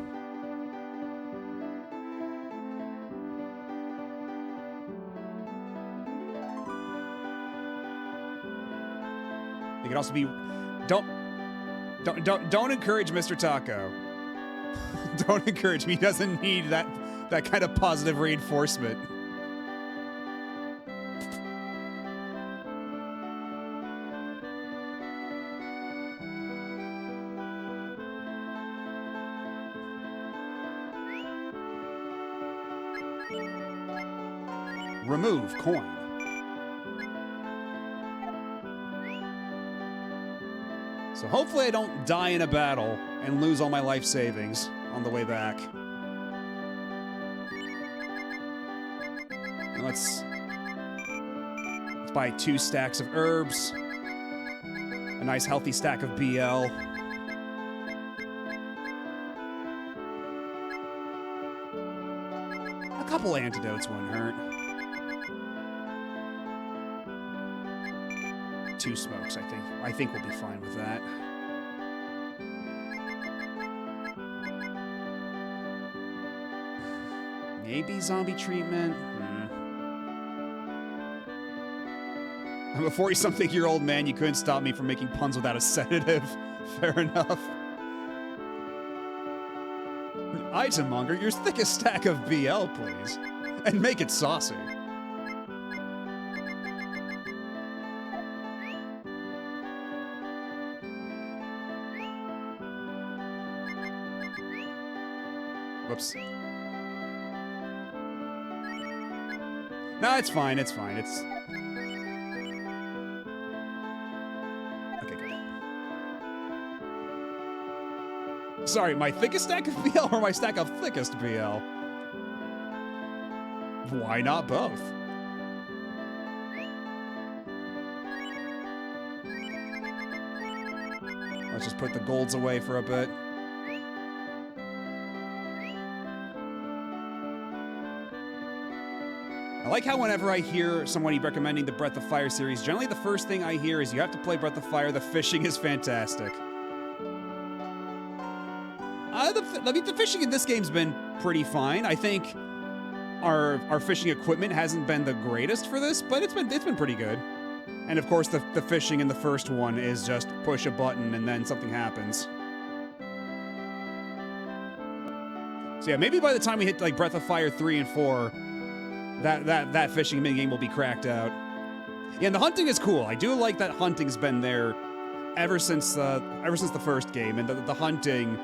It could also be... Don't encourage Mr. Taco. Don't encourage him. He doesn't need that kind of positive reinforcement. Remove coin. So hopefully I don't die in a battle and lose all my life savings on the way back. And let's buy 2 stacks of herbs. A nice healthy stack of BL. A couple antidotes wouldn't hurt. 2 smokes, I think we'll be fine with that. Maybe zombie treatment? I'm a 40-something-year-old man. You couldn't stop me from making puns without a sedative. Fair enough. Item monger, your thickest stack of BL, please. And make it saucy. Whoops. No, it's fine. It's fine. It's... Okay, good. Sorry, my thickest stack of BL or my stack of thickest BL? Why not both? Let's just put the golds away for a bit. I like how whenever I hear somebody recommending the Breath of Fire series, generally the first thing I hear is you have to play Breath of Fire, the fishing is fantastic. The fishing in this game's been pretty fine. I think our fishing equipment hasn't been the greatest for this, but it's been pretty good. And of course the fishing in the first one is just push a button and then something happens. So yeah, maybe by the time we hit like Breath of Fire 3 and 4, that fishing minigame will be cracked out. Yeah, and the hunting is cool. I do like that hunting's been there ever since the first game, and the hunting,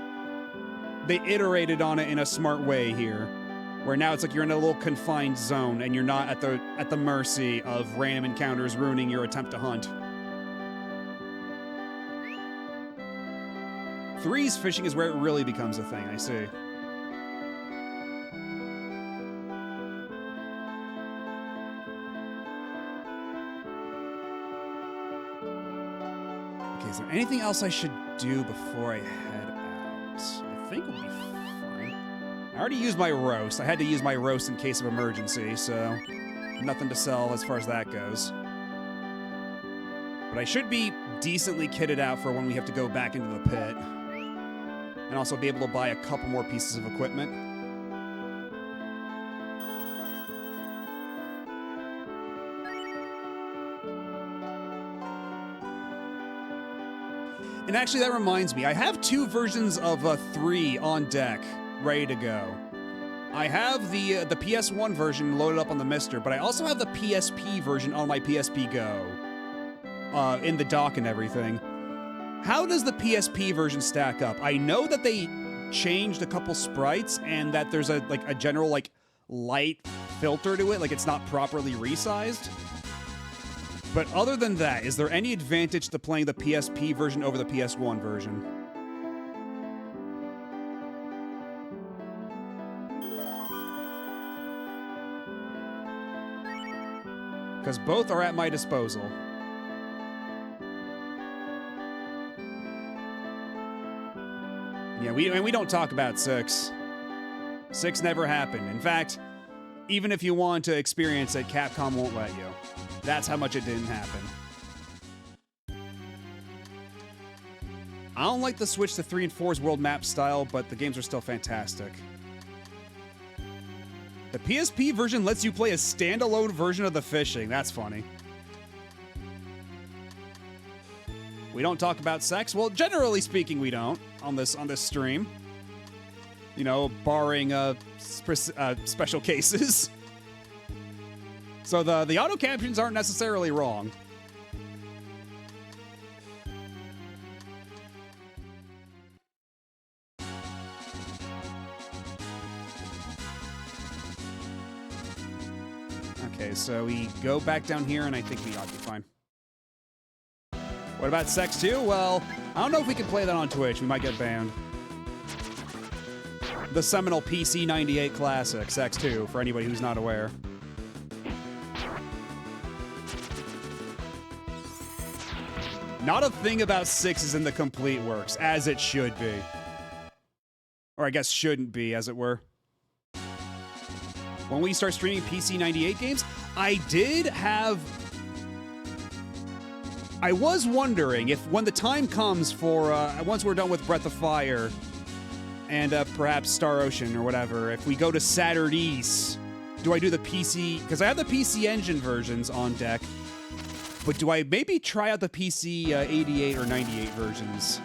they iterated on it in a smart way here, where now it's like you're in a little confined zone and you're not at the mercy of random encounters ruining your attempt to hunt. 3's fishing is where it really becomes a thing, I see. Is there anything else I should do before I head out? I think we'll be fine. I already used my roast. I had to use my roast in case of emergency, so nothing to sell as far as that goes. But I should be decently kitted out for when we have to go back into the pit. And also be able to buy a couple more pieces of equipment. And actually, that reminds me, I have 2 versions of 3 on deck, ready to go. I have the PS1 version loaded up on the Mister, but I also have the PSP version on my PSP Go, in the dock and everything. How does the PSP version stack up? I know that they changed a couple sprites and that there's a general light filter to it, like it's not properly resized. But other than that, is there any advantage to playing the PSP version over the PS1 version? Because both are at my disposal. Yeah, we don't talk about 6. 6 never happened. In fact, even if you want to experience it, Capcom won't let you. That's how much it didn't happen. I don't like the switch to 3 and 4's world map style, but the games are still fantastic. The PSP version lets you play a standalone version of the fishing. That's funny. We don't talk about sex. Well, generally speaking, we don't on this stream. You know, barring special cases. So the auto captions aren't necessarily wrong. Okay, so we go back down here, and I think we ought to be fine. What about Sex 2? Well, I don't know if we can play that on Twitch. We might get banned. The seminal PC 98 classic, Sex 2, for anybody who's not aware. Not a thing about 6 is in the complete works, as it should be. Or I guess shouldn't be, as it were. When we start streaming PC 98 games, I was wondering if when the time comes for, once we're done with Breath of Fire, and perhaps Star Ocean or whatever, if we go to Saturdays, do I do the PC, because I have the PC Engine versions on deck, but do I maybe try out the PC 88 or 98 versions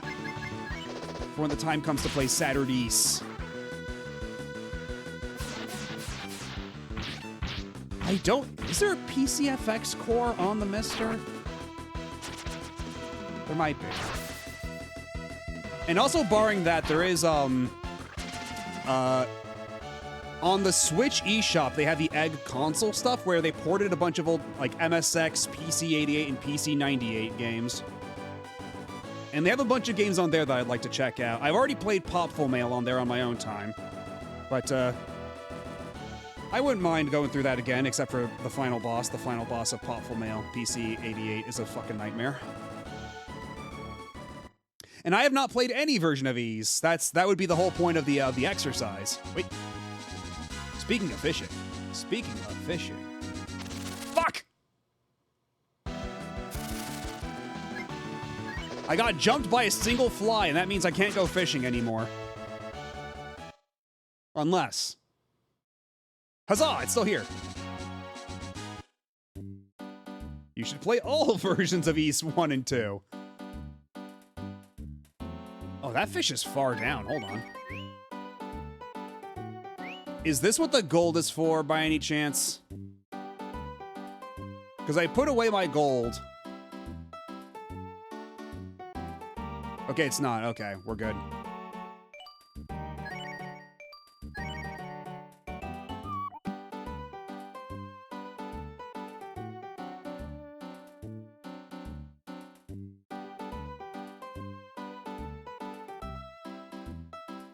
for when the time comes to play Saturdays? Is there a PCFX core on the Mister? There might be. And also barring that, there is, on on the Switch eShop, they have the Egg console stuff where they ported a bunch of old, like, MSX, PC-88, and PC-98 games. And they have a bunch of games on there that I'd like to check out. I've already played Popful Mail on there on my own time. But, I wouldn't mind going through that again, except for the final boss. The final boss of Popful Mail, PC-88, is a fucking nightmare. And I have not played any version of Ys. That would be the whole point of the exercise. Wait. Speaking of fishing. Fuck! I got jumped by a single fly, and that means I can't go fishing anymore. Unless... Huzzah! It's still here. You should play all versions of Ys 1 and 2. Oh, that fish is far down. Hold on. Is this what the gold is for, by any chance? Because I put away my gold. Okay, it's not. Okay, we're good.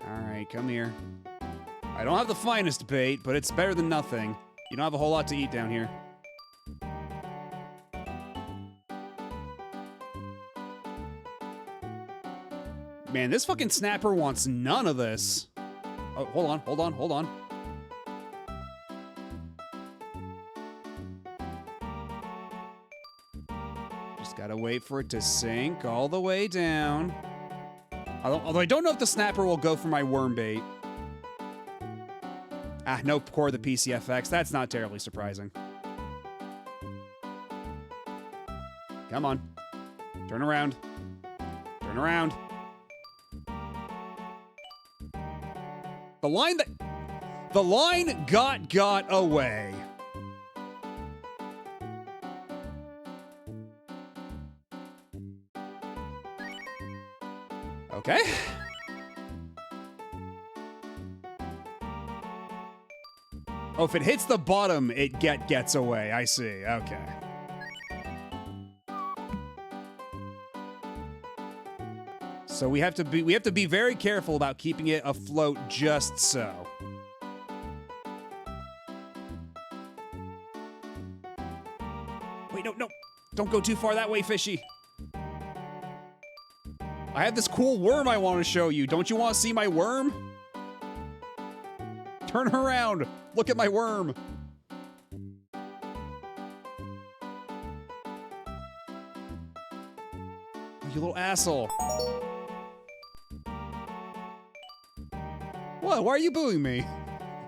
Alright, come here. I don't have the finest bait, but it's better than nothing. You don't have a whole lot to eat down here. Man, this fucking snapper wants none of this. Oh, hold on. Just gotta wait for it to sink all the way down. Although I don't know if the snapper will go for my worm bait. Ah, no core of the PCFX. That's not terribly surprising. Come on. Turn around. Turn around. The line got away. Okay. Oh, if it hits the bottom, it gets away. I see. Okay. So we have to be very careful about keeping it afloat just so. Wait, no. Don't go too far that way, fishy. I have this cool worm I want to show you. Don't you want to see my worm? Turn around. Look at my worm. You little asshole. What? Why are you booing me?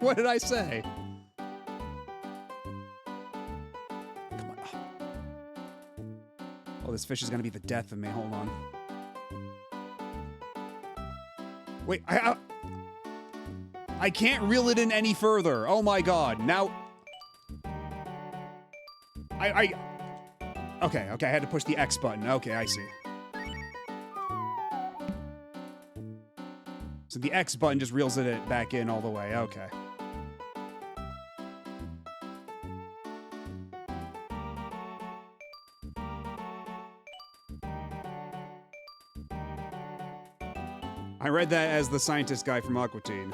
What did I say? Come on. Oh, this fish is gonna be the death of me. Hold on. Wait, I can't reel it in any further. Oh my god. Now... Okay, I had to push the X button. Okay, I see. So the X button just reels it back in all the way. Okay. I read that as the scientist guy from Aqua Teen.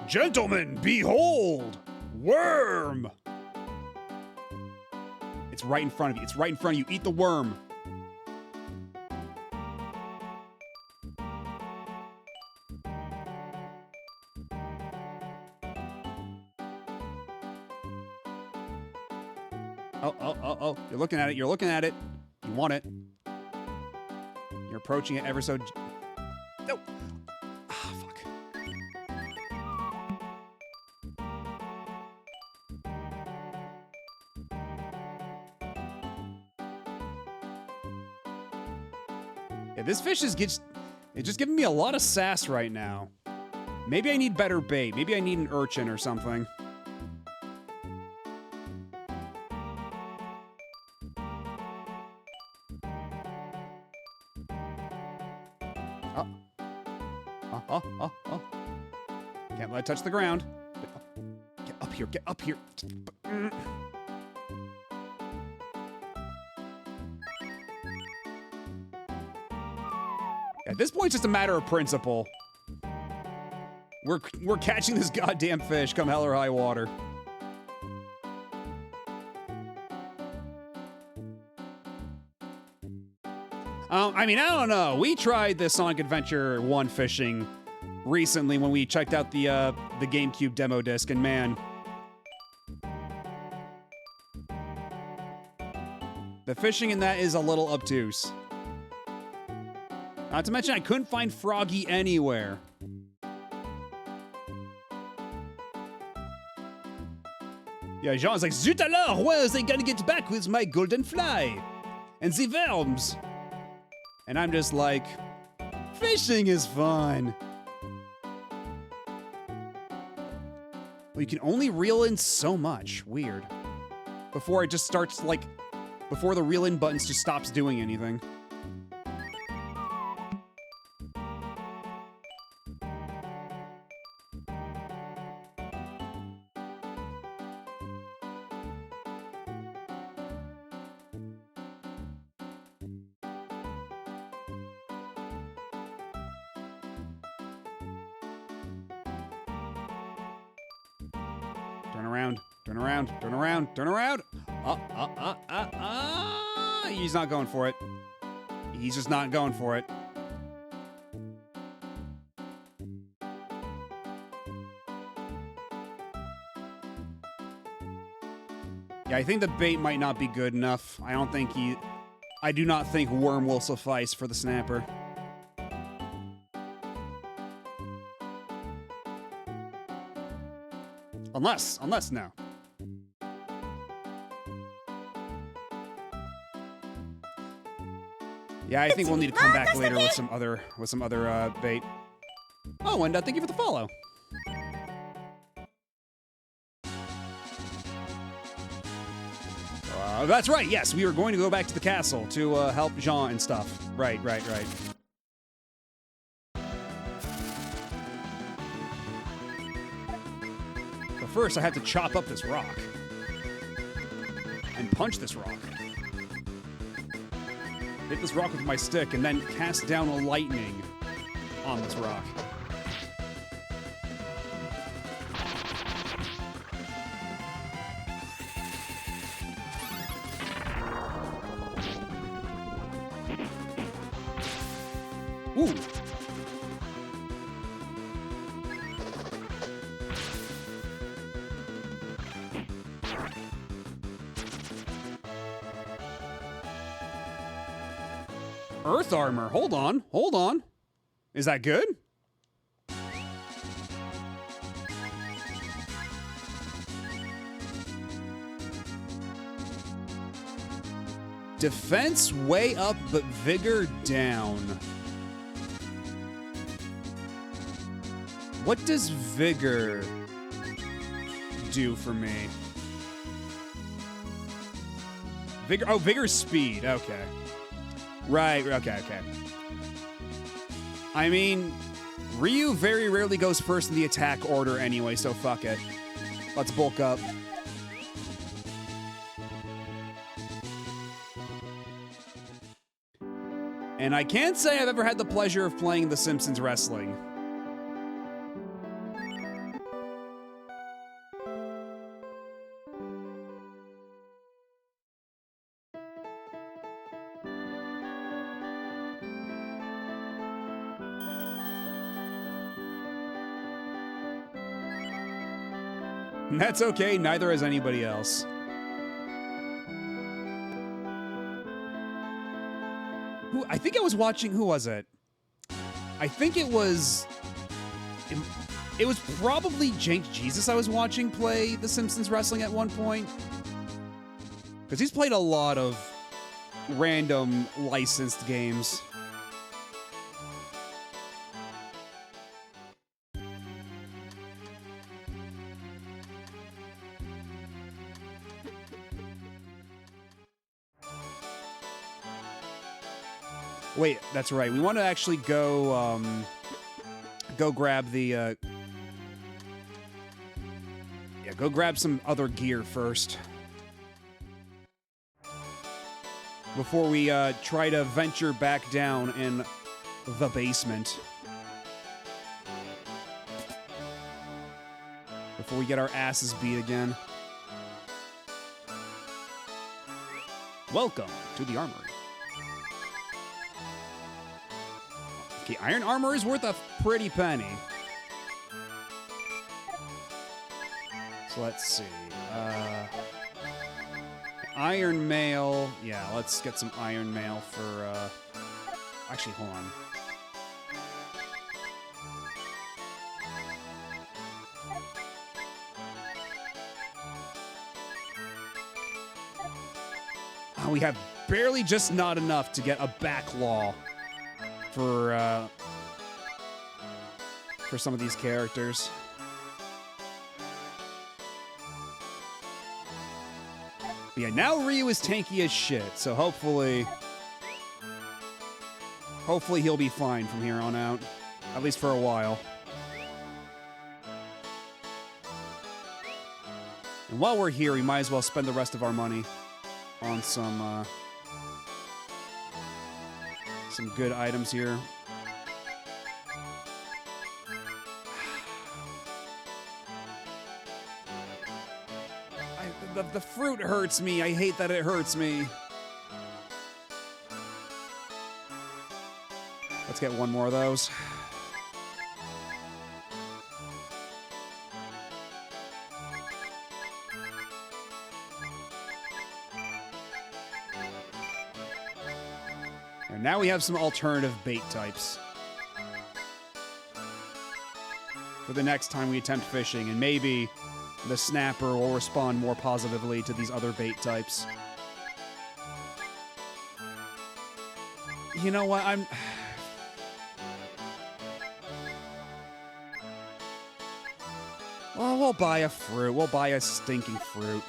Gentlemen, behold! Worm! It's right in front of you. It's right in front of you. Eat the worm. Oh. You're looking at it. You're looking at it. You want it. You're approaching it ever so... No! Ah, fuck. Yeah, this fish is it's just giving me a lot of sass right now. Maybe I need better bait. Maybe I need an urchin or something. touch the ground. Get up here, get up here. At this point, it's just a matter of principle. We're catching this goddamn fish come hell or high water. I mean, I don't know. We tried the Sonic Adventure 1 fishing recently when we checked out the GameCube demo disc, and man, the fishing in that is a little obtuse. Not to mention, I couldn't find Froggy anywhere. Yeah, Jean's like, Zut alors, where is they gonna get back with my golden fly? And the worms? And I'm just like, fishing is fun. Well, you can only reel in so much. Weird. Before it just starts, like, before the reel in button just stops doing anything. Turn around, turn around, turn around. He's not going for it. He's just not going for it. Yeah, I think the bait might not be good enough. I do not think worm will suffice for the snapper. Unless no. Yeah, I think we'll need to come back later with some other bait. Oh, and thank you for the follow. That's right. Yes, we were going to go back to the castle to help Jean and stuff. Right. But first, I have to chop up this rock and punch this rock. Hit this rock with my stick and then cast down a lightning on this rock. Ooh. Earth armor. Hold on. Is that good? Defense way up, but vigor down. What does vigor do for me? Vigor's speed. Okay. Right, okay. I mean, Ryu very rarely goes first in the attack order anyway, so fuck it. Let's bulk up. And I can't say I've ever had the pleasure of playing The Simpsons Wrestling. That's okay, neither has anybody else. I think I was watching, who was it? I think it was probably Jank Jesus I was watching play The Simpsons Wrestling at one point. Because he's played a lot of random licensed games. Wait, that's right. We want to actually go grab the Yeah, go grab some other gear first. Before we try to venture back down in the basement. Before we get our asses beat again. Welcome to the armory. Okay, iron armor is worth a pretty penny. So let's see. Iron mail. Yeah, let's get some iron mail for, actually, hold on. Oh, we have barely just not enough to get a backlaw for some of these characters. But yeah, now Ryu is tanky as shit, so hopefully he'll be fine from here on out, at least for a while. And while we're here, we might as well spend the rest of our money on some good items here. The fruit hurts me. I hate that it hurts me. Let's get one more of those. And now we have some alternative bait types for the next time we attempt fishing, and maybe the snapper will respond more positively to these other bait types. You know what? Well, we'll buy a fruit. We'll buy a stinking fruit.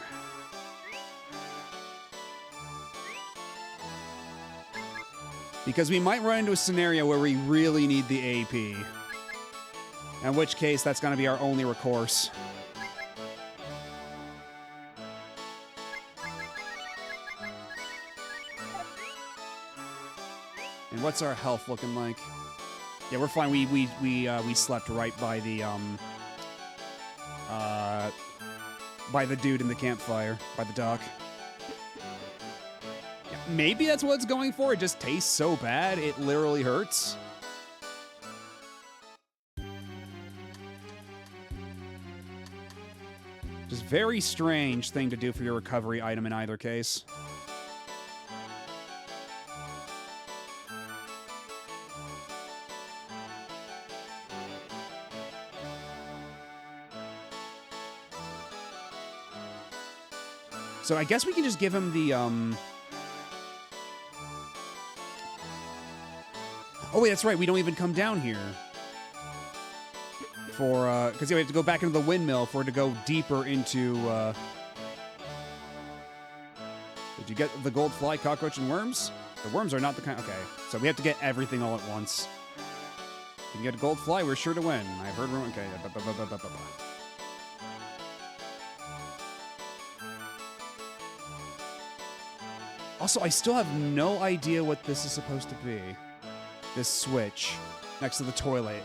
Because we might run into a scenario where we really need the AP. In which case, that's going to be our only recourse. And what's our health looking like? Yeah, we're fine. We slept right by the dude in the campfire, by the dock. Yeah, maybe that's what it's going for. It just tastes so bad, it literally hurts. Just very strange thing to do for your recovery item in either case. So I guess we can just give him the, Oh, wait, that's right. We don't even come down here. For, because we have to go back into the windmill for it to go deeper into, Did you get the gold fly, cockroach, and worms? The worms are not the kind... Okay, so we have to get everything all at once. If you can get a gold fly, we're sure to win. I've heard... Okay. Also, I still have no idea what this is supposed to be. This switch next to the toilet.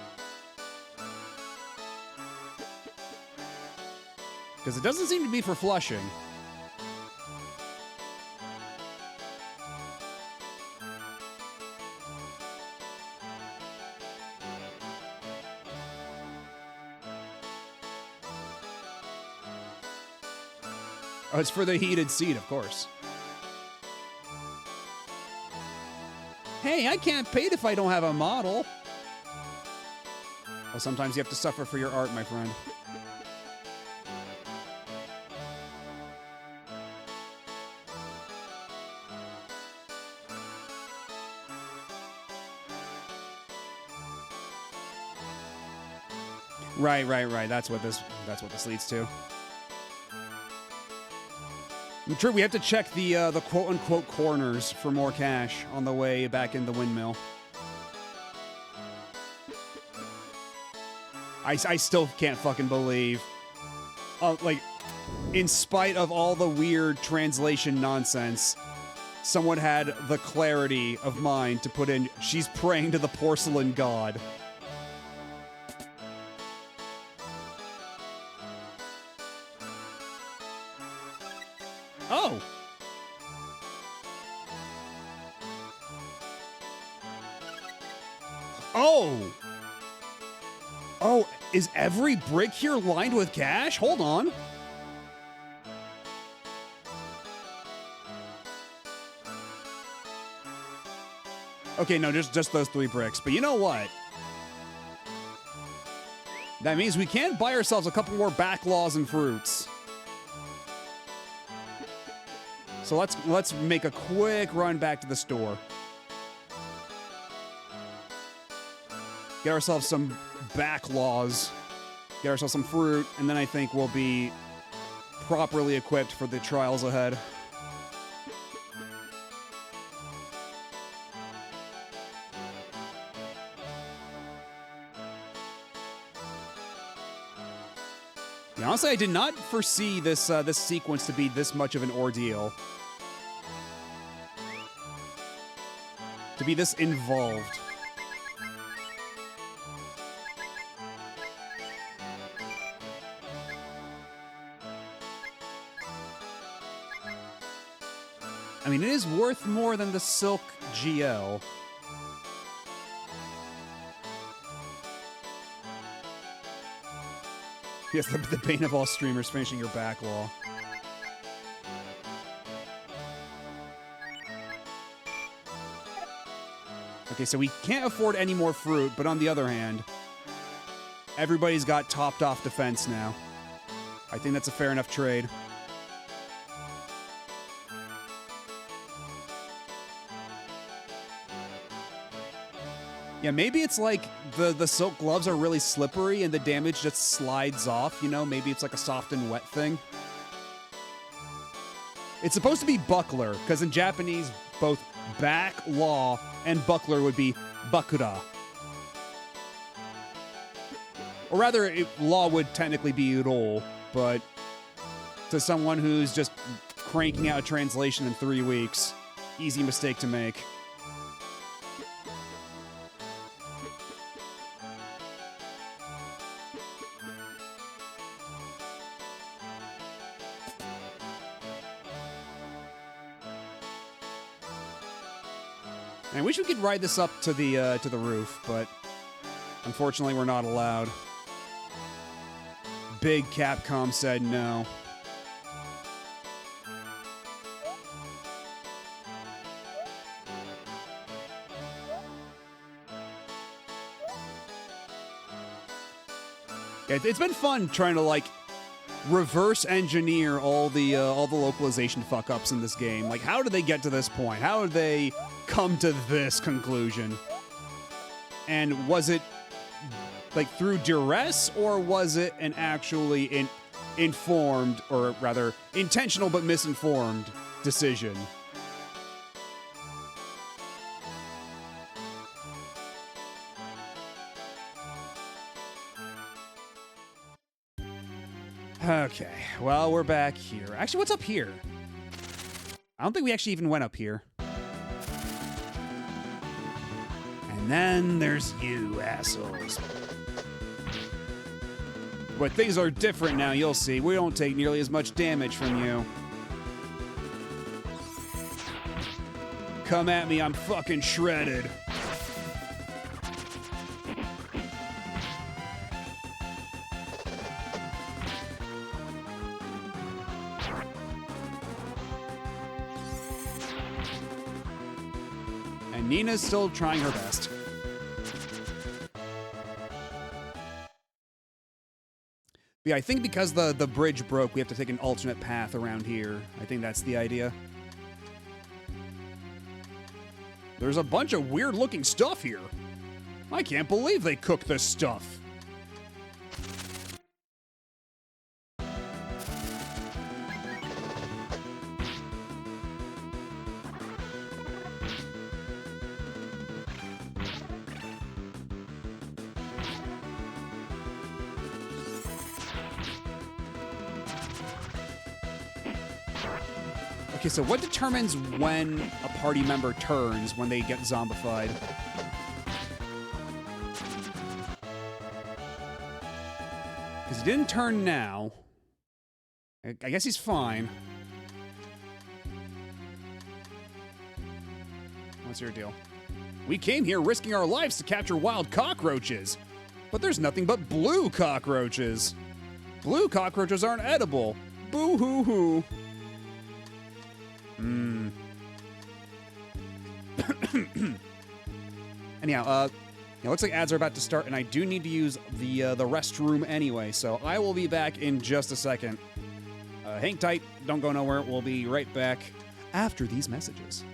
Because it doesn't seem to be for flushing. Oh, it's for the heated seat, of course. Hey, I can't paint if I don't have a model. Well, sometimes you have to suffer for your art, my friend. Right. That's what this leads to. True, we have to check the quote-unquote corners for more cash on the way back in the windmill. I still can't fucking believe like, in spite of all the weird translation nonsense, someone had the clarity of mind to put in, she's praying to the porcelain god. Oh! Oh! Oh, is every brick here lined with cash? Hold on. Okay, no, just those 3 bricks. But you know what? That means we can buy ourselves a couple more backlaws and fruits. So let's make a quick run back to the store. Get ourselves some backlaws. Get ourselves some fruit, and then I think we'll be properly equipped for the trials ahead. Yeah, honestly, I did not foresee this this sequence to be this much of an ordeal. To be this involved. I mean, it is worth more than the Silk GL. Yes, the bane of all streamers, finishing your backlaw. Okay, so we can't afford any more fruit, but on the other hand, everybody's got topped off defense now. I think that's a fair enough trade. Yeah, maybe it's like the silk gloves are really slippery and the damage just slides off, you know? Maybe it's like a soft and wet thing. It's supposed to be buckler, because in Japanese, both back law and buckler would be bakura. Or rather, law would technically be uro, but to someone who's just cranking out a translation in 3 weeks, easy mistake to make. I wish we could ride this up to the roof, but unfortunately we're not allowed. Big Capcom said no. It's been fun trying to like reverse engineer all the localization fuck ups in this game. Like, how did they get to this point? How did they come to this conclusion? And was it like through duress, or was it an actually informed, or rather intentional but misinformed decision? Okay, well, we're back here. Actually, what's up here? I don't think we actually even went up here. And then there's you, assholes. But things are different now, you'll see. We don't take nearly as much damage from you. Come at me, I'm fucking shredded. And Nina's still trying her best. Yeah, I think because the bridge broke, we have to take an alternate path around here. I think that's the idea. There's a bunch of weird-looking stuff here. I can't believe they cooked this stuff. Okay, so what determines when a party member turns when they get zombified? Because he didn't turn now. I guess he's fine. What's your deal? We came here risking our lives to capture wild cockroaches. But there's nothing but blue cockroaches. Blue cockroaches aren't edible. Boo-hoo-hoo. Anyhow, it looks like ads are about to start, and I do need to use the restroom anyway, so I will be back in just a second. Hang tight, don't go nowhere. We'll be right back after these messages.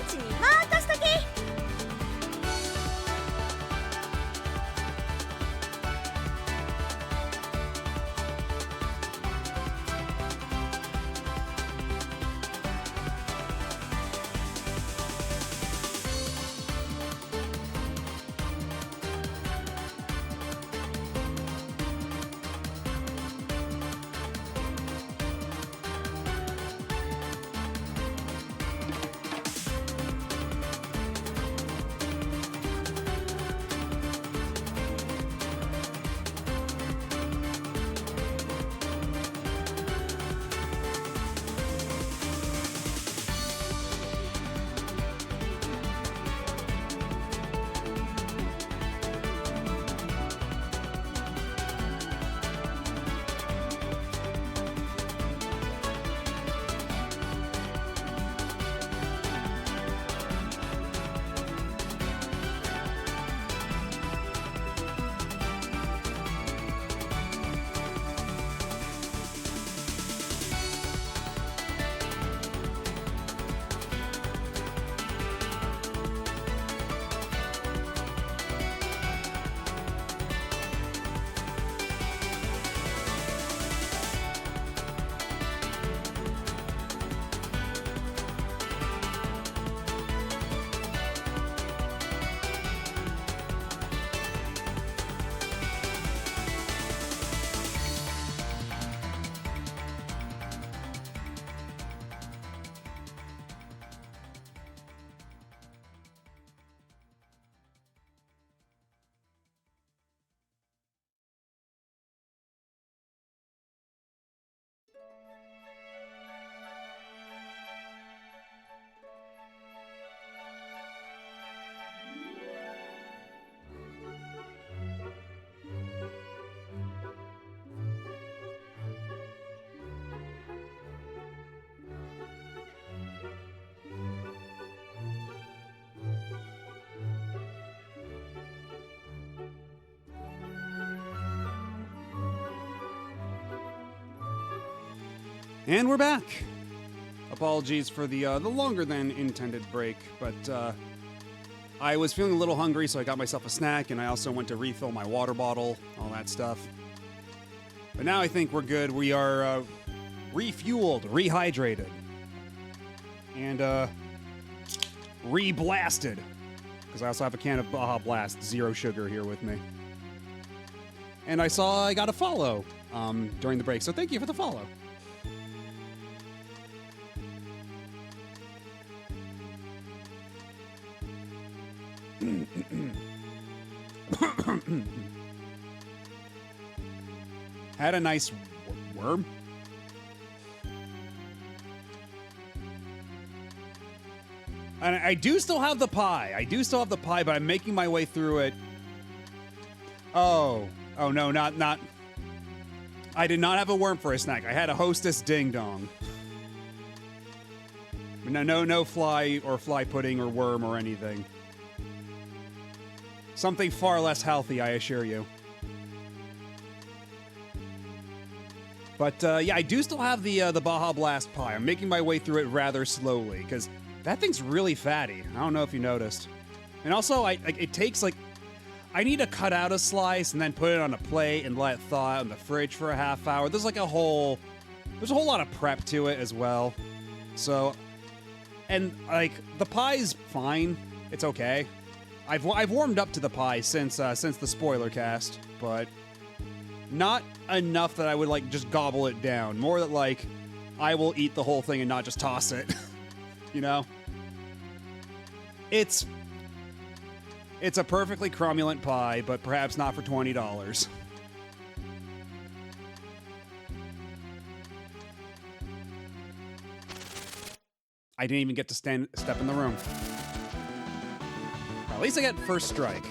ちに任しとき。And we're back. Apologies for the longer than intended break, but I was feeling a little hungry, so I got myself a snack, and I also went to refill my water bottle, all that stuff. But now I think we're good. We are refueled, rehydrated, and re-blasted. Because I also have a can of Baja Blast Zero Sugar here with me. And I saw I got a follow during the break, so thank you for the follow. Had a nice worm. And I do still have the pie. But I'm making my way through it. Oh no, not. I did not have a worm for a snack. I had a Hostess Ding Dong. No fly or fly pudding or worm or anything. Something far less healthy, I assure you. But yeah, I do still have the Baja Blast pie. I'm making my way through it rather slowly because that thing's really fatty. I don't know if you noticed. And also, it takes I need to cut out a slice and then put it on a plate and let it thaw out in the fridge for a half hour. There's a whole lot of prep to it as well. So, and the pie's fine. It's okay. I've warmed up to the pie since the spoiler cast, but not enough that I would just gobble it down. More that I will eat the whole thing and not just toss it. You know? It's a perfectly cromulent pie, but perhaps not for $20. I didn't even get to step in the room. At least I got first strike.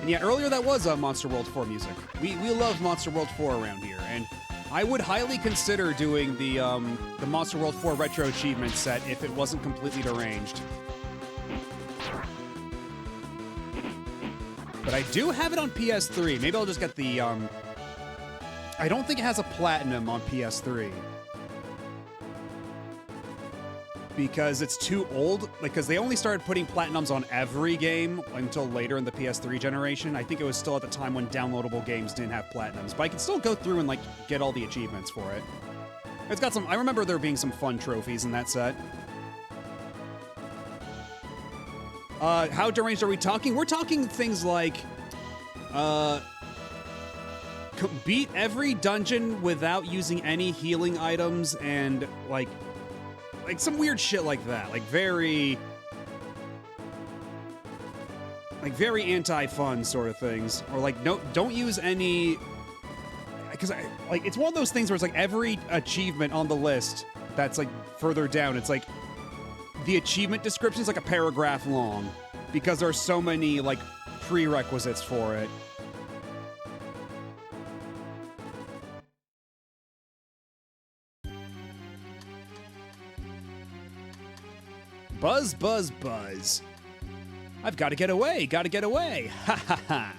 And yeah, earlier that was Monster World 4 music. We love Monster World 4 around here, and I would highly consider doing the Monster World 4 Retro Achievement set if it wasn't completely deranged. But I do have it on PS3. Maybe I'll just get the, I don't think it has a platinum on PS3. Because it's too old. Like, because they only started putting platinums on every game until later in the PS3 generation. I think it was still at the time when downloadable games didn't have platinums. But I can still go through and, like, get all the achievements for it. It's got some... I remember there being some fun trophies in that set. How deranged are we talking? We're talking things like... beat every dungeon without using any healing items and, like some weird shit like that. Like very anti-fun sort of things. Or like, no, don't use any, because it's one of those things where it's like every achievement on the list that's like further down, it's like the achievement description is like a paragraph long because there are so many like prerequisites for it. Buzz, buzz, buzz. I've got to get away, gotta get away. Ha ha ha.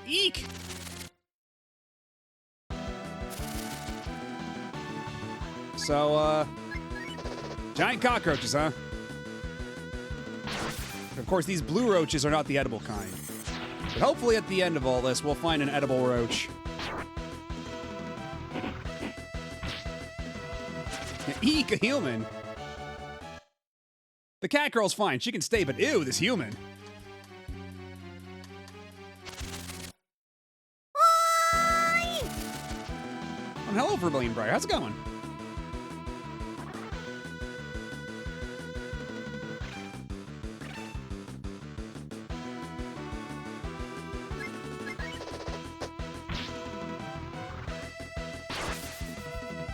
Eek! So, giant cockroaches, huh? Of course, these blue roaches are not the edible kind. But hopefully at the end of all this, we'll find an edible roach. Eek, a human. The cat girl's fine. She can stay, but ew, this human. Oh, hello, Vermilion Briar. How's it going?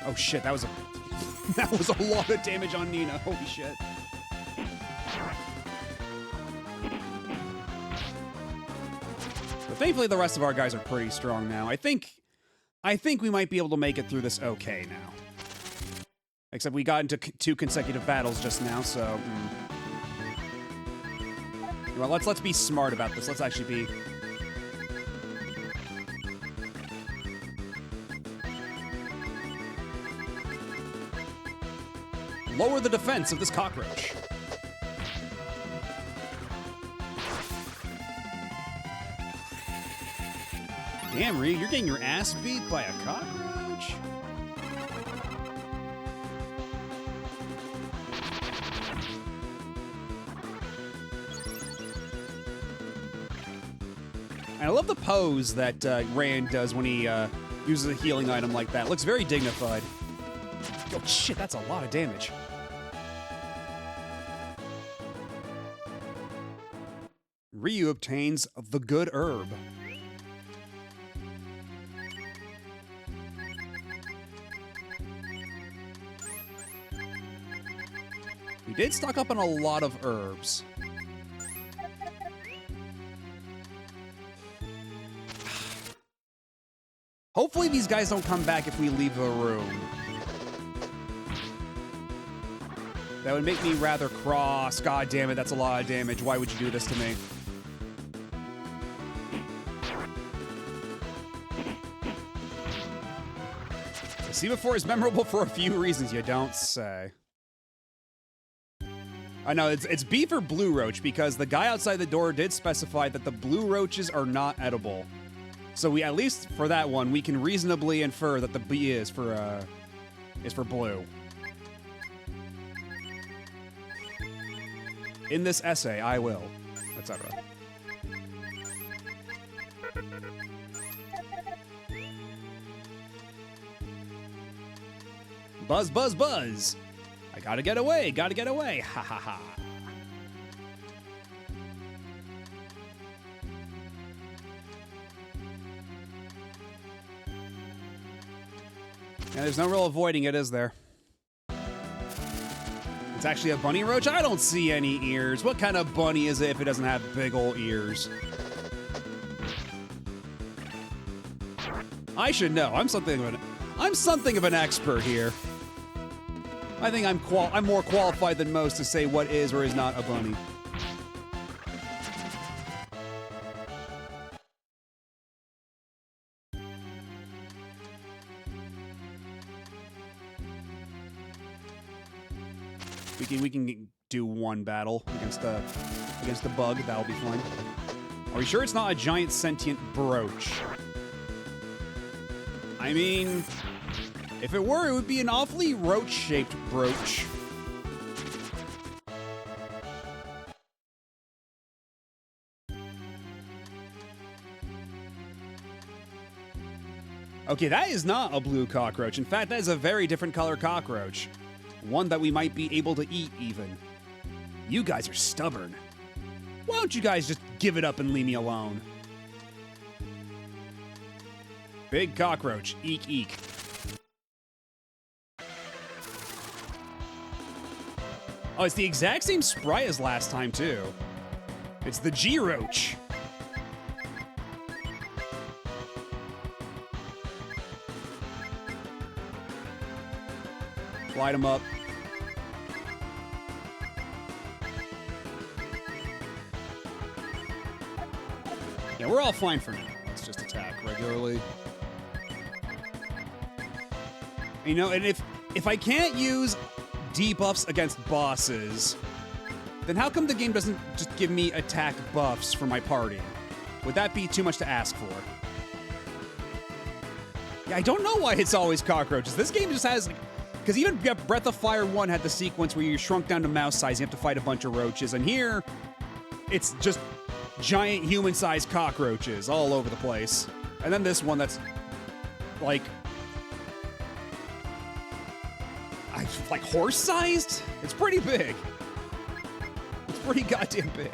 Oh shit, that was a lot of damage on Nina. Holy shit. But thankfully the rest of our guys are pretty strong now. I think we might be able to make it through this okay now. Except we got into 2 consecutive battles just now, so well, let's be smart about this. Let's actually be lower the defense of this cockroach. Damn, Ryu, you're getting your ass beat by a cockroach? And I love the pose that Rand does when he uses a healing item like that. Looks very dignified. Oh shit, that's a lot of damage. Ryu obtains the good herb. We did stock up on a lot of herbs. Hopefully these guys don't come back if we leave the room. That would make me rather cross. God damn it, that's a lot of damage. Why would you do this to me? See Before is memorable for a few reasons, you don't say. I know, it's B for blue roach because the guy outside the door did specify that the blue roaches are not edible. So we, at least for that one, we can reasonably infer that the B is for blue. In this essay, I will, etc. Buzz, buzz, buzz! I gotta get away, ha ha ha. And there's no real avoiding it, is there? It's actually a bunny roach? I don't see any ears. What kind of bunny is it if it doesn't have big ol' ears? I should know. I'm something of an expert here. I think I'm more qualified than most to say what is or is not a bunny. We can do one battle against the bug. That'll be fine. Are we sure it's not a giant sentient brooch? I mean, if it were, it would be an awfully roach-shaped brooch. Okay, that is not a blue cockroach. In fact, that is a very different color cockroach. One that we might be able to eat, even. You guys are stubborn. Why don't you guys just give it up and leave me alone? Big cockroach. Eek, eek. Oh, it's the exact same sprite as last time, too. It's the G-Roach. Light him up. Yeah, we're all fine for now. Let's just attack regularly. You know, and if I can't use debuffs against bosses, then how come the game doesn't just give me attack buffs for my party? Would that be too much to ask for? Yeah, I don't know why it's always cockroaches. This game just has, because even Breath of Fire 1 had the sequence where you shrunk down to mouse size, you have to fight a bunch of roaches, and here, it's just giant human-sized cockroaches all over the place. And then this one that's, like horse-sized? It's pretty big. It's pretty goddamn big.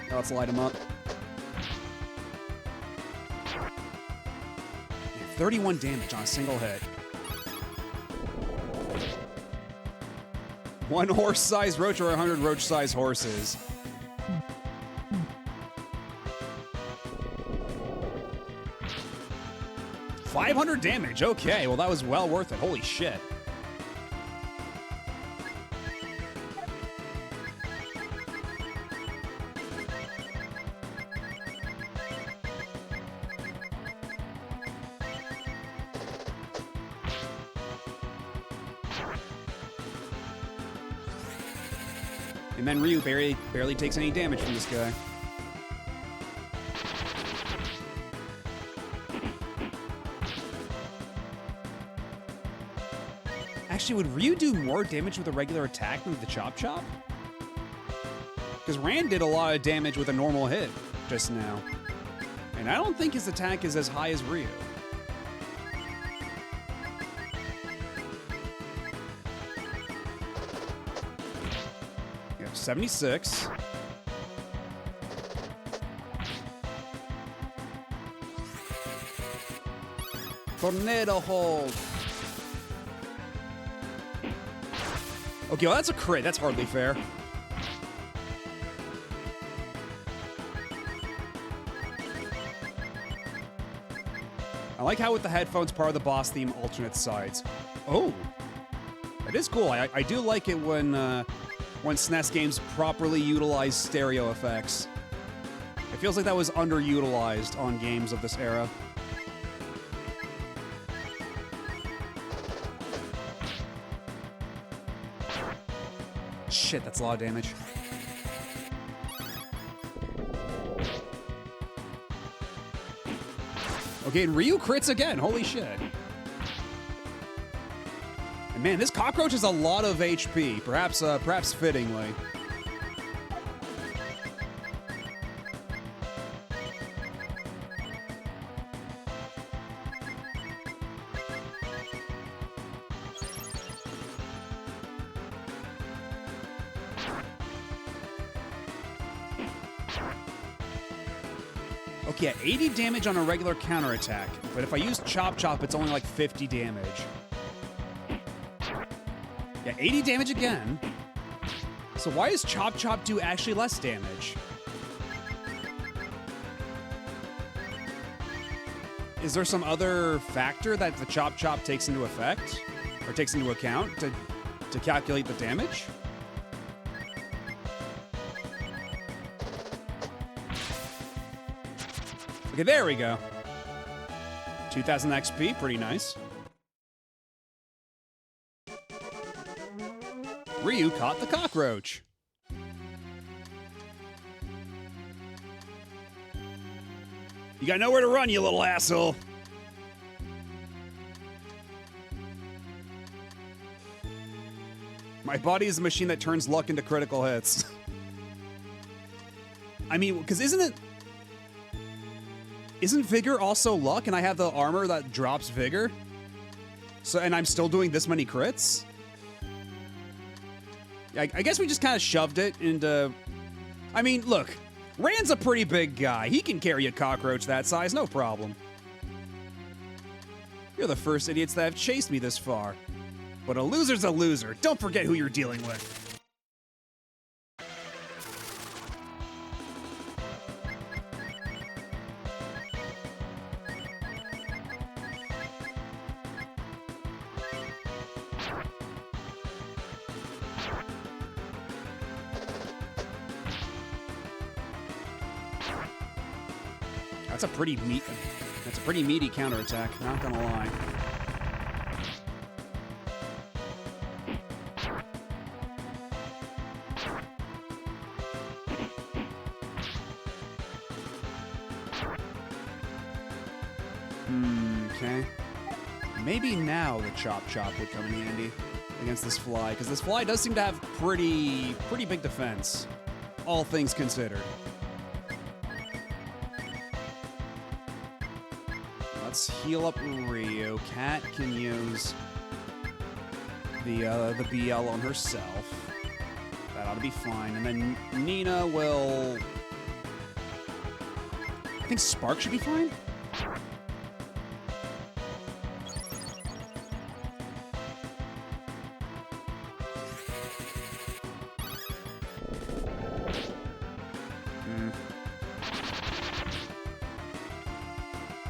Now let's light him up. 31 damage on a single hit. One horse-sized roach or 100 roach-sized horses. $500 damage. Okay, well that was well worth it. Holy shit. And then Ryu barely takes any damage from this guy. Actually, would Ryu do more damage with a regular attack than with the Chop Chop? Because Rand did a lot of damage with a normal hit just now. And I don't think his attack is as high as Ryu. Yeah, 76. Tornado hold. Okay, well, that's a crit. That's hardly fair. I like how with the headphones, part of the boss theme alternates sides. Oh, that is cool. I do like it when SNES games properly utilize stereo effects. It feels like that was underutilized on games of this era. Shit, that's a lot of damage. Okay, and Ryu crits again. Holy shit. And man, this cockroach has a lot of HP. Perhaps fittingly. Okay, 80 damage on a regular counterattack, but if I use Chop Chop, it's only like 50 damage. Yeah, 80 damage again. So why does Chop Chop do actually less damage? Is there some other factor that the Chop Chop takes into effect? Or takes into account to calculate the damage? Okay, there we go. 2000 XP, pretty nice. Ryu caught the cockroach. You got nowhere to run, you little asshole. My body is a machine that turns luck into critical hits. I mean, because isn't vigor also luck, and I have the armor that drops vigor? So, and I'm still doing this many crits? I guess we just kind of shoved it into... I mean, look, Rand's a pretty big guy. He can carry a cockroach that size, no problem. You're the first idiots that have chased me this far. But a loser's a loser. Don't forget who you're dealing with. That's a pretty meaty counterattack, not gonna lie. Okay. Maybe now the Chop Chop would come in handy against this fly, because this fly does seem to have pretty big defense, all things considered. Let's heal up Ryu. Cat can use the BL on herself. That ought to be fine. And then Nina will... I think Spark should be fine?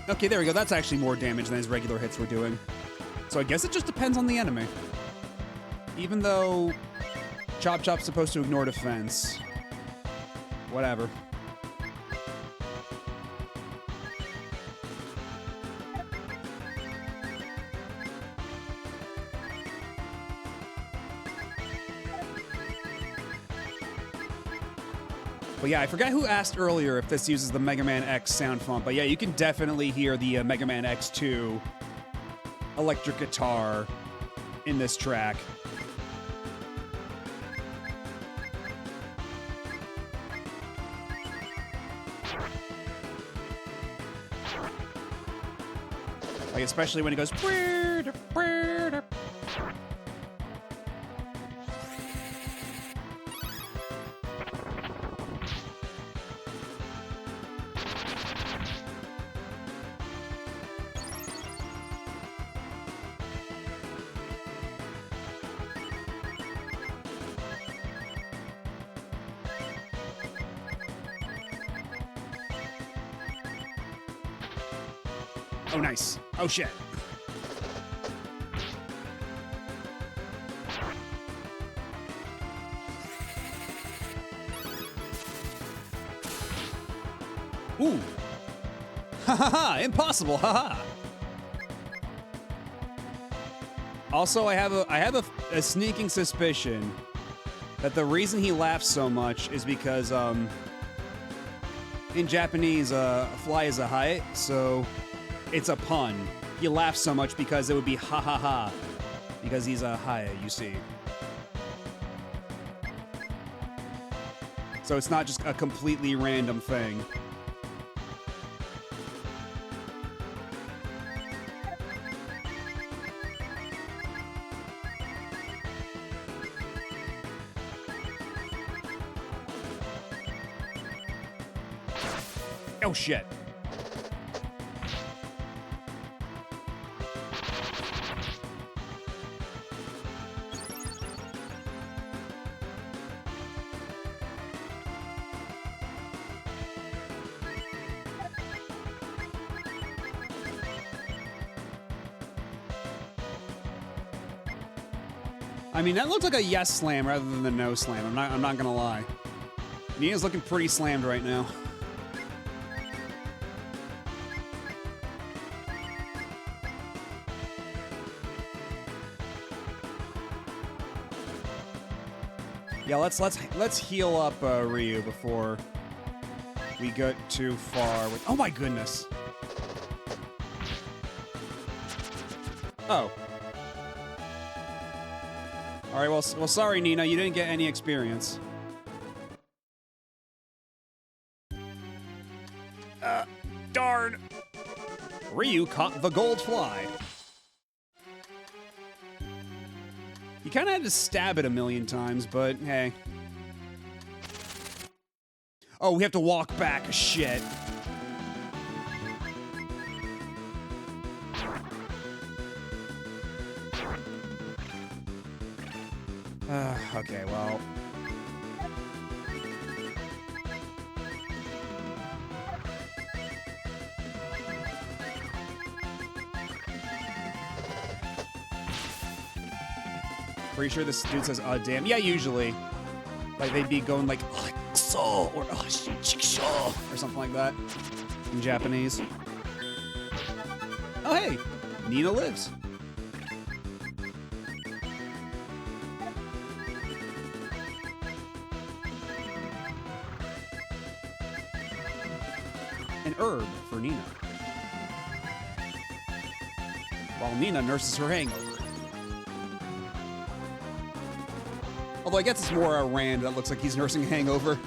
Okay, there we go. That's actually more damage than his regular hits were doing. So I guess it just depends on the enemy. Even though Chop Chop's supposed to ignore defense. Whatever. But yeah, I forgot who asked earlier if this uses the Mega Man X sound font. But yeah, you can definitely hear the Mega Man X2 electric guitar in this track. Like, especially when it goes... Oh, nice. Oh, shit. Ooh. Ha ha ha! Impossible! Ha ha! Also, I have a sneaking suspicion that the reason he laughs so much is because in Japanese, fly is a hae, so it's a pun. He laughs so much because it would be ha ha ha, because he's a hae, you see. So it's not just a completely random thing. Oh shit. I mean, that looked like a yes slam rather than the no slam. I'm not gonna lie. Nina's looking pretty slammed right now. Yeah, let's heal up Ryu before we get too far. With oh my goodness. Oh. All right. Well, sorry, Nina. You didn't get any experience. Darn. Ryu caught the gold fly. You kind of had to stab it a million times, but hey. Oh, we have to walk back. Shit. Okay, well. Pretty sure this dude says, damn. Yeah, usually. Like, they'd be going like, so, or or something like that in Japanese. Oh, hey, Nina lives. An herb for Nina. While Nina nurses her hangover. Although I guess it's more a Rand that looks like he's nursing a hangover.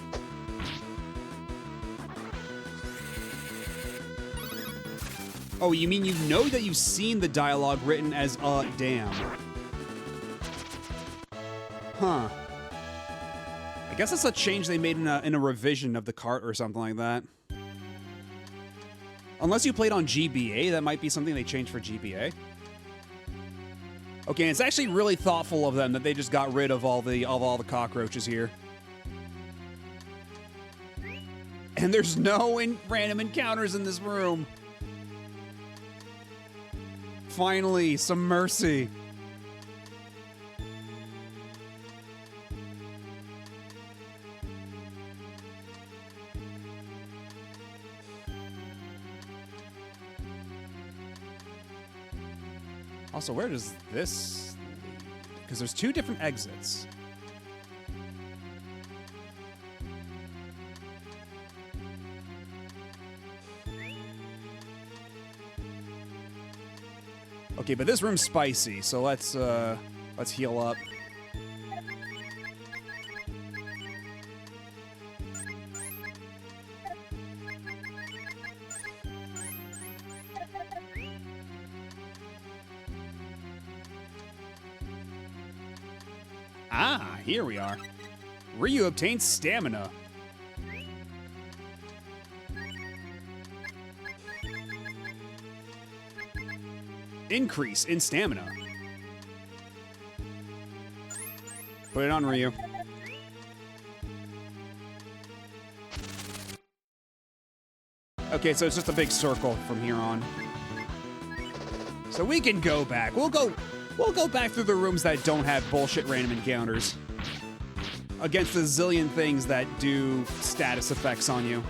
Oh, you mean you know that you've seen the dialogue written as, damn. Huh. I guess that's a change they made in a revision of the cart or something like that. Unless you played on GBA, that might be something they changed for GBA. Okay, it's actually really thoughtful of them that they just got rid of all the cockroaches here. And there's no random encounters in this room. Finally, some mercy. Also, where does this lead? Because there's two different exits. Okay, but this room's spicy, so let's heal up. Ah, here we are. Ryu obtains stamina. Increase in stamina. Put it on Ryu. Okay, so it's just a big circle from here on. So we can go back. We'll go back through the rooms that don't have bullshit random encounters. Against the zillion things that do status effects on you.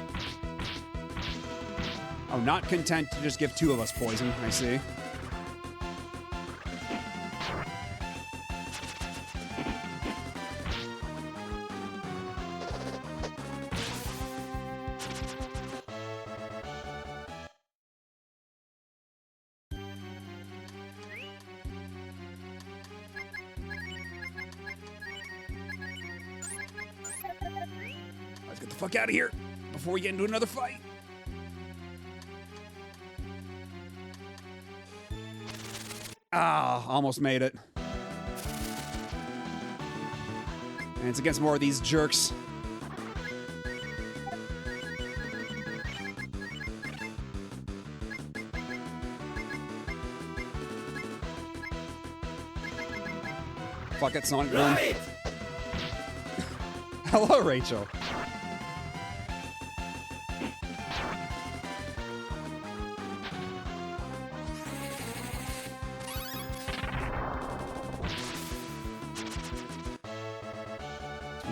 Oh, not content to just give two of us poison, I see. Let's get the fuck out of here before we get into another fight. Ah, almost made it. And it's against more of these jerks. Fuck it, Sonic Boom. Right. Hello, Rachel.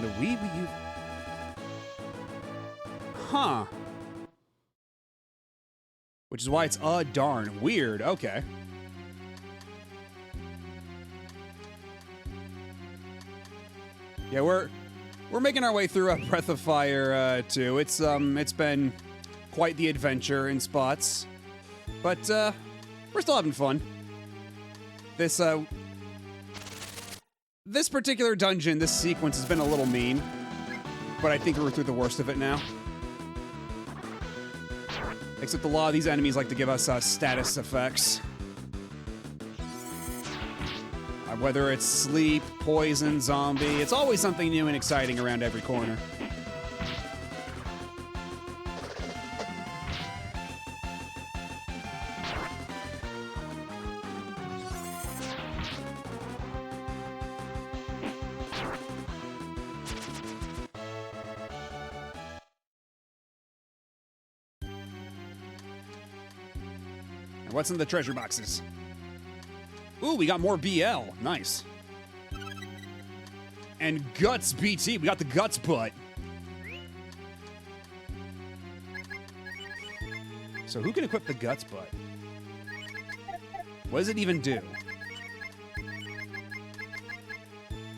The Wii U. Huh. Which is why it's darn weird. Okay. Yeah, We're making our way through Breath of Fire 2. It's been quite the adventure in spots, but we're still having fun. This particular dungeon, this sequence has been a little mean, but I think we're through the worst of it now. Except a lot of these enemies like to give us status effects. Whether it's sleep, poison, zombie, it's always something new and exciting around every corner. What's in the treasure boxes? Ooh, we got more BL. Nice. And Guts BT. We got the Guts butt. So who can equip the Guts butt? What does it even do?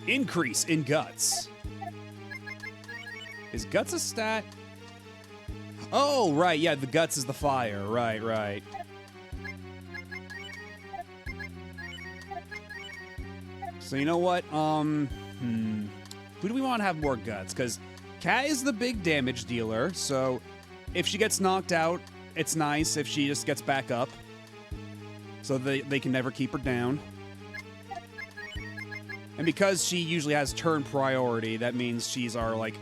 Increase in Guts. Is Guts a stat? Oh, right. Yeah, the Guts is the fire. Right, right. So you know what? Who do we want to have more Guts? Because Cat is the big damage dealer, so if she gets knocked out, it's nice if she just gets back up. So they can never keep her down. And because she usually has turn priority, that means she's our, like,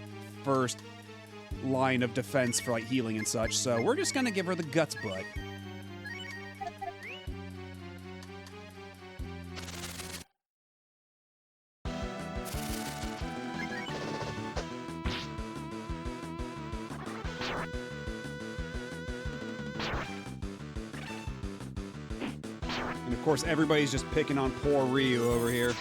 first line of defense for, like, healing and such. So we're just gonna give her the Guts butt. And of course, everybody's just picking on poor Ryu over here.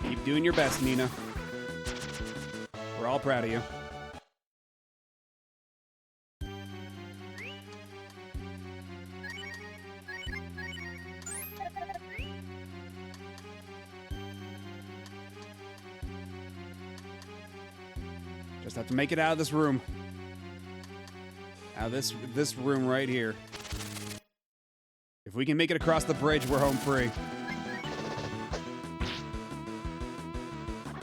Keep doing your best, Nina. We're all proud of you. Just have to make it out of this room. Out of this room right here. If we can make it across the bridge, we're home free.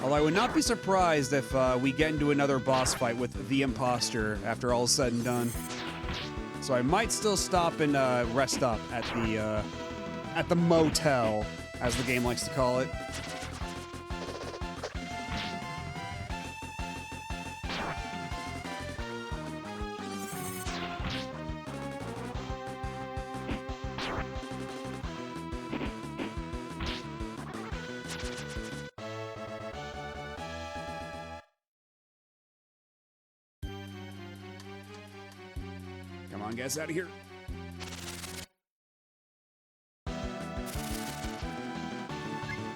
Although I would not be surprised if we get into another boss fight with the Imposter after all is said and done. So I might still stop and rest up at the motel, as the game likes to call it. Come on, get us out of here.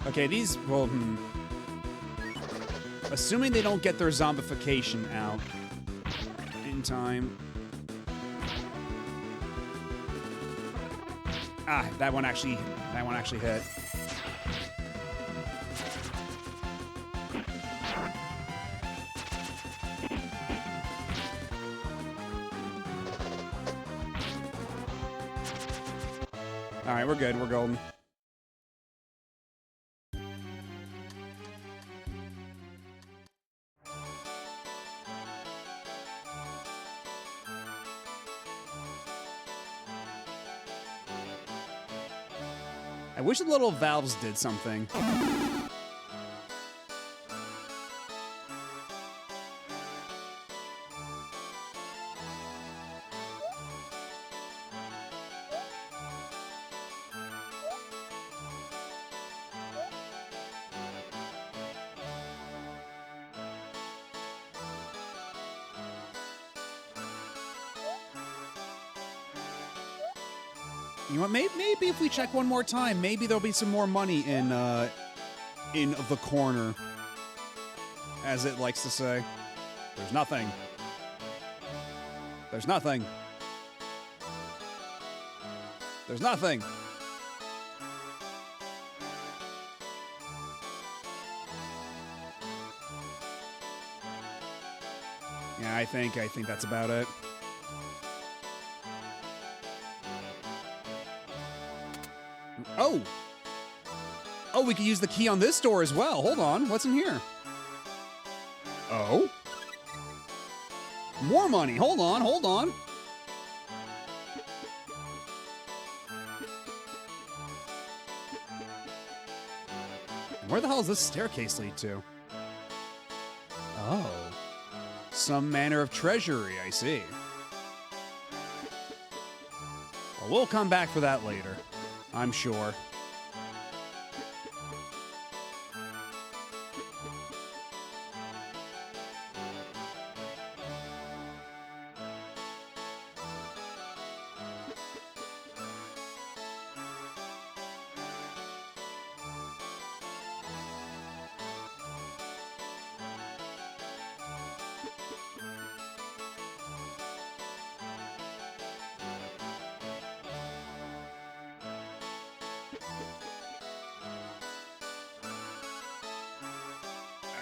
Okay, these, well, assuming they don't get their zombification out in time. Ah, that one actually hit. All right, we're good. We're golden. I wish the little valves did something. You know what? Maybe if we check one more time, maybe there'll be some more money in the corner. as it likes to say. There's nothing. There's nothing. There's nothing. Yeah, I think that's about it. Oh! Oh, we could use the key on this door as well. Hold on. What's in here? Oh? More money. Hold on, hold on. Where the hell does this staircase lead to? Oh. Some manner of treasury, I see. Well, we'll come back for that later, I'm sure.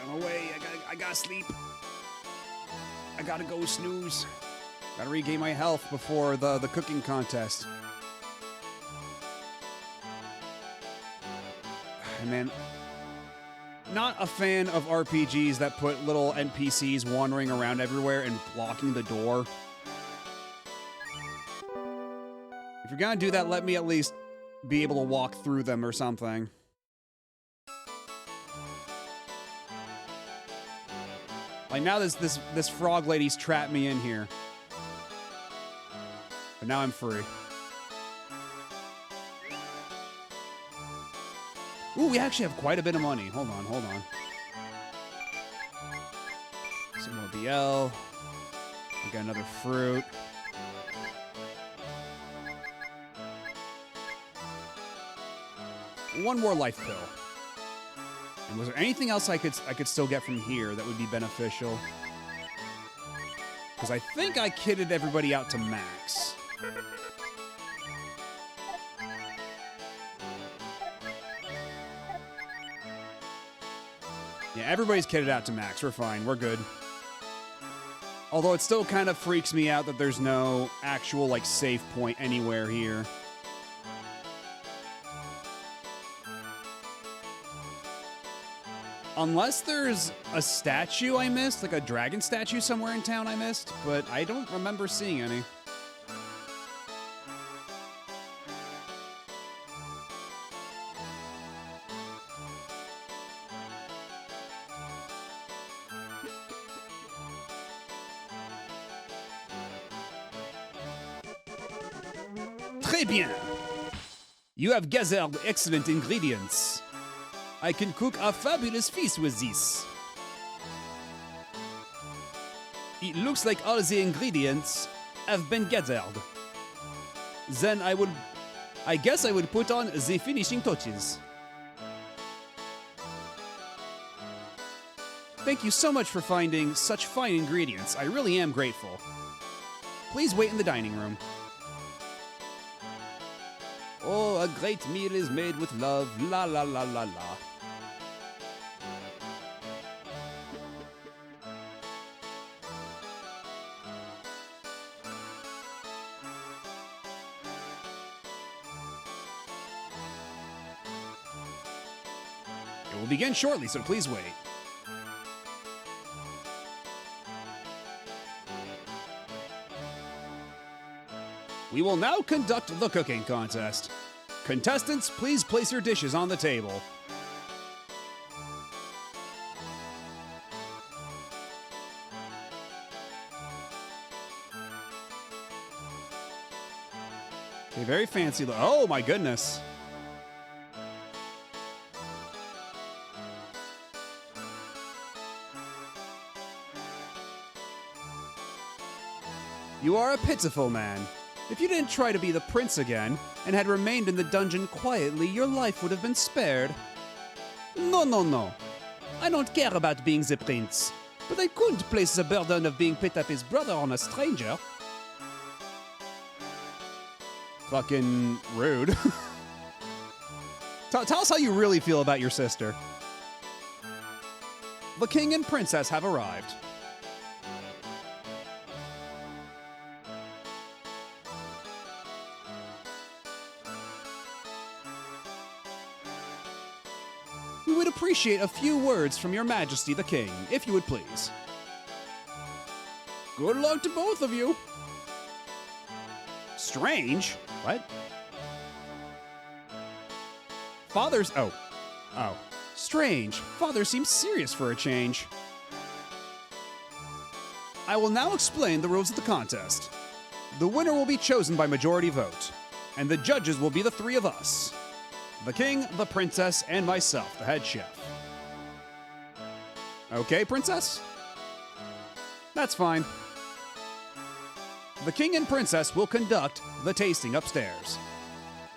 I'm away. I gotta sleep. I gotta go snooze. Gotta regain my health before the cooking contest. Man, not a fan of RPGs that put little NPCs wandering around everywhere and blocking the door. If you're gonna do that, let me at least be able to walk through them or something. Like now this frog lady's trapped me in here. But now I'm free. Ooh, we actually have quite a bit of money. Hold on, hold on. Some more BL. We got another fruit. One more life pill. And was there anything else I could still get from here that would be beneficial? Because I think I kitted everybody out to max. Yeah, everybody's kitted out to max. We're fine. We're good. Although it still kind of freaks me out that there's no actual, like, save point anywhere here. Unless there's a statue I missed, like a dragon statue somewhere in town I missed, but I don't remember seeing any. Très bien! You have gathered excellent ingredients. I can cook a fabulous feast with this. It looks like all the ingredients have been gathered. Then I guess I would put on the finishing touches. Thank you so much for finding such fine ingredients. I really am grateful. Please wait in the dining room. Oh, a great meal is made with love. La la la la la. It will begin shortly, so please wait. We will now conduct the cooking contest. Contestants, please place your dishes on the table. Okay, very fancy. Oh my goodness. You are a pitiful man. If you didn't try to be the prince again, and had remained in the dungeon quietly, your life would have been spared. No, no, no. I don't care about being the prince, but I couldn't place the burden of being Petapé's brother on a stranger. Fucking rude. Tell us how you really feel about your sister. The king and princess have arrived. We would appreciate a few words from your majesty the king, if you would please. Good luck to both of you. Strange? What? Father's... Oh. Strange. Father seems serious for a change. I will now explain the rules of the contest. The winner will be chosen by majority vote, and the judges will be the three of us. The king, the princess, and myself, the head chef. Okay, princess? That's fine. The king and princess will conduct the tasting upstairs.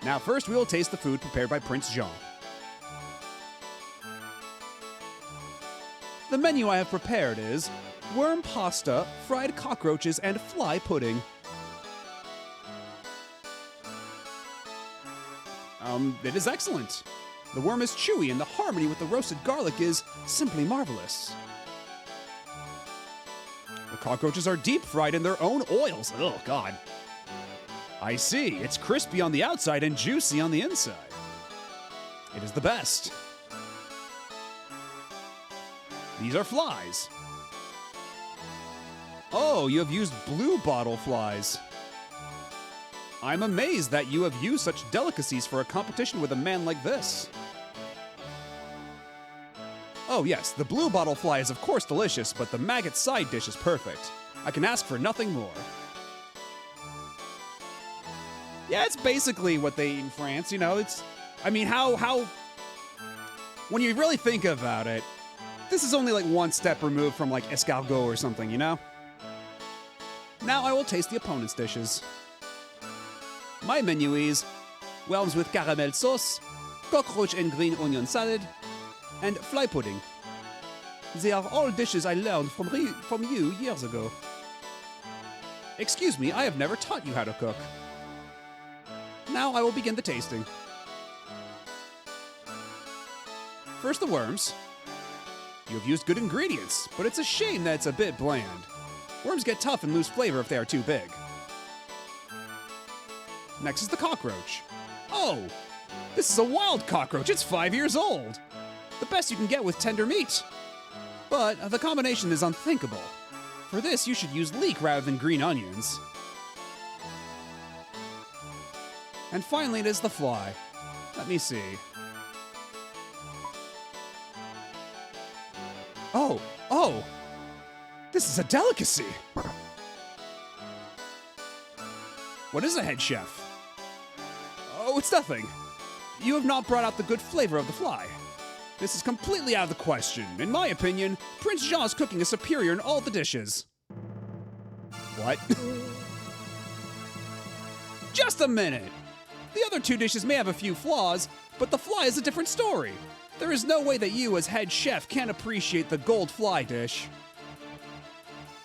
Now first we will taste the food prepared by Prince Jean. The menu I have prepared is worm pasta, fried cockroaches, and fly pudding. It is excellent. The worm is chewy and the harmony with the roasted garlic is simply marvelous. The cockroaches are deep fried in their own oils. Oh, God. I see. It's crispy on the outside and juicy on the inside. It is the best. These are flies. Oh, you have used blue bottle flies. I'm amazed that you have used such delicacies for a competition with a man like this. Oh yes, the blue bottle fly is of course delicious, but the maggot side dish is perfect. I can ask for nothing more. Yeah, it's basically what they eat in France, you know, how... When you really think about it, this is only like one step removed from like escargot or something, you know? Now I will taste the opponent's dishes. My menu is worms with caramel sauce, cockroach and green onion salad, and fly pudding. They are all dishes I learned from you years ago. Excuse me, I have never taught you how to cook. Now I will begin the tasting. First the worms. You have used good ingredients, but it's a shame that it's a bit bland. Worms get tough and lose flavor if they are too big. Next is the cockroach. Oh, this is a wild cockroach. It's 5 years old. The best you can get with tender meat. But the combination is unthinkable. For this, you should use leek rather than green onions. And finally, it is the fly. Let me see. Oh! This is a delicacy! What is a head chef? Oh, it's nothing. You have not brought out the good flavor of the fly. This is completely out of the question. In my opinion, Prince Jean's cooking is superior in all the dishes. What? Just a minute! The other two dishes may have a few flaws, but the fly is a different story. There is no way that you, as head chef, can't appreciate the gold fly dish.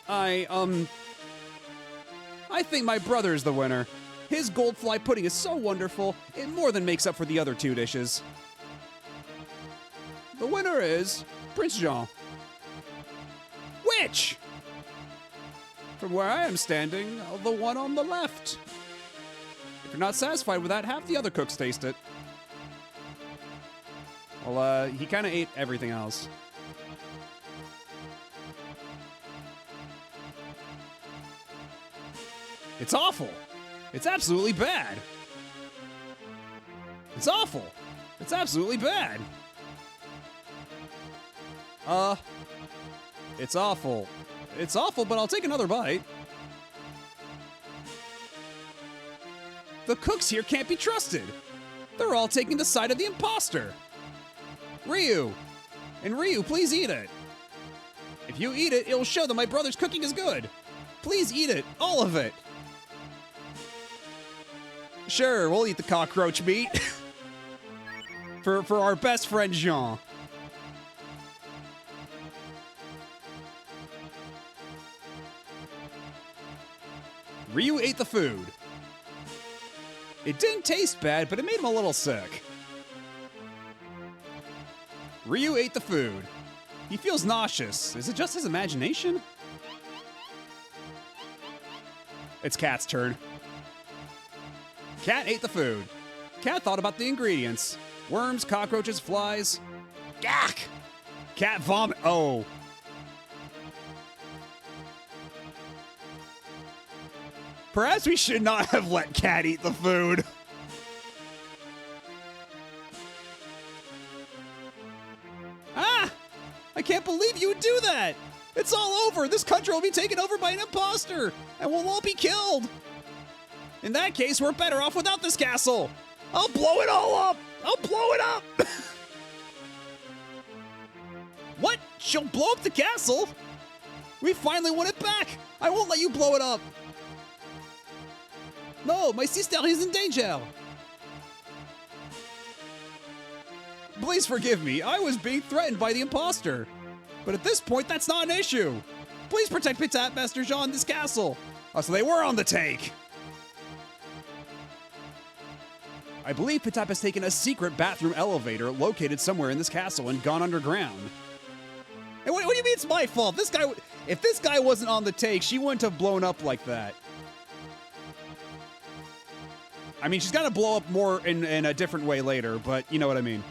I think my brother is the winner. His gold fly pudding is so wonderful, it more than makes up for the other two dishes. The winner is Prince Jean. Which? From where I am standing, the one on the left. If you're not satisfied with that, have the other cooks taste it. Well, he kind of ate everything else. It's awful. It's absolutely bad. It's awful. It's absolutely bad. It's awful. It's awful, but I'll take another bite. The cooks here can't be trusted. They're all taking the side of the imposter. Ryu! And Ryu, please eat it. If you eat it, it'll show that my brother's cooking is good. Please eat it, all of it. Sure, we'll eat the cockroach meat. for our best friend Jean. Ryu ate the food. It didn't taste bad, but it made him a little sick. Ryu ate the food. He feels nauseous. Is it just his imagination? It's Cat's turn. Cat ate the food. Cat thought about the ingredients. Worms, cockroaches, flies. Gak! Cat vomit. Oh. Perhaps we should not have let Cat eat the food. Ah! I can't believe you would do that! It's all over! This country will be taken over by an imposter! And we'll all be killed! In that case, we're better off without this castle! I'll blow it all up! I'll blow it up! What? She'll blow up the castle? We finally won it back! I won't let you blow it up! No, my sister is in danger! Please forgive me, I was being threatened by the imposter. But at this point, that's not an issue. Please protect Pitap, Master Jean, this castle. Oh, so they were on the take. I believe Pitap has taken a secret bathroom elevator located somewhere in this castle and gone underground. And what do you mean it's my fault? If this guy wasn't on the take, she wouldn't have blown up like that. I mean, she's got to blow up more in a different way later, but you know what I mean.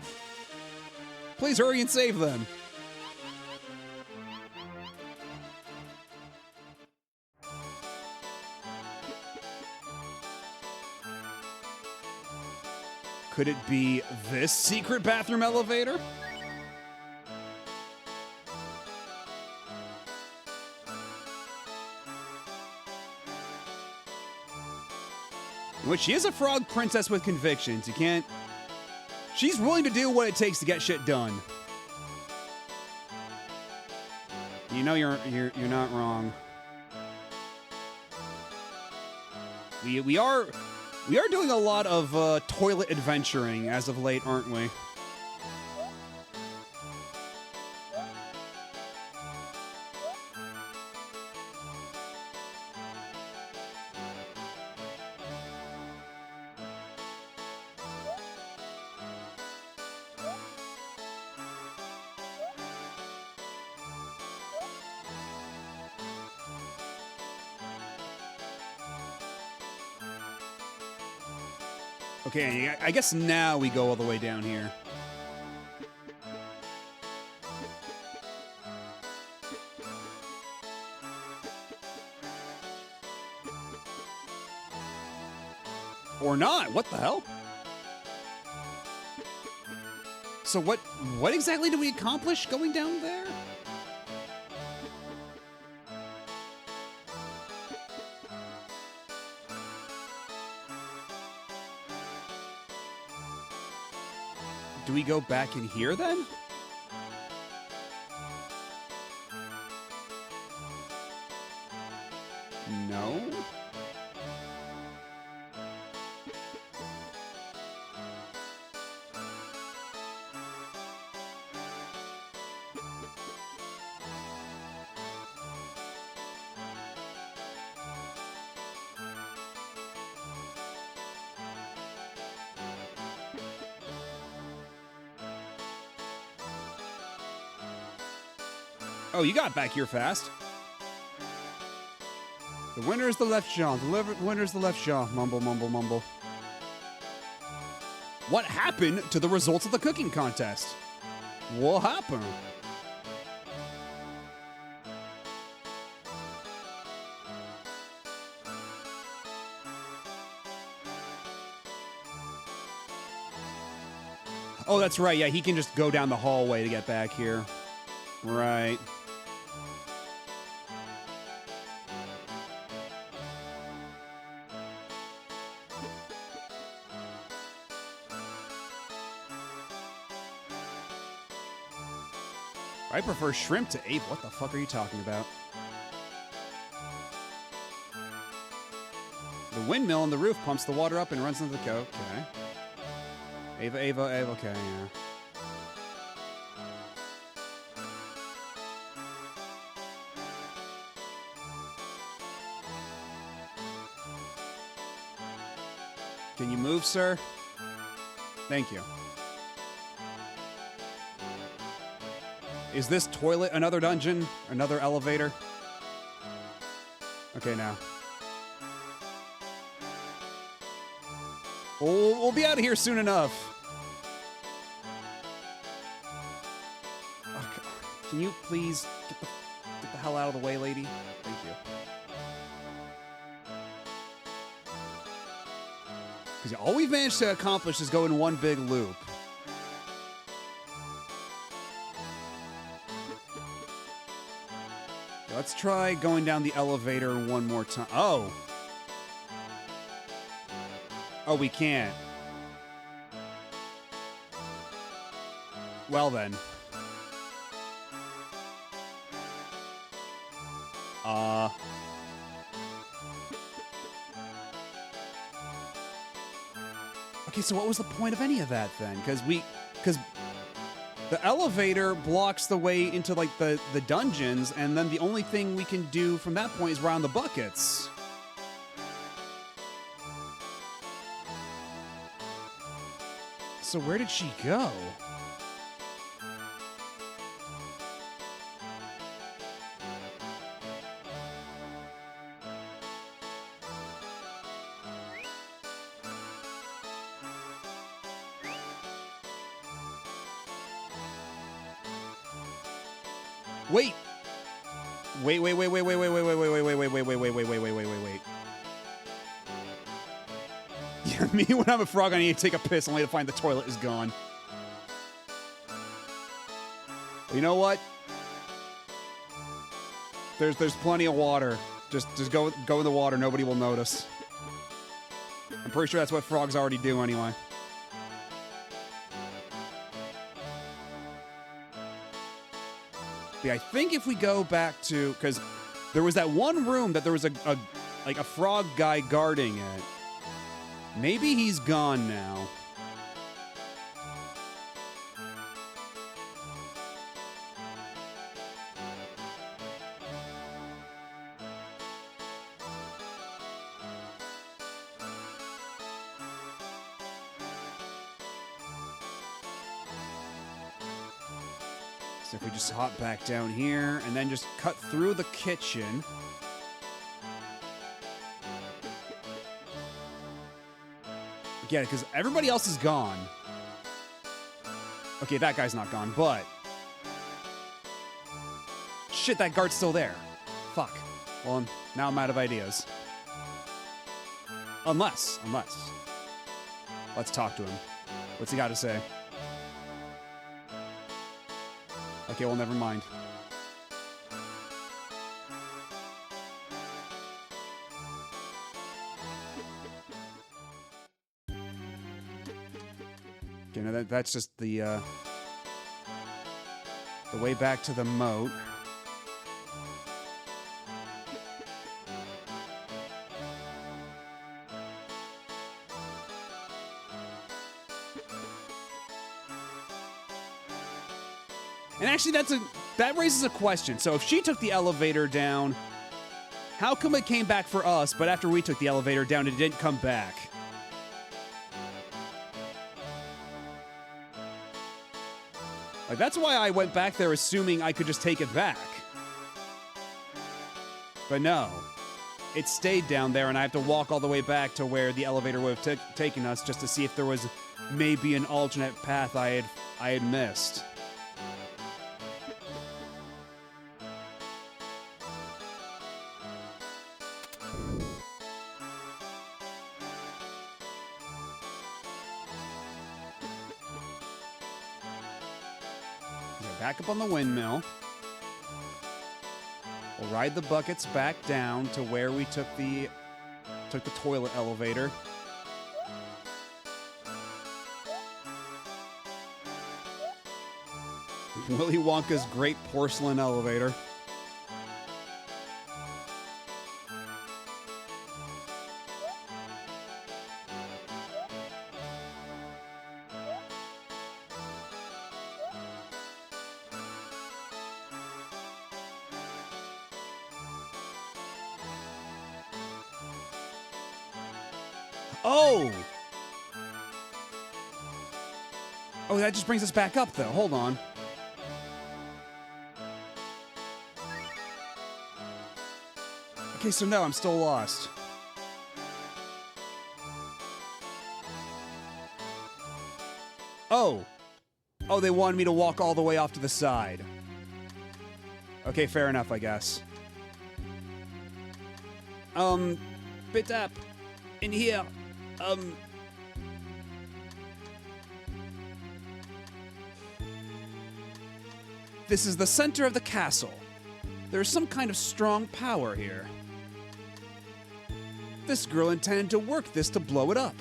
Please hurry and save them. Could it be this secret bathroom elevator? Which she is a frog princess with convictions. You can't. She's willing to do what it takes to get shit done. You know you're not wrong. We are doing a lot of toilet adventuring as of late, aren't we? Okay, I guess now we go all the way down here. Or not, what the hell? So what exactly do we accomplish going down there? Do we go back in here then? No? Oh, you got back here fast. The winner is the left Jean. The winner is the left Jean. Mumble, mumble, mumble. What happened to the results of the cooking contest? What happened? Oh, that's right. Yeah, he can just go down the hallway to get back here. Right. I prefer shrimp to ape. What the fuck are you talking about? The windmill on the roof pumps the water up and runs into the coke. Okay. Ava, okay, yeah. Can you move, sir? Thank you. Is this toilet another dungeon? Another elevator? Okay, now. We'll be out of here soon enough. Okay. Can you please get the hell out of the way, lady? Thank you. Because all we've managed to accomplish is go in one big loop. Let's try going down the elevator one more time. Oh. Oh, we can't. Well then. Okay, so what was the point of any of that then? Because the elevator blocks the way into like the dungeons, and then the only thing we can do from that point is round the buckets. So where did she go? Wait. Wait. Yeah, me when I'm a frog, I need to take a piss only to find the toilet is gone. You know what? There's plenty of water. Just go in the water. Nobody will notice. I'm pretty sure that's what frogs already do anyway. Yeah, I think if we go back to, because there was that one room that there was a frog guy guarding it. Maybe he's gone now. So if we just hop back down here and then just cut through the kitchen. Yeah, because everybody else is gone. Okay, that guy's not gone, but... Shit, that guard's still there. Fuck. Well, now I'm out of ideas. Unless. Let's talk to him. What's he got to say? Okay, well, never mind. Okay, now that's just the way back to the moat. And actually, that raises a question. So if she took the elevator down, how come it came back for us, but after we took the elevator down, it didn't come back? Like, that's why I went back there assuming I could just take it back. But no. It stayed down there, and I have to walk all the way back to where the elevator would have taken us just to see if there was maybe an alternate path I had missed. Back up on the windmill. We'll ride the buckets back down to where we took the toilet elevator. Willy Wonka's great porcelain elevator. Oh! Oh, that just brings us back up, though. Hold on. Okay, so no, I'm still lost. Oh. Oh, they wanted me to walk all the way off to the side. Okay, fair enough, I guess. Bit up. In here. This is the center of the castle. There is some kind of strong power here. This girl intended to work this to blow it up.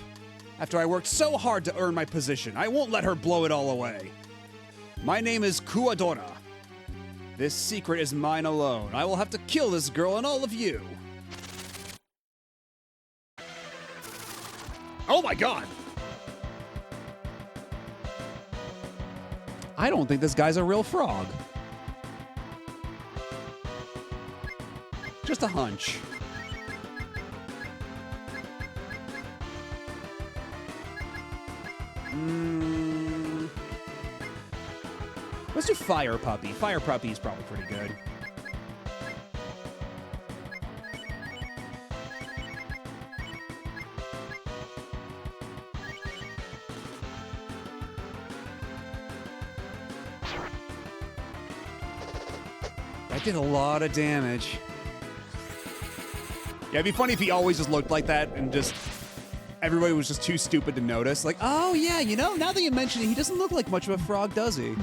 After I worked so hard to earn my position, I won't let her blow it all away. My name is Kuwadora. This secret is mine alone. I will have to kill this girl and all of you. Oh my god! I don't think this guy's a real frog. Just a hunch. Let's do Fire Puppy. Fire Puppy is probably pretty good. That did a lot of damage. Yeah, it'd be funny if he always just looked like that and just everybody was just too stupid to notice. Like, oh yeah, you know, now that you mention it, he doesn't look like much of a frog, does he?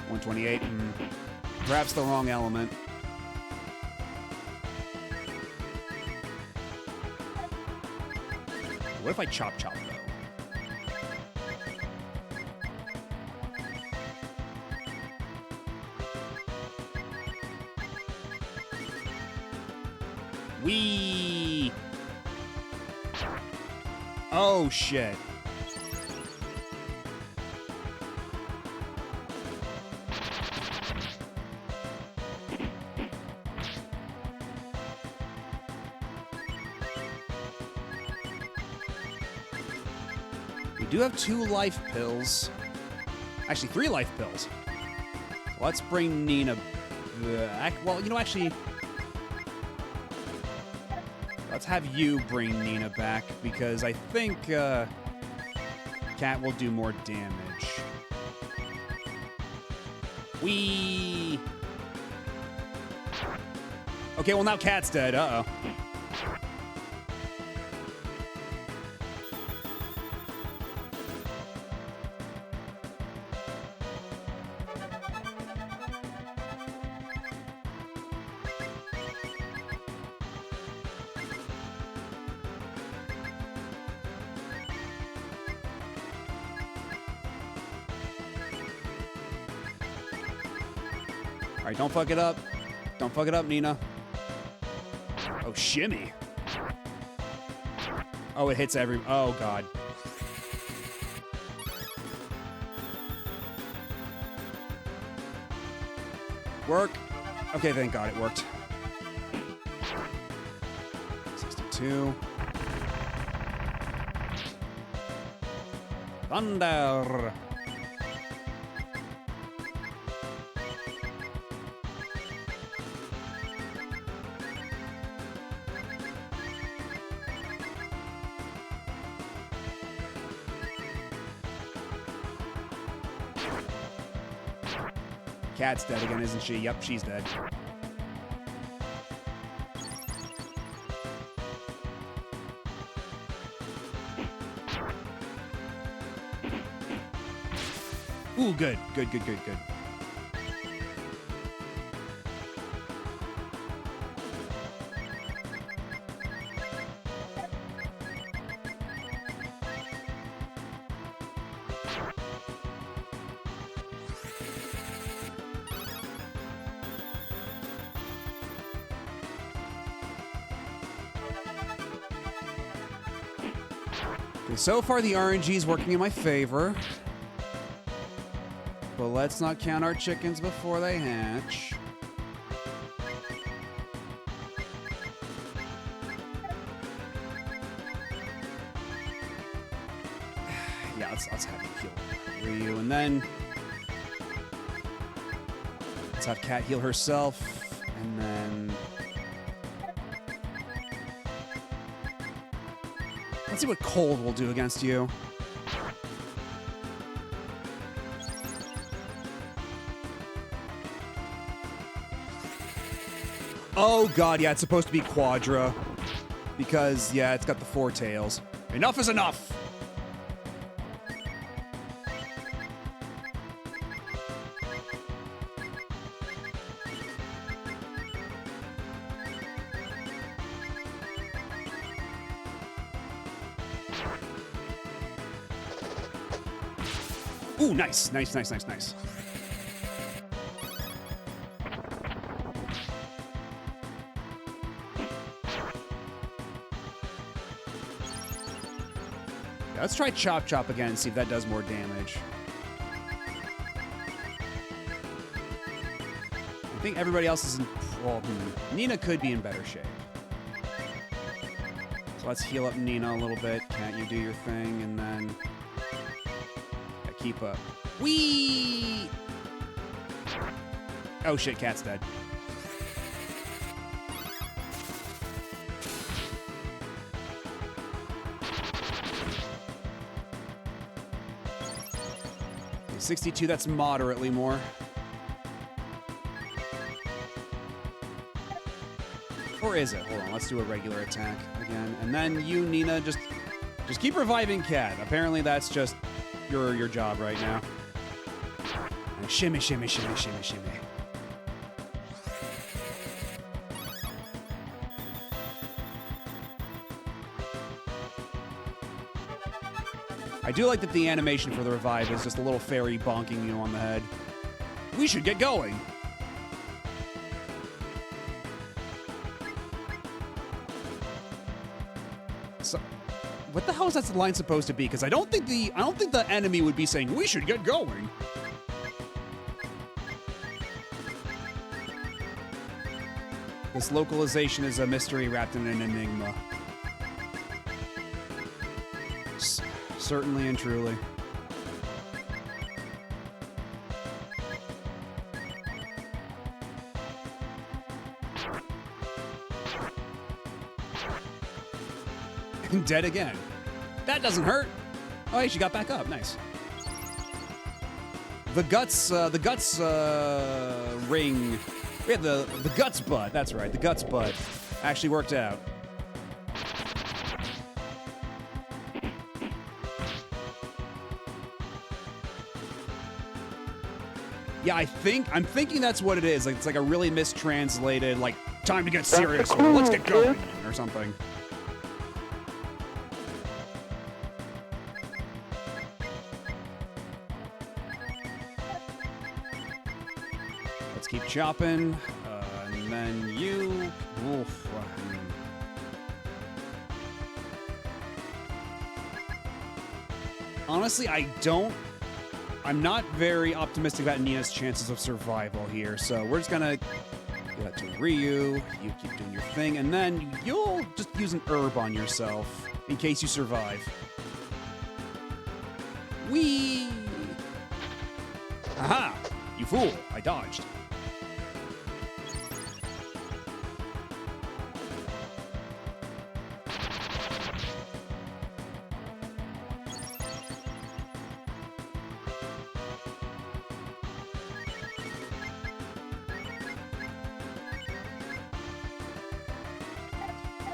128. Perhaps the wrong element. What if I chop though? Wee! Oh, shit. We do have 2 life pills. Actually, 3 life pills. Let's bring Nina back. Well, you know, actually... let's have you bring Nina back, because I think, Cat will do more damage. Whee! Okay, well now Cat's dead. Uh-oh. All right, don't fuck it up. Don't fuck it up, Nina. Oh, shimmy. Oh, it hits every... oh, God. Work. Okay, thank God it worked. 62. Thunder. Cat's dead again, isn't she? Yep, she's dead. Ooh, good. Good, good, good, good. Okay, so far the RNG is working in my favor. But let's not count our chickens before they hatch. let's have you heal Ryu, and then let's have Cat heal herself, and then let's see what cold will do against you. Oh god, yeah, it's supposed to be Quadra. Because, yeah, it's got the 4 tails. Enough is enough! Ooh, nice, nice, nice, nice, nice. Yeah, let's try Chop Chop again and see if that does more damage. I think everybody else is in... Well, Nina could be in better shape. So let's heal up Nina a little bit. Can't you do your thing? And then... Yeah, keep up. Whee! Oh shit, Cat's dead. Okay, 62, that's moderately more. Or is it? Hold on, let's do a regular attack again. And then you, Nina, just keep reviving Cat. Apparently that's just your job right now. And shimmy, shimmy, shimmy, shimmy, shimmy. I do like that the animation for the revive is just a little fairy bonking you on the head. We should get going. So, what the hell is that line supposed to be? Because I don't think the enemy would be saying we should get going. This localization is a mystery wrapped in an enigma. Certainly and truly. Dead again. That doesn't hurt. Oh, hey, she got back up. Nice. The guts ring. We had the guts butt. That's right. The guts butt actually worked out. Yeah, I'm thinking that's what it is. Like, it's like a really mistranslated, like, time to get serious, or let's get going, or something. Let's keep chopping, and then you... Oof. Honestly, I'm not very optimistic about Nina's chances of survival here, so we're just gonna do that to Ryu. You keep doing your thing, and then you'll just use an herb on yourself in case you survive. Whee! Aha! You fool! I dodged.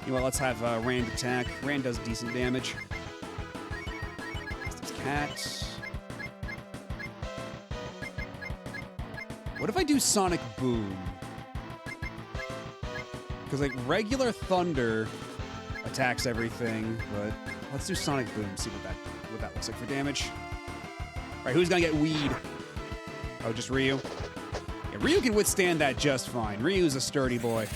You know what, let's have Rand attack. Rand does decent damage. This Cat. What if I do Sonic Boom? Because, like, regular Thunder attacks everything, but let's do Sonic Boom, see what that looks like for damage. All right, who's gonna get weed? Oh, just Ryu? Yeah, Ryu can withstand that just fine. Ryu's a sturdy boy.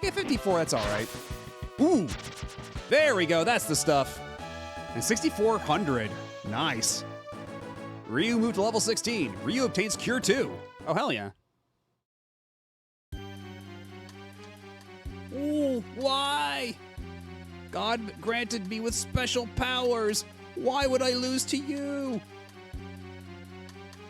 Yeah, 54, that's all right. Ooh, there we go, that's the stuff. And 6,400, nice. Ryu moved to level 16. Ryu obtains Cure 2. Oh, hell yeah. Ooh, why? God granted me with special powers. Why would I lose to you?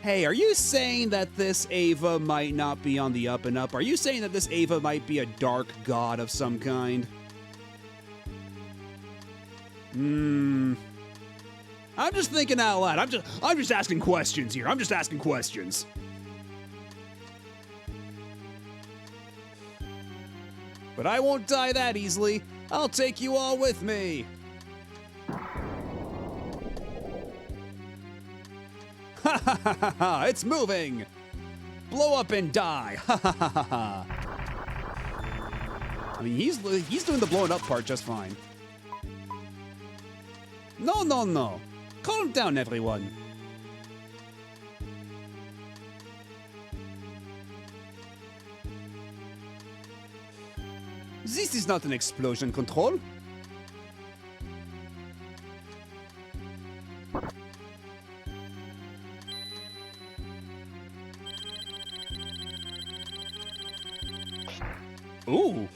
Hey, are you saying that this Ava might not be on the up and up? Are you saying that this Ava might be a dark god of some kind? I'm just thinking out loud. I'm just asking questions here. I'm just asking questions. But I won't die that easily. I'll take you all with me. Ha ha ha ha ha! It's moving! Blow up and die! Ha ha ha ha ha! I mean, he's doing the blowing up part just fine. No, no, no. Calm down, everyone. This is not an explosion control. Ooh.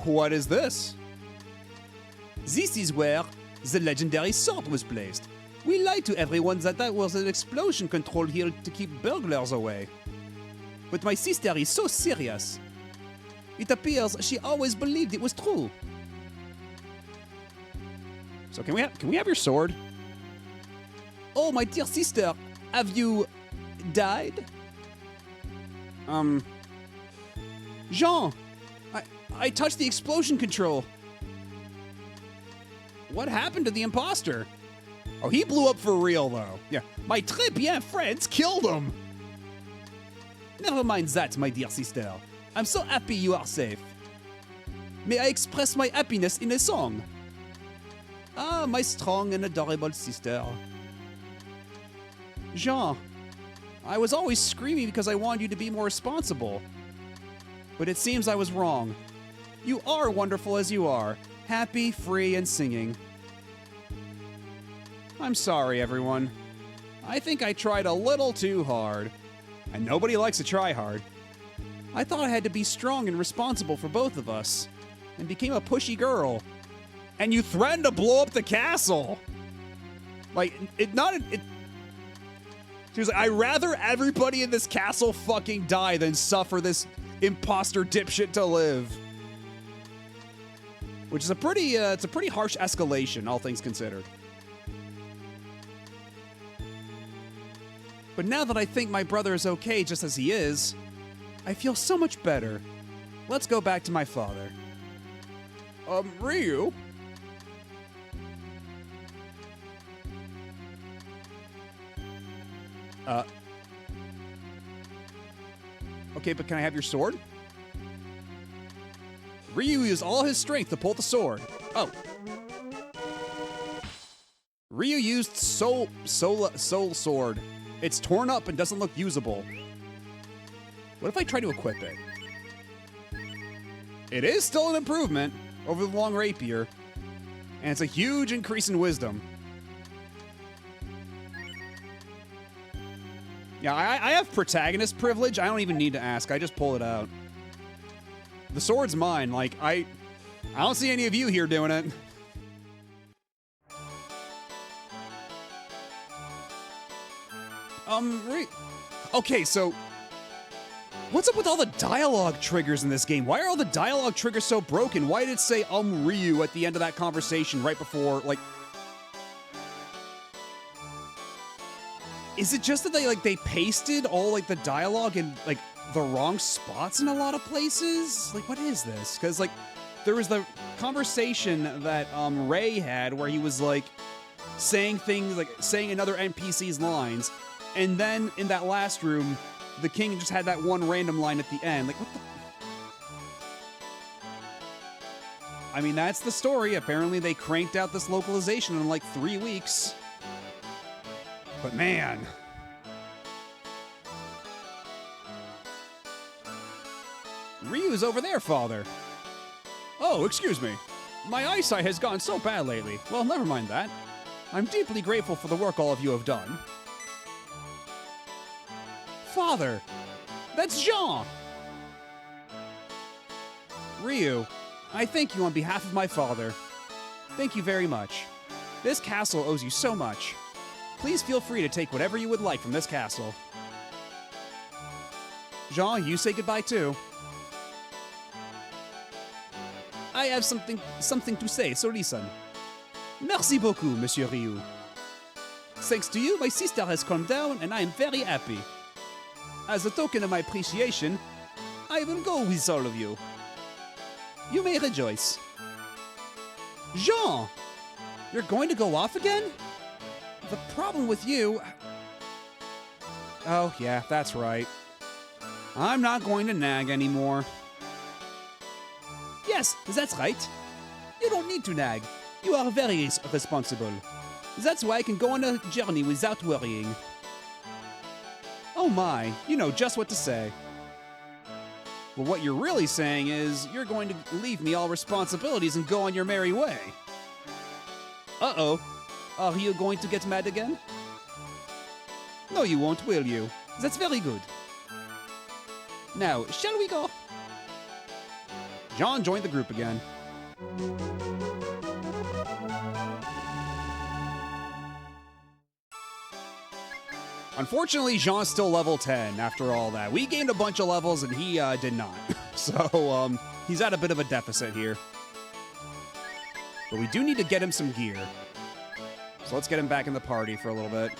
What is this? This is where the legendary sword was placed. We lied to everyone that was an explosion control here to keep burglars away. But my sister is so serious. It appears she always believed it was true. So can we have your sword? Oh, my dear sister, have you died? Jean, I touched the explosion control. What happened to the imposter? Oh, he blew up for real, though. Yeah, my très bien friends killed him. Never mind that, my dear sister. I'm so happy you are safe. May I express my happiness in a song? Ah, my strong and adorable sister. Jean, I was always screaming because I wanted you to be more responsible. But it seems I was wrong. You are wonderful as you are, happy, free, and singing. I'm sorry, everyone. I think I tried a little too hard. And nobody likes to try hard. I thought I had to be strong and responsible for both of us, and became a pushy girl. And you threatened to blow up the castle! Like, she was like, I'd rather everybody in this castle fucking die than suffer this imposter dipshit to live. Which is it's a pretty harsh escalation, all things considered. But now that I think my brother is okay just as he is, I feel so much better. Let's go back to my father. Ryu? Okay, but can I have your sword? Ryu used all his strength to pull the sword. Oh. Ryu used soul sword. It's torn up and doesn't look usable. What if I try to equip it? It is still an improvement over the long rapier, and it's a huge increase in wisdom. Yeah, I have protagonist privilege. I don't even need to ask. I just pull it out. The sword's mine. Like, I don't see any of you here doing it. Okay, so what's up with all the dialogue triggers in this game? Why are all the dialogue triggers so broken? Why did it say Ryu at the end of that conversation right before, like... Is it just that they pasted all, like, the dialogue in, like, the wrong spots in a lot of places? Like, what is this? Because, like, there was the conversation that, Ray had where he was, like, saying things, like, saying another NPC's lines, and then in that last room, the king just had that one random line at the end. Like, what the... I mean, that's the story. Apparently they cranked out this localization in, like, 3 weeks. But man... Ryu's over there, father. Oh, excuse me. My eyesight has gone so bad lately. Well, never mind that. I'm deeply grateful for the work all of you have done. Father, that's Jean. Ryu, I thank you on behalf of my father. Thank you very much. This castle owes you so much. Please feel free to take whatever you would like from this castle. Jean, you say goodbye too. I have something to say, so listen. Merci beaucoup, Monsieur Ryu. Thanks to you, my sister has calmed down and I am very happy. As a token of my appreciation, I will go with all of you. You may rejoice. Jean! You're going to go off again? The problem with you... Oh, yeah, that's right. I'm not going to nag anymore. Yes, that's right. You don't need to nag. You are very responsible. That's why I can go on a journey without worrying. Oh my, you know just what to say. Well, what you're really saying is you're going to leave me all responsibilities and go on your merry way. Uh-oh. Are you going to get mad again? No, you won't, will you? That's very good. Now, shall we go? Jean joined the group again. Unfortunately, Jean's still level 10 after all that. We gained a bunch of levels and he did not. So, he's at a bit of a deficit here. But we do need to get him some gear. So let's get him back in the party for a little bit.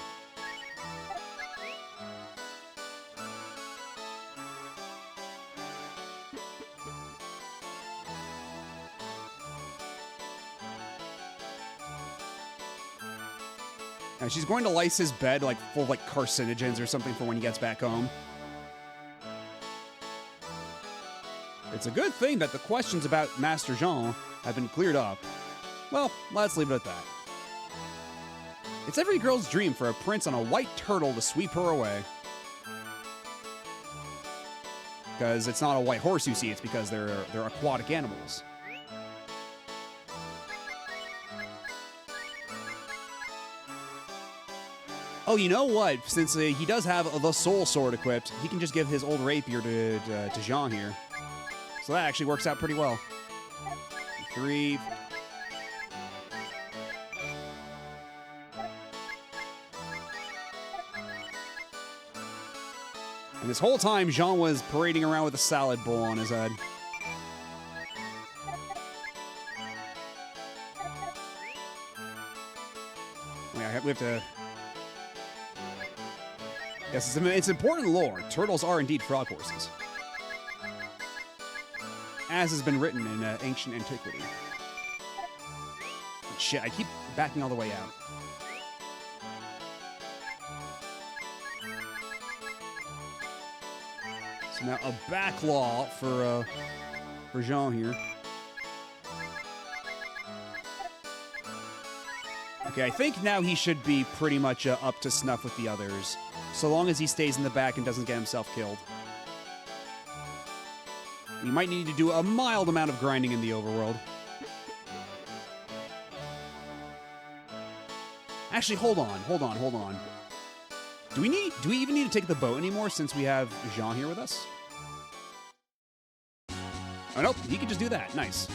And she's going to lice his bed like full of like carcinogens or something for when he gets back home. It's a good thing that the questions about Master Jean have been cleared up. Well, let's leave it at that. It's every girl's dream for a prince on a white turtle to sweep her away. Because it's not a white horse you see, it's because they're aquatic animals. Oh, you know what? Since he does have the soul sword equipped, he can just give his old rapier to Jean here. So that actually works out pretty well. 3. And this whole time, Jean was parading around with a salad bowl on his head. Yeah, we have to... Yes, it's important lore. Turtles are indeed frog horses. As has been written in ancient antiquity. Shit, I keep backing all the way out. So now a back law for Jean here. Okay, I think now he should be pretty much up to snuff with the others, so long as he stays in the back and doesn't get himself killed. We might need to do a mild amount of grinding in the overworld. Actually, hold on. Do we even need to take the boat anymore since we have Jean here with us? Oh, nope, he can just do that. Nice.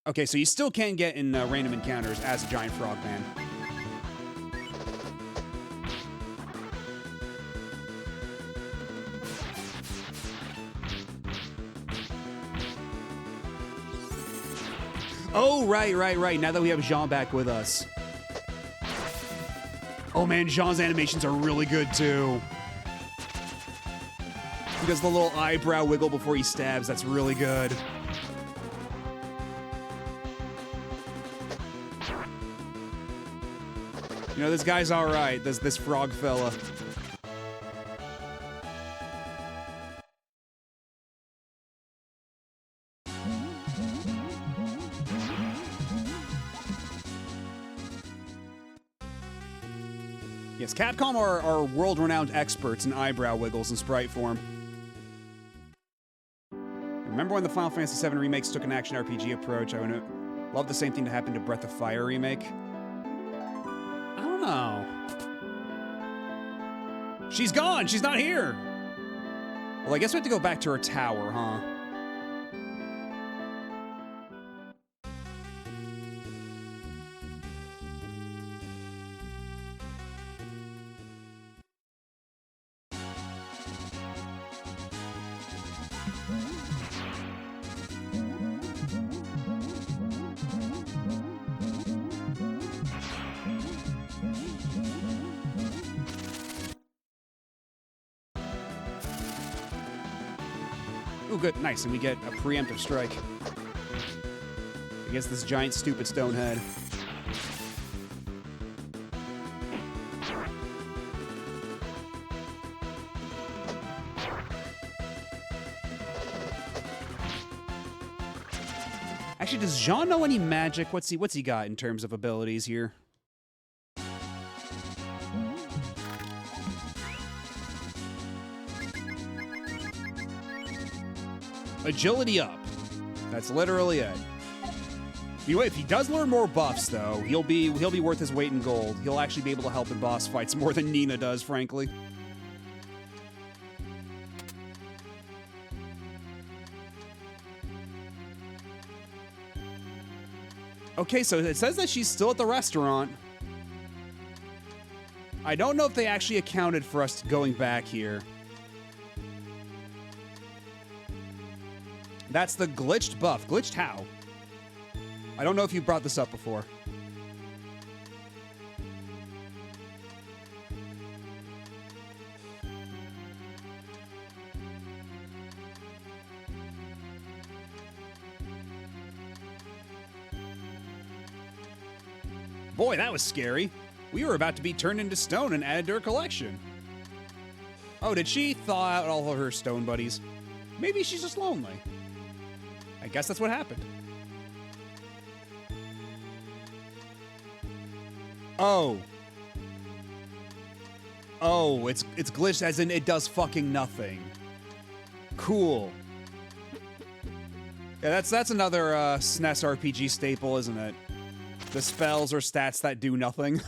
Okay, so you still can get in random encounters as a giant frog man. Oh, right. Now that we have Jean back with us. Oh man, Jean's animations are really good too. He does the little eyebrow wiggle before he stabs. That's really good. You know, this guy's all right, this frog fella. Yes, Capcom are world-renowned experts in eyebrow wiggles and sprite form. Remember when the Final Fantasy VII remakes took an action RPG approach? I would love the same thing to happen to Breath of Fire remake. I don't know. She's gone! She's not here! Well, I guess we have to go back to her tower, huh? Ooh, good, nice, and we get a preemptive strike against this giant, stupid stone head. Actually, does Jean know any magic? What's he got in terms of abilities here? Agility up. That's literally it. If he does learn more buffs, though, he'll be worth his weight in gold. He'll actually be able to help in boss fights more than Nina does, frankly. Okay, so it says that she's still at the restaurant. I don't know if they actually accounted for us going back here. That's the glitched buff. Glitched how? I don't know if you brought this up before. Boy, that was scary. We were about to be turned into stone and added to her collection. Oh, did she thaw out all of her stone buddies? Maybe she's just lonely. I guess that's what happened. Oh. Oh, it's glitched as in it does fucking nothing. Cool. Yeah, that's another SNES RPG staple, isn't it? The spells or stats that do nothing.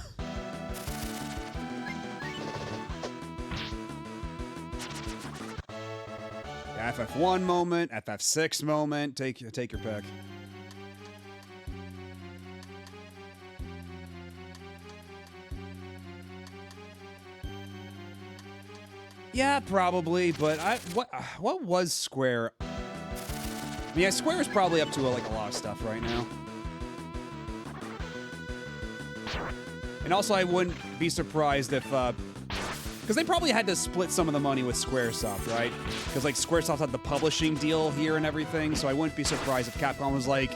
FF1 moment, FF6 moment, take your pick. Yeah, probably, but what was Square? Yeah, Square is probably up to a lot of stuff right now. And also, I wouldn't be surprised if because they probably had to split some of the money with Squaresoft, right? Because Squaresoft had the publishing deal here and everything, so I wouldn't be surprised if Capcom was like,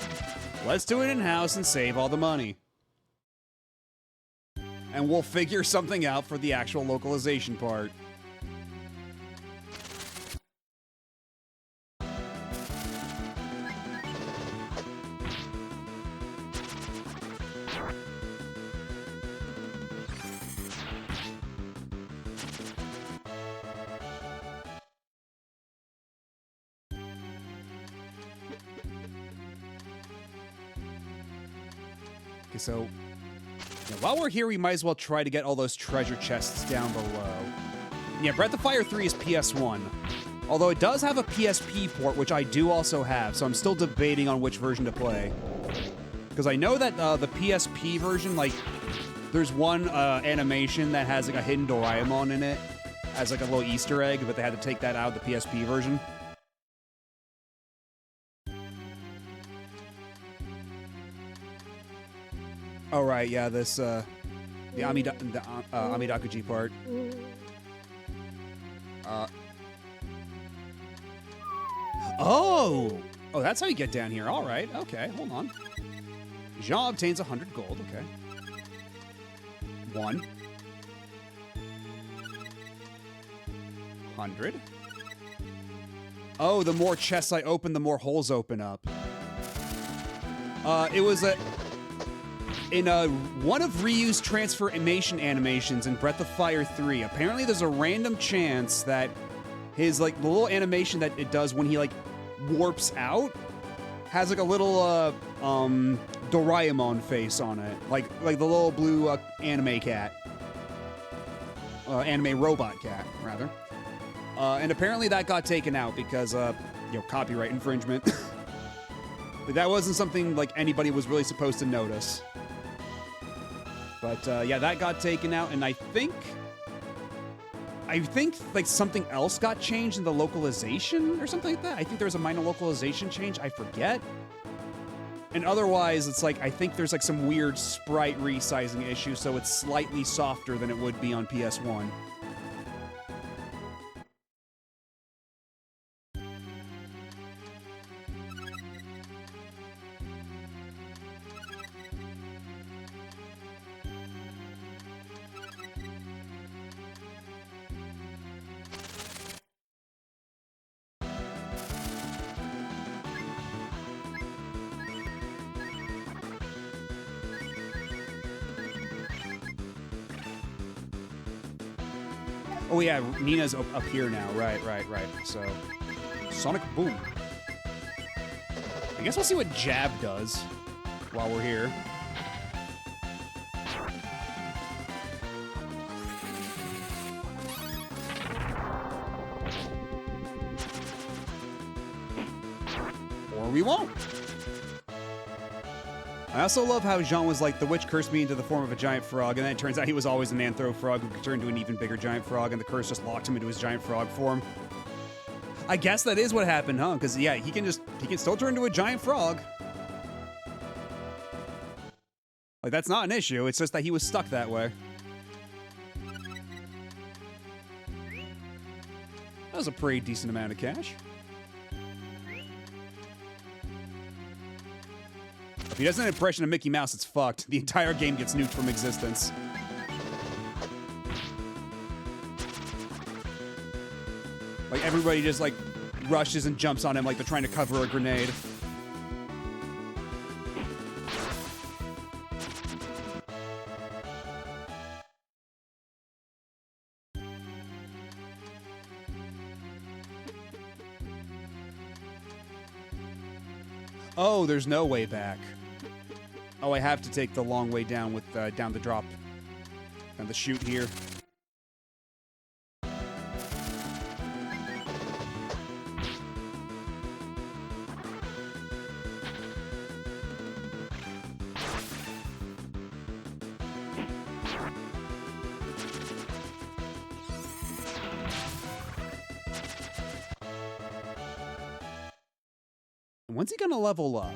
let's do it in-house and save all the money. And we'll figure something out for the actual localization part. Okay, so while we're here, we might as well try to get all those treasure chests down below. Yeah, Breath of Fire 3 is PS1. Although it does have a PSP port, which I do also have, so I'm still debating on which version to play. Because I know that the PSP version, there's one animation that has a hidden Doraemon in it as a little Easter egg, but they had to take that out of the PSP version. Oh, right, yeah, this, the Amidakuji part. Oh, that's how you get down here. All right, okay, hold on. Jean obtains 100 gold, okay. 1. 100. Oh, the more chests I open, the more holes open up. It was in one of Ryu's transformation animations in Breath of Fire 3, apparently there's a random chance that his, the little animation that it does when he, warps out has like a little Doraemon face on it, like the little blue anime cat, anime robot cat rather. And apparently that got taken out because copyright infringement. But that wasn't something like anybody was really supposed to notice. But yeah, that got taken out, and I think like something else got changed in the localization or something like that. I think there was a minor localization change. I forget. And otherwise, it's like I think there's like some weird sprite resizing issue, so it's slightly softer than it would be on PS1. Oh yeah, Nina's up here now. Right. So, Sonic Boom. I guess we'll see what Jab does while we're here. Or we won't. I also love how Jean was like, the witch cursed me into the form of a giant frog, and then it turns out he was always an anthro frog who could turn into an even bigger giant frog, and the curse just locked him into his giant frog form. I guess that is what happened, huh? Because, yeah, he can still turn into a giant frog. Like, that's not an issue, it's just that he was stuck that way. That was a pretty decent amount of cash. If he does an impression of Mickey Mouse, it's fucked. The entire game gets nuked from existence. Like, everybody just, like, rushes and jumps on him like they're trying to cover a grenade. Oh, there's no way back. Oh, I have to take the long way down with down the drop and the chute here. When's he gonna level up?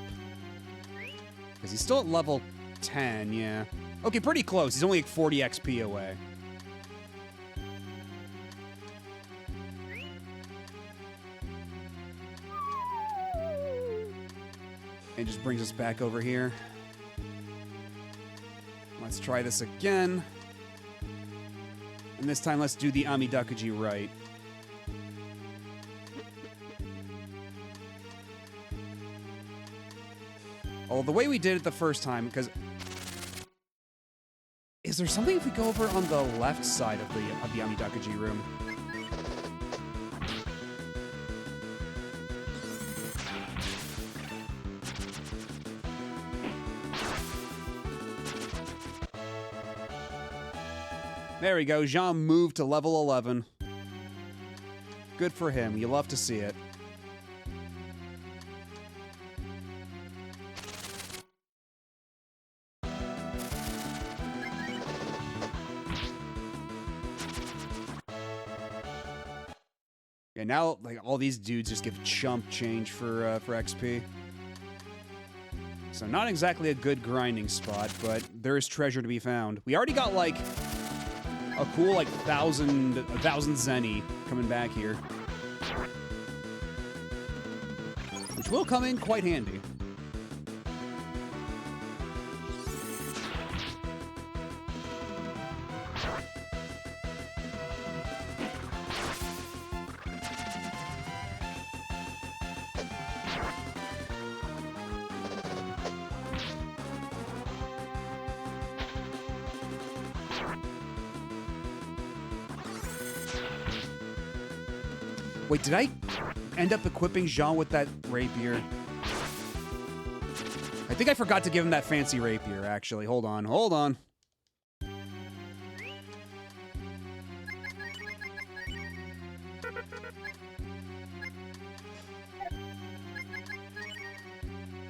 Because he's still at level 10, yeah. Okay, pretty close. He's only like 40 XP away. And just brings us back over here. Let's try this again. And this time, let's do the Amidakuji right. Oh, the way we did it the first time, because... Is there something if we go over on the left side of the Amidakuji room? There we go. Jean moved to level 11. Good for him. You love to see it. Yeah, now like all these dudes just give chump change for XP. So not exactly a good grinding spot, but there is treasure to be found. We already got like a cool like 1,000 zenny coming back here, which will come in quite handy. Wait, end up equipping Jean with that rapier? I think I forgot to give him that fancy rapier, actually. Hold on, hold on.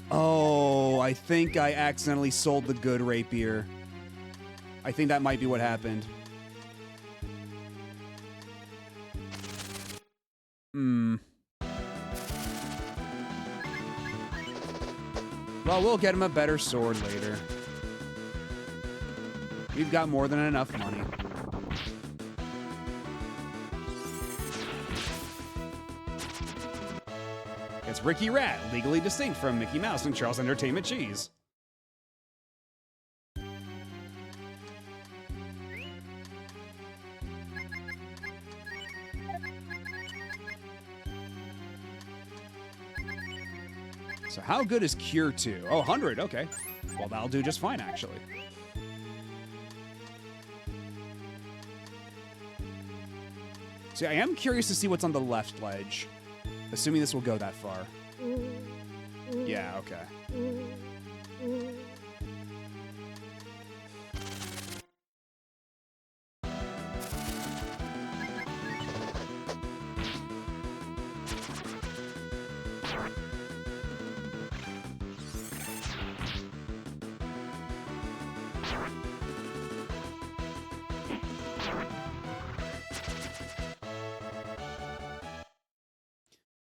Oh, I think I accidentally sold the good rapier. I think that might be what happened. Well, we'll get him a better sword later. We've got more than enough money. It's Ricky Rat, legally distinct from Mickey Mouse and Charles Entertainment Cheese. So how good is Cure 2? Oh, 100, okay. Well, that'll do just fine, actually. See, I am curious to see what's on the left ledge. Assuming this will go that far. Yeah, okay.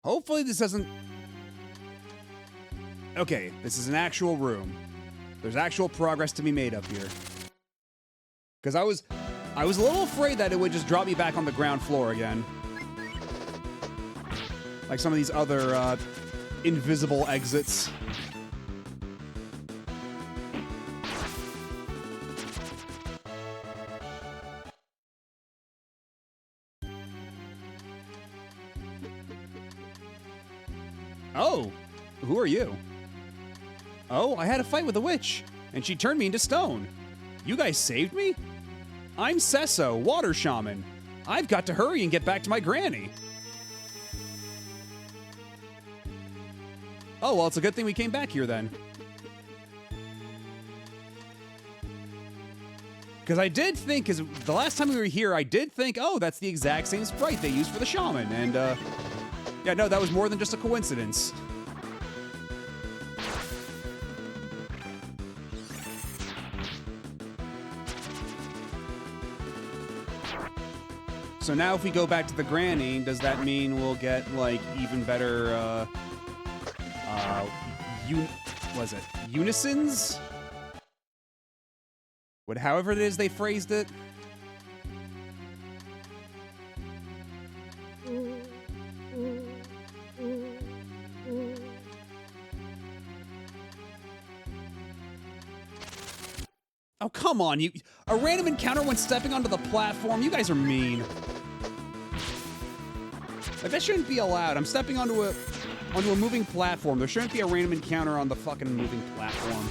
Hopefully this doesn't... Okay, this is an actual room. There's actual progress to be made up here. Because I was a little afraid that it would just drop me back on the ground floor again. Like some of these other invisible exits. Oh, who are you? Oh, I had a fight with a witch, and she turned me into stone. You guys saved me? I'm Sesso, water shaman. I've got to hurry and get back to my granny. Oh, well, it's a good thing we came back here then. Because I did think, because the last time we were here, I did think, oh, that's the exact same sprite they used for the shaman, and, yeah, no, that was more than just a coincidence. So now if we go back to the granny, does that mean we'll get, like, even better, was it unisons? However it is they phrased it. Oh, come on, you... A random encounter when stepping onto the platform? You guys are mean. Like, that shouldn't be allowed. I'm stepping onto a moving platform. There shouldn't be a random encounter on the fucking moving platform.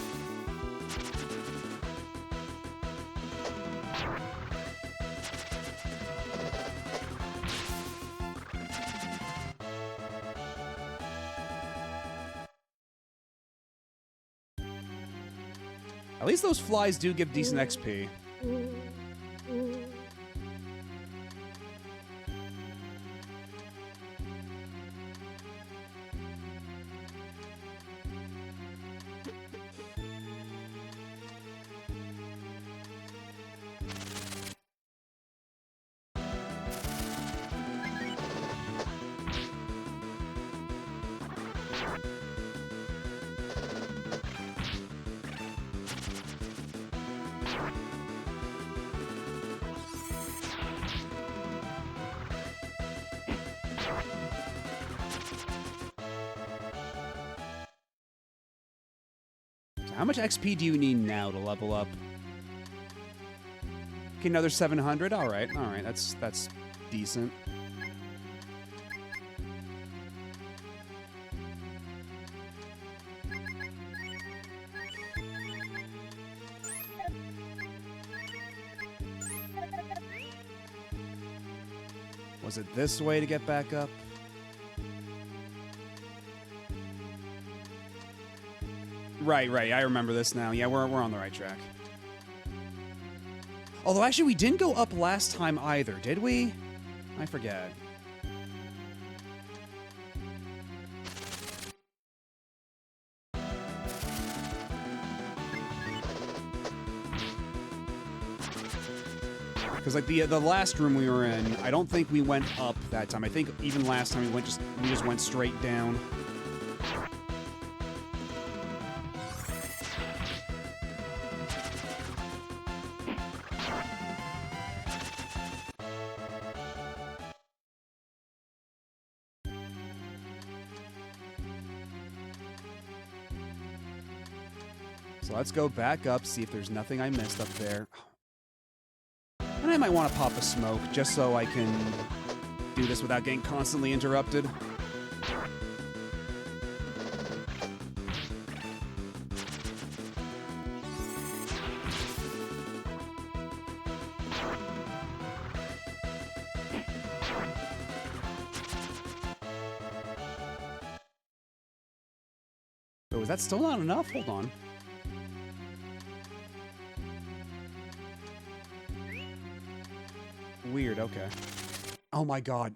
At least those flies do give decent XP. How much XP do you need now to level up? Okay, another 700. All right, that's decent. Was it this way to get back up? Right. I remember this now. Yeah, we're on the right track. Although, actually, we didn't go up last time either, did we? I forget. Because like the last room we were in, I don't think we went up that time. I think even last time we just went straight down. So let's go back up, see if there's nothing I missed up there. And I might want to pop a smoke, just so I can do this without getting constantly interrupted. Oh, is that still not enough? Hold on. Weird, okay. Oh my god.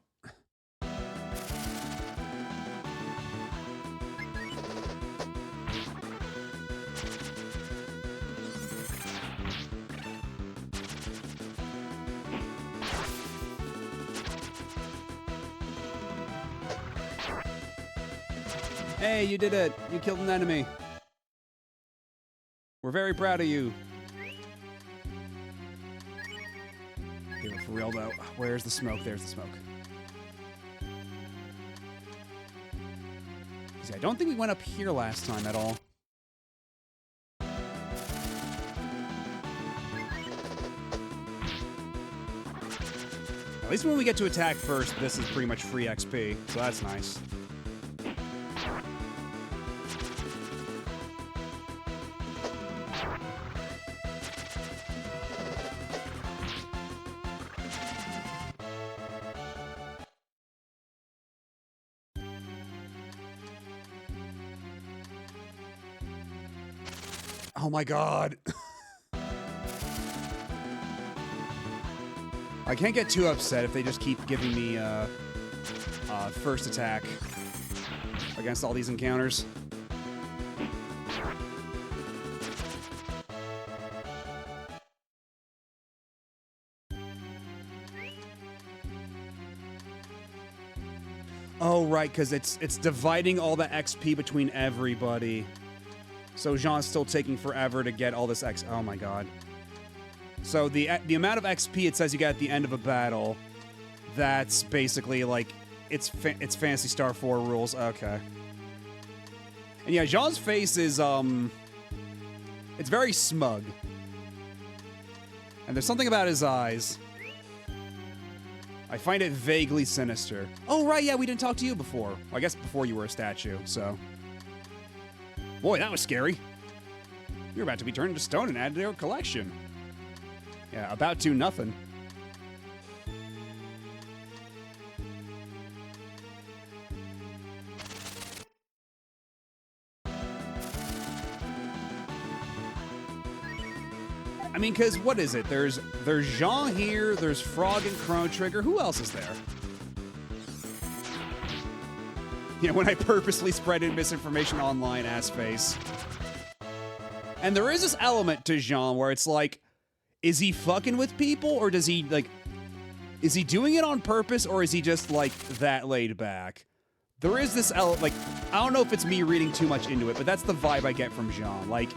Hey, you did it! You killed an enemy. We're very proud of you. Okay, for real though. Where's the smoke? There's the smoke. See, I don't think we went up here last time at all. At least when we get to attack first, this is pretty much free XP, so that's nice. Oh my god. I can't get too upset if they just keep giving me first attack against all these encounters. Oh right, because it's dividing all the XP between everybody. So Jean's still taking forever to get all this X. Oh my god. So the amount of XP it says you get at the end of a battle, that's basically like it's Phantasy Star 4 rules. Okay. And yeah, Jean's face is it's very smug. And there's something about his eyes. I find it vaguely sinister. Oh right, yeah, we didn't talk to you before. Well, I guess before you were a statue, so. Boy, that was scary. You're about to be turned into stone and added to your collection. Yeah, about to nothing. I mean, because what is it? There's Jean here, there's Frog and Chrono Trigger. Who else is there? You know, when I purposely spread in misinformation online, ass face. And there is this element to Jean where it's like, is he fucking with people, or does he, like, is he doing it on purpose, or is he just, like, that laid back? There is this element, like, I don't know if it's me reading too much into it, but that's the vibe I get from Jean. Like,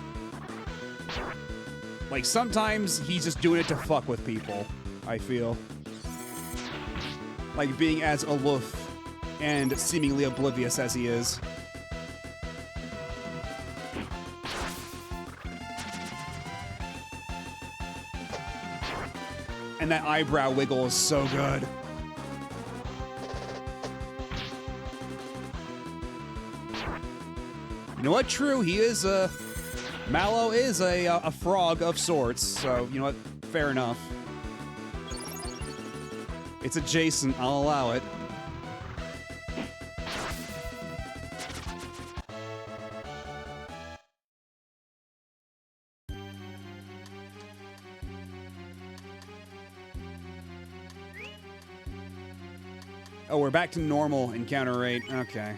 sometimes he's just doing it to fuck with people, I feel. Like, being as aloof and seemingly oblivious as he is. And that eyebrow wiggle is so good. You know what? True, he is Mallow is a frog of sorts, so, you know what? Fair enough. It's adjacent, I'll allow it. Oh, we're back to normal encounter rate. Okay.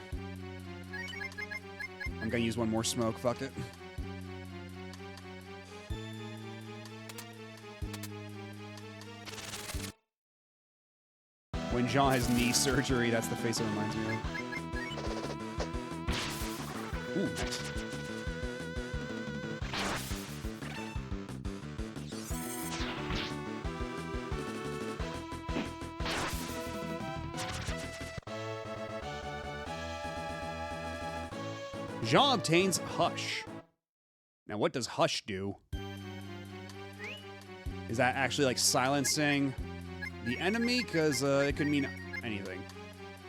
I'm gonna use one more smoke. Fuck it. When Jean has knee surgery, that's the face it reminds me of. Ooh, nice. Jean obtains Hush. Now, what does Hush do? Is that actually like silencing the enemy? Because it could mean anything.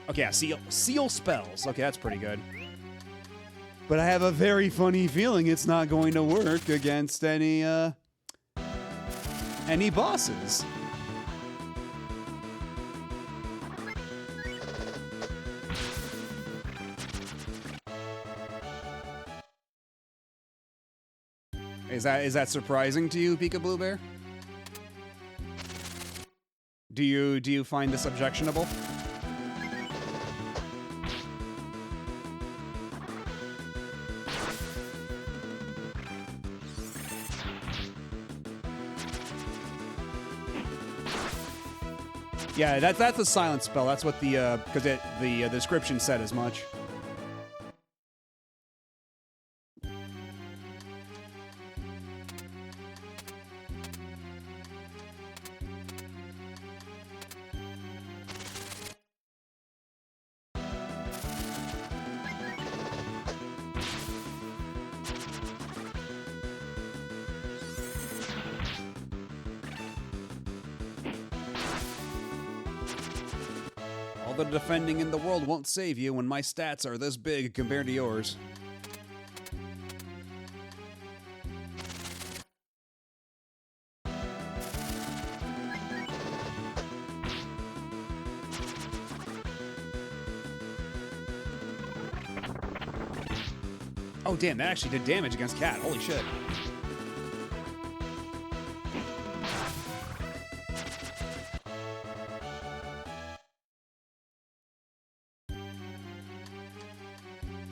Okay, yeah, seal spells. Okay, that's pretty good. But I have a very funny feeling it's not going to work against any bosses. Is that surprising to you, Pika Blue Bear? Do you find this objectionable? Yeah, that's a silent spell. That's what the because the description said as much. All the defending in the world won't save you when my stats are this big compared to yours. Oh damn, that actually did damage against Cat. Holy shit.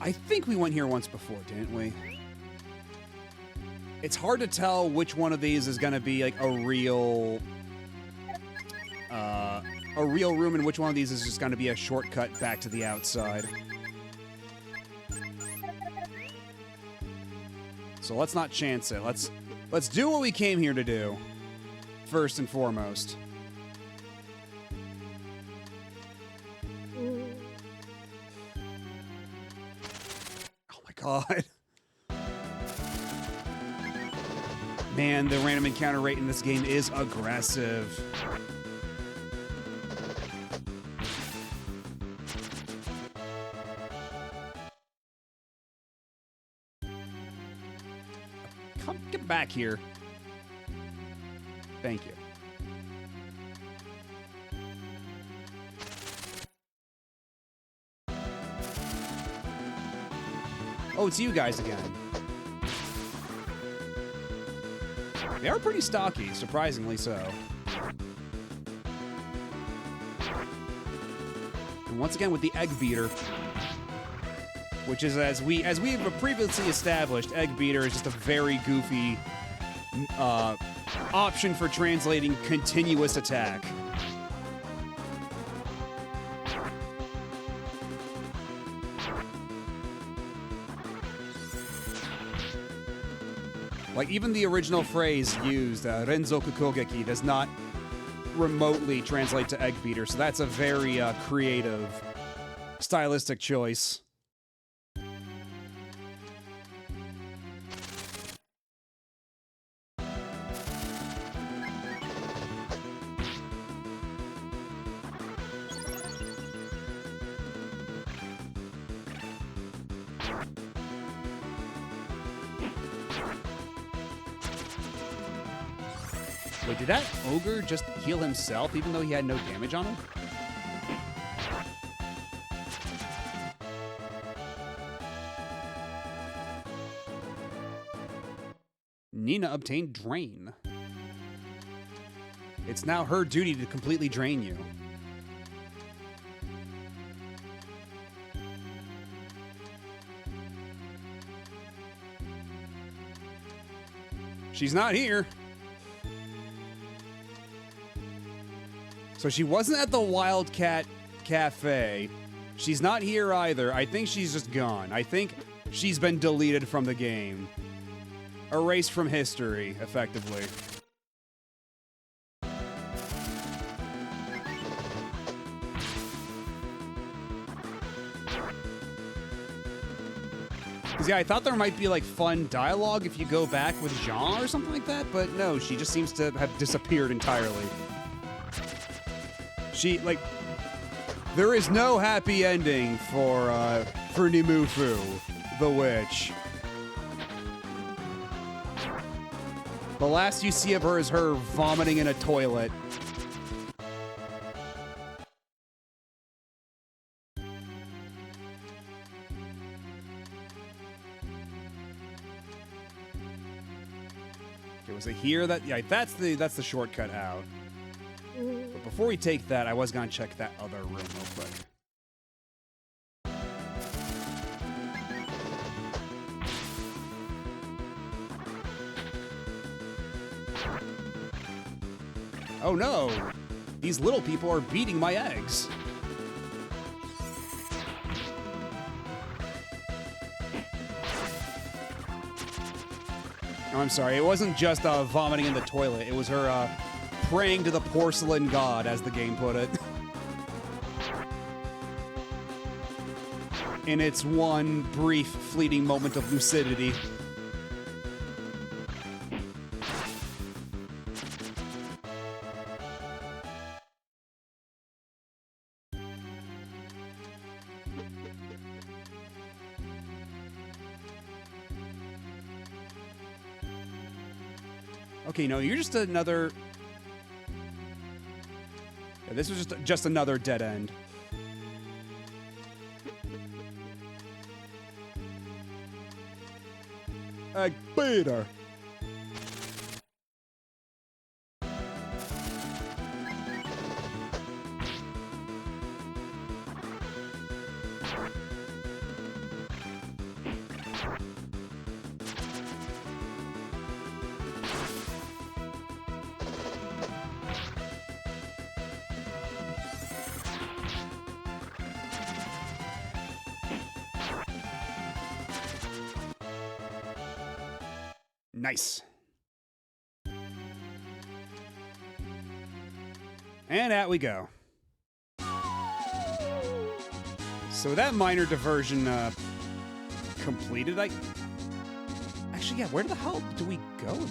I think we went here once before, didn't we? It's hard to tell which one of these is going to be like a real room and which one of these is just going to be a shortcut back to the outside. So let's not chance it. Let's do what we came here to do, first and foremost. God. Man, the random encounter rate in this game is aggressive. Come, get back here. Thank you. Oh, it's you guys again. They are pretty stocky, surprisingly so. And once again with the Egg Beater, which is as we have previously established, Egg Beater is just a very goofy option for translating continuous attack. Like, even the original phrase used, Renzoku Kogeki, does not remotely translate to Egg Beater, so that's a very creative, stylistic choice. Wait, did that ogre just heal himself even though he had no damage on him? Nina obtained Drain. It's now her duty to completely drain you. She's not here. So she wasn't at the Wildcat Cafe. She's not here either. I think she's just gone. I think she's been deleted from the game. Erased from history, effectively. Because, yeah, I thought there might be, like, fun dialogue if you go back with Jean or something like that, but no, she just seems to have disappeared entirely. She, like, there is no happy ending for Nimufu, the witch. The last you see of her is her vomiting in a toilet. Okay, was it here that, yeah, that's the shortcut out. But before we take that, I was gonna check that other room real quick. Oh no! These little people are beating my eggs. Oh, I'm sorry, it wasn't just vomiting in the toilet, it was her praying to the porcelain god, as the game put it. In its one brief, fleeting moment of lucidity. Okay, no, you're just another... Yeah, this was just another dead end. I beat her. Nice. And out we go. So that minor diversion completed. Actually, yeah, where the hell do we go now?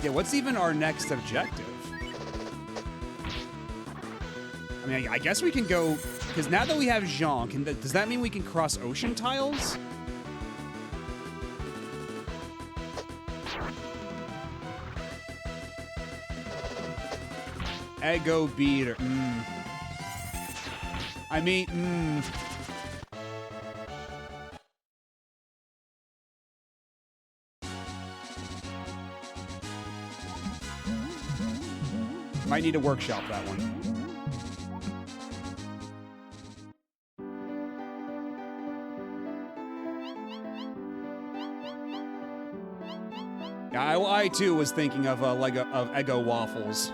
Yeah, what's even our next objective? I mean, I guess we can go... Because now that we have Jean, does that mean we can cross ocean tiles? Ego beater. I mean, Might need to workshop that one. I too was thinking of of Eggo waffles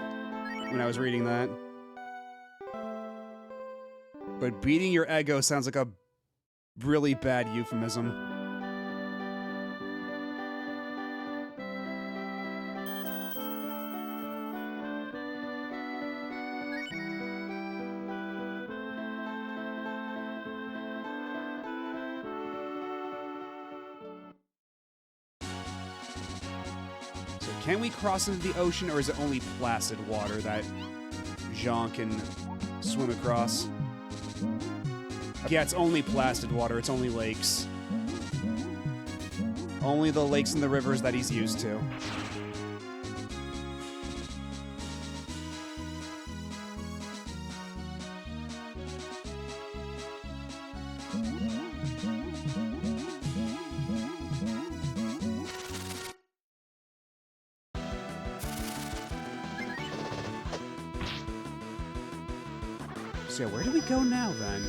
when I was reading that. But beating your ego sounds like a really bad euphemism. Can we cross into the ocean, or is it only placid water that Jean can swim across? Yeah, it's only placid water. It's only lakes. Only the lakes and the rivers that he's used to. So yeah, where do we go now, then?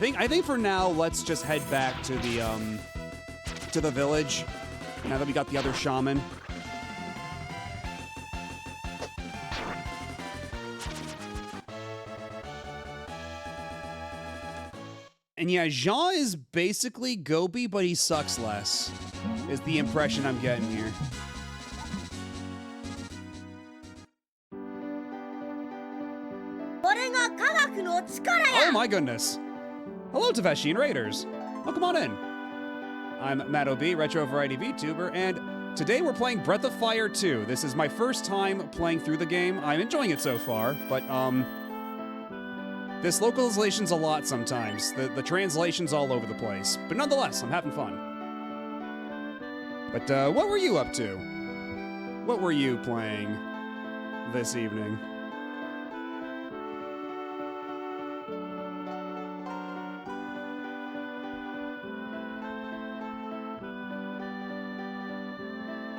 I think for now, let's just head back to the village. Now that we got the other shaman. And yeah, Jean is basically Gobi, but he sucks less, is the impression I'm getting here. Oh my goodness. Hello, Taveshi and Raiders. Welcome on in. I'm Matt O.B., Retro Variety VTuber, and today we're playing Breath of Fire 2. This is my first time playing through the game. I'm enjoying it so far, but, this localization's a lot sometimes. The translation's all over the place. But nonetheless, I'm having fun. But, what were you up to? What were you playing this evening?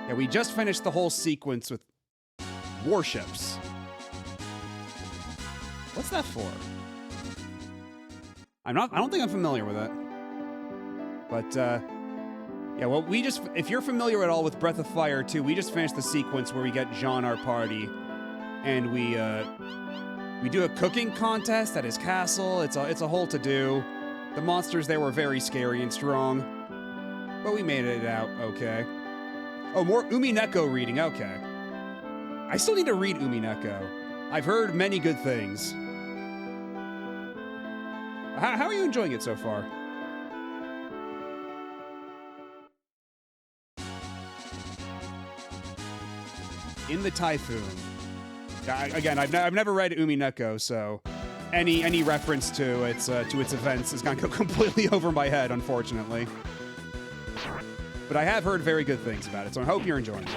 Yeah, we just finished the whole sequence with warships. What's that for? I don't think I'm familiar with it. But, yeah, well, if you're familiar at all with Breath of Fire 2, we just finished the sequence where we get Jean our party, and we do a cooking contest at his castle. It's a whole to-do. The monsters there were very scary and strong, but we made it out okay. Oh, more Umineko reading, okay. I still need to read Umineko. I've heard many good things. How are you enjoying it so far? In the Typhoon. Again, I've never read Umineko, so any reference to its events is gonna go completely over my head, unfortunately. But I have heard very good things about it, so I hope you're enjoying it.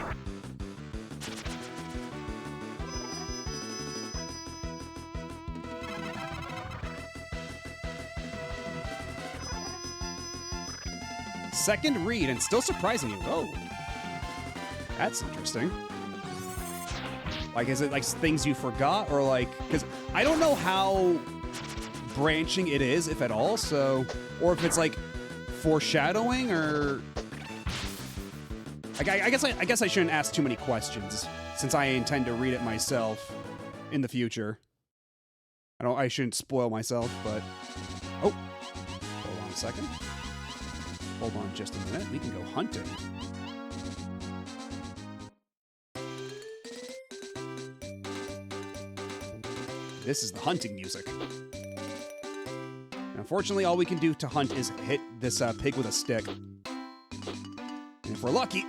Second read, and still surprising you. Oh, that's interesting. Like, is it like things you forgot, or like, because I don't know how branching it is, if at all, so, or if it's like foreshadowing, or I guess I shouldn't ask too many questions, since I intend to read it myself in the future. I shouldn't spoil myself, but oh, hold on a second. Hold on just a minute. We can go hunting. This is the hunting music. Unfortunately, all we can do to hunt is hit this pig with a stick. And if we're lucky...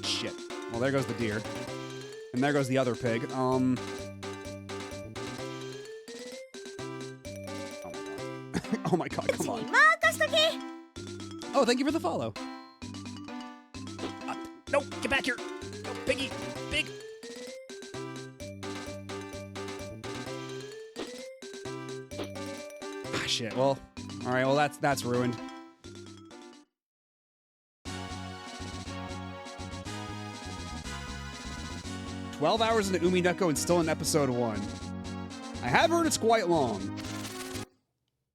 shit. Well, there goes the deer. And there goes the other pig. Oh my god. Oh my god, come on. Oh, thank you for the follow. No, get back here. No, piggy. Pig. Ah, shit. Well, all right. Well, that's ruined. "12 hours into Umineko and still in episode 1. I have heard it's quite long.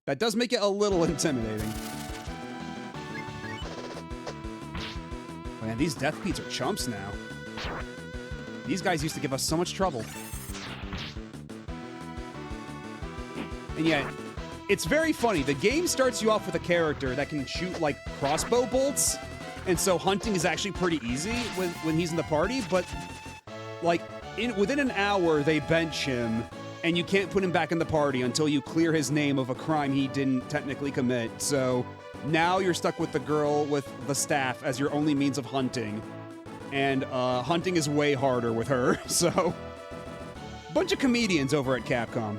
That does make it a little intimidating. Man, these death beats are chumps now. These guys used to give us so much trouble. And yet, it's very funny. The game starts you off with a character that can shoot, like, crossbow bolts, and so hunting is actually pretty easy when he's in the party, but, like, within an hour, they bench him, and you can't put him back in the party until you clear his name of a crime he didn't technically commit, so... Now you're stuck with the girl with the staff as your only means of hunting. And hunting is way harder with her, so... Bunch of comedians over at Capcom.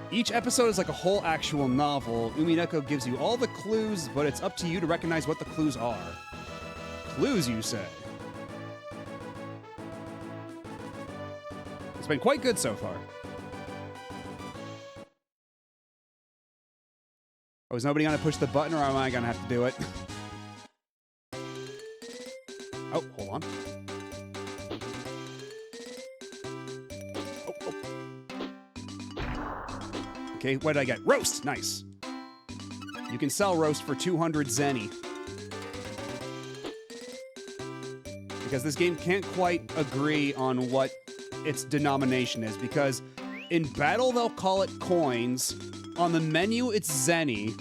Each episode is like a whole actual novel. Umineko gives you all the clues, but it's up to you to recognize what the clues are. Clues, you say? It's been quite good so far. Oh, is nobody gonna push the button, or am I gonna have to do it? Oh, hold on. Oh, oh. Okay, what did I get? Roast! Nice. You can sell roast for 200 zenny. Because this game can't quite agree on what its denomination is, because in battle they'll call it coins, on the menu it's zenny,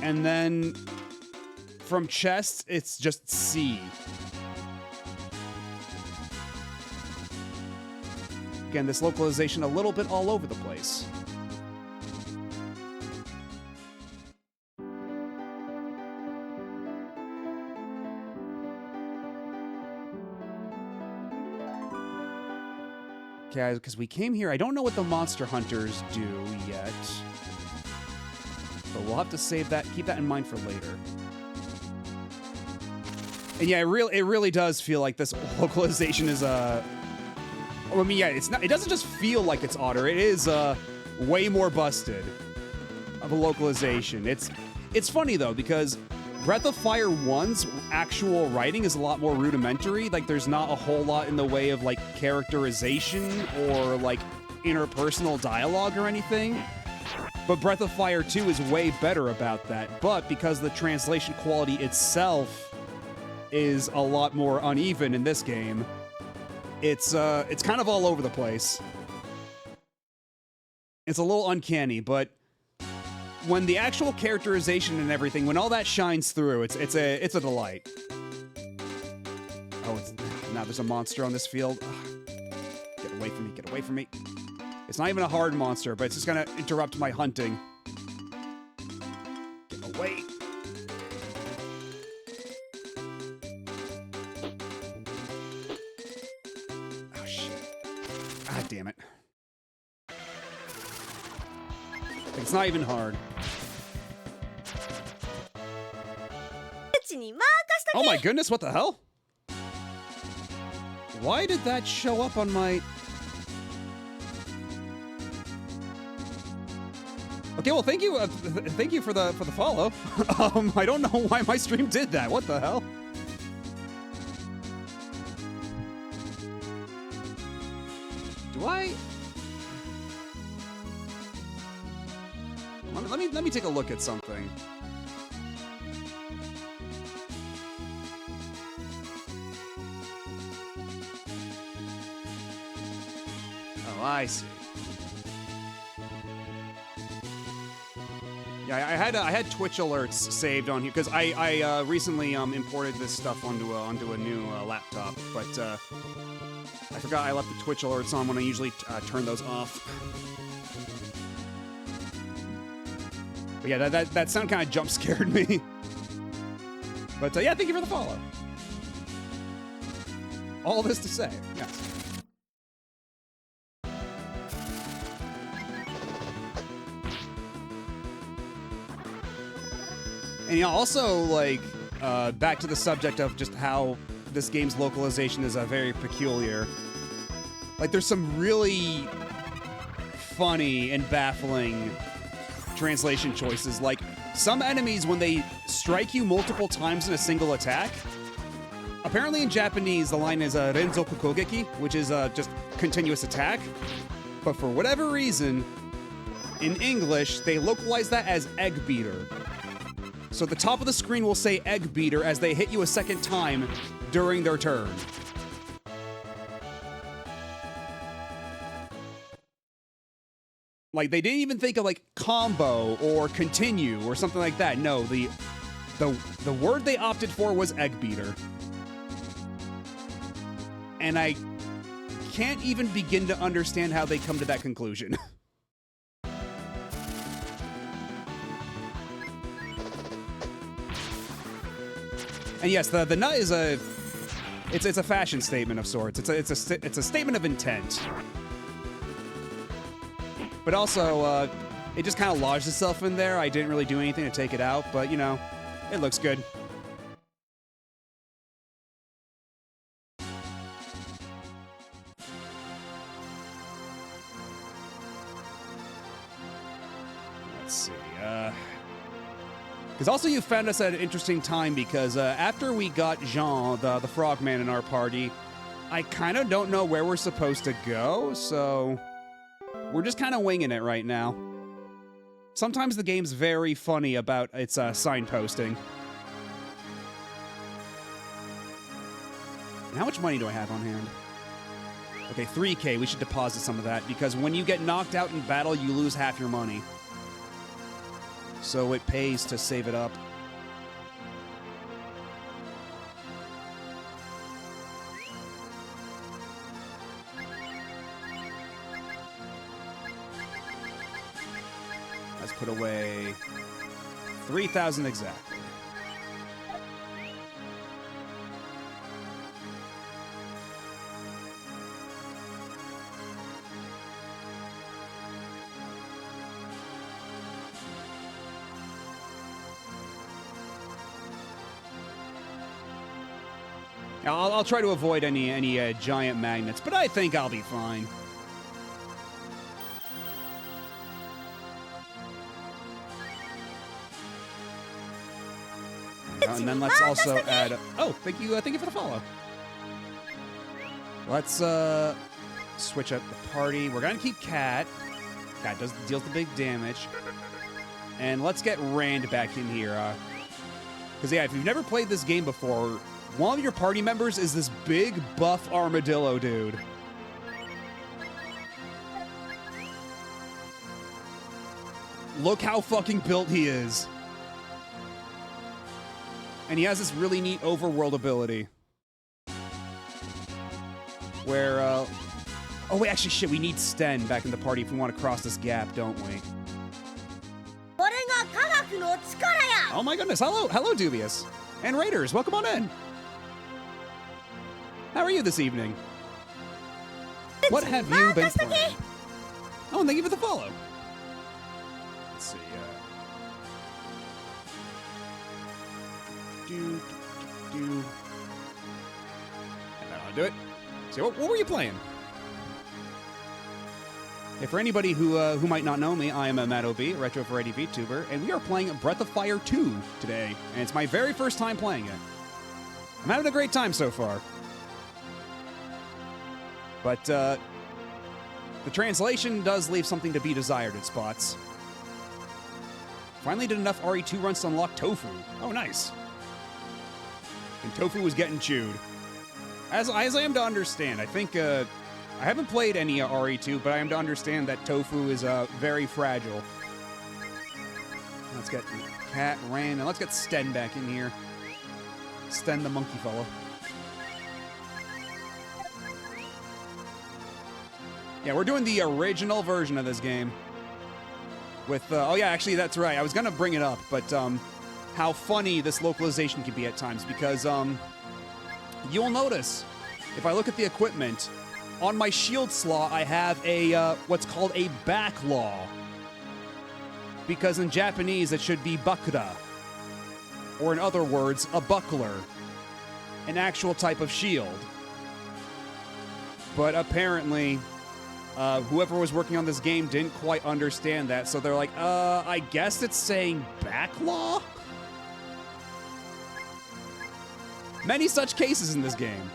and then from chests it's just C. Again, this localization a little bit all over the place. Okay, because we came here, I don't know what the monster hunters do yet. But we'll have to save that, keep that in mind for later. And yeah, it really does feel like this localization is I mean, yeah, it's not. It doesn't just feel like it's otter. It is way more busted of a localization. It's funny though, because Breath of Fire 1's actual writing is a lot more rudimentary. Like, there's not a whole lot in the way of like characterization or like interpersonal dialogue or anything. But Breath of Fire 2 is way better about that. But because the translation quality itself is a lot more uneven in this game, it's kind of all over the place. It's a little uncanny, but when the actual characterization and everything, when all that shines through, it's a delight. Oh, now there's a monster on this field. Ugh. Get away from me, get away from me. It's not even a hard monster, but it's just gonna interrupt my hunting. Get away. Oh, shit. Ah, damn it. It's not even hard. Oh my goodness, what the hell? Why did that show up on my... Okay, well, thank you for the follow. I don't know why my stream did that. What the hell? Do I... Let me take a look at something. Oh, I see. Yeah, I had Twitch alerts saved on here because I recently imported this stuff onto a new laptop, but I forgot I left the Twitch alerts on when I usually turn those off. But yeah, that sound kind of jump scared me. But yeah, thank you for the follow. All this to say, yes. And you know, also, like, back to the subject of just how this game's localization is very peculiar. Like, there's some really funny and baffling translation choices. Like, some enemies, when they strike you multiple times in a single attack, apparently in Japanese, the line is Renzoku Kogeki, which is just continuous attack. But for whatever reason, in English, they localize that as egg beater. So the top of the screen will say egg beater as they hit you a second time during their turn. Like, they didn't even think of like combo or continue or something like that. No, the word they opted for was egg beater. And I can't even begin to understand how they come to that conclusion. And yes, the nut is it's a fashion statement of sorts. It's a statement of intent. But also, it just kind of lodged itself in there. I didn't really do anything to take it out, but you know, it looks good. Let's see. Because also you found us at an interesting time because after we got Jean, the frogman in our party, I kind of don't know where we're supposed to go, so we're just kind of winging it right now. Sometimes the game's very funny about its signposting. And how much money do I have on hand? Okay, 3K. We should deposit some of that, because when you get knocked out in battle, you lose half your money. So it pays to save it up. Let's put away 3,000 exactly. I'll try to avoid any giant magnets, but I think I'll be fine. And then let's also add. Oh, thank you for the follow. Let's switch up the party. We're gonna keep Cat. Cat deals the big damage, and let's get Rand back in here. Because yeah, if you've never played this game before, one of your party members is this big buff armadillo dude. Look how fucking built he is. And he has this really neat overworld ability. Where, oh wait, actually shit, we need Sten back in the party if we want to cross this gap, don't we? Oh my goodness, hello Dubious. And Raiders, welcome on in. How are you this evening? What have you been playing? Oh, and thank you for the follow. Let's see, And that'll do it. So, what were you playing? Yeah, for anybody who might not know me, I am Matt O.B., Retro Variety VTuber, and we are playing Breath of Fire 2 today, and it's my very first time playing it. I'm having a great time so far. But, the translation does leave something to be desired at spots. Finally did enough RE2 runs to unlock Tofu. Oh, nice. And Tofu was getting chewed. As I am to understand, I think, I haven't played any RE2, but I am to understand that Tofu is, very fragile. Let's get Cat, Rand, and let's get Sten back in here. Sten the monkey fellow. Yeah, we're doing the original version of this game. With, oh yeah, actually, that's right. I was gonna bring it up, but, how funny this localization can be at times, because, you'll notice, if I look at the equipment, on my shield slot, I have a, what's called a backlaw. Because in Japanese, it should be bakura. Or in other words, a buckler. An actual type of shield. But apparently, whoever was working on this game didn't quite understand that, so they're like, I guess it's saying backlaw? Many such cases in this game.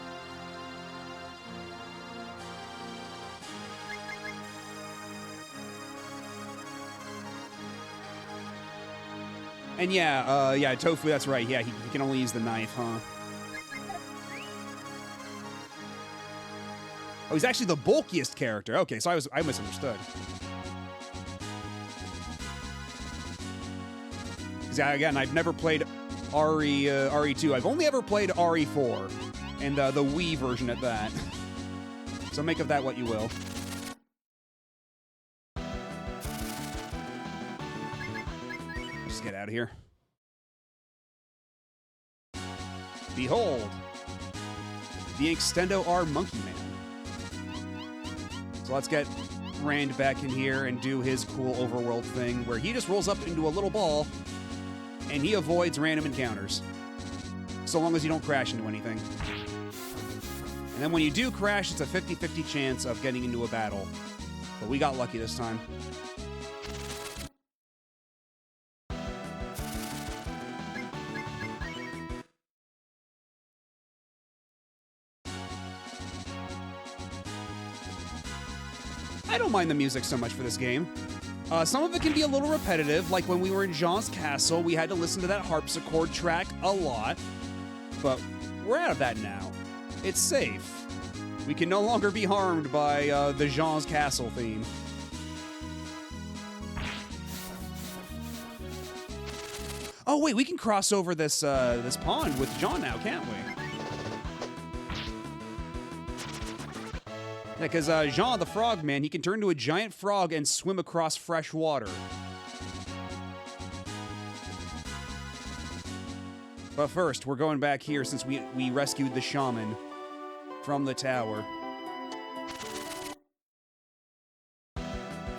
And yeah, Tofu, that's right. Yeah, he can only use the knife, huh? Oh, he's actually the bulkiest character. Okay, so I misunderstood. Because again, I've never played RE2. I've only ever played RE4, and the Wii version at that. So make of that what you will. Just get out of here. Behold, the Extendo R Monkey Man. So let's get Rand back in here and do his cool overworld thing, where he just rolls up into a little ball, and he avoids random encounters. So long as you don't crash into anything. And then when you do crash, it's a 50-50 chance of getting into a battle. But we got lucky this time. I don't mind the music so much for this game. Some of it can be a little repetitive, like when we were in Jean's castle, we had to listen to that harpsichord track a lot. But we're out of that now. It's safe. We can no longer be harmed by the Jean's castle theme. Oh wait, we can cross over this this pond with Jean now, can't we? Yeah, because Jean the Frogman, he can turn into a giant frog and swim across fresh water. But first, we're going back here since we rescued the shaman from the tower.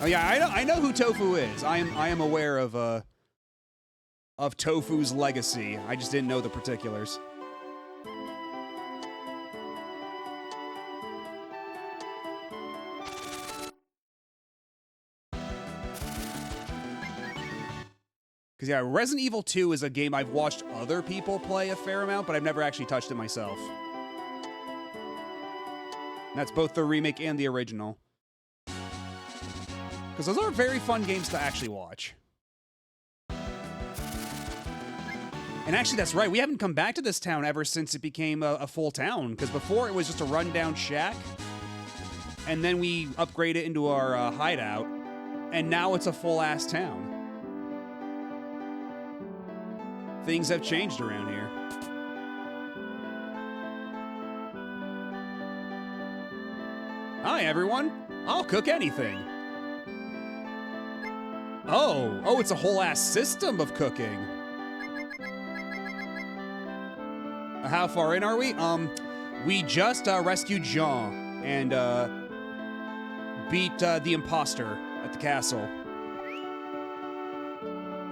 Oh yeah, I know who Tofu is. I am aware of Tofu's legacy. I just didn't know the particulars. Because, yeah, Resident Evil 2 is a game I've watched other people play a fair amount, but I've never actually touched it myself. And that's both the remake and the original. Because those are very fun games to actually watch. And actually, that's right, we haven't come back to this town ever since it became a full town. Because before, it was just a rundown shack. And then we upgraded it into our hideout. And now it's a full-ass town. Things have changed around here. Hi, everyone. I'll cook anything. Oh, it's a whole ass system of cooking. How far in are we? We just rescued Jean and beat the imposter at the castle.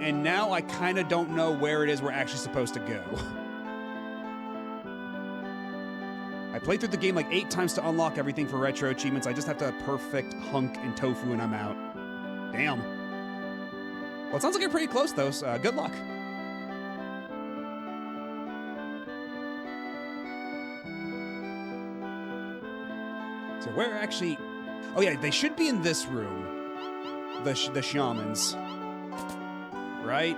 And now I kind of don't know where it is we're actually supposed to go. I played through the game like 8 times to unlock everything for retro achievements. I just have to perfect Hunk and Tofu and I'm out. Damn. Well, it sounds like you're pretty close though, so good luck. So where actually... Oh yeah, they should be in this room. The shamans. Right?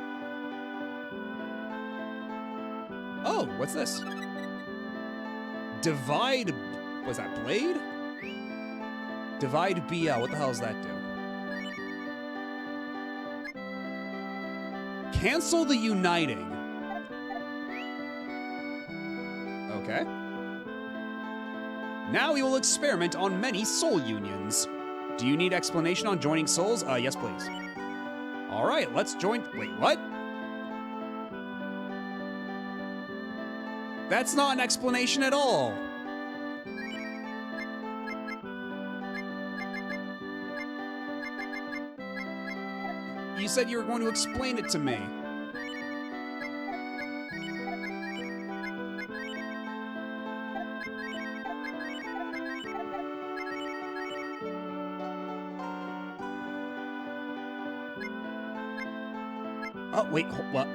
Oh, what's this? Divide... Was that Blade? Divide BL. What the hell does that do? Cancel the uniting. Okay. Now we will experiment on many soul unions. Do you need explanation on joining souls? Yes, please. All right, let's join... Wait, what? That's not an explanation at all. You said you were going to explain it to me. Oh, wait, what?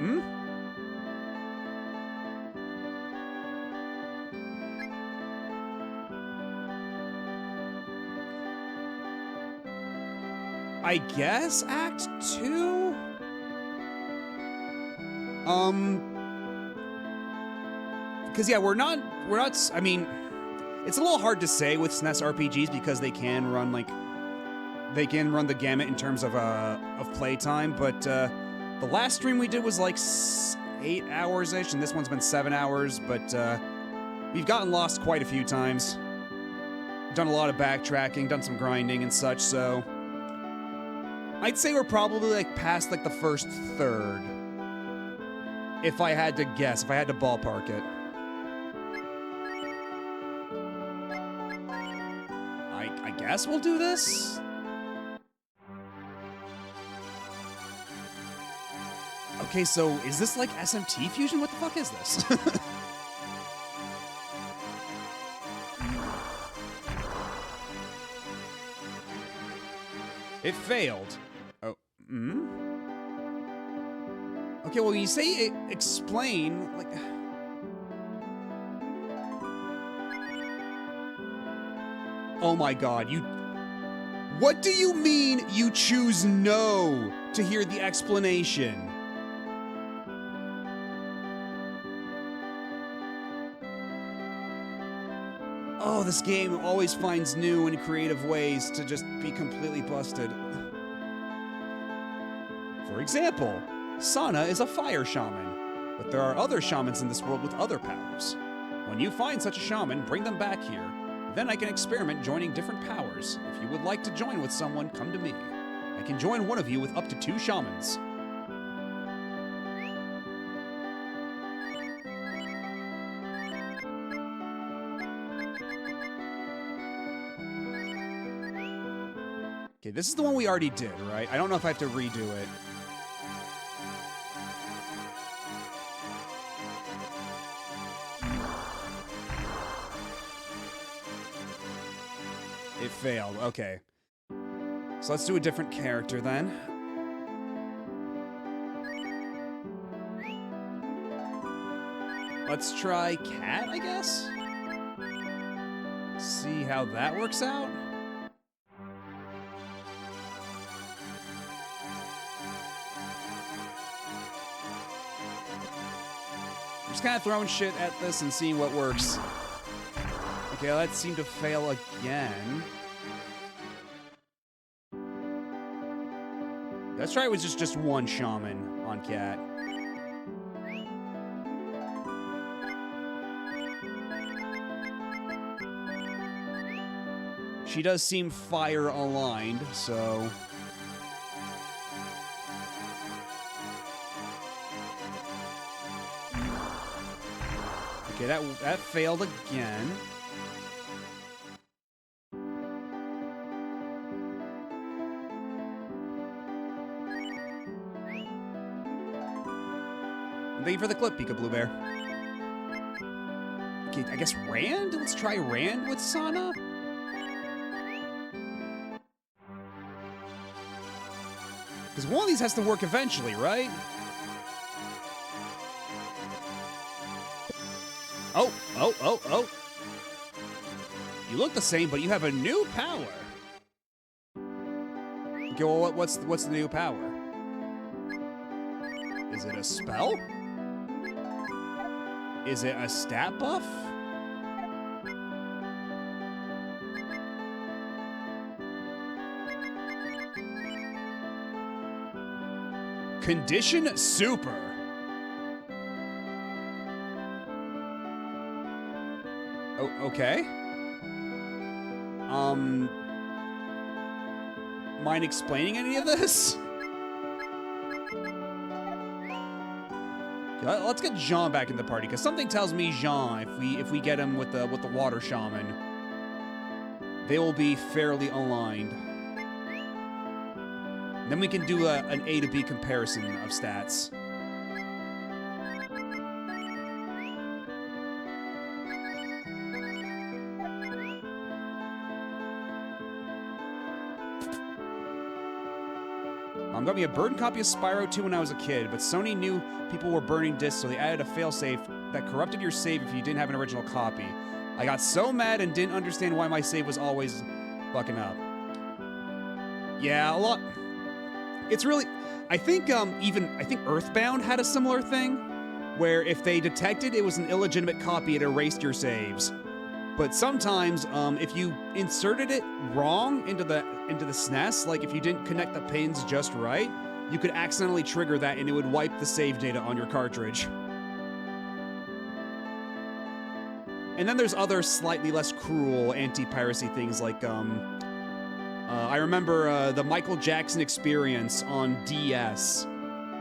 I guess Act 2? Because yeah, we're not, I mean, it's a little hard to say with SNES RPGs because they can run the gamut in terms of playtime, but the last stream we did was like 8 hours-ish, and this one's been 7 hours, but we've gotten lost quite a few times. Done a lot of backtracking, done some grinding and such, so I'd say we're probably like past like the first third. If I had to guess, if I had to ballpark it. I guess we'll do this? Okay, so is this like SMT Fusion? What the fuck is this? It failed. Oh, Okay, well, you say explain, like... Oh my god, What do you mean you choose no to hear the explanation? Oh, this game always finds new and creative ways to just be completely busted. For example, Sana is a fire shaman, but there are other shamans in this world with other powers. When you find such a shaman, bring them back here. Then I can experiment joining different powers. If you would like to join with someone, come to me. I can join one of you with up to 2 shamans. Okay, this is the one we already did, right? I don't know if I have to redo it. It failed, okay. So let's do a different character then. Let's try Cat, I guess? See how that works out? I'm just kind of throwing shit at this and seeing what works. Okay, that seemed to fail again. Let's try it with just one shaman on Cat. She does seem fire aligned, so... Okay, that failed again. Thank you for the clip, Pika Blue Bear. Okay, I guess Rand? Let's try Rand with Sana? Because one of these has to work eventually, right? Oh. You look the same, but you have a new power. Okay, well, what's the new power? Is it a spell? Is it a stat buff? Condition Super. Oh, okay. Mind explaining any of this? Let's get Jean back in the party, because something tells me Jean, if we get him with the water shaman, they will be fairly aligned. Then we can do an A to B comparison of stats. Got me a burned copy of Spyro 2 when I was a kid, but Sony knew people were burning discs, so they added a failsafe that corrupted your save if you didn't have an original copy. I got so mad and didn't understand why my save was always fucking up. Yeah, a lot. It's really... I think Earthbound had a similar thing, where if they detected it was an illegitimate copy, it erased your saves. But sometimes, if you inserted it wrong into the SNES, like if you didn't connect the pins just right, you could accidentally trigger that and it would wipe the save data on your cartridge. And then there's other slightly less cruel anti-piracy things like, I remember the Michael Jackson Experience on DS.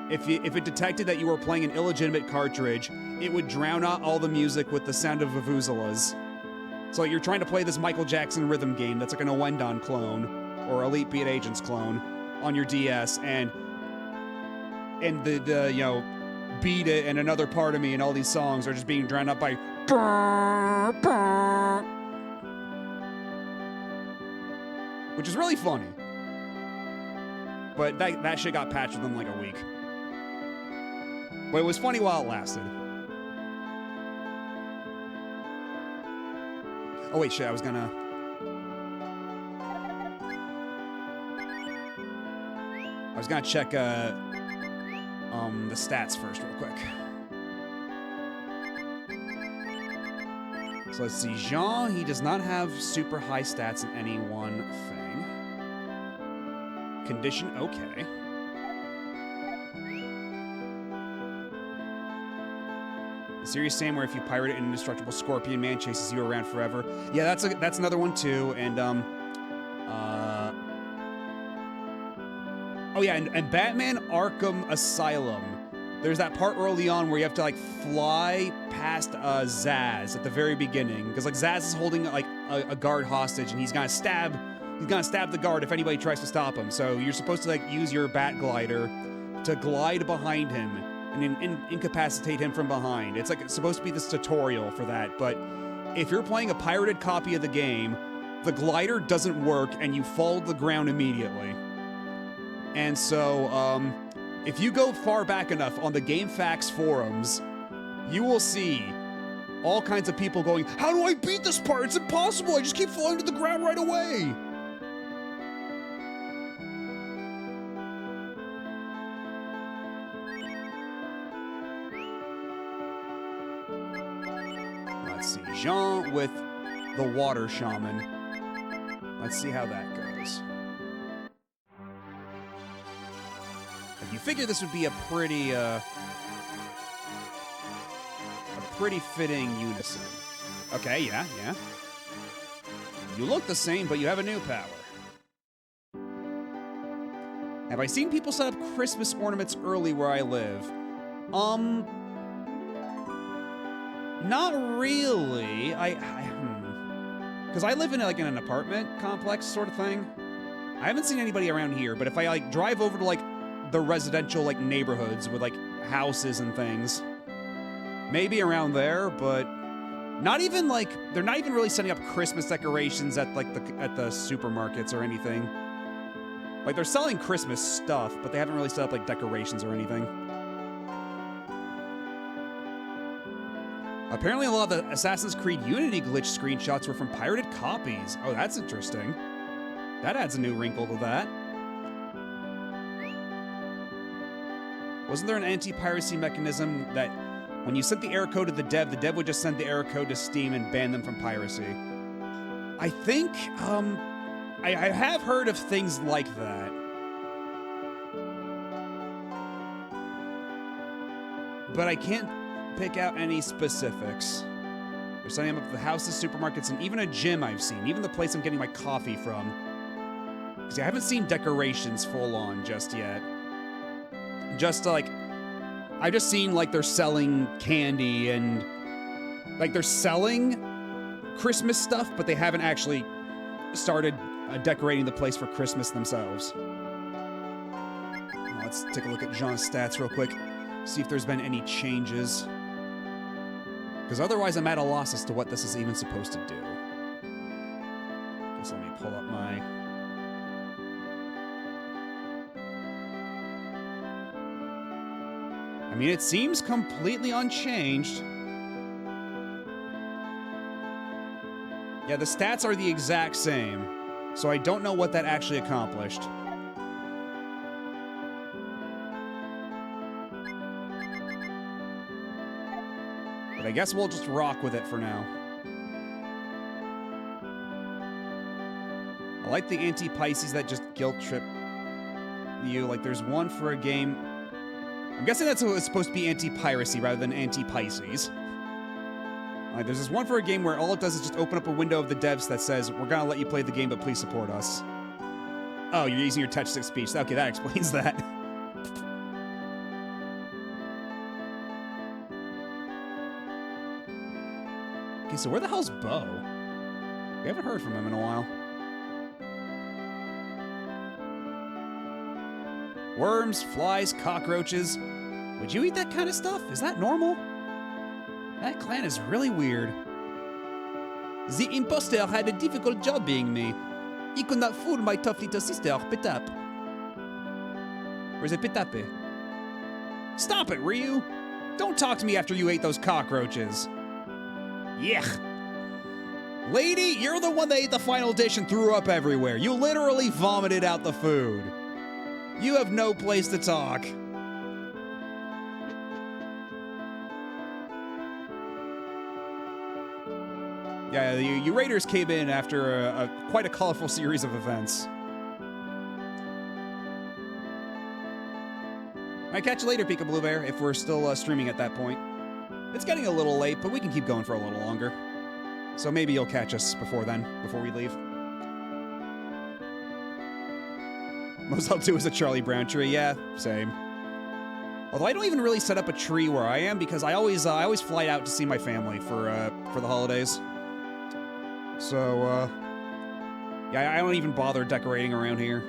If it detected that you were playing an illegitimate cartridge, it would drown out all the music with the sound of vuvuzelas. So you're trying to play this Michael Jackson rhythm game that's like an Owendon clone or Elite Beat Agents clone on your DS, and the you know, Beat It and Another Part of Me and all these songs are just being drowned out by which is really funny. But that shit got patched within like a week. But it was funny while it lasted. Oh wait, shit, I was gonna... I was gonna check the stats first real quick. So let's see. Jean, he does not have super high stats in any one thing. Condition, okay. The series same where if you pirate it, an indestructible scorpion man chases you around forever. Yeah, that's another one too. And oh yeah, and Batman Arkham Asylum. There's that part early on where you have to like fly past Zaz at the very beginning, because like Zaz is holding like a guard hostage, and he's gonna stab the guard if anybody tries to stop him. So you're supposed to like use your bat glider to glide behind him and incapacitate him from behind. It's like it's supposed to be this tutorial for that, but if you're playing a pirated copy of the game, the glider doesn't work and you fall to the ground immediately. And so, if you go far back enough on the GameFAQs forums, you will see all kinds of people going, "How do I beat this part? It's impossible! I just keep falling to the ground right away!" Let's see, Jean with the Water Shaman. Let's see how that goes. You figure this would be a pretty fitting unison. Okay, yeah. You look the same, but you have a new power. Have I seen people set up Christmas ornaments early where I live? Not really. Because I live in like in an apartment complex sort of thing. I haven't seen anybody around here, but if I like drive over to like the residential like neighborhoods with like houses and things, maybe around there, but not even like they're not even really setting up Christmas decorations at like at the supermarkets or anything. Like they're selling Christmas stuff, but they haven't really set up like decorations or anything. Apparently a lot of the Assassin's Creed Unity glitch screenshots were from pirated copies. Oh, that's interesting. That adds a new wrinkle to that. Wasn't there an anti-piracy mechanism that when you sent the error code to the dev would just send the error code to Steam and ban them from piracy? I think, I have heard of things like that. But I can't pick out any specifics. They're setting up the houses, supermarkets, and even a gym I've seen. Even the place I'm getting my coffee from. Because I haven't seen decorations full on just yet. Just like, I've just seen like they're selling candy and like they're selling Christmas stuff, but they haven't actually started decorating the place for Christmas themselves. Now let's take a look at Jean's stats real quick. See if there's been any changes. Because otherwise I'm at a loss as to what this is even supposed to do. Okay, so let me pull up my... I mean, it seems completely unchanged. Yeah, the stats are the exact same, so I don't know what that actually accomplished. But I guess we'll just rock with it for now. I like the anti-Pisces that just guilt trip you. Like, there's one for a game... I'm guessing that's what it's supposed to be anti-piracy rather than anti-Pisces. Like, there's this one for a game where all it does is just open up a window of the devs that says, "We're gonna let you play the game, but please support us." Oh, you're using your touch stick speech. Okay, that explains that. Okay, so where the hell's Bo? We haven't heard from him in a while. Worms, flies, cockroaches. Would you eat that kind of stuff? Is that normal? That clan is really weird. The impostor had a difficult job being me. He could not fool my tough little sister, Petap. Where's it, Petape? Stop it, Ryu! Don't talk to me after you ate those cockroaches. Yuck. Lady, you're the one that ate the final dish and threw up everywhere. You literally vomited out the food. You have no place to talk. Yeah, you Raiders came in after quite a colorful series of events. Might catch you later, Pika Blue Bear, if we're still streaming at that point. It's getting a little late, but we can keep going for a little longer. So maybe you'll catch us before then, before we leave. Most I'll do is a Charlie Brown tree. Yeah, same. Although I don't even really set up a tree where I am because I always fly out to see my family for the holidays. So, yeah, I don't even bother decorating around here.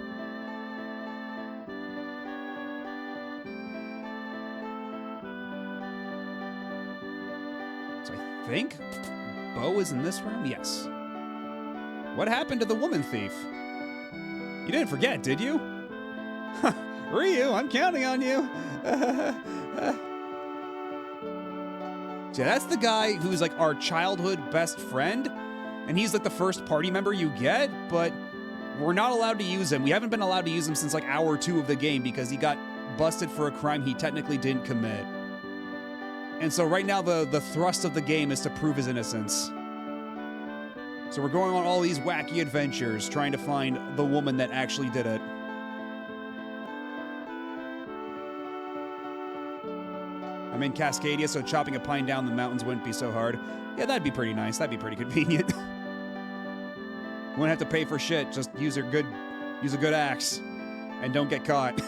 So I think Bo is in this room? Yes. What happened to the woman thief? You didn't forget, did you? Ryu, I'm counting on you. See, that's the guy who's like our childhood best friend. And he's like the first party member you get, but we're not allowed to use him. We haven't been allowed to use him since like hour 2 of the game because he got busted for a crime he technically didn't commit. And so right now the thrust of the game is to prove his innocence. So we're going on all these wacky adventures trying to find the woman that actually did it. I'm in Cascadia, so chopping a pine down the mountains wouldn't be so hard. Yeah, that'd be pretty nice. That'd be pretty convenient. Wouldn't have to pay for shit. Just use a good axe, and don't get caught. So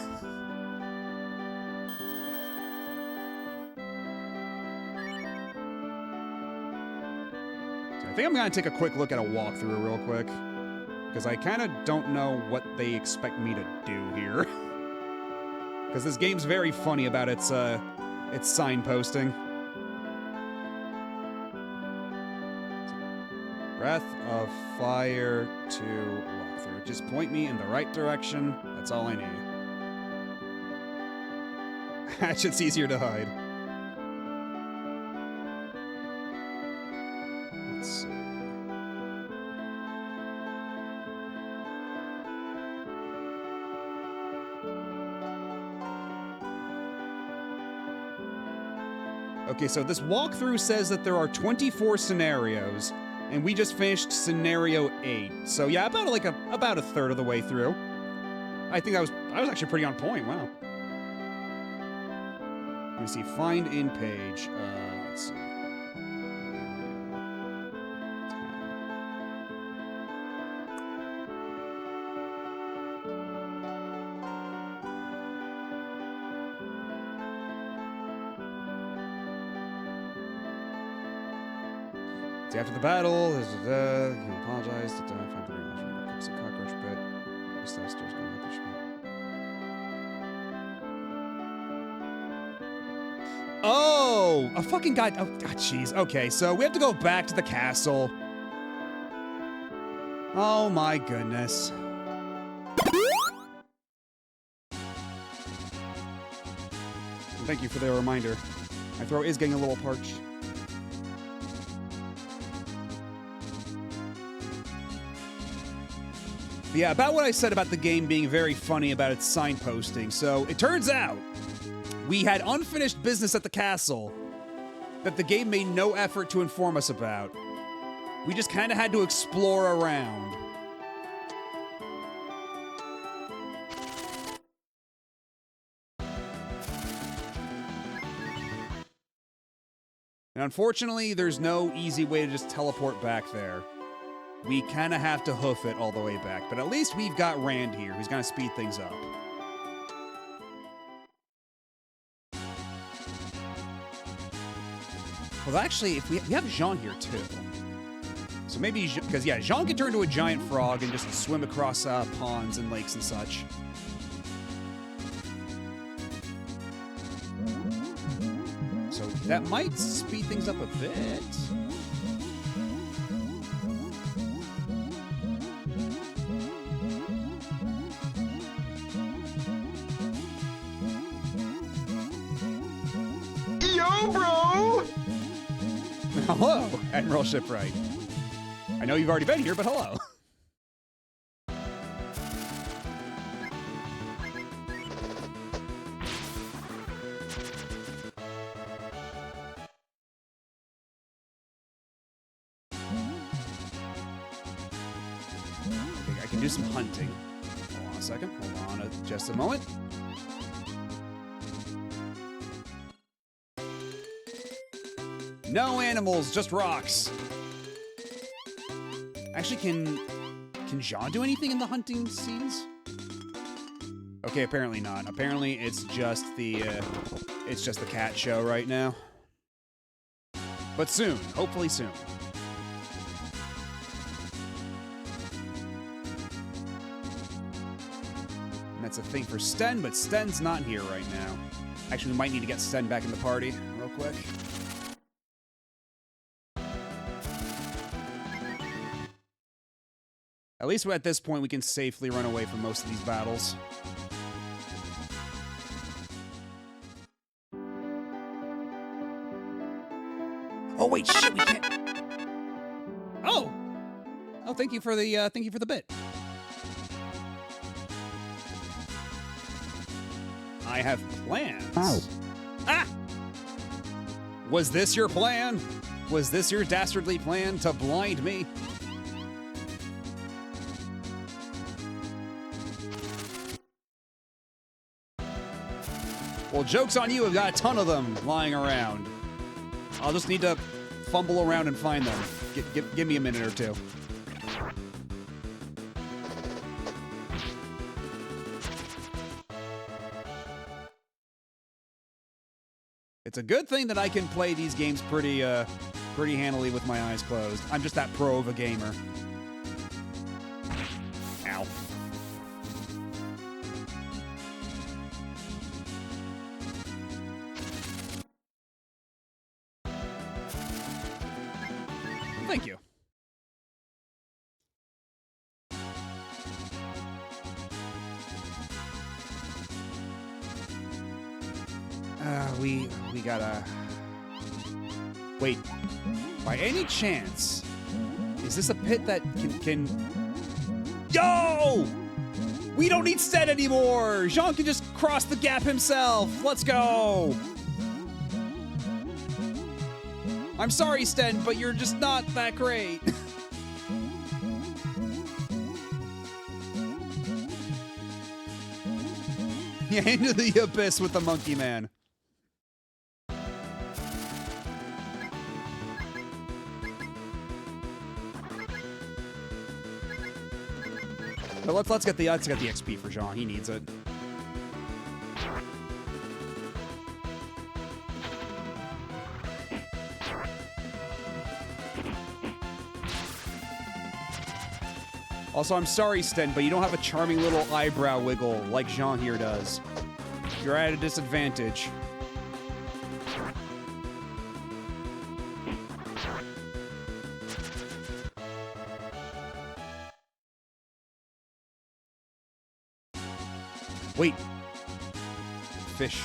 I think I'm gonna take a quick look at a walkthrough real quick, because I kind of don't know what they expect me to do here. Because this game's very funny about its signposting. Breath of Fire to walkthrough. Just point me in the right direction. That's all I need. Hatchet's easier to hide. Let's see. Okay, so this walkthrough says that there are 24 scenarios. And we just finished scenario 8. So yeah, about a third of the way through. I think I was actually pretty on point. Wow. Let me see. Find in page. Let's see. After the battle, you apologize. Find the ring. It's a cockroach bit. Disasters going up the Oh, a fucking guy. Oh, jeez. Okay, so we have to go back to the castle. Oh my goodness. Thank you for the reminder. My throat is getting a little parched. Yeah, about what I said about the game being very funny about its signposting. So it turns out we had unfinished business at the castle that the game made no effort to inform us about. We just kind of had to explore around. And unfortunately, there's no easy way to just teleport back there. We kind of have to hoof it all the way back, but at least we've got Rand here, who's going to speed things up. Well, actually, if we have Jean here, too. So maybe, because, yeah, Jean can turn into a giant frog and just swim across ponds and lakes and such. So that might speed things up a bit. Hello, Admiral Shipwright. I know you've already been here, but hello. do some hunting. Hold on a second. Hold on just a moment. No animals, just rocks. Actually, can Jean do anything in the hunting scenes? Okay, apparently not. Apparently, it's just the cat show right now. But soon, hopefully soon. And that's a thing for Sten, but Sten's not here right now. Actually, we might need to get Sten back in the party real quick. At least at this point, we can safely run away from most of these battles. Oh wait, shit, we can't. Oh, thank you for the bit. I have plans. Ow. Ah! Was this your plan? Was this your dastardly plan to blind me? Well, joke's on you, I've got a ton of them lying around. I'll just need to fumble around and find them. Give me a minute or two. It's a good thing that I can play these games pretty handily with my eyes closed. I'm just that pro of a gamer. Ow. Thank you. We gotta... Wait. By any chance, is this a pit that can... Yo! We don't need Sten anymore! Jean can just cross the gap himself! Let's go! I'm sorry, Sten, but you're just not that great. Yeah, into the abyss with the monkey man. But let's get the XP for Jean. He needs it. Also, I'm sorry, Sten, but you don't have a charming little eyebrow wiggle like Jean here does. You're at a disadvantage. Wait. Fish.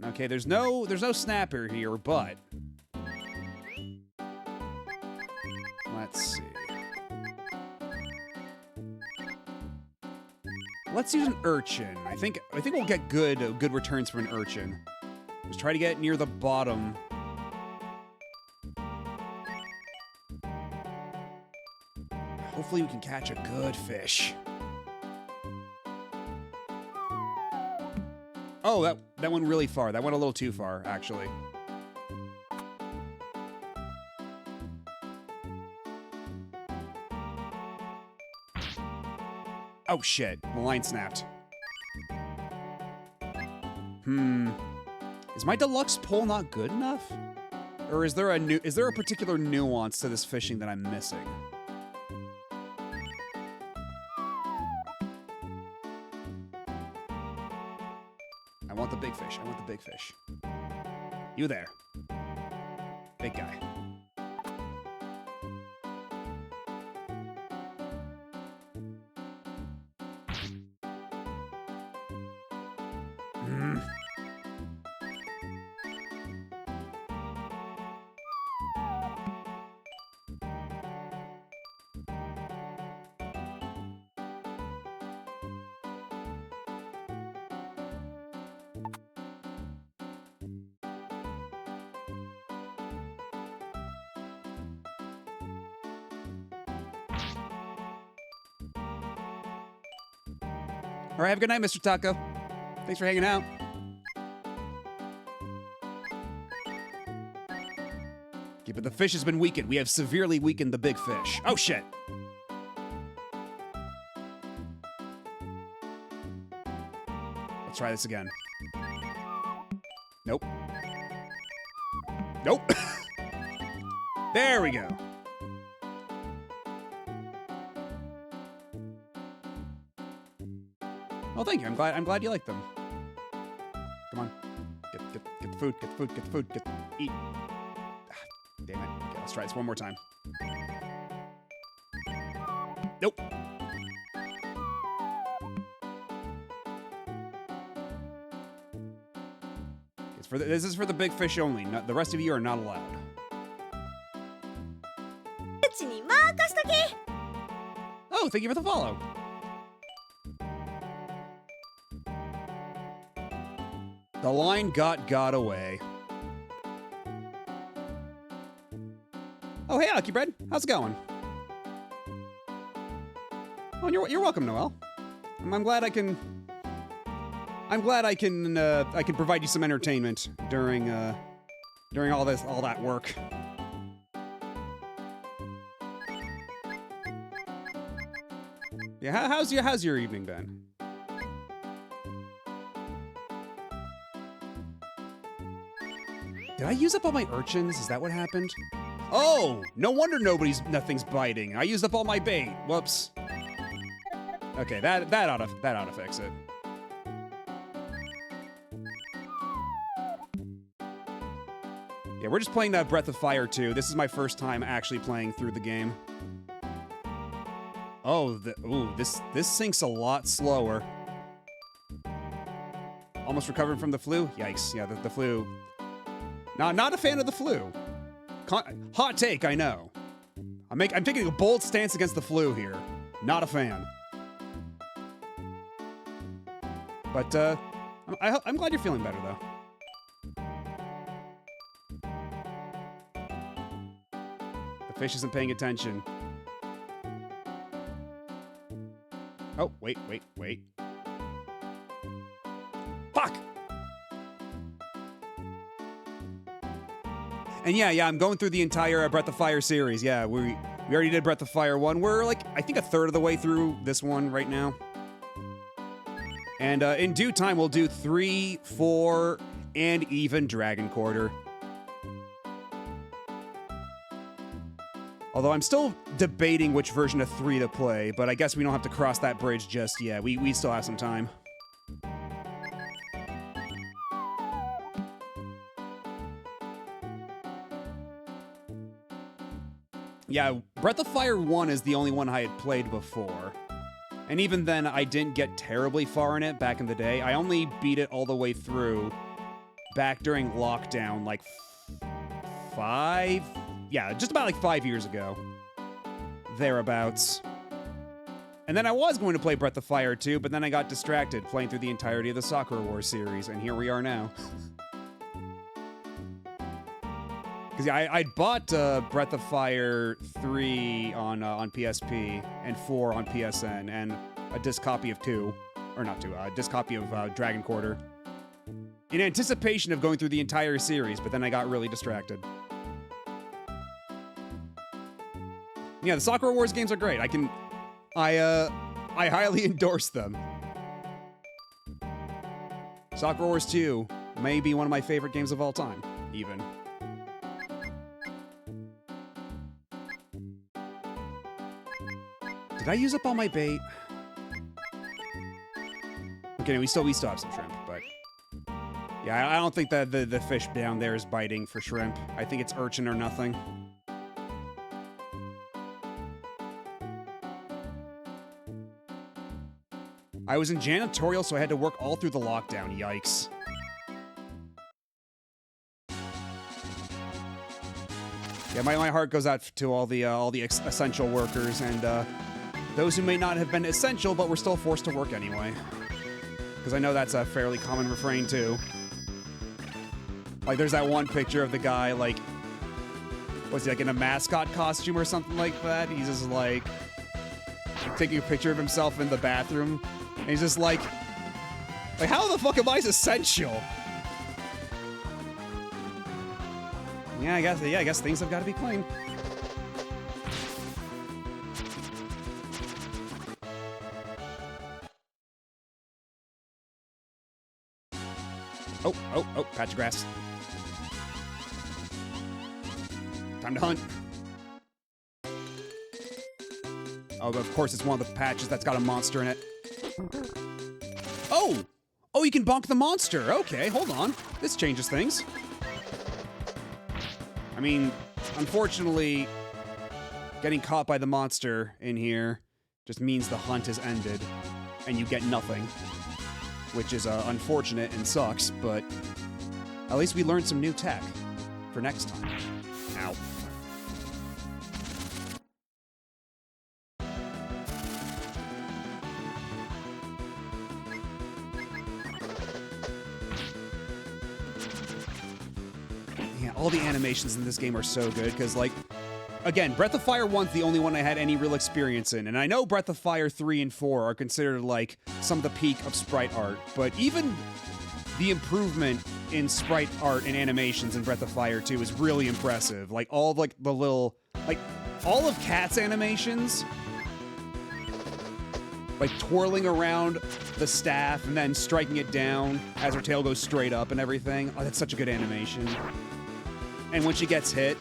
Okay, there's no snapper here, but let's see. Let's use an urchin. I think we'll get good returns from an urchin. Just try to get near the bottom. Hopefully we can catch a good fish. Oh, that went really far. That went a little too far, actually. Oh shit, the line snapped. Is my deluxe pole not good enough? Or is there a particular nuance to this fishing that I'm missing? I want the big fish. I want the big fish. You there. Big guy. All right, have a good night, Mr. Taco. Thanks for hanging out. Okay, but the fish has been weakened. We have severely weakened the big fish. Oh, shit. Let's try this again. Nope. Nope. There we go. Oh, thank you. I'm glad you like them. Come on. Get the food, get the food, get the food, eat. Ah, damn it. Okay, let's try this one more time. Nope. This is for the big fish only. The rest of you are not allowed. Oh, thank you for the follow. The line got away. Oh, hey, Aki Bread. How's it going? Oh, you're welcome, Noel. I'm glad I can provide you some entertainment during all that work. Yeah, how's your evening been? Did I use up all my urchins? Is that what happened? Oh, no wonder nothing's biting. I used up all my bait. Whoops. Okay, that ought to fix it. Yeah, we're just playing Breath of Fire 2. This is my first time actually playing through the game. Oh, this sinks a lot slower. Almost recovered from the flu? Yikes. Yeah, the flu. Not a fan of the flu. Hot take, I know. I'm taking a bold stance against the flu here. Not a fan. But I'm glad you're feeling better though. The fish isn't paying attention. Oh, wait. Fuck! And yeah, I'm going through the entire Breath of Fire series. Yeah, we already did Breath of Fire 1. We're like, I think a third of the way through this one right now. And in due time, we'll do 3, 4, and even Dragon Quarter. Although I'm still debating which version of 3 to play, but I guess we don't have to cross that bridge just yet. We still have some time. Yeah, Breath of Fire 1 is the only one I had played before. And even then, I didn't get terribly far in it back in the day. I only beat it all the way through back during lockdown, like 5... Yeah, just about like 5 years ago. Thereabouts. And then I was going to play Breath of Fire 2, but then I got distracted playing through the entirety of the Sakura Wars series, and here we are now. Because yeah, I'd bought Breath of Fire 3 on PSP and 4 on PSN, and a disc copy of 2, or not 2, a disc copy of Dragon Quarter, in anticipation of going through the entire series, but then I got really distracted. Yeah, the Sakura Wars games are great. I highly endorse them. Sakura Wars 2 may be one of my favorite games of all time, even. Did I use up all my bait? Okay, we still have some shrimp, but yeah, I don't think that the fish down there is biting for shrimp. I think it's urchin or nothing. I was in janitorial, so I had to work all through the lockdown. Yikes. Yeah, my heart goes out to all the essential workers and those who may not have been essential, but were still forced to work anyway. Because I know that's a fairly common refrain too. Like, there's that one picture of the guy, like, was he like in a mascot costume or something like that? He's just like taking a picture of himself in the bathroom. And he's just like, how the fuck am I essential? Yeah, I guess things have got to be clean. Oh, patch of grass. Time to hunt. Oh, but of course it's one of the patches that's got a monster in it. Oh, you can bonk the monster. Okay, hold on. This changes things. I mean, unfortunately, getting caught by the monster in here just means the hunt is ended and you get nothing, which is unfortunate and sucks, but at least we learned some new tech for next time. Ow. Yeah, all the animations in this game are so good, because, like, again, Breath of Fire 1's the only one I had any real experience in, and I know Breath of Fire 3 and 4 are considered, like, some of the peak of sprite art, but even the improvement in sprite art and animations in Breath of Fire 2 is really impressive. Like, all of, like, the little, like, all of Cat's animations, like, twirling around the staff and then striking it down as her tail goes straight up and everything. Oh, that's such a good animation. And when she gets hit,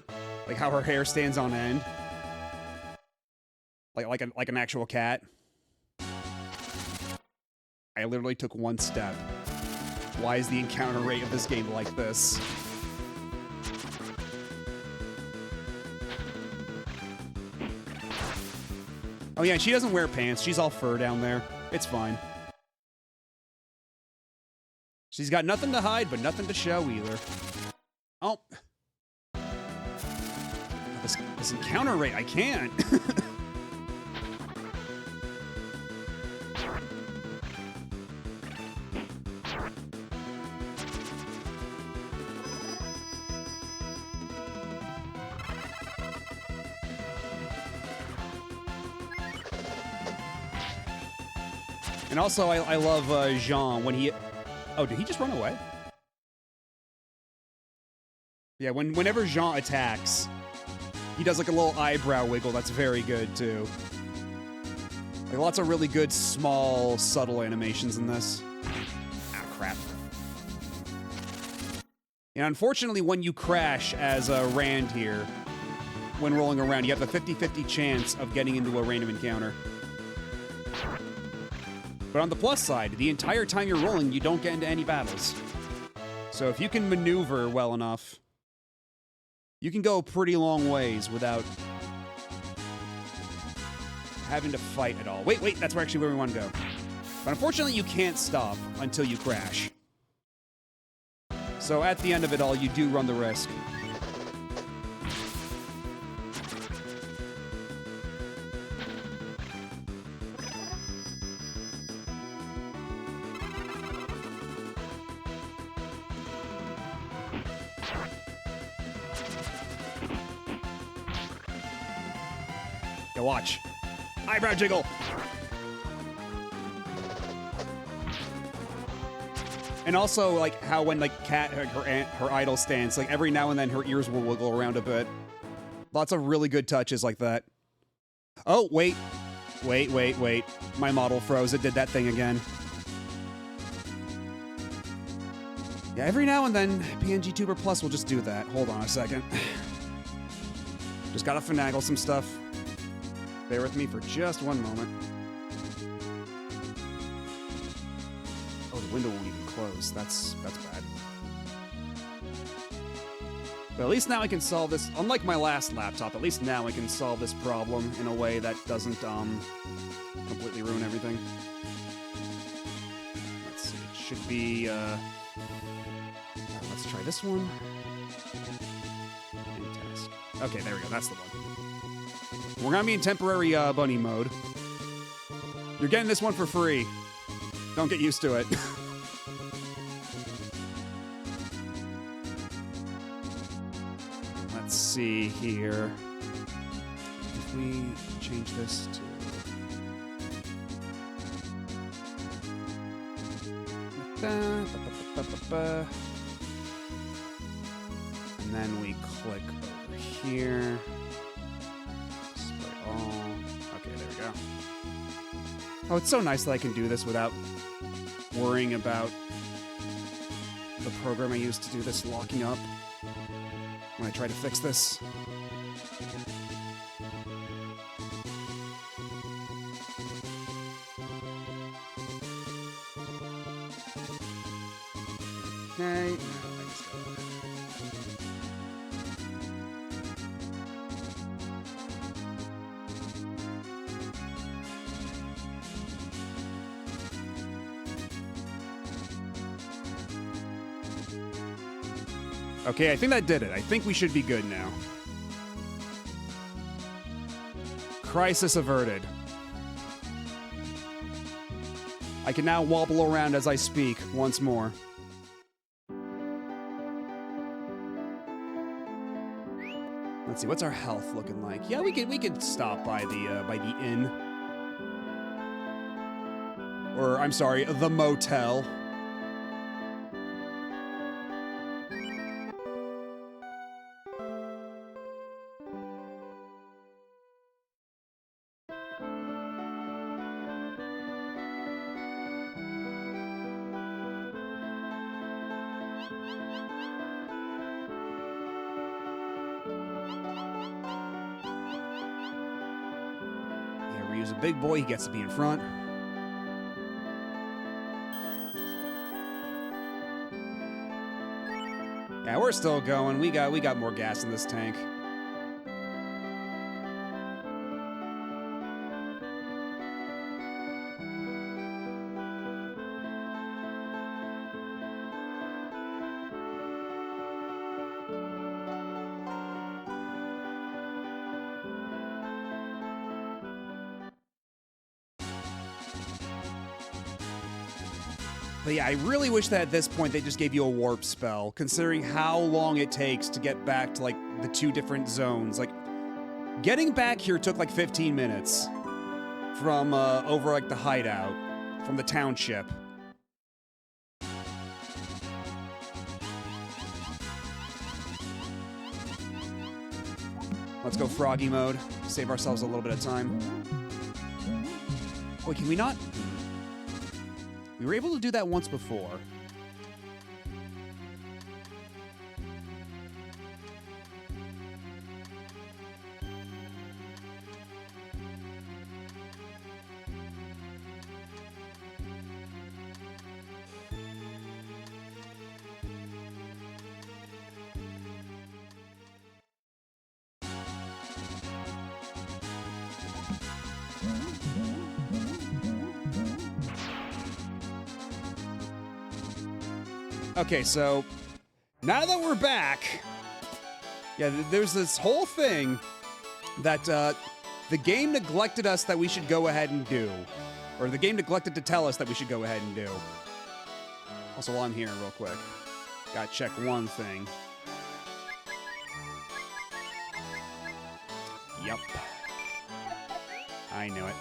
like how her hair stands on end, like an actual cat. I literally took one step. Why is the encounter rate of this game like this? Oh yeah, she doesn't wear pants. She's all fur down there. It's fine. She's got nothing to hide, but nothing to show either. Oh. This encounter rate, I can't. And also, I love Jean when he... Oh, did he just run away? Yeah, whenever Jean attacks, he does like a little eyebrow wiggle. That's very good, too. Like, lots of really good, small, subtle animations in this. Ah, crap. And unfortunately, when you crash as a Rand here, when rolling around, you have a 50-50 chance of getting into a random encounter. But on the plus side, the entire time you're rolling, you don't get into any battles. So if you can maneuver well enough, you can go a pretty long ways without having to fight at all. Wait, that's actually where we want to go. But unfortunately, you can't stop until you crash. So at the end of it all, you do run the risk. Yeah, watch. Eyebrow jiggle. And also, like, how when, like, Cat, her idol stands, like, every now and then her ears will wiggle around a bit. Lots of really good touches like that. Oh, wait. My model froze. It did that thing again. Yeah, every now and then, PNG Tuber Plus will just do that. Hold on a second. Just gotta finagle some stuff. Bear with me for just one moment. Oh, the window won't even close. That's bad. But at least now I can solve this. Unlike my last laptop, at least now I can solve this problem in a way that doesn't completely ruin everything. Let's see. It should be. Let's try this one. And test. Okay, there we go. That's the one. We're gonna be in temporary bunny mode. You're getting this one for free. Don't get used to it. Let's see here. If we change this to... And then we click over here. Display all. Okay, there we go. Oh, it's so nice that I can do this without worrying about the program I used to do this locking up when I try to fix this. Okay. Okay, I think that did it. I think we should be good now. Crisis averted. I can now wobble around as I speak once more. Let's see, what's our health looking like? Yeah, we could stop by the inn. Or I'm sorry, the motel. Ryu's a big boy, he gets to be in front. Yeah, we're still going. We got more gas in this tank. But yeah, I really wish that at this point they just gave you a warp spell, considering how long it takes to get back to, like, the two different zones. Like, getting back here took, like, 15 minutes from, over, like, the hideout, from the township. Let's go froggy mode, save ourselves a little bit of time. Wait, can we not? We were able to do that once before. Okay, so now that we're back, yeah, there's this whole thing that the game neglected us that we should go ahead and do. Or the game neglected to tell us that we should go ahead and do. Also, while I'm here real quick, gotta check one thing. Yep. I knew it.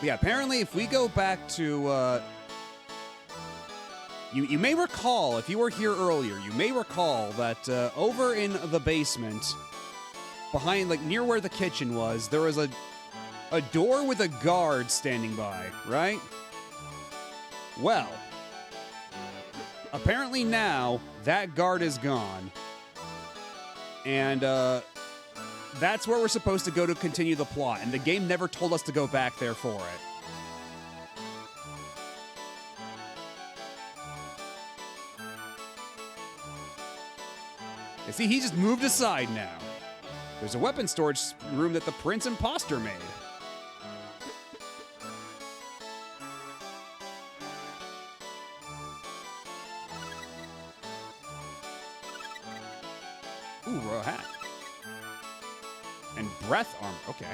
But yeah, apparently if we go back to, you may recall, if you were here earlier, you may recall that over in the basement, behind, like, near where the kitchen was, there was a door with a guard standing by, right? Well, apparently now, that guard is gone. And, that's where we're supposed to go to continue the plot, and the game never told us to go back there for it. You see, he just moved aside now. There's a weapon storage room that the Prince Imposter made. Ooh, royal hat. And breath armor. Okay.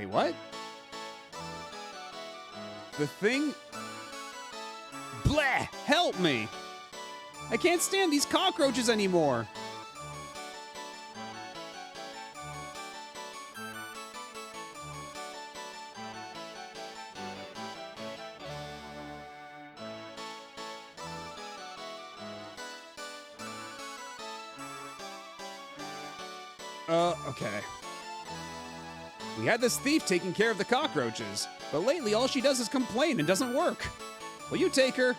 Wait, what? The thing... Bleh! Help me! I can't stand these cockroaches anymore! Okay. We had this thief taking care of the cockroaches, but lately all she does is complain and doesn't work. Will you take her?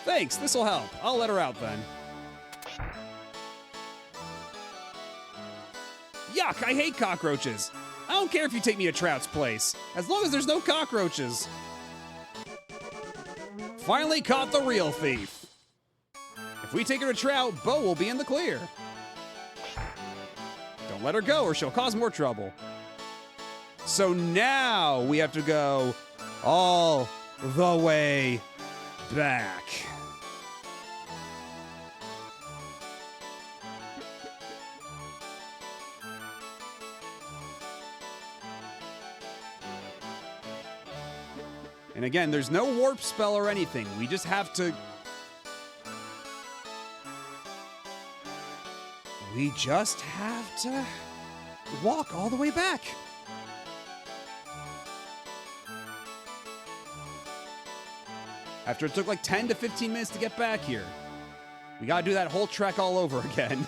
Thanks, this'll help. I'll let her out then. Yuck, I hate cockroaches. I don't care if you take me to Trout's place, as long as there's no cockroaches. Finally caught the real thief. If we take her to Trout, Bo will be in the clear. Don't let her go or she'll cause more trouble. So now we have to go all the way back. And again, there's no warp spell or anything. We just have to... We just have to walk all the way back. After it took like 10 to 15 minutes to get back here. We gotta do that whole trek all over again.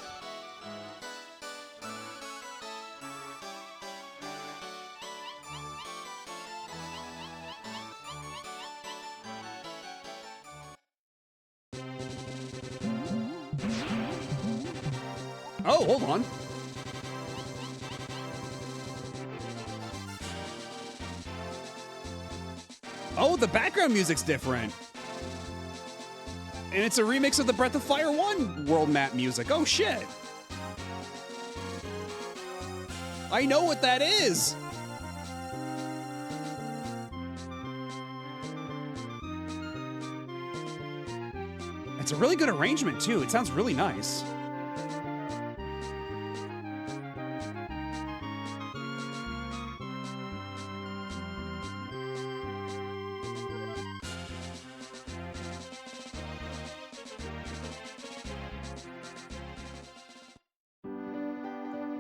Oh, hold on. Oh, the background music's different. And it's a remix of the Breath of Fire 1 world map music. Oh, shit. I know what that is. It's a really good arrangement, too. It sounds really nice.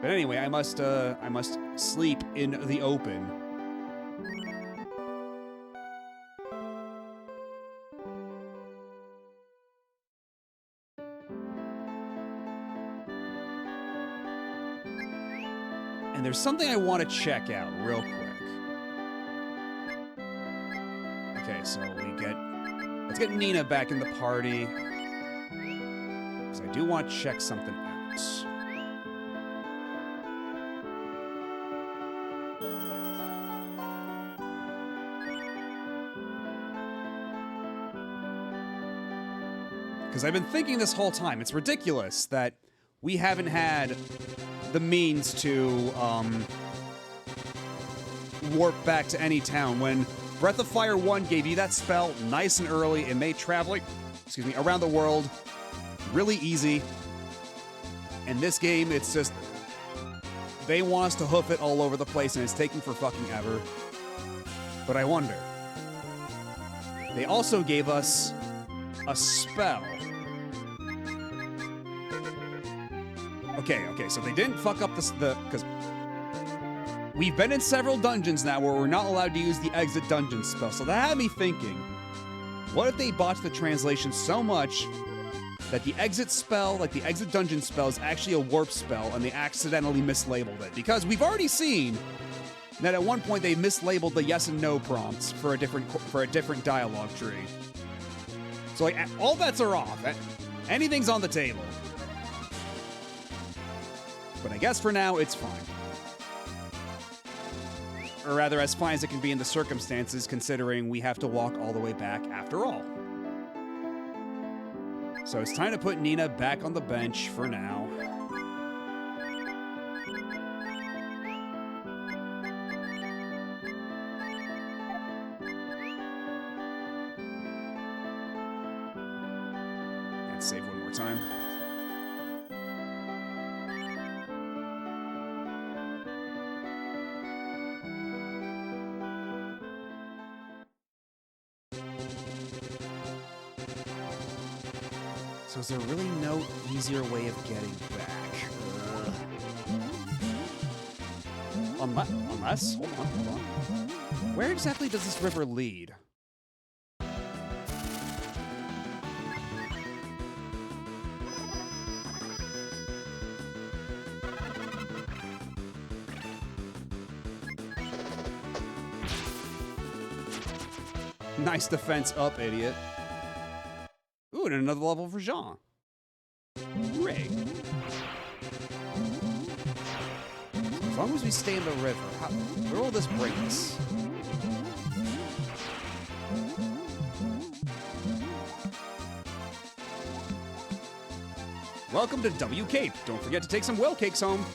But anyway, I must sleep in the open. And there's something I want to check out real quick. Okay, so let's get Nina back in the party. Because I do want to check something out. Because I've been thinking this whole time, it's ridiculous that we haven't had the means to warp back to any town when Breath of Fire 1 gave you that spell nice and early and made traveling, around the world really easy. And this game, it's just, they want us to hoof it all over the place and it's taking for fucking ever. But I wonder, they also gave us a spell. Okay, so they didn't fuck up because we've been in several dungeons now where we're not allowed to use the exit dungeon spell. So that had me thinking, what if they botched the translation so much that the exit spell, like the exit dungeon spell, is actually a warp spell and they accidentally mislabeled it? Because we've already seen that at one point they mislabeled the yes and no prompts for a different dialogue tree. So like all bets are off. Anything's on the table. But I guess for now, it's fine. Or rather, as fine as it can be in the circumstances, considering we have to walk all the way back after all. So it's time to put Nina back on the bench for now. Let's save one more time. So is there really no easier way of getting back? Unless, hold on. Where exactly does this river lead? Nice defense up, idiot. Ooh, and another level for Jean. Great. As long as we stay in the river, where will this bring us? Welcome to W Cape. Don't forget to take some whale cakes home.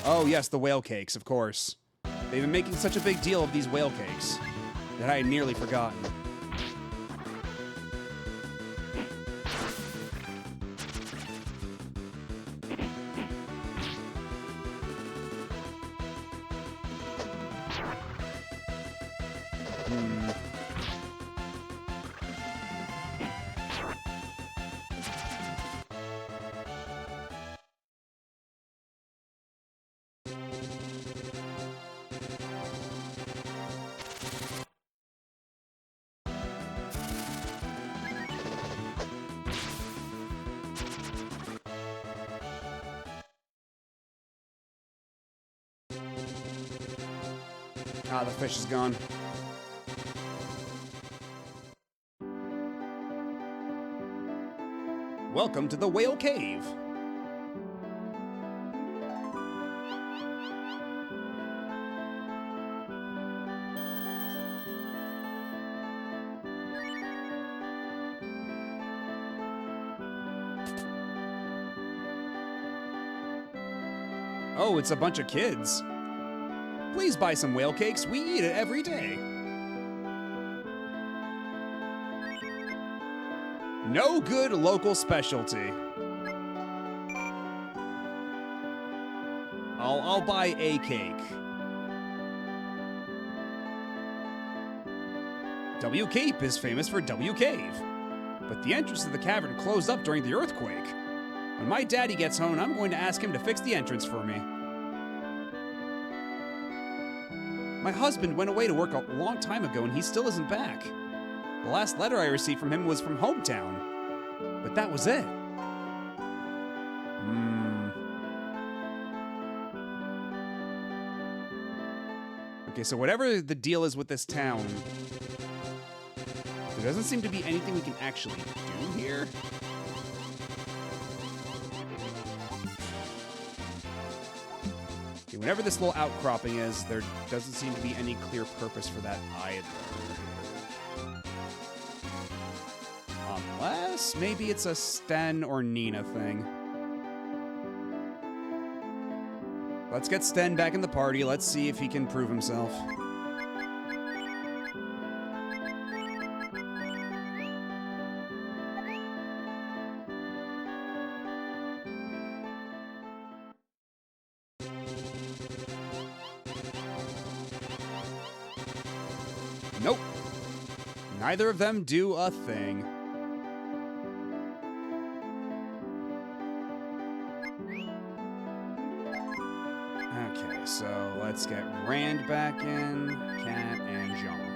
Oh yes, the whale cakes, of course. They've been making such a big deal of these whale cakes that I had nearly forgotten. Ah, the fish is gone. Welcome to the Whale Cave. Oh, it's a bunch of kids. Please buy some whale cakes. We eat it every day. No good local specialty. I'll buy a cake. W Cape is famous for W Cave, but the entrance to the cavern closed up during the earthquake. When my daddy gets home, I'm going to ask him to fix the entrance for me. My husband went away to work a long time ago and he still isn't back. The last letter I received from him was from hometown, but that was it. Okay, so whatever the deal is with this town, there doesn't seem to be anything we can actually do here. Okay, whenever this little outcropping is, there doesn't seem to be any clear purpose for that either. Unless maybe it's a Sten or Nina thing. Let's get Sten back in the party. Let's see if he can prove himself. Nope. Neither of them do a thing. Okay, so let's get Rand back in, Cat, and Jean.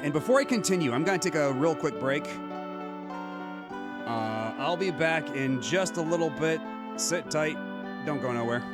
And before I continue, I'm going to take a real quick break. I'll be back in just a little bit. Sit tight. Don't go nowhere.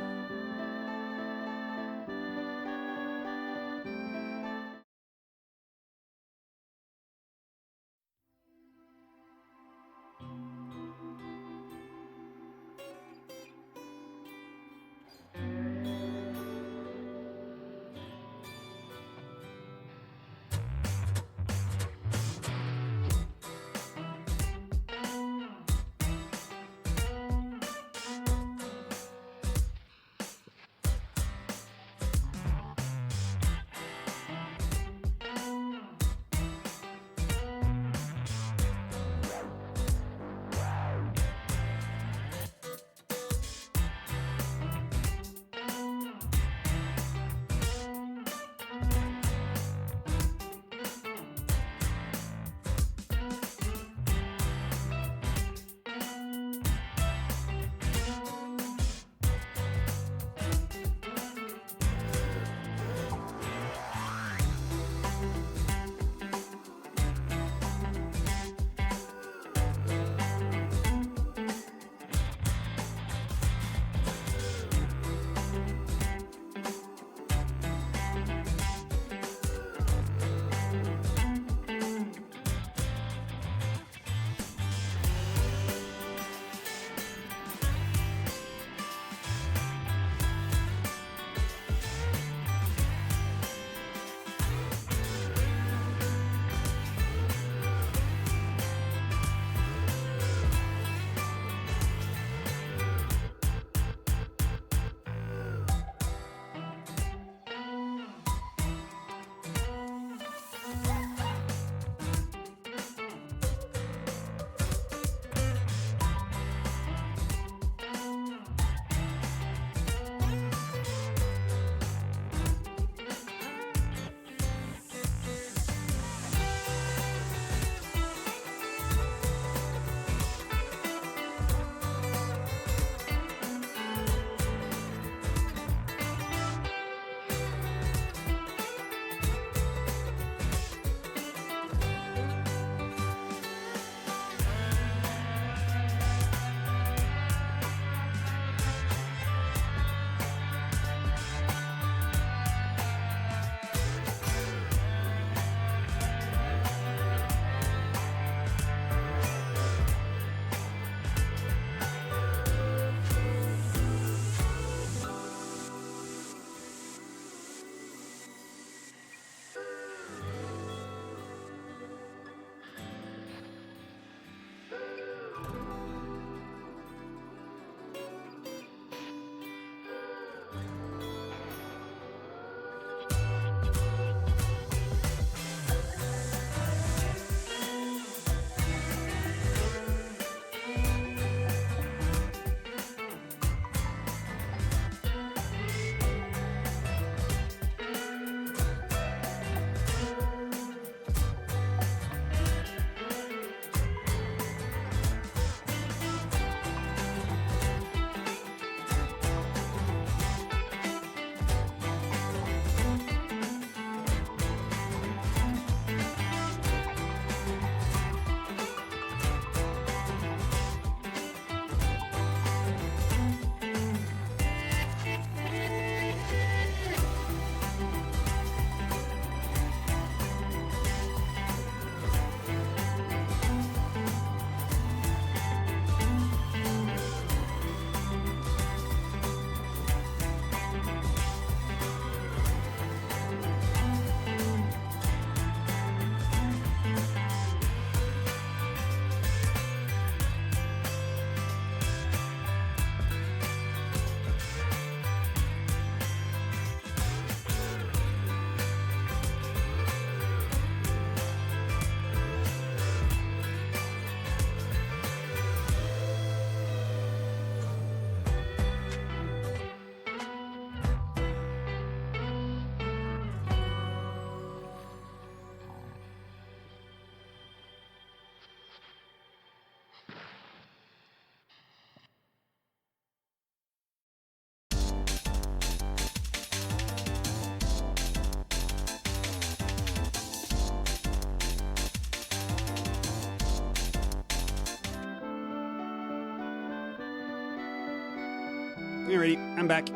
Alrighty, I'm back.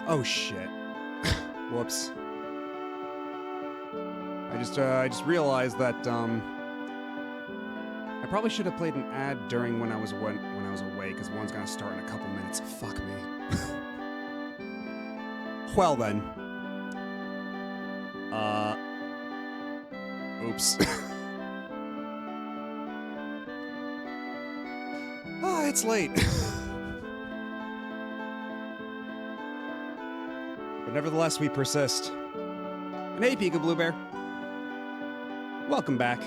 Oh shit. Whoops. I just realized that I probably should have played an ad during when I was away, because one's gonna start in a couple minutes. Fuck me. Well then. Oops. Ah, it's late. But nevertheless, we persist. And hey, Pika Blue Bear. Welcome back.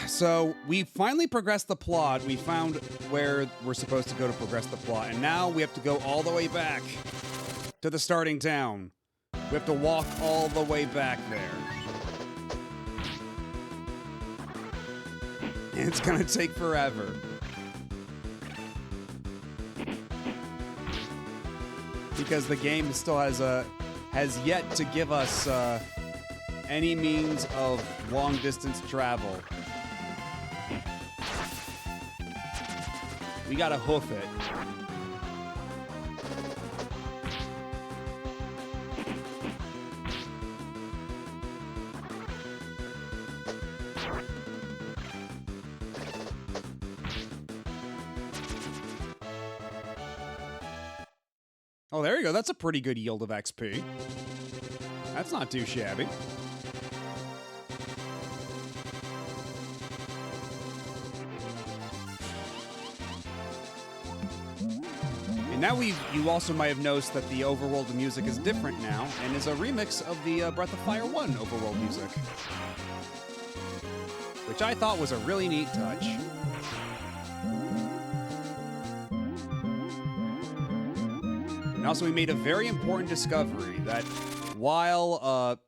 So we finally progressed the plot. We found where we're supposed to go to progress the plot, and now we have to go all the way back to the starting town. We have to walk all the way back there. And it's gonna take forever. Because the game still has yet to give us any means of long distance travel. We gotta hoof it. Oh, there you go. That's a pretty good yield of XP. That's not too shabby. And now you also might have noticed that the overworld music is different now, and is a remix of the Breath of Fire 1 overworld music. Which I thought was a really neat touch. And also, we made a very discovery that while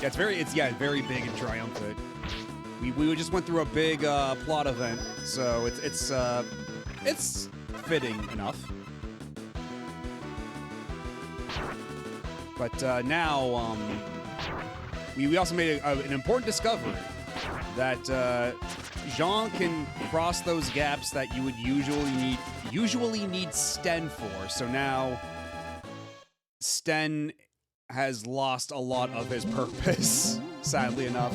it's very big and triumphant. We just went through a big plot event, so it's fitting enough. But now we also made an important discovery that Jean can cross those gaps that you would usually need Sten for. So now Sten has lost a lot of his purpose, sadly enough.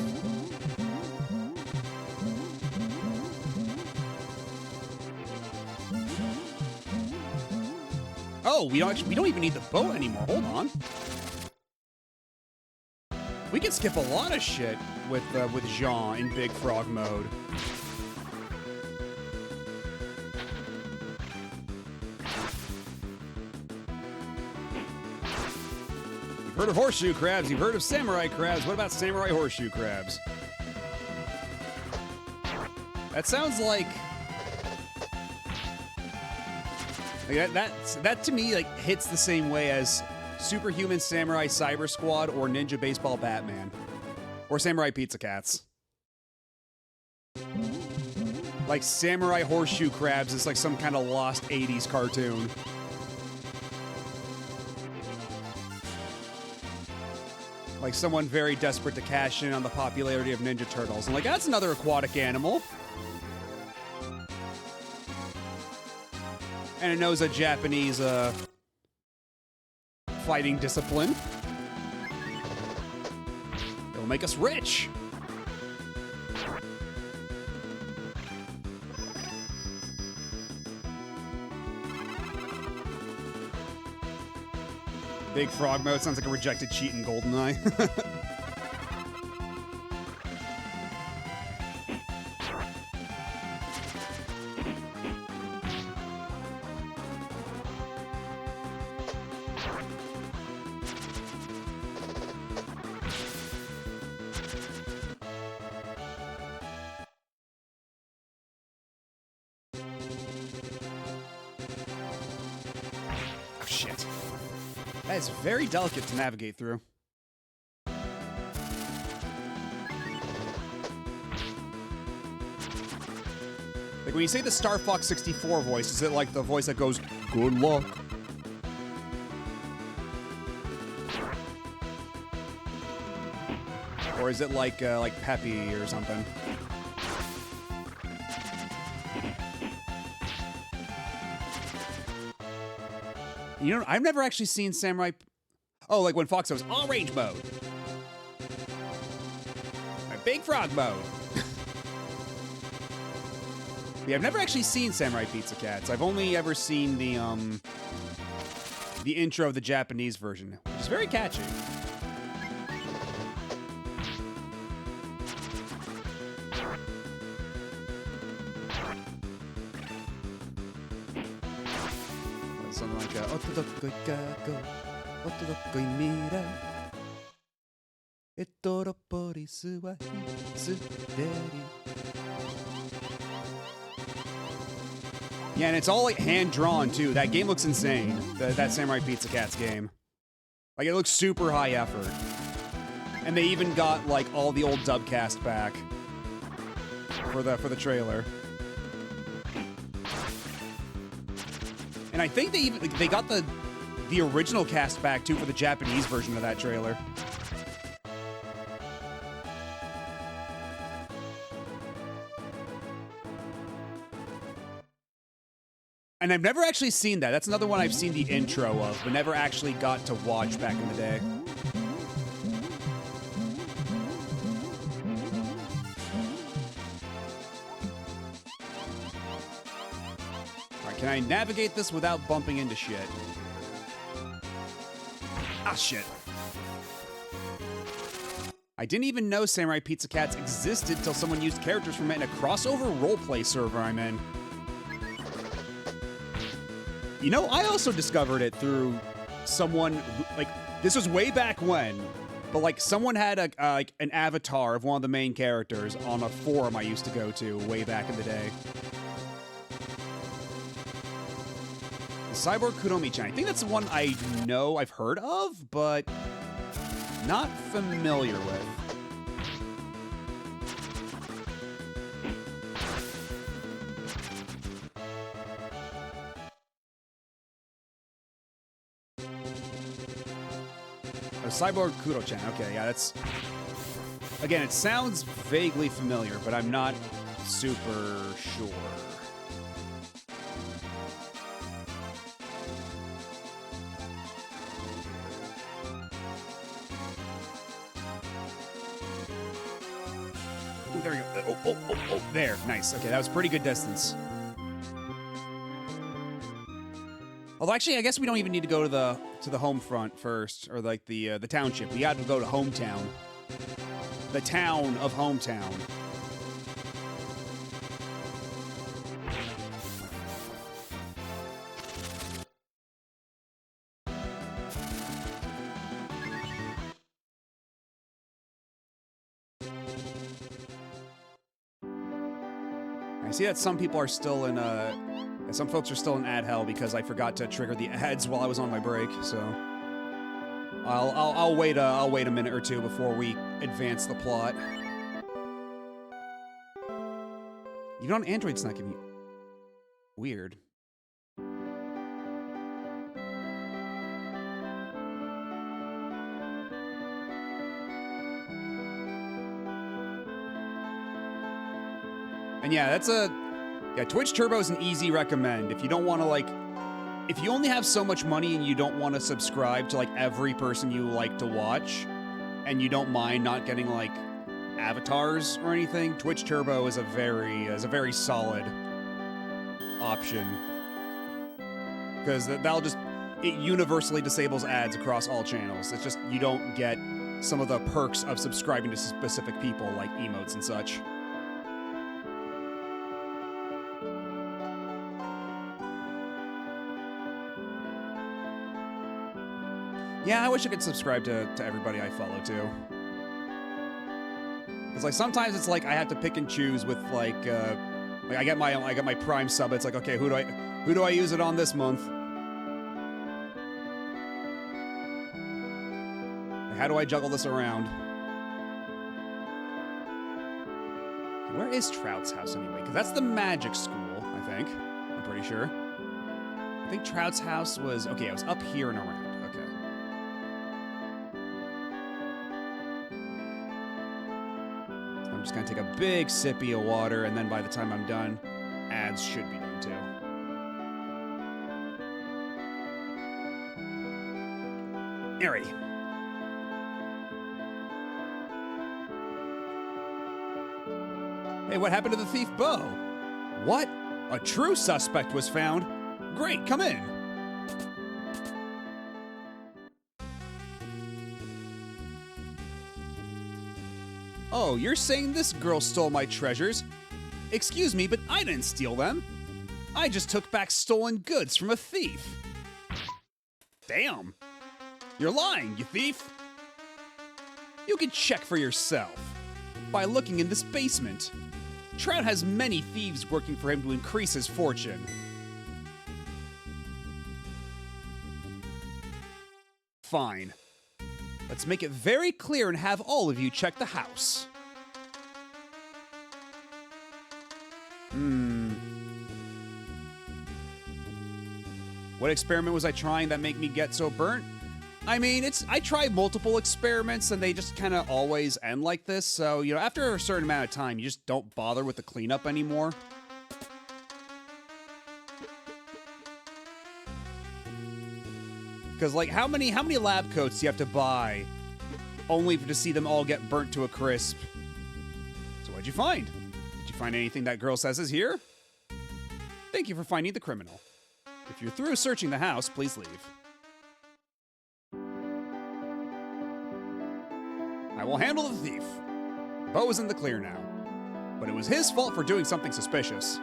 Oh, we don't even need the boat anymore. Hold on. We can skip a lot of shit with Jean in Big Frog mode. You've heard of horseshoe crabs, you've heard of samurai crabs. What about samurai horseshoe crabs? That sounds like that to me like hits the same way as Superhuman Samurai Cyber Squad or Ninja Baseball Batman or Samurai Pizza Cats. Like Samurai Horseshoe Crabs is like some kind of lost 80s cartoon. Like someone very desperate to cash in on the popularity of Ninja Turtles. And like, that's another aquatic animal. And it knows a Japanese fighting discipline. It'll make us rich. Big Frog mode sounds like a rejected cheat in GoldenEye. That is very delicate to navigate through. Like when you say the Star Fox 64 voice, is it like the voice that goes, "Good luck"? Or is it like Peppy or something? You know, I've never actually seen Samurai... Oh, like when Fox was all range mode. My big frog mode. Yeah, I've never actually seen Samurai Pizza Cats. I've only ever seen the intro of the Japanese version, which is very catchy. Something like Otodokoi Gago, Otodokoi Mira, Etoropori Suwahi Suderi. Yeah, and it's all like hand-drawn too. That game looks insane. That Samurai Pizza Cats game. Like, it looks super high effort. And they even got like all the old dub cast back for the trailer. And I think they got the original cast back too for the Japanese version of that trailer. And I've never actually seen that. That's another one I've seen the intro of, but never actually got to watch back in the day. Alright, can I navigate this without bumping into shit? Ah, shit. I didn't even know Samurai Pizza Cats existed till someone used characters from it in a crossover roleplay server I'm in. You know, I also discovered it through someone who, like, this was way back when, but like someone had like an avatar of one of the main characters on a forum I used to go to way back in the day. Cyborg Kuromi-chan. I think that's the one I know I've heard of, but not familiar with. Cyborg Kuro-chan. Okay, yeah, that's... Again, it sounds vaguely familiar, but I'm not super sure. Ooh, there we go. Oh, there. Nice. Okay, that was pretty good distance. Although, actually, I guess we don't even need to go to the home front first, or like the township. We got to go to hometown, the town of hometown. I see that some people are still in some folks are still in ad hell because I forgot to trigger the ads while I was on my break, so I'll wait a minute or two before we advance the plot. Even on Android, it's not giving you... Weird. And yeah, Twitch Turbo is an easy recommend. If you don't want to, like, if you only have so much money and you don't want to subscribe to, like, every person you like to watch, and you don't mind not getting, like, avatars or anything, Twitch Turbo is a very solid option. Because it universally disables ads across all channels. It's just, you don't get some of the perks of subscribing to specific people, like emotes and such. Yeah, I wish I could subscribe to everybody I follow too. Cause like sometimes it's like I have to pick and choose with like I get my Prime sub. It's like, okay, who do I use it on this month? Like, how do I juggle this around? Where is Trout's house anyway? Because that's the magic school, I think. I'm pretty sure. I think Trout's house was... Okay, it was up here and around. Okay. I'm just gonna take a big sippy of water, and then by the time I'm done, ads should be done too. Alrighty. Hey, what happened to the thief Bo? What? A true suspect was found? Great, come in. Oh, you're saying this girl stole my treasures? Excuse me, but I didn't steal them. I just took back stolen goods from a thief. Damn. You're lying, you thief. You can check for yourself by looking in this basement. Trout has many thieves working for him to increase his fortune. Fine. Let's make it very clear and have all of you check the house. What experiment was I trying that made me get so burnt? I mean, I tried multiple experiments and they just kind of always end like this. So, you know, after a certain amount of time, you just don't bother with the cleanup anymore. Because, like, how many lab coats do you have to buy only to see them all get burnt to a crisp? So what'd you find? Did you find anything that girl says is here? Thank you for finding the criminal. If you're through searching the house, please leave. I will handle the thief. Bo is in the clear now. But it was his fault for doing something suspicious.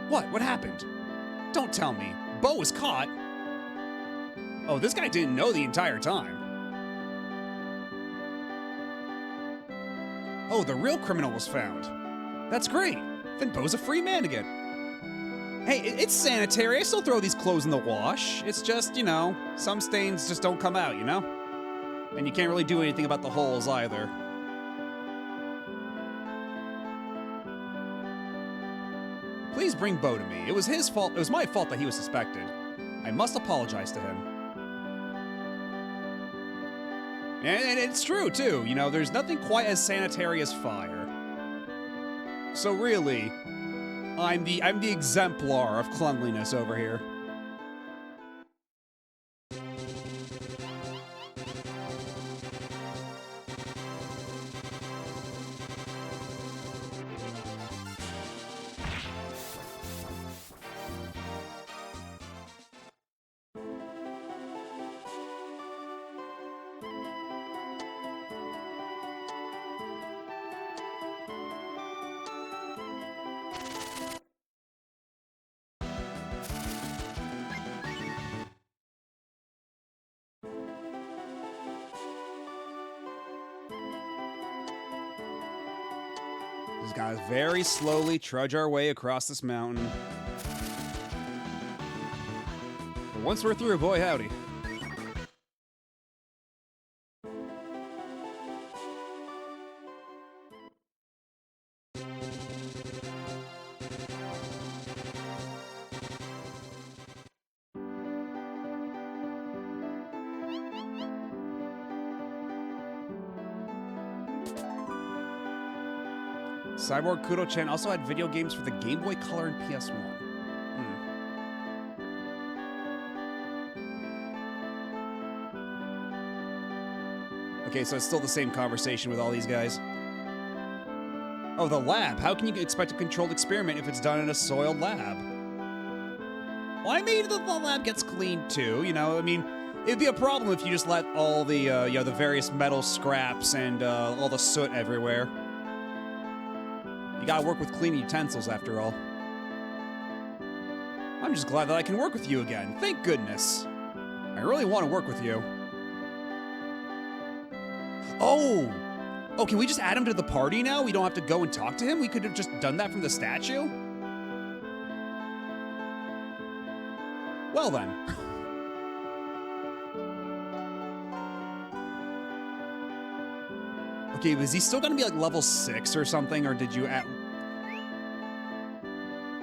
What? What happened? Don't tell me. Bo was caught? Oh, this guy didn't know the entire time. Oh, the real criminal was found. That's great. Then Bo's a free man again. Hey, it's sanitary. I still throw these clothes in the wash. It's just, you know, some stains just don't come out, you know? And you can't really do anything about the holes either. Please bring Bo to me. It was his fault. It was my fault that he was suspected. I must apologize to him. And it's true, too. You know, there's nothing quite as sanitary as fire. So really, I'm the exemplar of cleanliness over here. Just gotta very slowly trudge our way across this mountain. But once we're through, boy howdy. Cyborg Kudo-chan also had video games for the Game Boy Color and PS1. Okay, so it's still the same conversation with all these guys. Oh, the lab. How can you expect a controlled experiment if it's done in a soiled lab? Well, I mean, the lab gets cleaned too, you know? I mean, it'd be a problem if you just let all the, you know, the various metal scraps and all the soot everywhere. You gotta work with clean utensils, after all. I'm just glad that I can work with you again. Thank goodness. I really want to work with you. Oh! Oh, can we just add him to the party now? We don't have to go and talk to him? We could have just done that from the statue? Well then. Okay, is he still gonna be like level 6 or something, or did you add...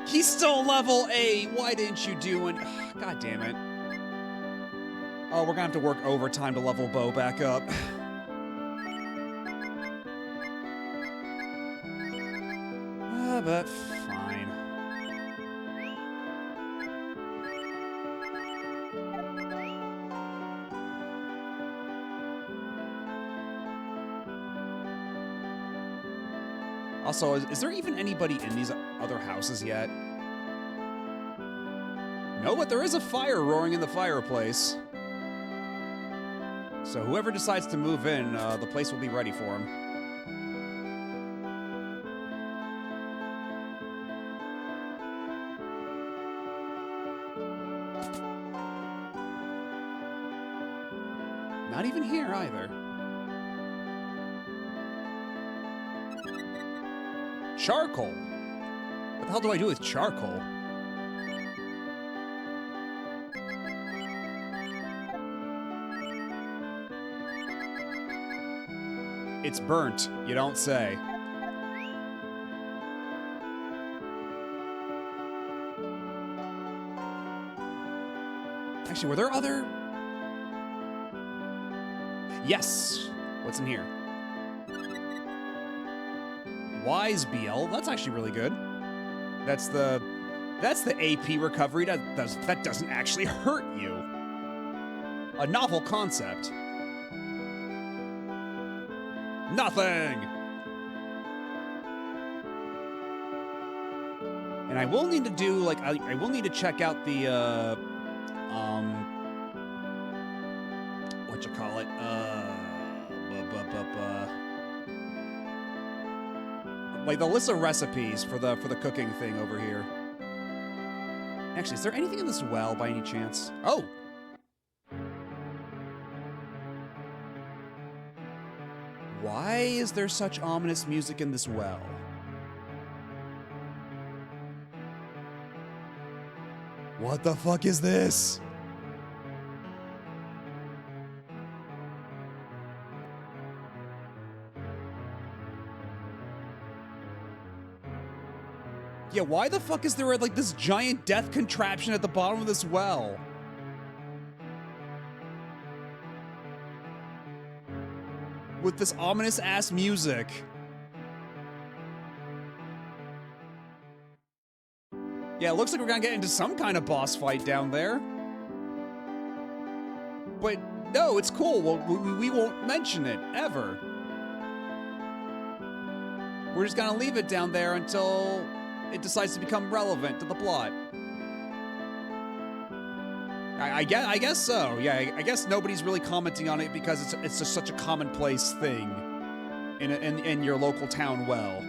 He's still level 8! Why didn't you do it? God damn it. Oh, we're gonna have to work overtime to level Bo back up. but fine. Also, is there even anybody in these other houses yet? No, but there is a fire roaring in the fireplace. So whoever decides to move in, the place will be ready for him. Not even here either. Charcoal. What the hell do I do with charcoal? It's burnt, you don't say. Actually, were there other... Yes! What's in here? Wise BL. That's actually really good. That's the AP recovery. That doesn't actually hurt you. A novel concept. Nothing! And I will need to do, like, I will need to check out the, whatchamacallit, like the list of recipes for the cooking thing over here. Actually, is there anything in this well by any chance? Oh! Why is there such ominous music in this well? What the fuck is this? Yeah, why the fuck is there like this giant death contraption at the bottom of this well? With this ominous ass music. Yeah, it looks like we're gonna get into some kind of boss fight down there. But no, it's cool. We won't mention it, ever. We're just gonna leave it down there until it decides to become relevant to the plot. I guess so. Yeah, I guess nobody's really commenting on it because it's just such a commonplace thing in your local town well.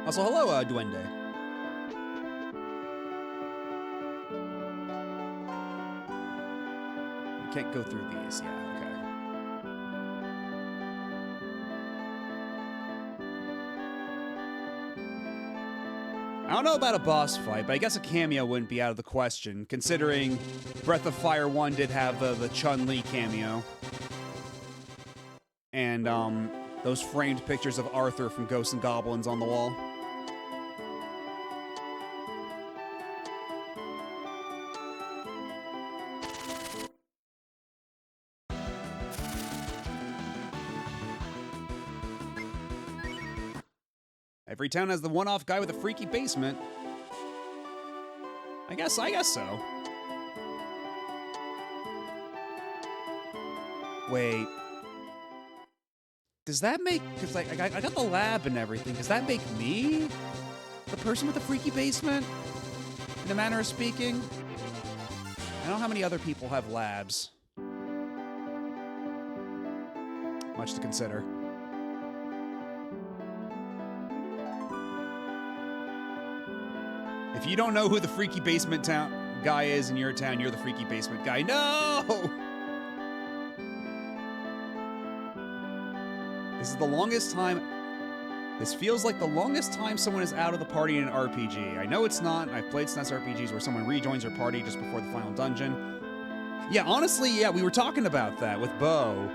Also, hello, Duende. We can't go through these. Yeah, okay. I don't know about a boss fight, but I guess a cameo wouldn't be out of the question, considering Breath of Fire 1 did have the Chun-Li cameo. And, those framed pictures of Arthur from Ghosts and Goblins on the wall. Every town has the one-off guy with a freaky basement. I guess so. Wait. Does that make... Because I got the lab and everything. Does that make me the person with the freaky basement? In a manner of speaking? I don't know how many other people have labs. Much to consider. If you don't know who the freaky basement guy is in your town, you're the freaky basement guy. No! This is the longest time... This feels like the longest time someone is out of the party in an RPG. I know it's not. I've played SNES RPGs where someone rejoins their party just before the final dungeon. Yeah, honestly, yeah, we were talking about that with Bo.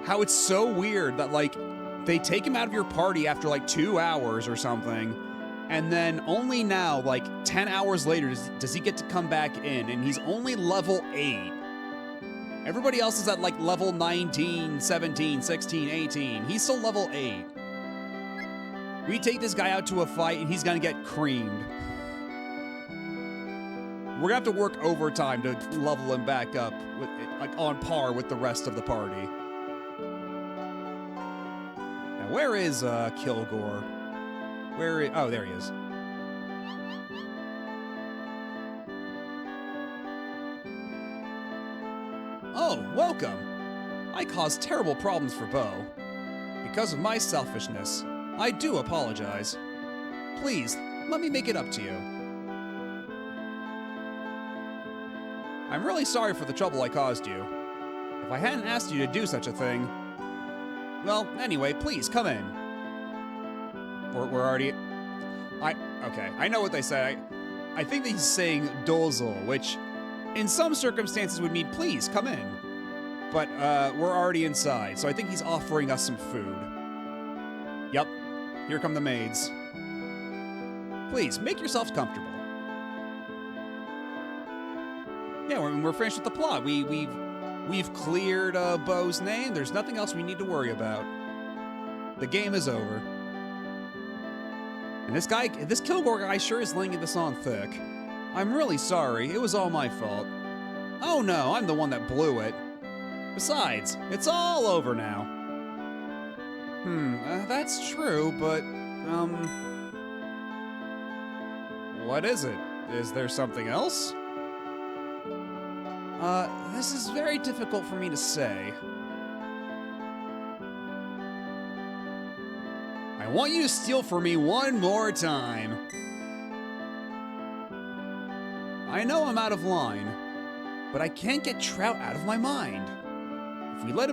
How it's so weird that, like, they take him out of your party after, like, 2 hours or something. And then only now, like 10 hours later, does he get to come back in, and he's only level 8. Everybody else is at like level 19, 17, 16, 18. He's still level 8. We take this guy out to a fight and he's gonna get creamed. We're gonna have to work overtime to level him back up, with, like on par with the rest of the party. Now, where is Kilgore? Oh, there he is. Oh, welcome. I caused terrible problems for Bo. Because of my selfishness, I do apologize. Please, let me make it up to you. I'm really sorry for the trouble I caused you. If I hadn't asked you to do such a thing... Well, anyway, please, come in. We're already... Okay, I know what they say. I think that he's saying dozo, which in some circumstances would mean please, come in. But, we're already inside, so I think he's offering us some food. Yep, here come the maids. Please, make yourselves comfortable. Yeah, we're finished with the plot. We've cleared Bo's name. There's nothing else we need to worry about. The game is over. And this Kilgore guy sure is laying this on thick. I'm really sorry. It was all my fault. Oh no, I'm the one that blew it. Besides, it's all over now. That's true, but, what is it? Is there something else? This is very difficult for me to say. I want you to steal from me one more time. I know I'm out of line, but I can't get Trout out of my mind. If we let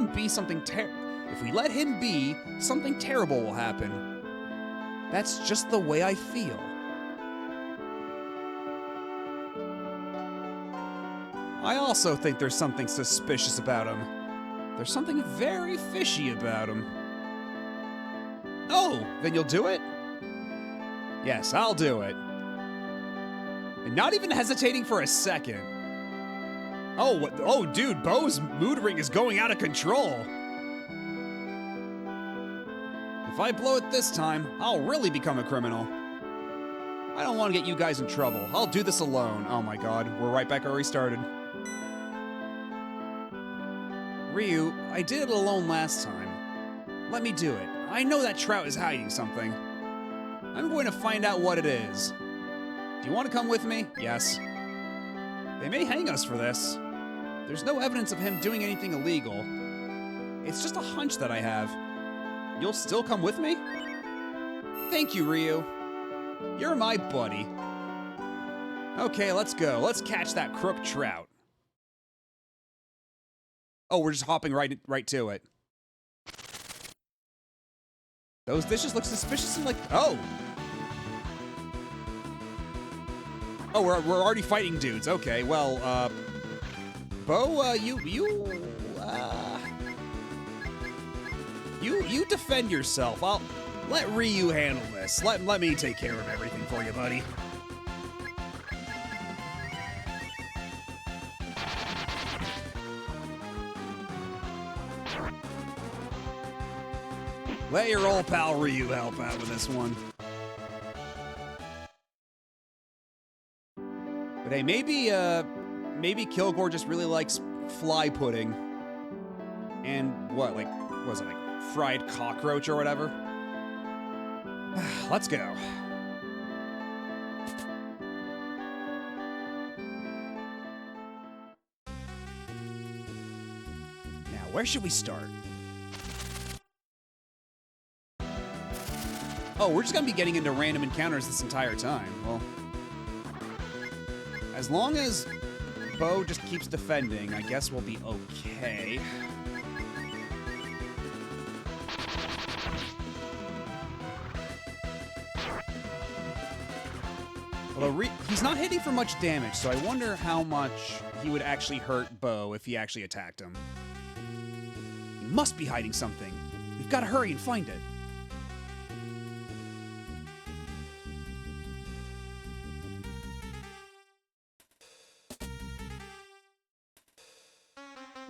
him be, something terrible will happen. That's just the way I feel. I also think there's something suspicious about him. There's something very fishy about him. Oh, then you'll do it? Yes, I'll do it. And not even hesitating for a second. Oh, dude, Bo's mood ring is going out of control. If I blow it this time, I'll really become a criminal. I don't want to get you guys in trouble. I'll do this alone. Oh my god, we're right back where we started. Ryu, I did it alone last time. Let me do it. I know that Trout is hiding something. I'm going to find out what it is. Do you want to come with me? Yes. They may hang us for this. There's no evidence of him doing anything illegal. It's just a hunch that I have. You'll still come with me? Thank you, Ryu. You're my buddy. Okay, let's go. Let's catch that crook Trout. Oh, we're just hopping right to it. Those dishes look suspicious and like... Oh! Oh, we're already fighting dudes. Okay, well, Bo, you defend yourself. I'll let Ryu handle this. Let me take care of everything for you, buddy. Let your old pal Ryu help out with this one. But hey, maybe Kilgore just really likes fly pudding. And what, like, was it like fried cockroach or whatever? Let's go. Now, where should we start? Oh, we're just gonna be getting into random encounters this entire time. Well, as long as Bo just keeps defending, I guess we'll be okay. Although he's not hitting for much damage, so I wonder how much he would actually hurt Bo if he actually attacked him. He must be hiding something. We've got to hurry and find it.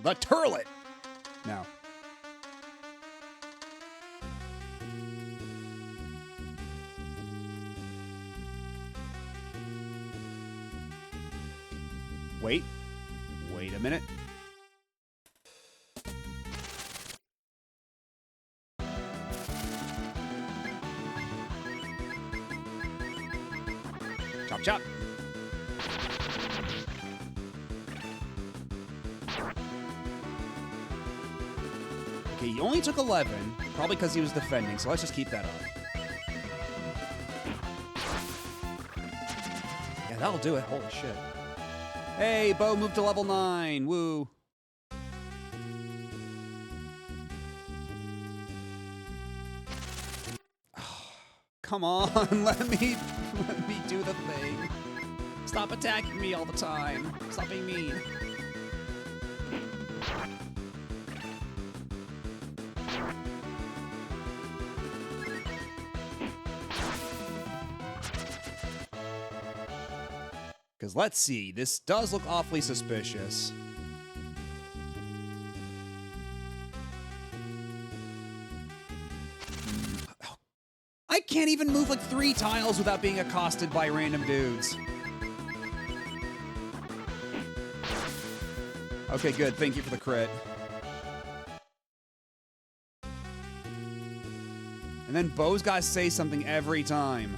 The turlet! No. Wait a minute. Chop, chop. Okay, he only took 11, probably because he was defending, so let's just keep that up. Yeah, that'll do it. Holy shit. Hey, Bo moved to level 9. Woo. Come on, let me do the thing. Stop attacking me all the time. Stop being mean. Because let's see, this does look awfully suspicious. I can't even move like 3 tiles without being accosted by random dudes. Okay, good. Thank you for the crit. And then Bo's got to say something every time.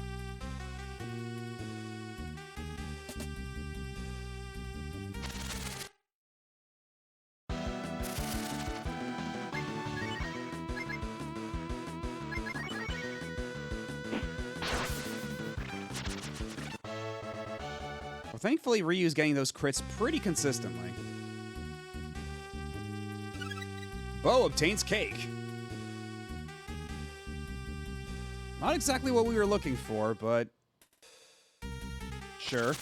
Well, thankfully, Ryu's getting those crits pretty consistently. Bo obtains cake. Not exactly what we were looking for, but sure.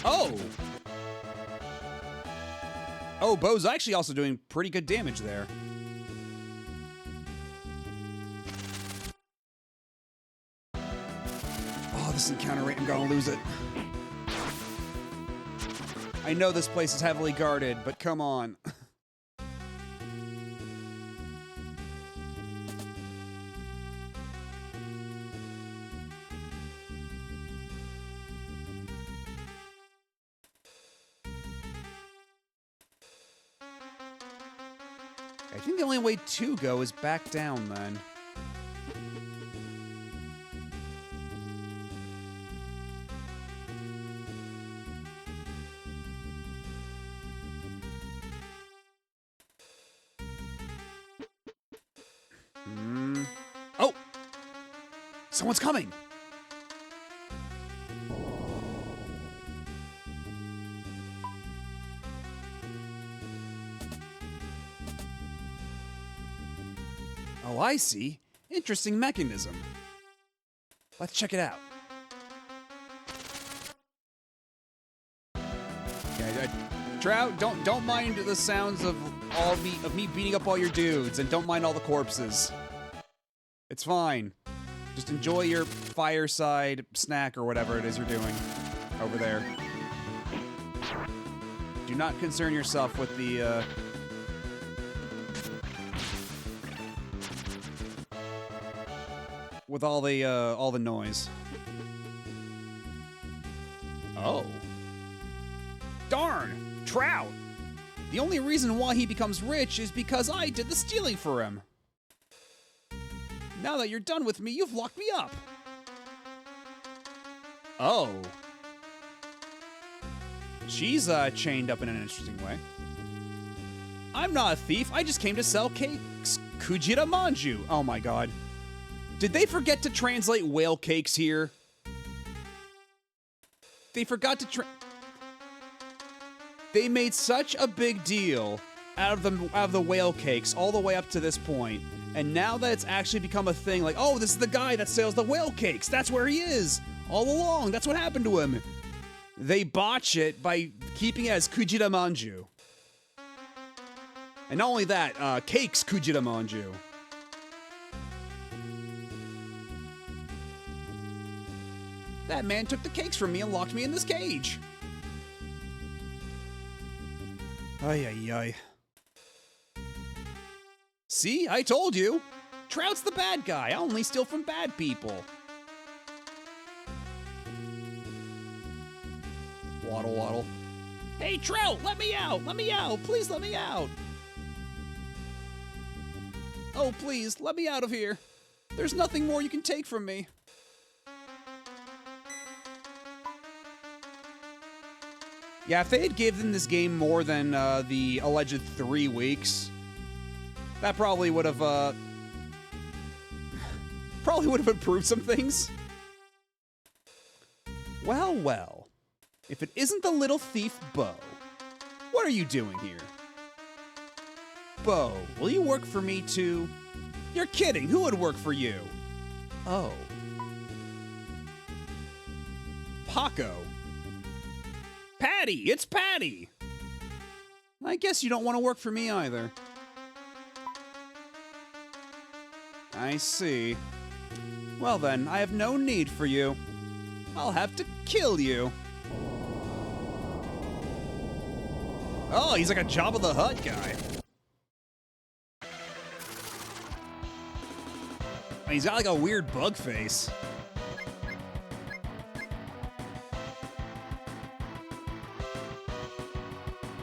Oh! Oh, Bo's actually also doing pretty good damage there. Oh, this encounter rate, I'm gonna lose it. I know this place is heavily guarded, but come on. I think the only way to go is back down, then. Oh! Someone's coming! Oh, I see. Interesting mechanism. Let's check it out. Yeah, Trout, don't mind the sounds of me beating up all your dudes, and don't mind all the corpses. It's fine. Just enjoy your fireside snack or whatever it is you're doing over there. Do not concern yourself with the with all the noise. Oh. Darn! Trout! The only reason why he becomes rich is because I did the stealing for him. Now that you're done with me, you've locked me up. Oh. She's chained up in an interesting way. I'm not a thief. I just came to sell cakes. Kujira Manju. Oh my god. Did they forget to translate whale cakes here? They forgot to They made such a big deal out of the whale cakes all the way up to this point. And now that it's actually become a thing, like, oh, this is the guy that sells the whale cakes. That's where he is. All along. That's what happened to him. They botch it by keeping it as Kujira Manju. And not only that, cakes Kujira Manju. That man took the cakes from me and locked me in this cage. Ay, ay, ay. See, I told you. Trout's the bad guy. I only steal from bad people. Waddle, waddle. Hey, Trout, let me out. Let me out. Please let me out. Oh, please, let me out of here. There's nothing more you can take from me. Yeah, if they had given this game more than the alleged 3 weeks, that probably would have improved some things. Well, well. If it isn't the little thief, Bo. What are you doing here? Bo, will you work for me too? You're kidding. Who would work for you? Oh. Paco. Patty, it's Patty. I guess you don't want to work for me either. I see. Well then, I have no need for you. I'll have to kill you. Oh, he's like a Jabba the Hutt guy. He's got like a weird bug face.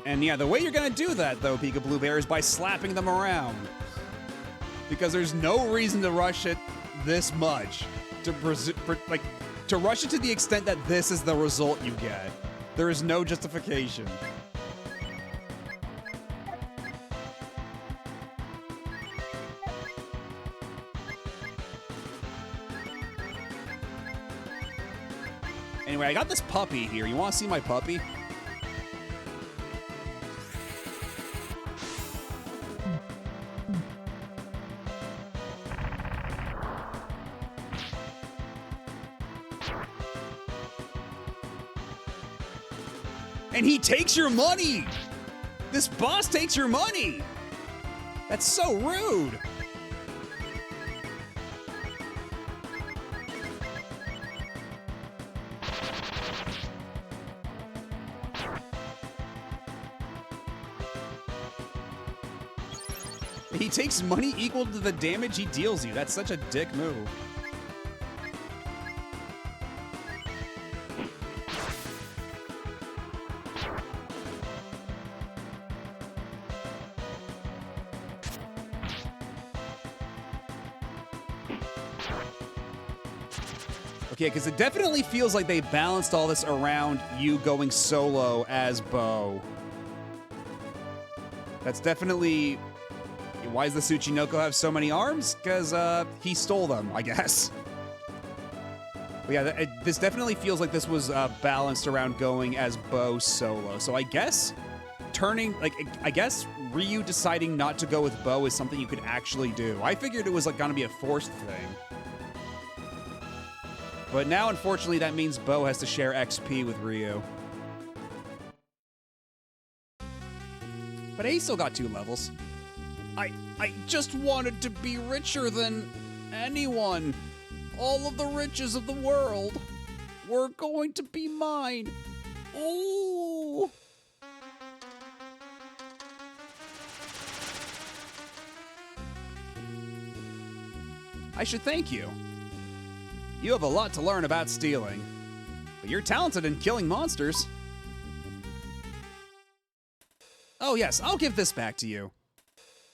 And yeah, the way you're gonna do that, though, Pika Blue Bear, is by slapping them around. Because there's no reason to rush it this much. To rush it to the extent that this is the result you get. There is no justification. Anyway, I got this puppy here. You want to see my puppy? And he takes your money! This boss takes your money! That's so rude! He takes money equal to the damage he deals you. That's such a dick move. Okay, because it definitely feels like they balanced all this around you going solo as Bo. That's definitely... Why does the Tsuchinoko have so many arms? Because he stole them, I guess. But yeah, this definitely feels like this was balanced around going as Bo solo. So I guess I guess Ryu deciding not to go with Bo is something you could actually do. I figured it was like gonna be a forced thing. But now, unfortunately, that means Bo has to share XP with Ryu. But he still got 2 levels. I just wanted to be richer than anyone. All of the riches of the world were going to be mine. Ooh. I should thank you. You have a lot to learn about stealing, but you're talented in killing monsters. Oh yes, I'll give this back to you.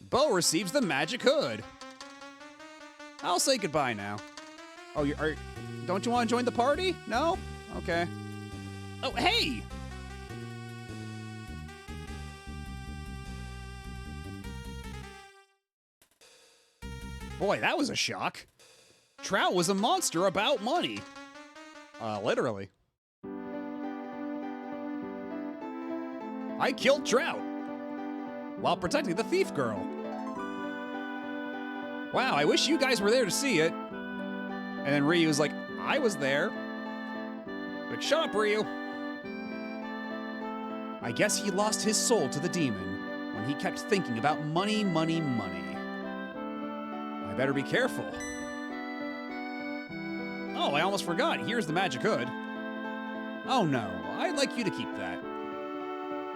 Bo receives the magic hood. I'll say goodbye now. Oh, don't you want to join the party? No? Okay. Oh, hey! Boy, that was a shock. Trout was a monster about money. Literally. I killed Trout while protecting the thief girl. Wow, I wish you guys were there to see it. And then Ryu was like, I was there. But shut up, Ryu. I guess he lost his soul to the demon when he kept thinking about money, money, money. I better be careful. Oh, I almost forgot. Here's the magic hood. Oh no, I'd like you to keep that.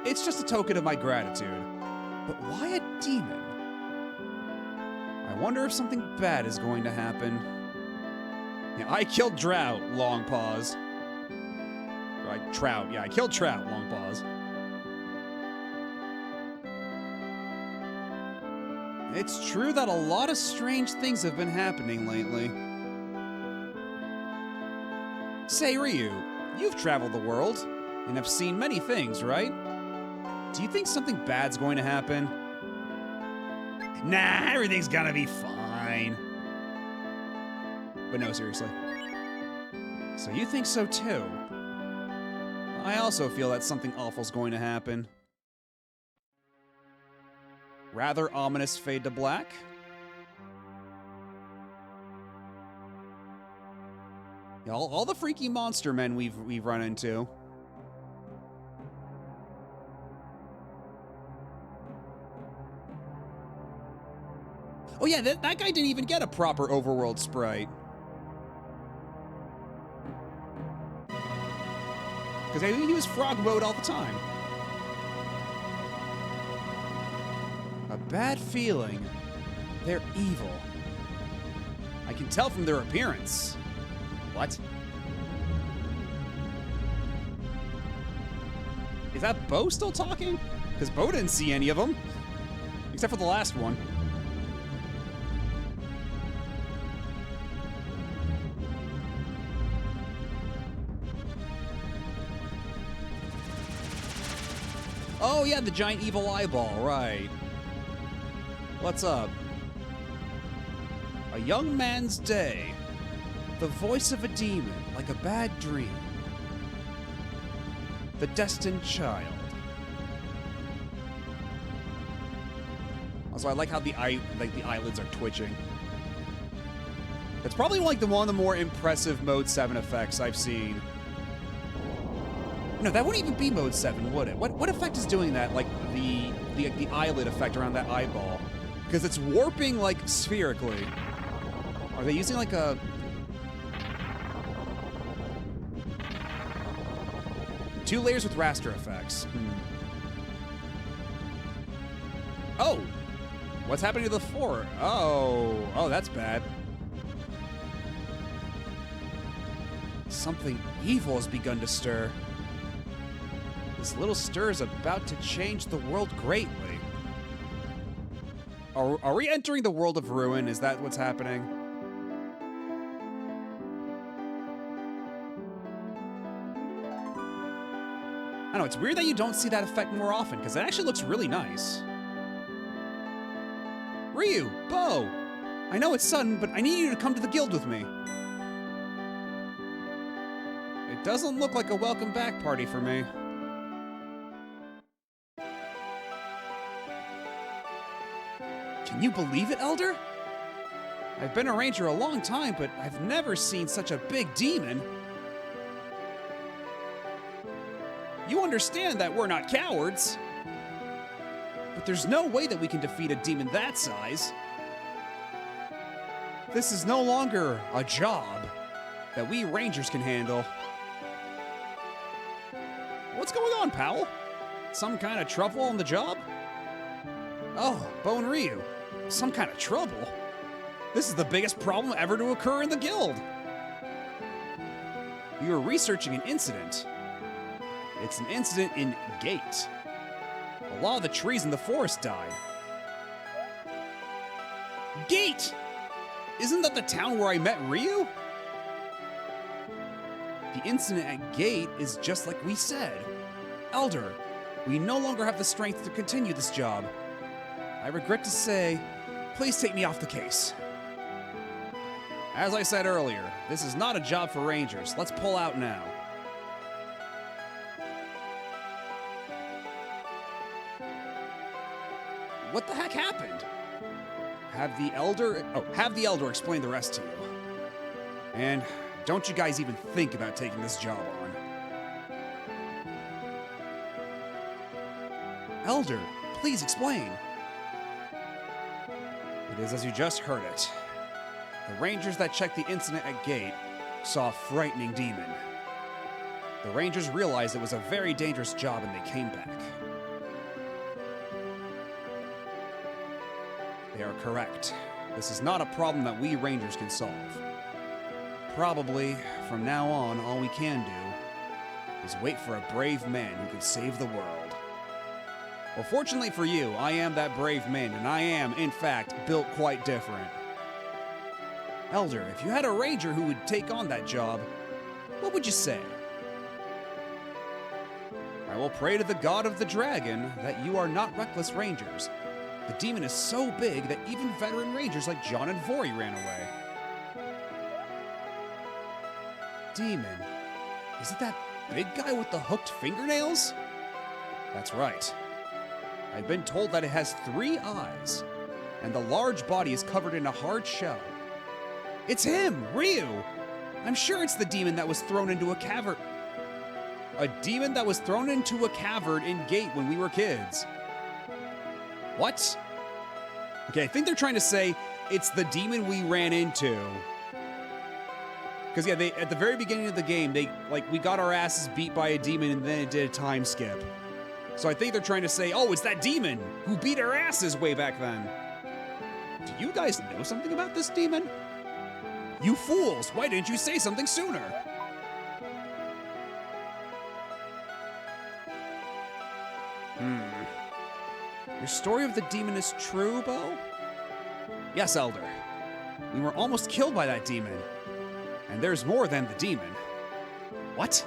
It's just a token of my gratitude. But why a demon? I wonder if something bad is going to happen. Yeah, I killed Drought, long pause. Right, Trout. Yeah, I killed Trout, long pause. It's true that a lot of strange things have been happening lately. Say, Ryu, you've traveled the world and have seen many things, right? Do you think something bad's going to happen? Nah, everything's gonna be fine. But no, seriously. So you think so too? I also feel that something awful's going to happen. Rather ominous fade to black. Yeah, all the freaky monster men we've run into. Oh yeah, that guy didn't even get a proper overworld sprite. Because he was frog mode all the time. A bad feeling. They're evil. I can tell from their appearance. What? Is that Bo still talking? Because Bo didn't see any of them. Except for the last one. Oh yeah, the giant evil eyeball, right. What's up? A young man's day. The voice of a demon, like a bad dream. The destined child. Also, I like how the eyelids are twitching. That's probably like one of the more impressive Mode 7 effects I've seen. No, that wouldn't even be Mode 7, would it? What effect is doing that? Like the eyelid effect around that eyeball? Because it's warping like spherically. Are they using like a... 2 layers with raster effects. Oh! What's happening to the 4? Oh, that's bad. Something evil has begun to stir. This little stir is about to change the world greatly. Are we entering the world of ruin? Is that what's happening? I know, it's weird that you don't see that effect more often, because it actually looks really nice. Ryu, Bo! I know it's sudden, but I need you to come to the guild with me. It doesn't look like a welcome back party for me. Can you believe it, Elder? I've been a ranger a long time, but I've never seen such a big demon. You understand that we're not cowards. But there's no way that we can defeat a demon that size. This is no longer a job that we rangers can handle. What's going on, Powell? Some kind of trouble on the job? Oh, Bo and Ryu. Some kind of trouble? This is the biggest problem ever to occur in the guild. We were researching an incident. It's an incident in Gate. A lot of the trees in the forest died. Gate! Isn't that the town where I met Ryu? The incident at Gate is just like we said. Elder, we no longer have the strength to continue this job. I regret to say, please take me off the case. As I said earlier, this is not a job for rangers. Let's pull out now. What the heck happened? Have the Elder explain the rest to you. And don't you guys even think about taking this job on. Elder, please explain. It is as you just heard it. The rangers that checked the incident at Gate saw a frightening demon. The rangers realized it was a very dangerous job and they came back. They are correct. this is not a problem that we Rangers can solve. Probably, from now on, all we can do is wait for a brave man who can save the world. Well, fortunately for you, I am that brave man, and I am, in fact, built quite different. Elder, if you had a Ranger who would take on that job, what would you say? I will pray to the god of the dragon that you are not reckless Rangers. The demon is so big that even veteran Rangers like John and Vori ran away. Demon? Is it that big guy with the hooked fingernails? That's right. I've been told that it has 3 eyes, and the large body is covered in a hard shell. It's him, Ryu! I'm sure it's the demon that was thrown into a cavern. A demon that was thrown into a cavern in Gate when we were kids. What? Okay, I think they're trying to say it's the demon we ran into. Because, yeah, at the very beginning of the game, we got our asses beat by a demon and then it did a time skip. So I think they're trying to say, oh, it's that demon who beat our asses way back then. Do you guys know something about this demon? You fools! Why didn't you say something sooner? Your story of the demon is true, Bo? Yes, Elder. We were almost killed by that demon. And there's more than the demon. What?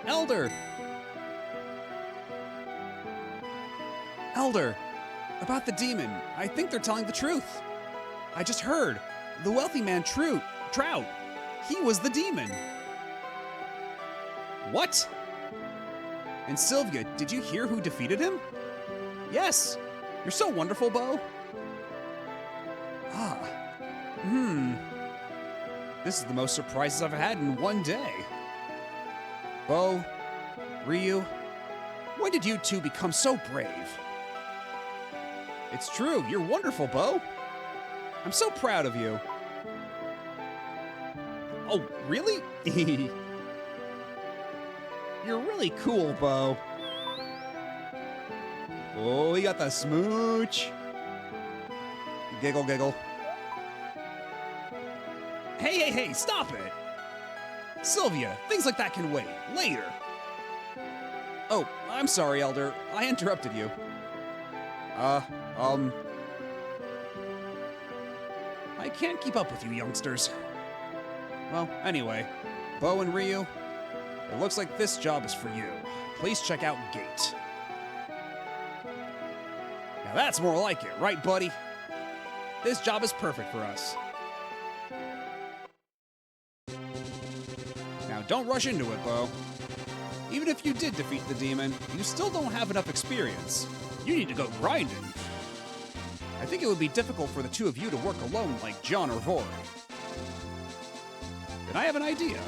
Elder! Elder! About the demon, I think they're telling the truth. I just heard. The wealthy man Trout. He was the demon. What? And Sylvia, did you hear who defeated him? Yes. You're so wonderful, Bo. This is the most surprises I've had in one day. Bo, Ryu, when did you two become so brave? It's true, you're wonderful, Bo. I'm so proud of you. Oh, really? You're really cool, Bo. Oh, he got the smooch. Giggle, giggle. Hey, stop it! Sylvia, things like that can wait. Later. Oh, I'm sorry, Elder. I interrupted you. I can't keep up with you youngsters. Well, anyway, Bo and Ryu, it looks like this job is for you. Please check out Gate. Now that's more like it, right, buddy? This job is perfect for us. Now don't rush into it, Bo. Even if you did defeat the demon, you still don't have enough experience. You need to go grinding. I think it would be difficult for the two of you to work alone like John or Vori. Then I have an idea.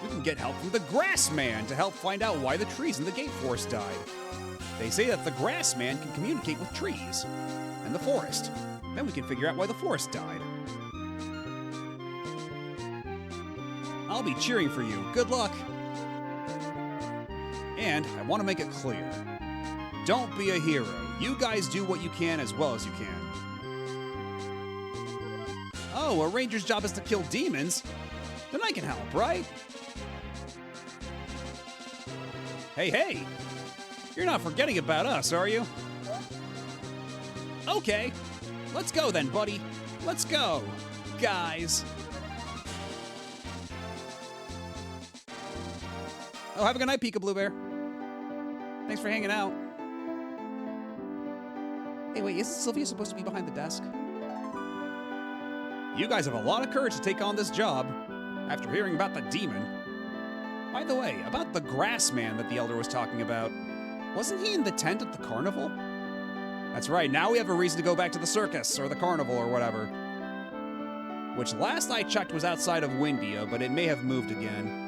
We can get help from the Grass Man to help find out why the trees in the Gate Forest died. They say that the Grass Man can communicate with trees and the forest. Then we can figure out why the forest died. I'll be cheering for you. Good luck. And I want to make it clear. Don't be a hero. You guys do what you can as well as you can. Oh, a ranger's job is to kill demons? Then I can help, right? Hey! You're not forgetting about us, are you? Okay. Let's go then, buddy. Let's go, guys. Oh, have a good night, Pika Blue Bear. Thanks for hanging out. Hey, wait, isn't Sylvia supposed to be behind the desk? You guys have a lot of courage to take on this job after hearing about the demon. By the way, about the Grass Man that the Elder was talking about, wasn't he in the tent at the carnival? That's right, now we have a reason to go back to the circus, or the carnival, or whatever. Which last I checked was outside of Windia, but it may have moved again.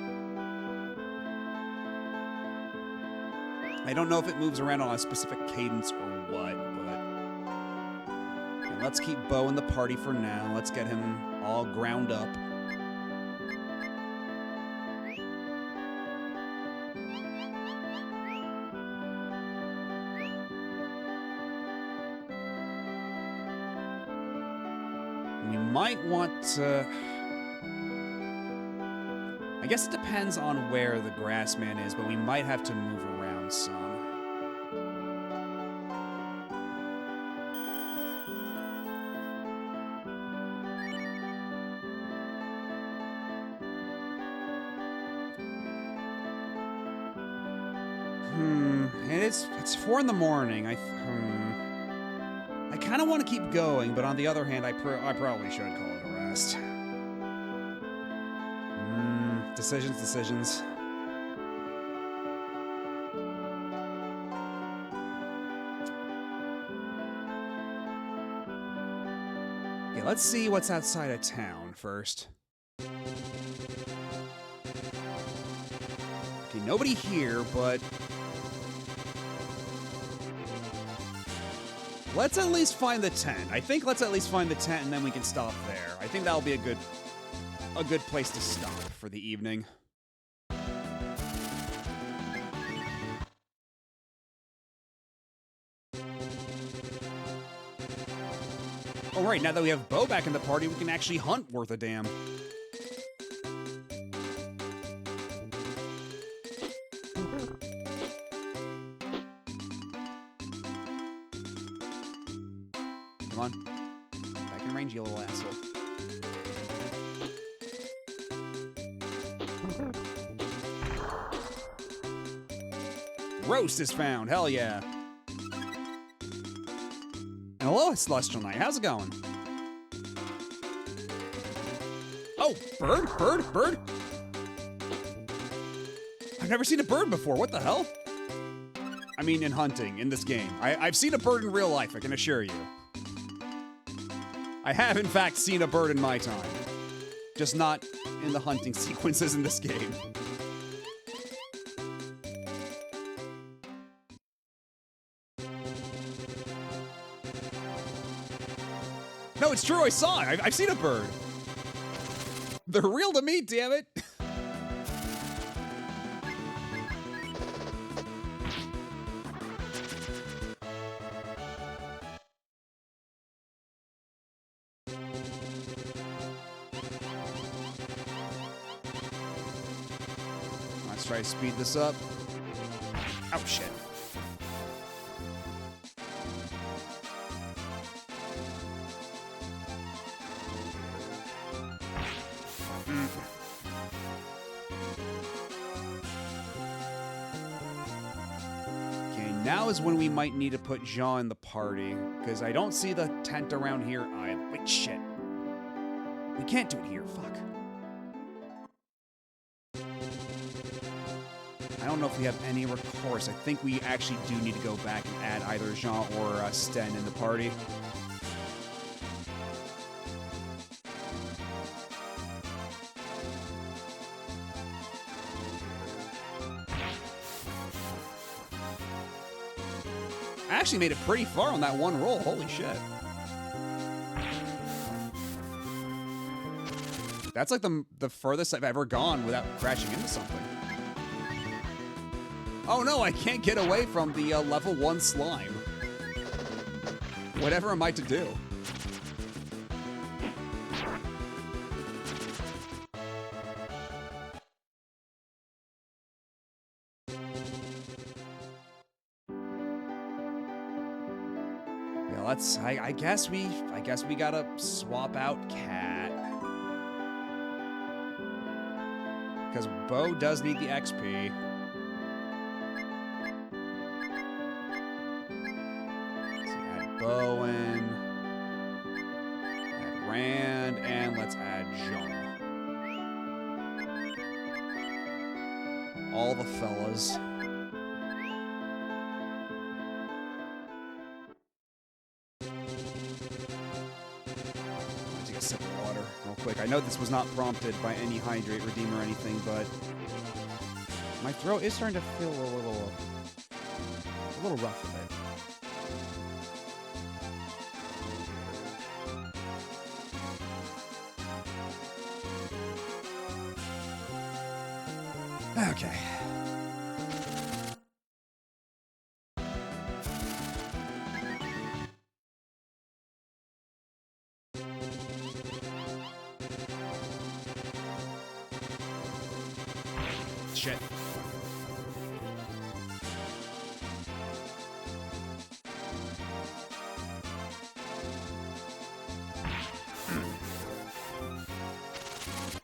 I don't know if it moves around on a specific cadence or what, but... Yeah, let's keep Bo in the party for now. Let's get him all ground up. We might want to... I guess it depends on where the Grassman is, but we might have to move around some. And it's 4 in the morning. I kind of want to keep going, but on the other hand, I probably should call it a rest. Decisions. Okay, let's see what's outside of town first. Okay, nobody here, but let's at least find the tent. I think let's at least find the tent, and then we can stop there. I think that'll be a good place to stop for the evening. All right, now that we have Bo back in the party, we can actually hunt worth a damn. Come on. Back in range, you little asshole. Roast is found. Hell yeah. And hello, Celestial Knight. How's it going? Oh, bird. I've never seen a bird before. What the hell? I mean, in hunting, in this game. I've seen a bird in real life, I can assure you. I have, in fact, seen a bird in my time. Just not in the hunting sequences in this game. No, it's true, I saw it. I've seen a bird. They're real to me, damn it. Let's try to speed this up. Oh, shit. Now is when we might need to put Jean in the party, because I don't see the tent around here either. Wait, shit. We can't do it here, fuck. I don't know if we have any recourse. I think we actually do need to go back and add either Jean or Sten in the party. I actually made it pretty far on that one roll. Holy shit. That's like the furthest I've ever gone without crashing into something. Oh no, I can't get away from the level 1 slime. Whatever am I to do? I guess we gotta swap out Cat. Because Bo does need the XP. Let's see, add Bowen. Add Rand, and let's add Jean. All the fellas. I know this was not prompted by any Hydrate Redeem or anything, but my throat is starting to feel a little rough with it. Okay. Shit.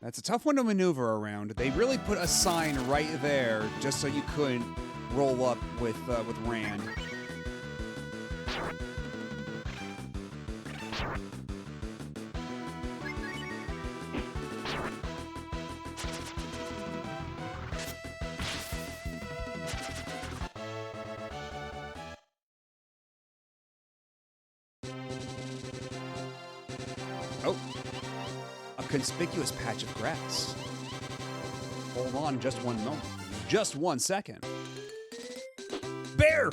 That's a tough one to maneuver around. They really put a sign right there just so you couldn't roll up with Rand. Oh. A conspicuous patch of grass. Hold on just one moment. Just 1 second. Bear!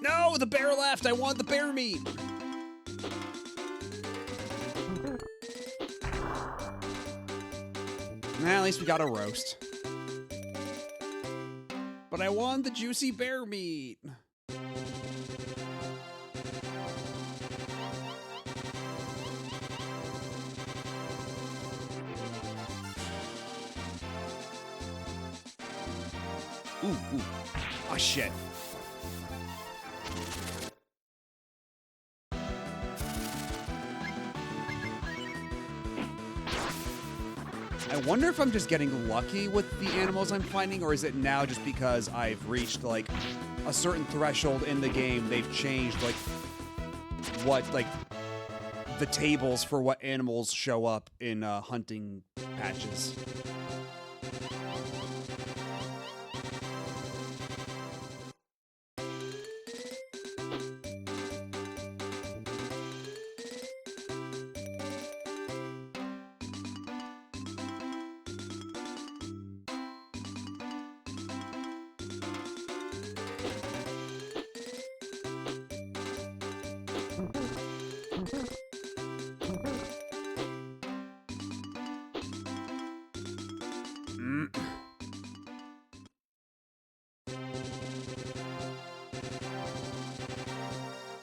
No, the bear left. I want the bear meat. Nah, at least we got a roast. But I want the juicy bear meat. Ooh. Oh, shit. I wonder if I'm just getting lucky with the animals I'm finding, or is it now just because I've reached, like, a certain threshold in the game, they've changed, like, what, like, the tables for what animals show up in hunting patches.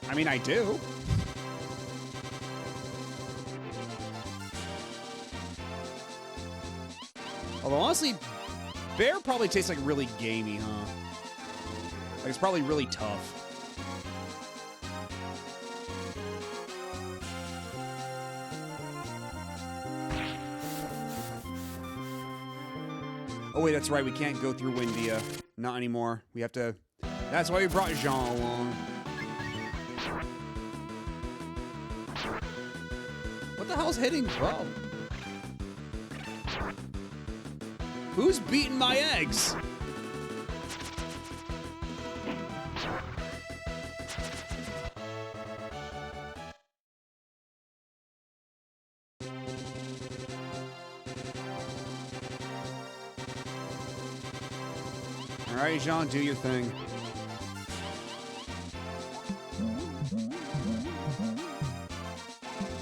I mean, I do. Although, honestly, bear probably tastes like really gamey, huh? Like, it's probably really tough. Oh, wait, that's right. We can't go through Windia. Not anymore. We have to... That's why we brought Jean along. What the hell's hitting Bo? Who's beating my eggs? All right, Jean, do your thing.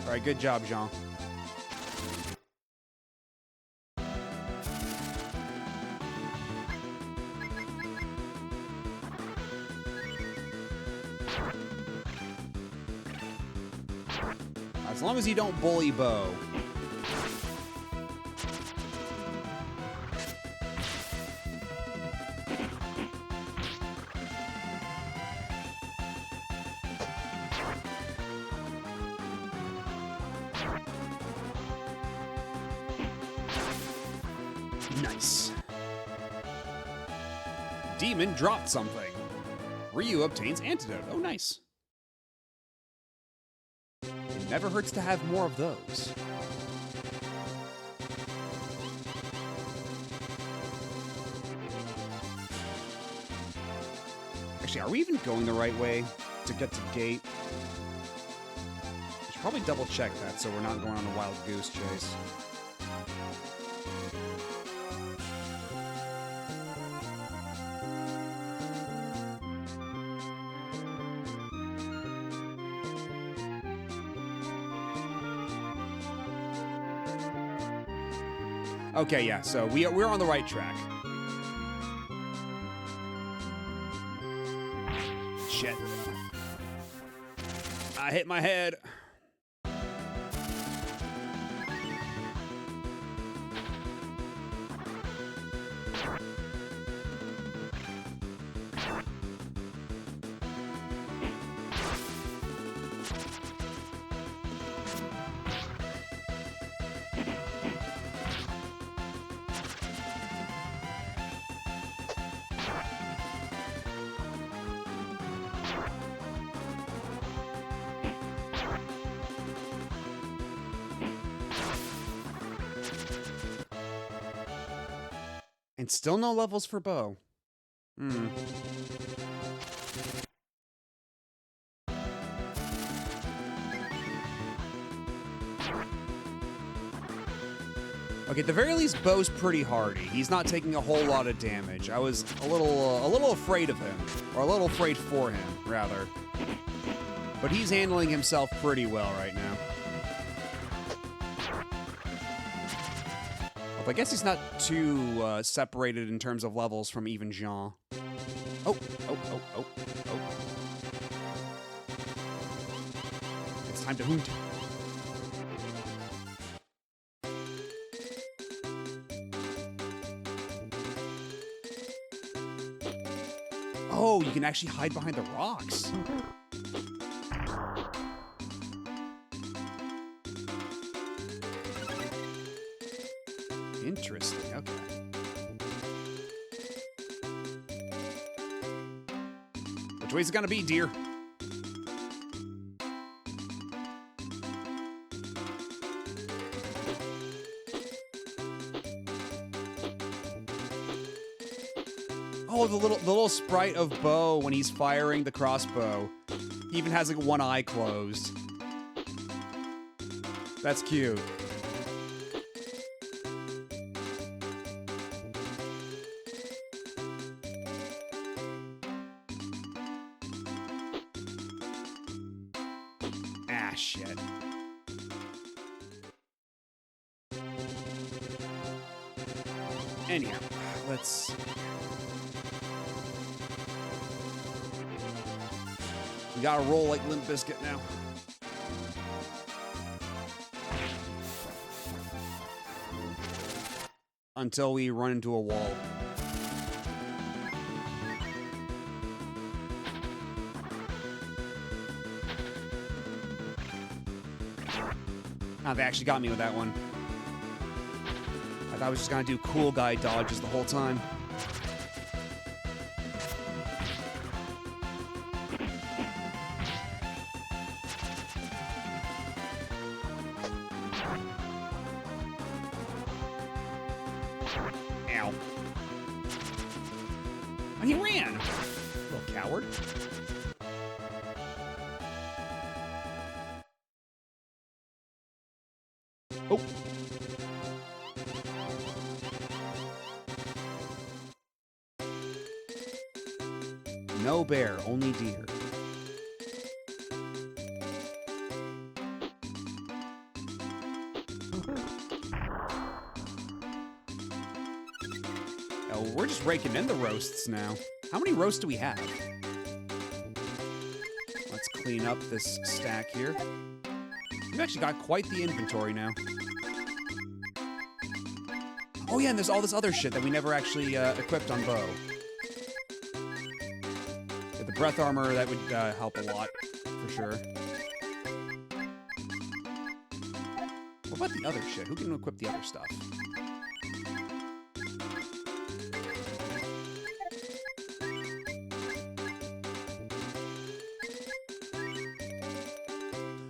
All right, good job, Jean. As long as you don't bully Bo. Nice. Demon dropped something. Ryu obtains antidote. Oh, nice. It never hurts to have more of those. Actually, are we even going the right way to get to gate? We should probably double check that so we're not going on a wild goose chase. Okay, yeah, so we're on the right track. Shit. I hit my head. And still no levels for Bo. Hmm. Okay, at the very least, Bo's pretty hardy. He's not taking a whole lot of damage. I was a little afraid of him, or a little afraid for him, rather. But he's handling himself pretty well right now. I guess he's not too separated in terms of levels from even Jean. Oh. It's time to hoot. Oh, you can actually hide behind the rocks. Interesting, okay. Which way's it gonna be, dear? Oh, the little sprite of Bo when he's firing the crossbow. He even has like one eye closed. That's cute. Ah, shit. Anyhow, let's... We gotta roll like Limp Bizkit now. Until we run into a wall. Ah, they actually got me with that one. I thought I was just gonna do cool guy dodges the whole time. Ow. And he ran! Little coward. Oh. No bear, only deer. Oh, we're just raking in the roasts now. How many roasts do we have? Let's clean up this stack here. We've actually got quite the inventory now. Oh yeah, and there's all this other shit that we never actually equipped on Bo. The breath armor, that would help a lot, for sure. What about the other shit? Who can equip the other stuff?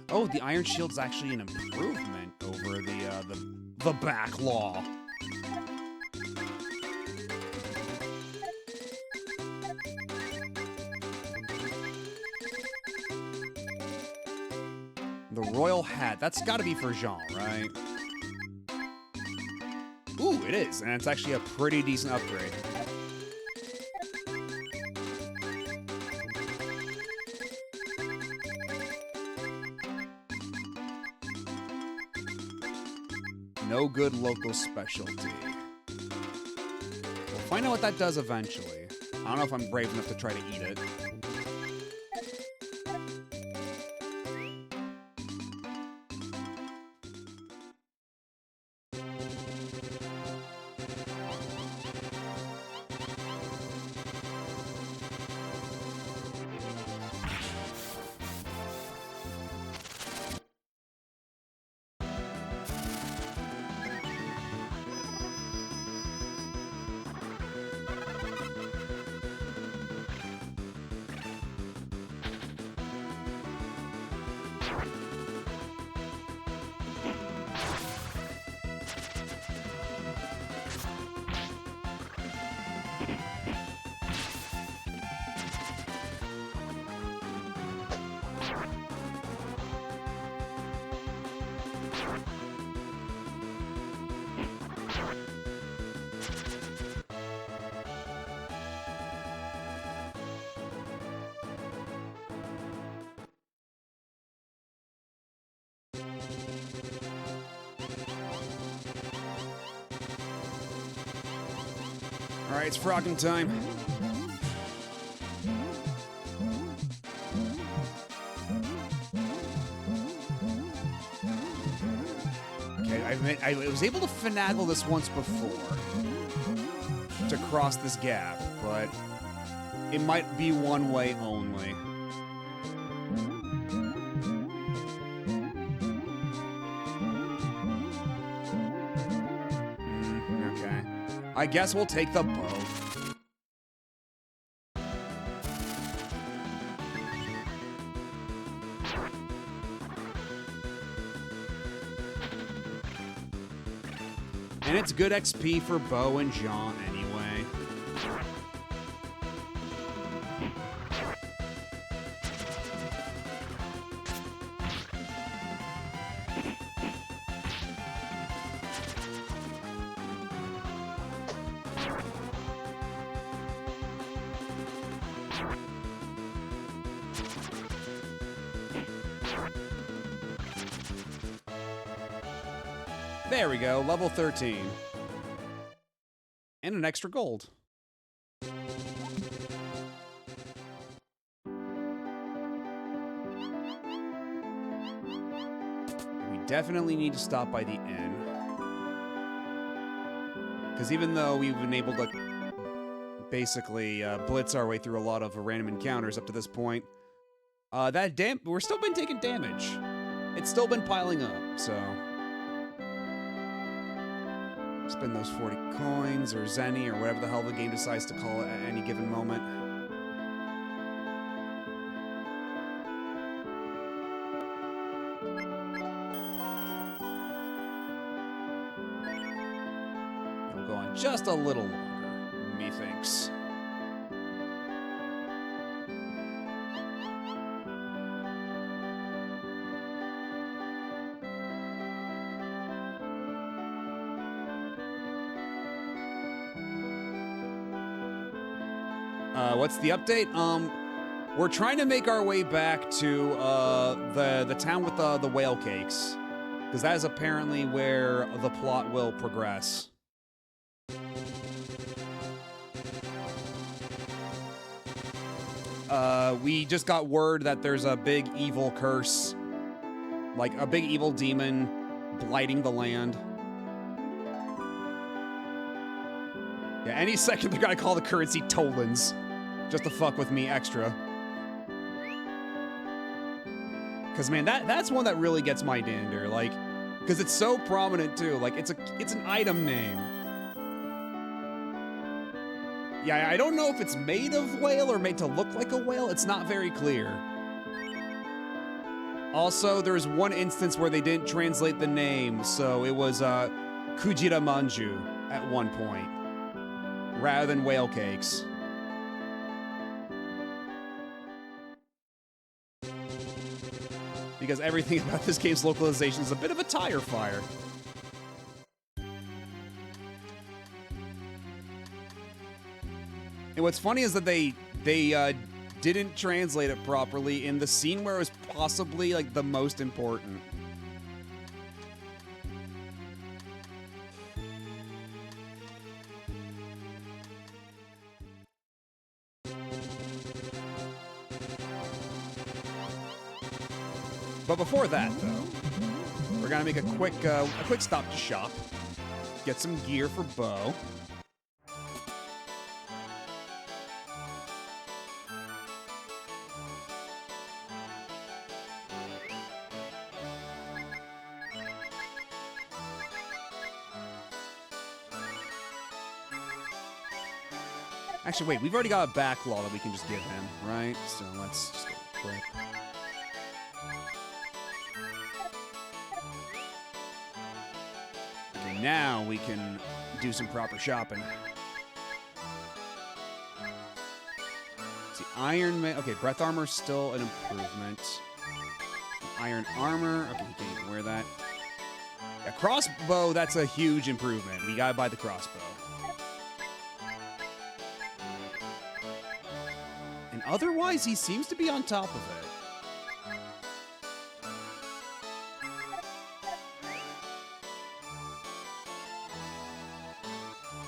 Oh, the Iron Shield is actually an improvement over the Backlaw. The Royal Hat. That's got to be for Jean, right? Ooh, it is, and it's actually a pretty decent upgrade. No good local specialty. We'll find out what that does eventually. I don't know if I'm brave enough to try to eat it. All right, it's frogging time. Okay, I was able to finagle this once before to cross this gap, but it might be one way only. I guess we'll take the bow. And it's good XP for Bo and Jean anyway. There we go, level 13. And an extra gold. We definitely need to stop by the inn. Because even though we've been able to basically blitz our way through a lot of random encounters up to this point, we're still been taking damage. It's still been piling up, so... Spend those 40 coins, or zenny, or whatever the hell the game decides to call it at any given moment. It'll go on just a little longer, methinks. What's the update? We're trying to make our way back to the town with the whale cakes, because that is apparently where the plot will progress. We just got word that there's a big evil curse, like a big evil demon blighting the land. Yeah, any second they're gonna call the currency Tolans. Just to fuck with me extra. Cause man, that's one that really gets my dander, like, cause it's so prominent too, like it's an item name. Yeah, I don't know if it's made of whale or made to look like a whale, it's not very clear. Also, there's one instance where they didn't translate the name, so it was Kujira Manju at one point, rather than whale cakes. Because everything about this game's localization is a bit of a tire fire. And what's funny is that they didn't translate it properly in the scene where it was possibly like the most important. But before that, though, we're gonna make a quick stop to shop, get some gear for Bo. Actually, wait, we've already got a backlog that we can just give him, right? So let's just go quick. Okay, now we can do some proper shopping. See, okay, breath armor's still an improvement. Iron armor, okay, he can't even wear that. Yeah, crossbow, that's a huge improvement. We gotta buy the crossbow. And otherwise, he seems to be on top of it.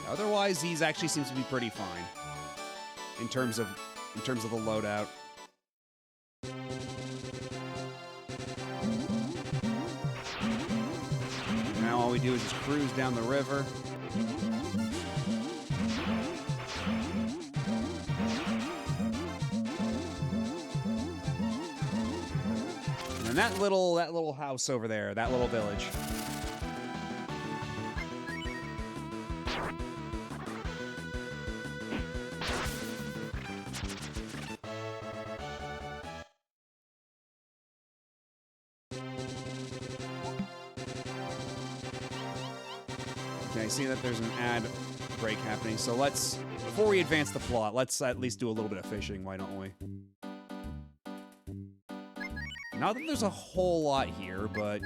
Otherwise, he's actually seems to be pretty fine in terms of the loadout. Now all we do is just cruise down the river. And that little house over there, that little village. Okay, I see that there's an ad break happening, so before we advance the plot, let's at least do a little bit of fishing, why don't we? Not that there's a whole lot here, but...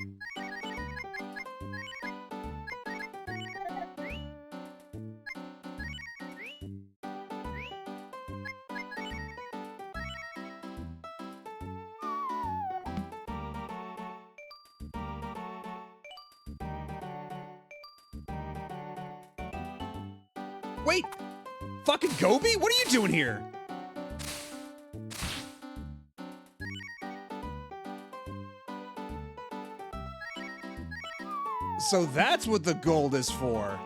Wait! Fucking Gobi? What are you doing here? So that's what the gold is for.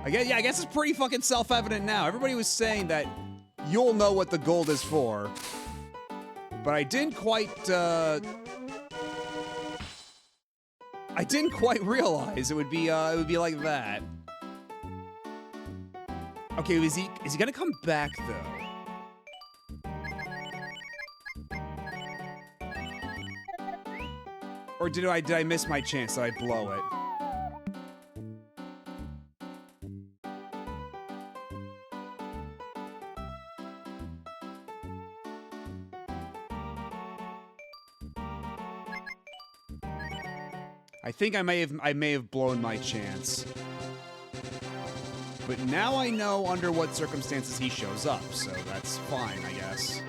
I guess it's pretty fucking self-evident now. Everybody was saying that you'll know what the gold is for. But I didn't quite realize it would be like that. Okay, is he gonna come back though? Or did I miss my chance? Did I blow it? I think I may have blown my chance. But now I know under what circumstances he shows up, so that's fine, I guess.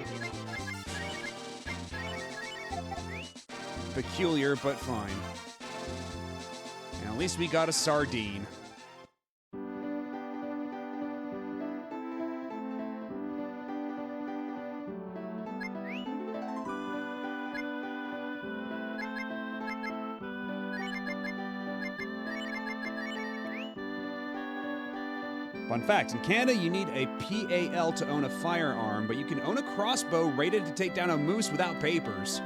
Peculiar, but fine. And at least we got a sardine. Fun fact, in Canada you need a PAL to own a firearm, but you can own a crossbow rated to take down a moose without papers.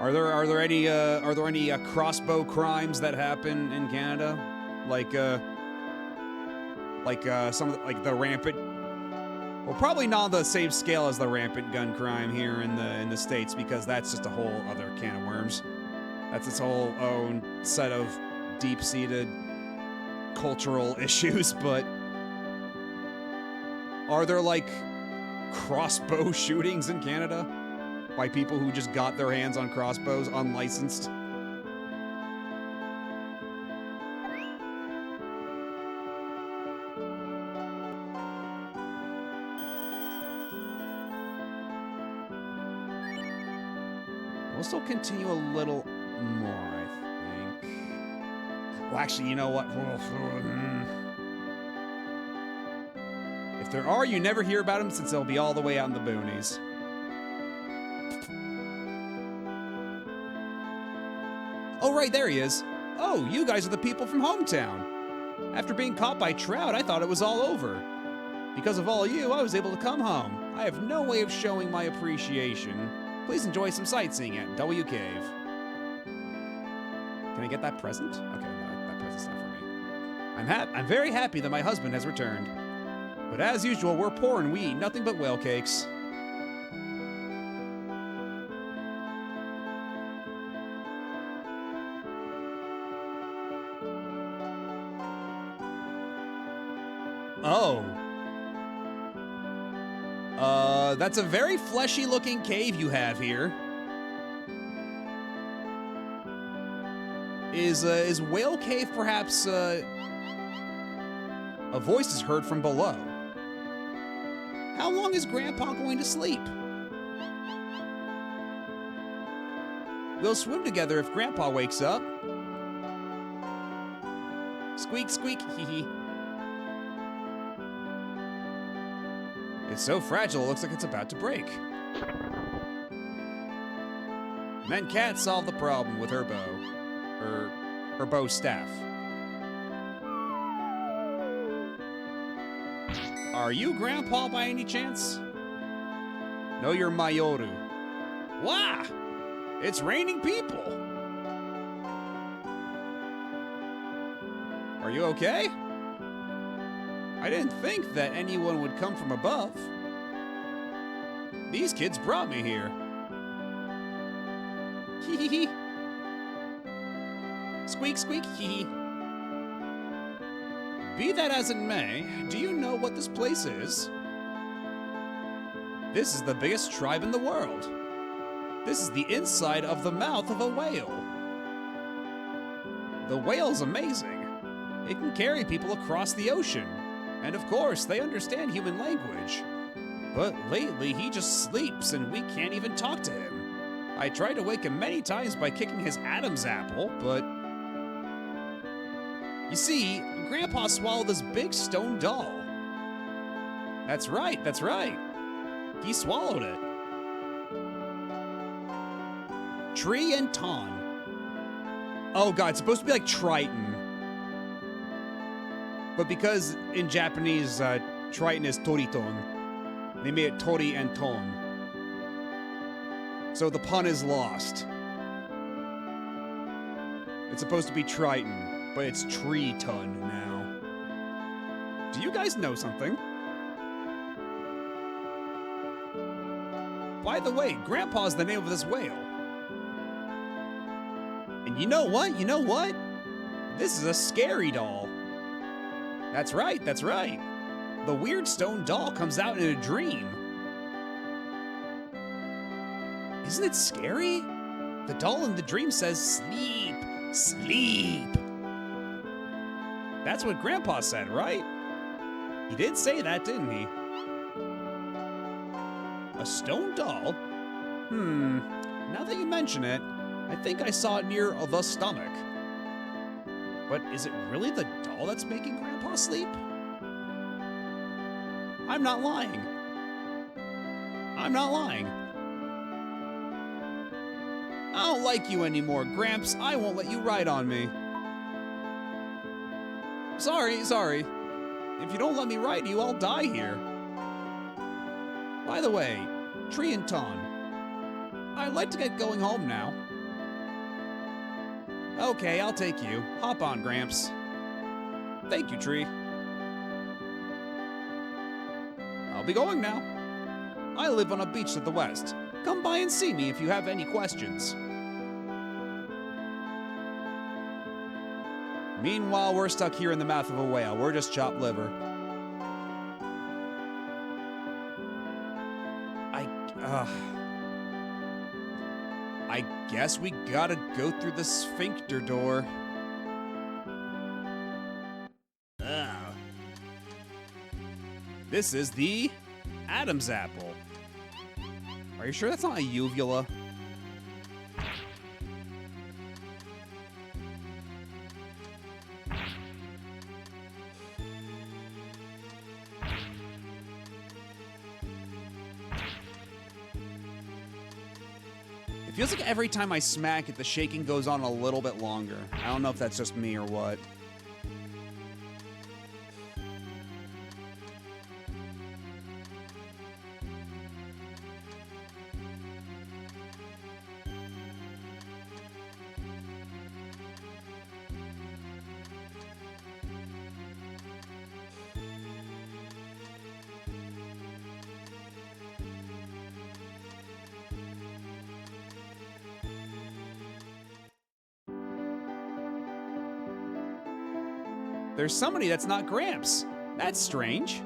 Are there any crossbow crimes that happen in Canada, like some of the rampant? Well, probably not on the same scale as the rampant gun crime here in the States, because that's just a whole other can of worms. That's its whole own set of deep-seated cultural issues. But are there like crossbow shootings in Canada? By people who just got their hands on crossbows unlicensed. We'll still continue a little more, I think. Well, actually, you know what? If there are, you never hear about them since they'll be all the way out in the boonies. right, there he is. Oh, you guys are the people from hometown. After being caught by trout, I thought it was all over. Because of all you, I was able to come home. I have no way of showing my appreciation. Please enjoy some sightseeing at W Cave. Can I get that present? Okay, no, that present's not for me. I'm very happy that my husband has returned. But as usual, we're poor and we eat nothing but whale cakes. Oh. That's a very fleshy-looking cave you have here. Is Whale Cave perhaps, a voice is heard from below. How long is Grandpa going to sleep? We'll swim together if Grandpa wakes up. Squeak, squeak, hee hee. It's so fragile, it looks like it's about to break. And then Kat solved the problem with her bow. Her bow staff. Are you Grandpa by any chance? No, you're Mayoru. Wah! It's raining people! Are you okay? I didn't think that anyone would come from above. These kids brought me here. Hee hee hee. Squeak squeak hee hee. Be that as it may, do you know what this place is? This is the biggest tribe in the world. This is the inside of the mouth of a whale. The whale's amazing. It can carry people across the ocean. And of course, they understand human language. But lately, he just sleeps and we can't even talk to him. I tried to wake him many times by kicking his Adam's apple, but... You see, Grandpa swallowed this big stone doll. That's right, that's right. He swallowed it. Tree and Ton. Oh god, it's supposed to be like Triton. But because in Japanese, Triton is Toriton, they made it Tori and Ton. So the pun is lost. It's supposed to be Triton, but it's Tree Ton now. Do you guys know something? By the way, Grandpa's the name of this whale. And you know what? You know what? This is a scary doll. That's right, that's right. The weird stone doll comes out in a dream. Isn't it scary? The doll in the dream says, sleep, sleep. That's what Grandpa said, right? He did say that, didn't he? A stone doll? Now that you mention it, I think I saw it near the stomach. But is it really the doll that's making Grandpa sleep? I'm not lying. I'm not lying. I don't like you anymore, Gramps. I won't let you ride on me. Sorry, sorry. If you don't let me ride you, I'll die here. By the way, Tree and Ton, I'd like to get going home now. Okay, I'll take you. Hop on, Gramps. Thank you, Tree. I'll be going now. I live on a beach to the west. Come by and see me if you have any questions. Meanwhile, we're stuck here in the mouth of a whale. We're just chopped liver. I guess we gotta go through the sphincter door. This is the Adam's apple. Are you sure that's not a uvula? If Feels like every time I smack it, the shaking goes on a little bit longer. I don't know if that's just me or what. There's somebody that's not Gramps. That's strange.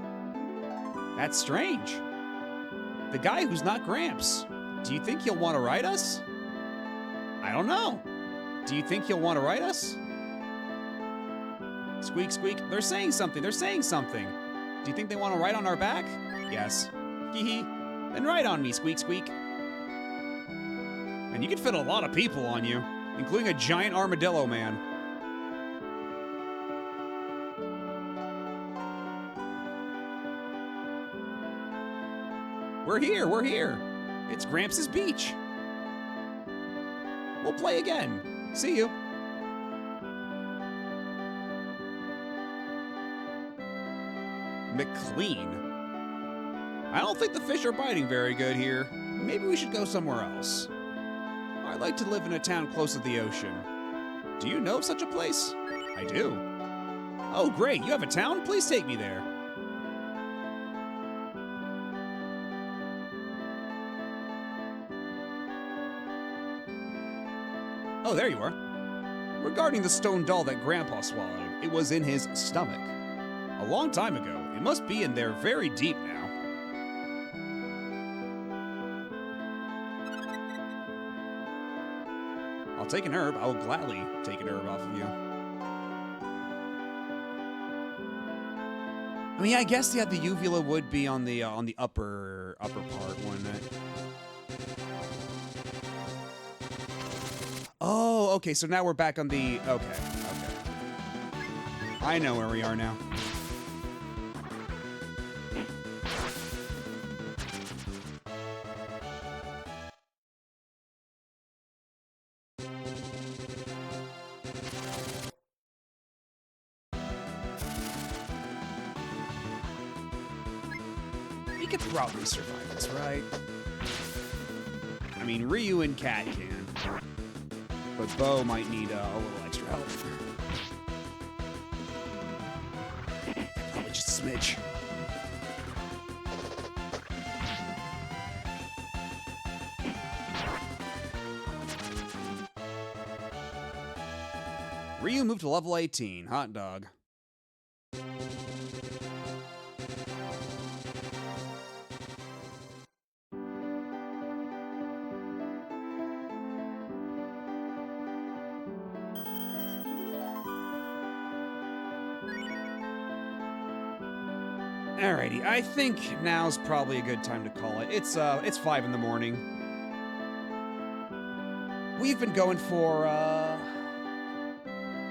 That's strange. The guy who's not Gramps. Do you think he'll want to write us? I don't know. Do you think he'll want to write us? Squeak, squeak. They're saying something. They're saying something. Do you think they want to write on our back? Yes. Hee hee. Then write on me, squeak, squeak. And you can fit a lot of people on you, including a giant armadillo man. We're here, we're here. It's Gramps' beach. We'll play again. See you. McLean. I don't think the fish are biting very good here. Maybe we should go somewhere else. I'd like to live in a town close to the ocean. Do you know of such a place? I do. Oh, great. You have a town? Please take me there. Oh, there you are. Regarding the stone doll that Grandpa swallowed, it was in his stomach. A long time ago. It must be in there very deep now. I'll take an herb. I will gladly take an herb off of you. I mean, I guess yeah, the uvula would be on the upper part, wouldn't it? Oh, okay, so now we're back on the... Okay. I know where we are now. We could probably survive this, right? I mean, Ryu and Cat can. But Bo might need a little extra help. Probably just a smidge. Ryu moved to level 18. Hot dog. Alrighty, I think now's probably a good time to call it. It's 5 in the morning. We've been going for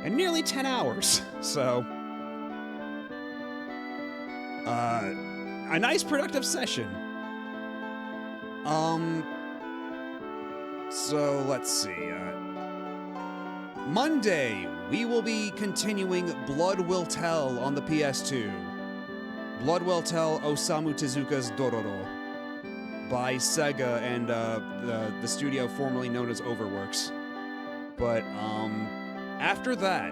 nearly 10 hours, so a nice productive session. So let's see. Monday, we will be continuing Blood Will Tell on the PS2. Blood Will Tell Osamu Tezuka's Dororo by Sega and the studio formerly known as Overworks. But after that,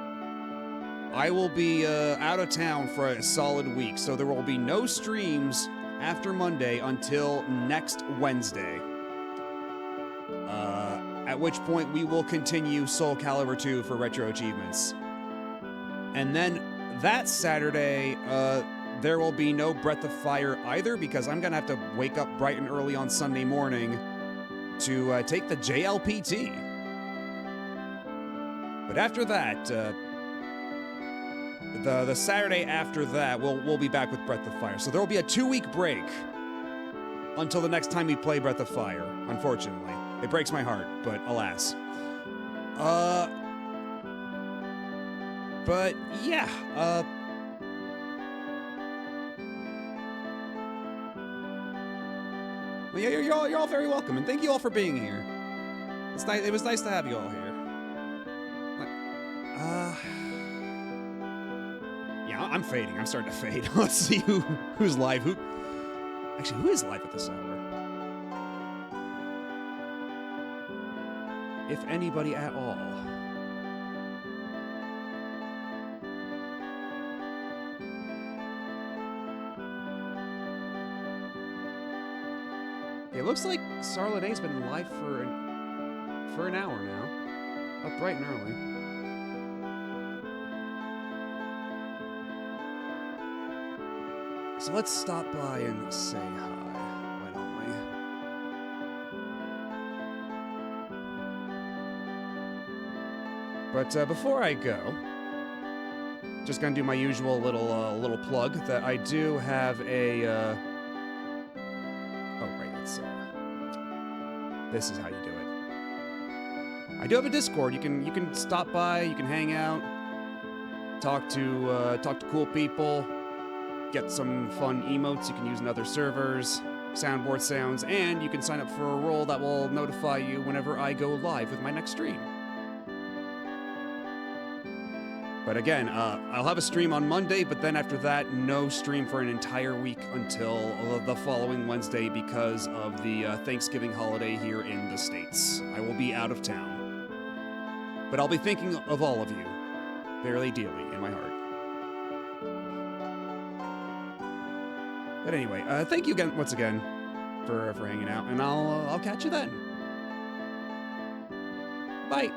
I will be out of town for a solid week, so there will be no streams after Monday until next Wednesday. At which point we will continue Soul Calibur 2 for retro achievements. And then that Saturday, there will be no Breath of Fire either, because I'm gonna have to wake up bright and early on Sunday morning to take the JLPT. But after that, the Saturday after that, we'll be back with Breath of Fire. So there will be a 2-week break until the next time we play Breath of Fire, unfortunately. It breaks my heart, but alas. But yeah, well, yeah, you're all very welcome, and thank you all for being here. It's nice. It was nice to have you all here. Yeah, I'm fading. I'm starting to fade. Let's see who's live. Who is live at this hour? If anybody at all. It looks like Sarladae's been live for an hour now. Up bright and early. So let's stop by and say hi. Why don't we? But before I go, just gonna do my usual little plug that I do have a. This is how you do it. I do have a Discord. You can stop by. You can hang out, talk to cool people, get some fun emotes you can use in other servers, soundboard sounds, and you can sign up for a role that will notify you whenever I go live with my next stream. But again, I'll have a stream on Monday, but then after that, no stream for an entire week until the following Wednesday because of the Thanksgiving holiday here in the States. I will be out of town. But I'll be thinking of all of you, very dearly, in my heart. But anyway, thank you again, once again, for hanging out, and I'll catch you then. Bye!